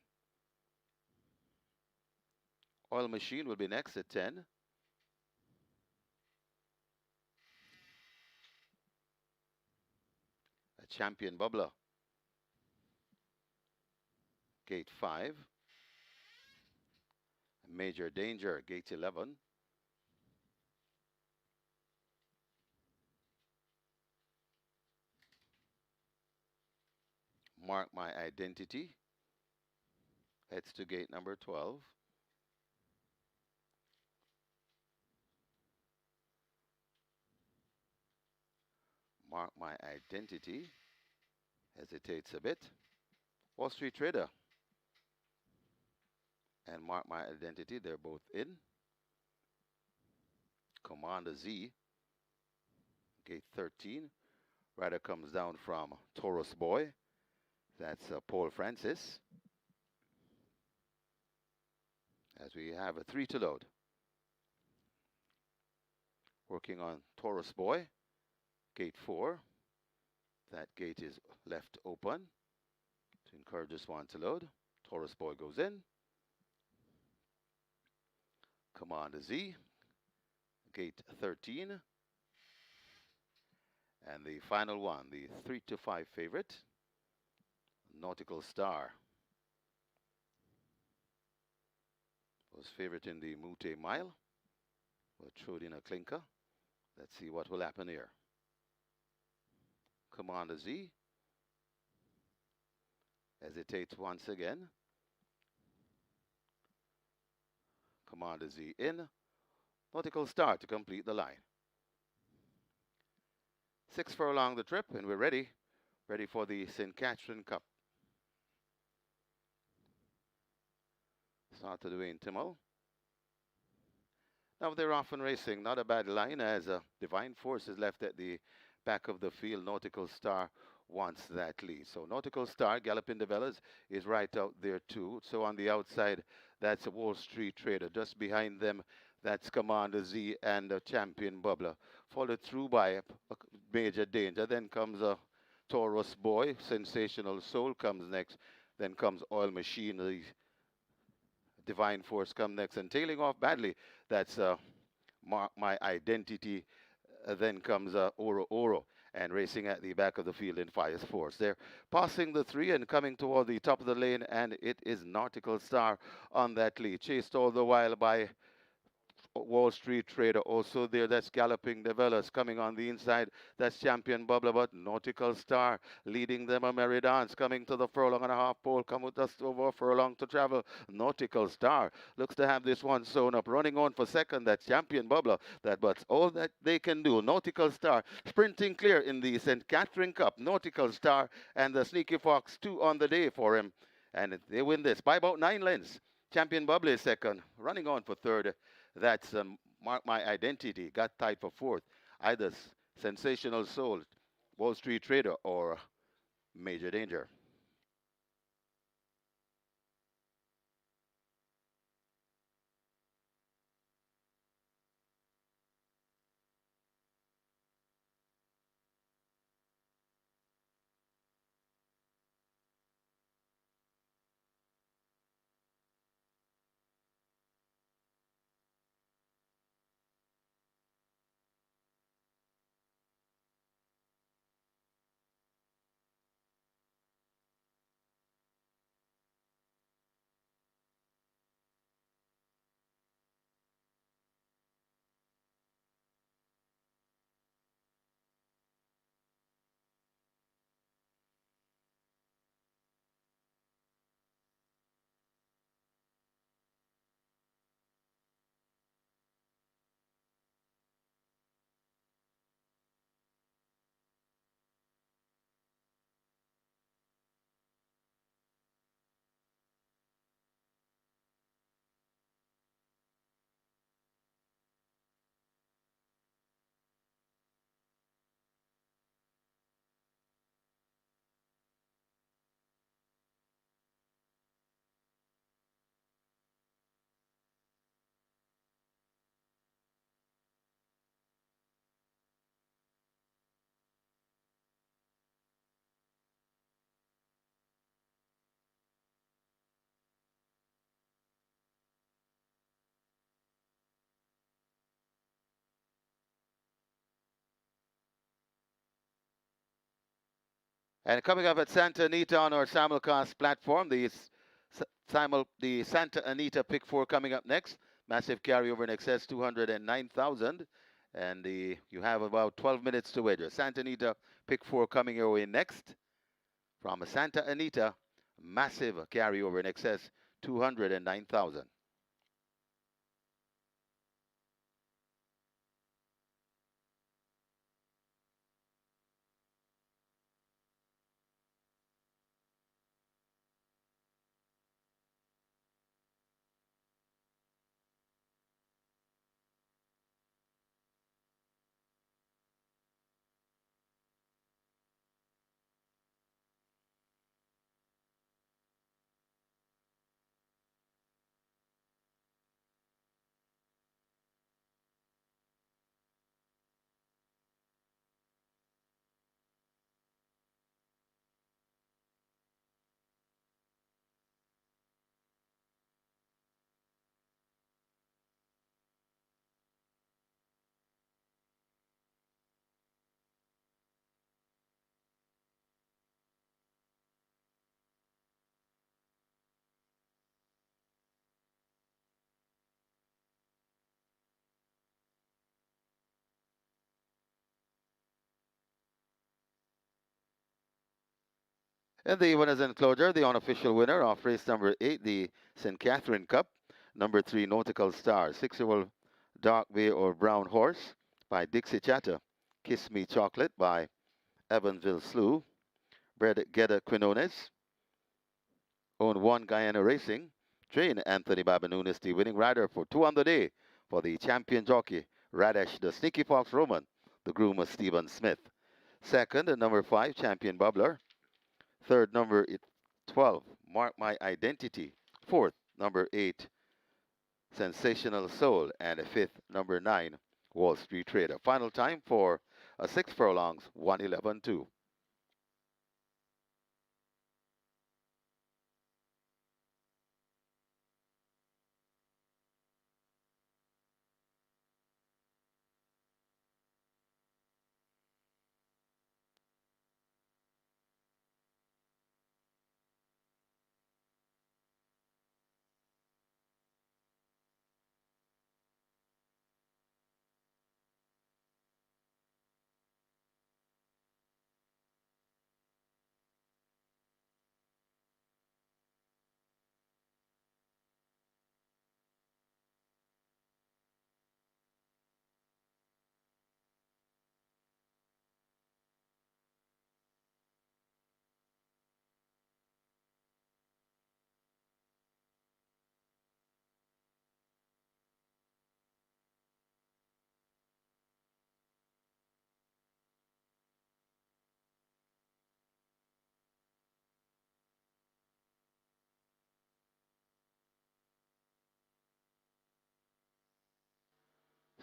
Oil Machine will be next at 10. A Champion Bubbler, gate 5. Major Danger, gate 11. Mark My Identity heads to gate number 12. Mark My Identity hesitates a bit. Wall Street Trader and Mark My Identity, they're both in. Commander Z, gate 13. Rider comes down from Taurus Boy. That's Paul Francis. As we have a 3 to load. Working on Taurus Boy, gate 4. That gate is left open to encourage this one to load. Taurus Boy goes in. Commander Z, gate 13. And the final one, the 3 to 5 favorite, Nautical Star. Was favorite in the Mute Mile. We'll throw it in a clinker. Let's see what will happen here. Commander Z hesitates once again. Commander Z in. Nautical Star to complete the line. 6 furlong the trip, and we're ready. Ready for the St. Catherine Cup. Start to Dwayne Timmel. Now they're off and racing. Not a bad line as Divine Force is left at the back of the field. Nautical Star wants that lead. So Nautical Star, Galloping the Velas, is right out there too. So on the outside, that's a Wall Street Trader. Just behind them, that's Commander Z and Champion Bubbler. Followed through by a Major Danger. Then comes a Taurus Boy. Sensational Soul comes next. Then comes Oil Machine. The Divine Force come next. And tailing off badly, that's Mark My Identity. Then comes Oro Oro and racing at the back of the field in fires force. They're passing the three and coming toward the top of the lane, and it is Nautical Star on that lead, chased all the while by Wall Street Trader also there. That's Galloping Developers coming on the inside. That's Champion Bubbler, but Nautical Star leading them a merry dance. Coming to the furlong and a half pole. Come with us over a furlong to travel. Nautical Star looks to have this one sewn up. Running on for second. That's Champion Bubbler. But all that they can do. Nautical Star sprinting clear in the St. Catherine Cup. Nautical Star and the Sneaky Fox 2 on the day for him. And they win this by about 9 lengths. Champion Bubbler is second. Running on for third. That's Mark My Identity, got tied for fourth. Either Sensational Soul, Wall Street Trader, or Major Danger. And coming up at Santa Anita on our simulcast platform, the Santa Anita Pick 4 coming up next. Massive carryover in excess 209,000. And you have about 12 minutes to wager. Santa Anita Pick 4 coming your way next. From Santa Anita, massive carryover in excess 209,000. And the winners enclosure, the unofficial winner of race number 8, the St. Catherine Cup, number 3, Nautical Star, 6-year-old Dark Bay or Brown Horse by Dixie Chatter, Kiss Me Chocolate by Evansville Slew, Bred Gedda Quinones, own 1 Guyana Racing, train Anthony Babanunis, the winning rider for 2 on the day for the champion jockey, Radesh the Sneaky Fox Roman, the groom was Stephen Smith. Second, number 5, Champion Bubbler. Third, number 12, Mark My Identity. Fourth, number 8, Sensational Soul. And fifth, number 9, Wall Street Trader. Final time for a 6 furlongs, 1:11.2.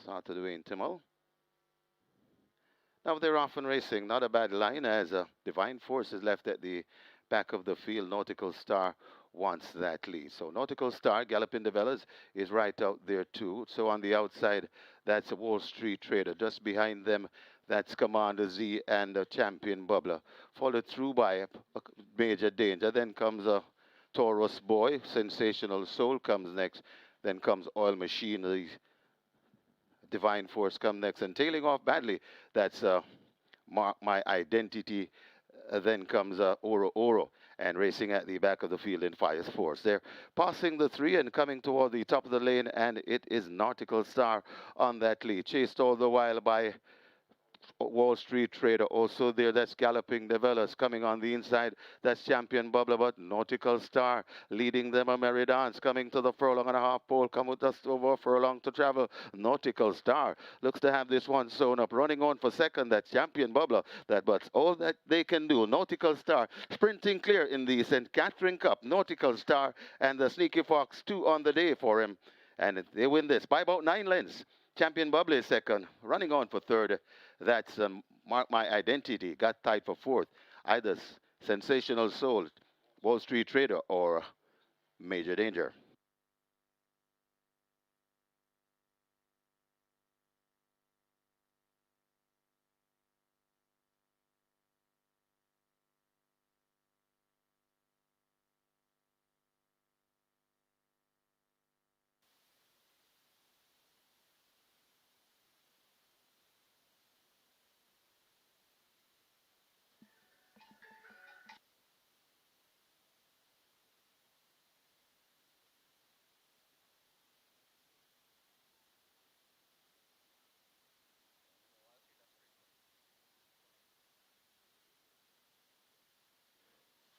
out to Dwayne Timmel. Now they're off and racing. Not a bad line as Divine Force is left at the back of the field. Nautical Star wants that lead. So Nautical Star, Galloping de Velas, is right out there too. So on the outside, that's a Wall Street Trader. Just behind them, that's Commander Z and Champion Bubbler. Followed through by a Major Danger. Then comes a Taurus Boy. Sensational Soul comes next. Then comes Oil Machine. Divine Force come next, and tailing off badly, that's My Identity. Then comes Oro Oro, and racing at the back of the field in Fire Force. They're passing the three and coming toward the top of the lane, and it is Nautical Star on that lead, chased all the while by Wall Street Trader also there. That's Galloping Developers coming on the inside. That's Champion Bubbler, but Nautical Star leading them a merry dance. Coming to the furlong and a half pole. Come with us over a furlong to travel. Nautical Star looks to have this one sewn up. Running on for second. That's Champion Bubbler. But all that they can do. Nautical Star sprinting clear in the St. Catherine Cup. Nautical Star and the Sneaky Fox, 2 on the day for him. And they win this by about 9 lengths. Champion Bubbler is second. Running on for third. That's Mark My Identity, got tied for fourth. Either Sensational Soul, Wall Street Trader, or Major Danger.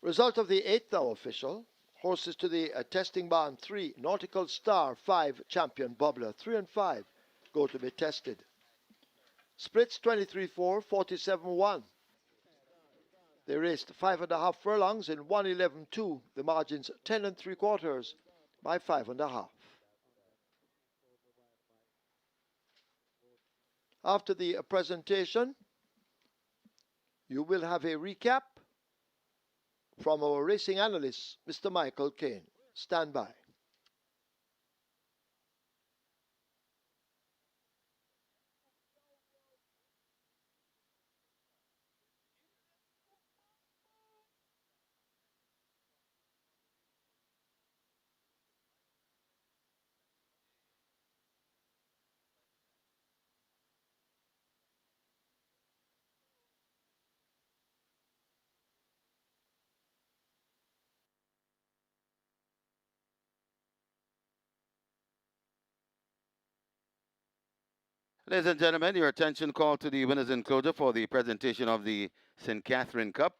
Result of the 8th now official. Horses to the testing barn 3, Nautical Star 5, Champion Bubbler 3 and 5 go to be tested. Splits 23-4, 47-1. They raced 5.5 furlongs in 1:11.2. The margins 10 3/4 by 5.5. After the presentation, you will have a recap from our racing analyst, Mr. Michael Kane. Stand by. Ladies and gentlemen, your attention call to the winners enclosure for the presentation of the St. Catherine Cup.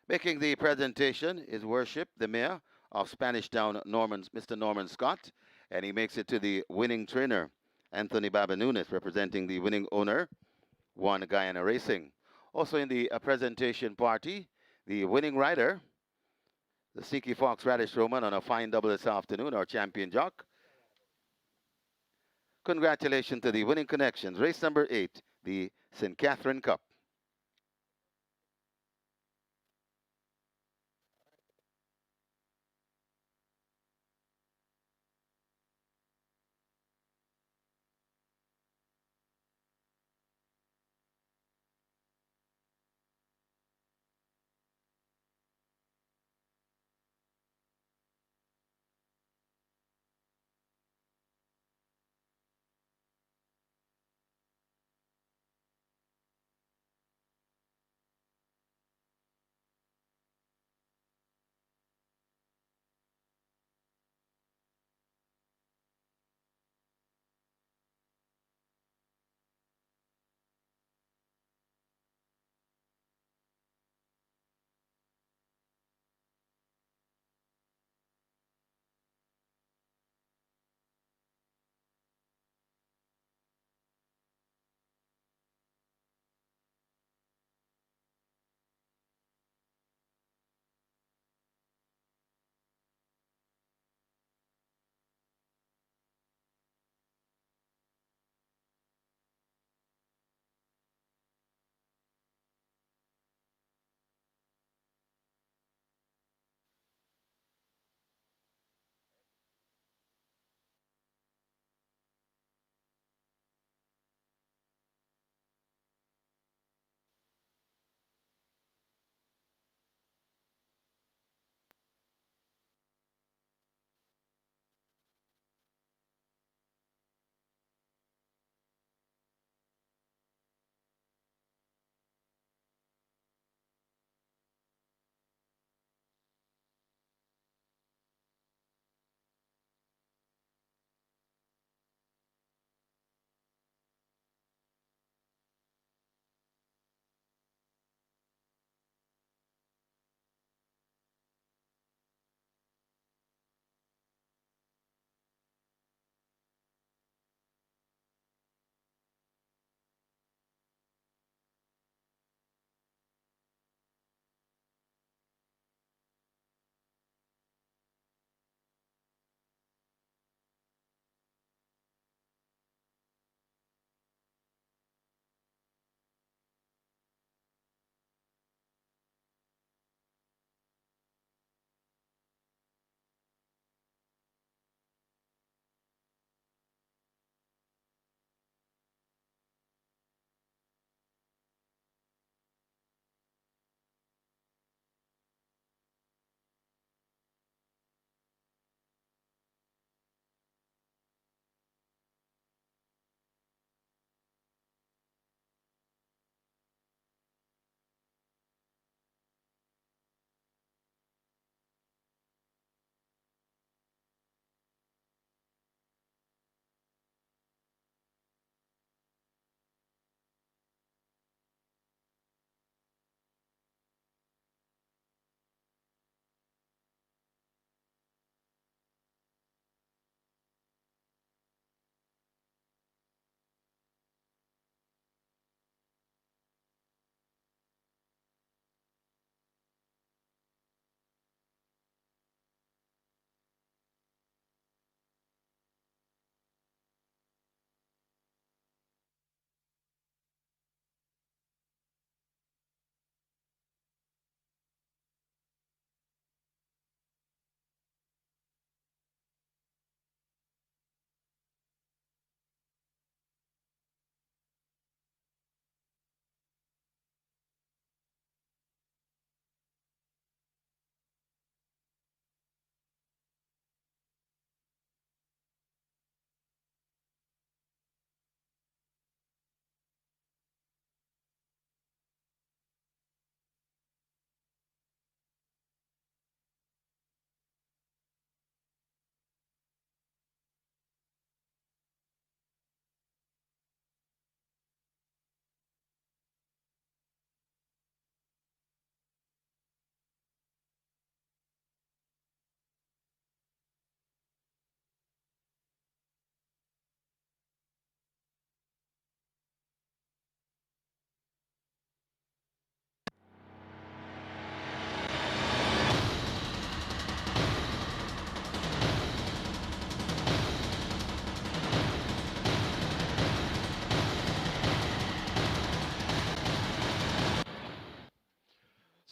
Making the presentation is Worship, the Mayor of Spanish Town, Mr. Norman Scott, and he makes it to the winning trainer, Anthony Babanunes, representing the winning owner, One Guyana Racing. Also in the presentation party, the winning rider, the Sneaky Fox Radish Roman on a fine double this afternoon, our champion jock. Congratulations to the winning connections. Race number 8, the St. Catherine Cup.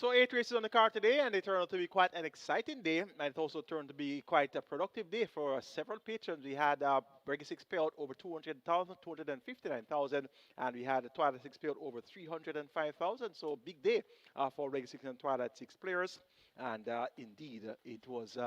So 8 races on the card today, and they turned out to be quite an exciting day, and it also turned to be quite a productive day for several patrons. We had Breaker 6 payout over 200,000, 259,000, and we had a Twilight 6 payout over 305,000. So big day for Breaker 6 and Twilight 6 players. And indeed, it was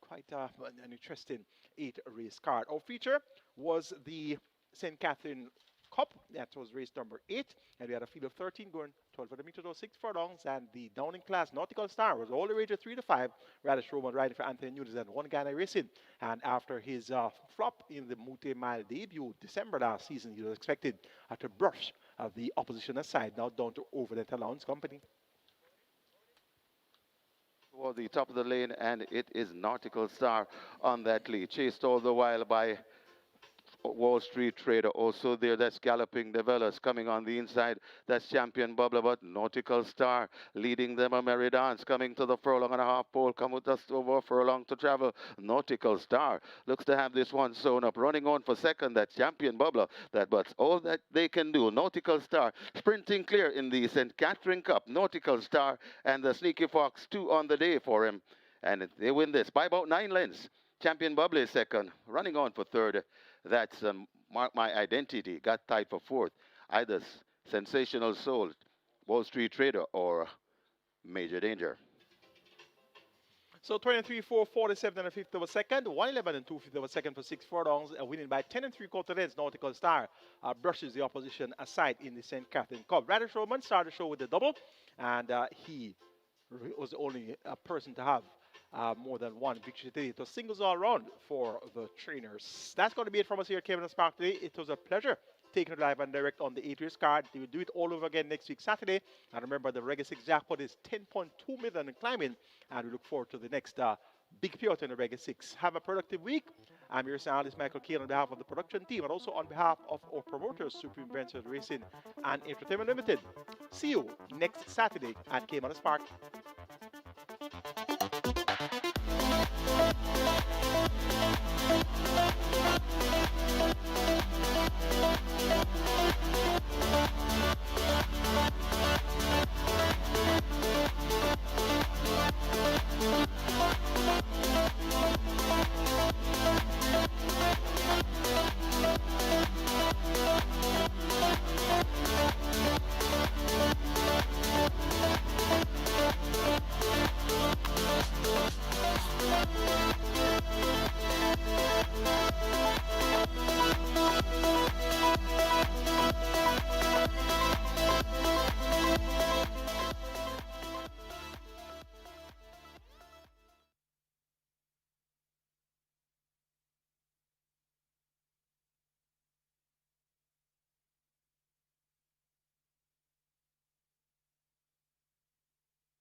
quite an interesting 8-race card. Our feature was the St. Catherine Cup. That was race number 8, and we had a field of 13 going 1200 meters or 6 furlongs, and the Downing class Nautical Star was all the way to 3 to 5. Radish Roman riding for Anthony Nunes and one Ghana Racing. And after his flop in the Mute Mile debut December last season, he was expected to brush the opposition aside, now down to Overland Allowance Company. Toward the top of the lane, and it is Nautical Star on that lead, chased all the while by Wall Street Trader also there. That's Galloping Developers coming on the inside. That's Champion Bubbler, but Nautical Star leading them. A Merry Dance coming to the furlong and a half pole. Come with us over a furlong to travel. Nautical Star looks to have this one sewn up. Running on for second, that's Champion Bubbler. But all that they can do. Nautical Star sprinting clear in the St. Catherine Cup. Nautical Star and the Sneaky Fox 2 on the day for him. And they win this by about 9 lengths. Champion Bubbler is second. Running on for third. That's Mark My Identity, got tied for fourth. Either Sensational Soul, Wall Street Trader, or Major Danger. So 23, 4, 47 and a fifth of a second, 111 and 2/5 of a second for 6 furlongs, winning by 10 and 3/4 lengths. Nautical Star brushes the opposition aside in the St. Catherine Cup. Radish Roman started the show with the double, and he was the only person to have more than one victory today. It was singles all around for the trainers. That's going to be it from us here at Caymanas Park today. It was a pleasure taking it live and direct on the 8-race card. They will do it all over again next week, Saturday. And remember, the Reggae 6 jackpot is 10.2 million and climbing. And we look forward to the next big payout in the Reggae 6. Have a productive week. I'm your analyst, Michael Kane, on behalf of the production team and also on behalf of our promoters, Supreme Ventures Racing and Entertainment Limited. See you next Saturday at Caymanas Park.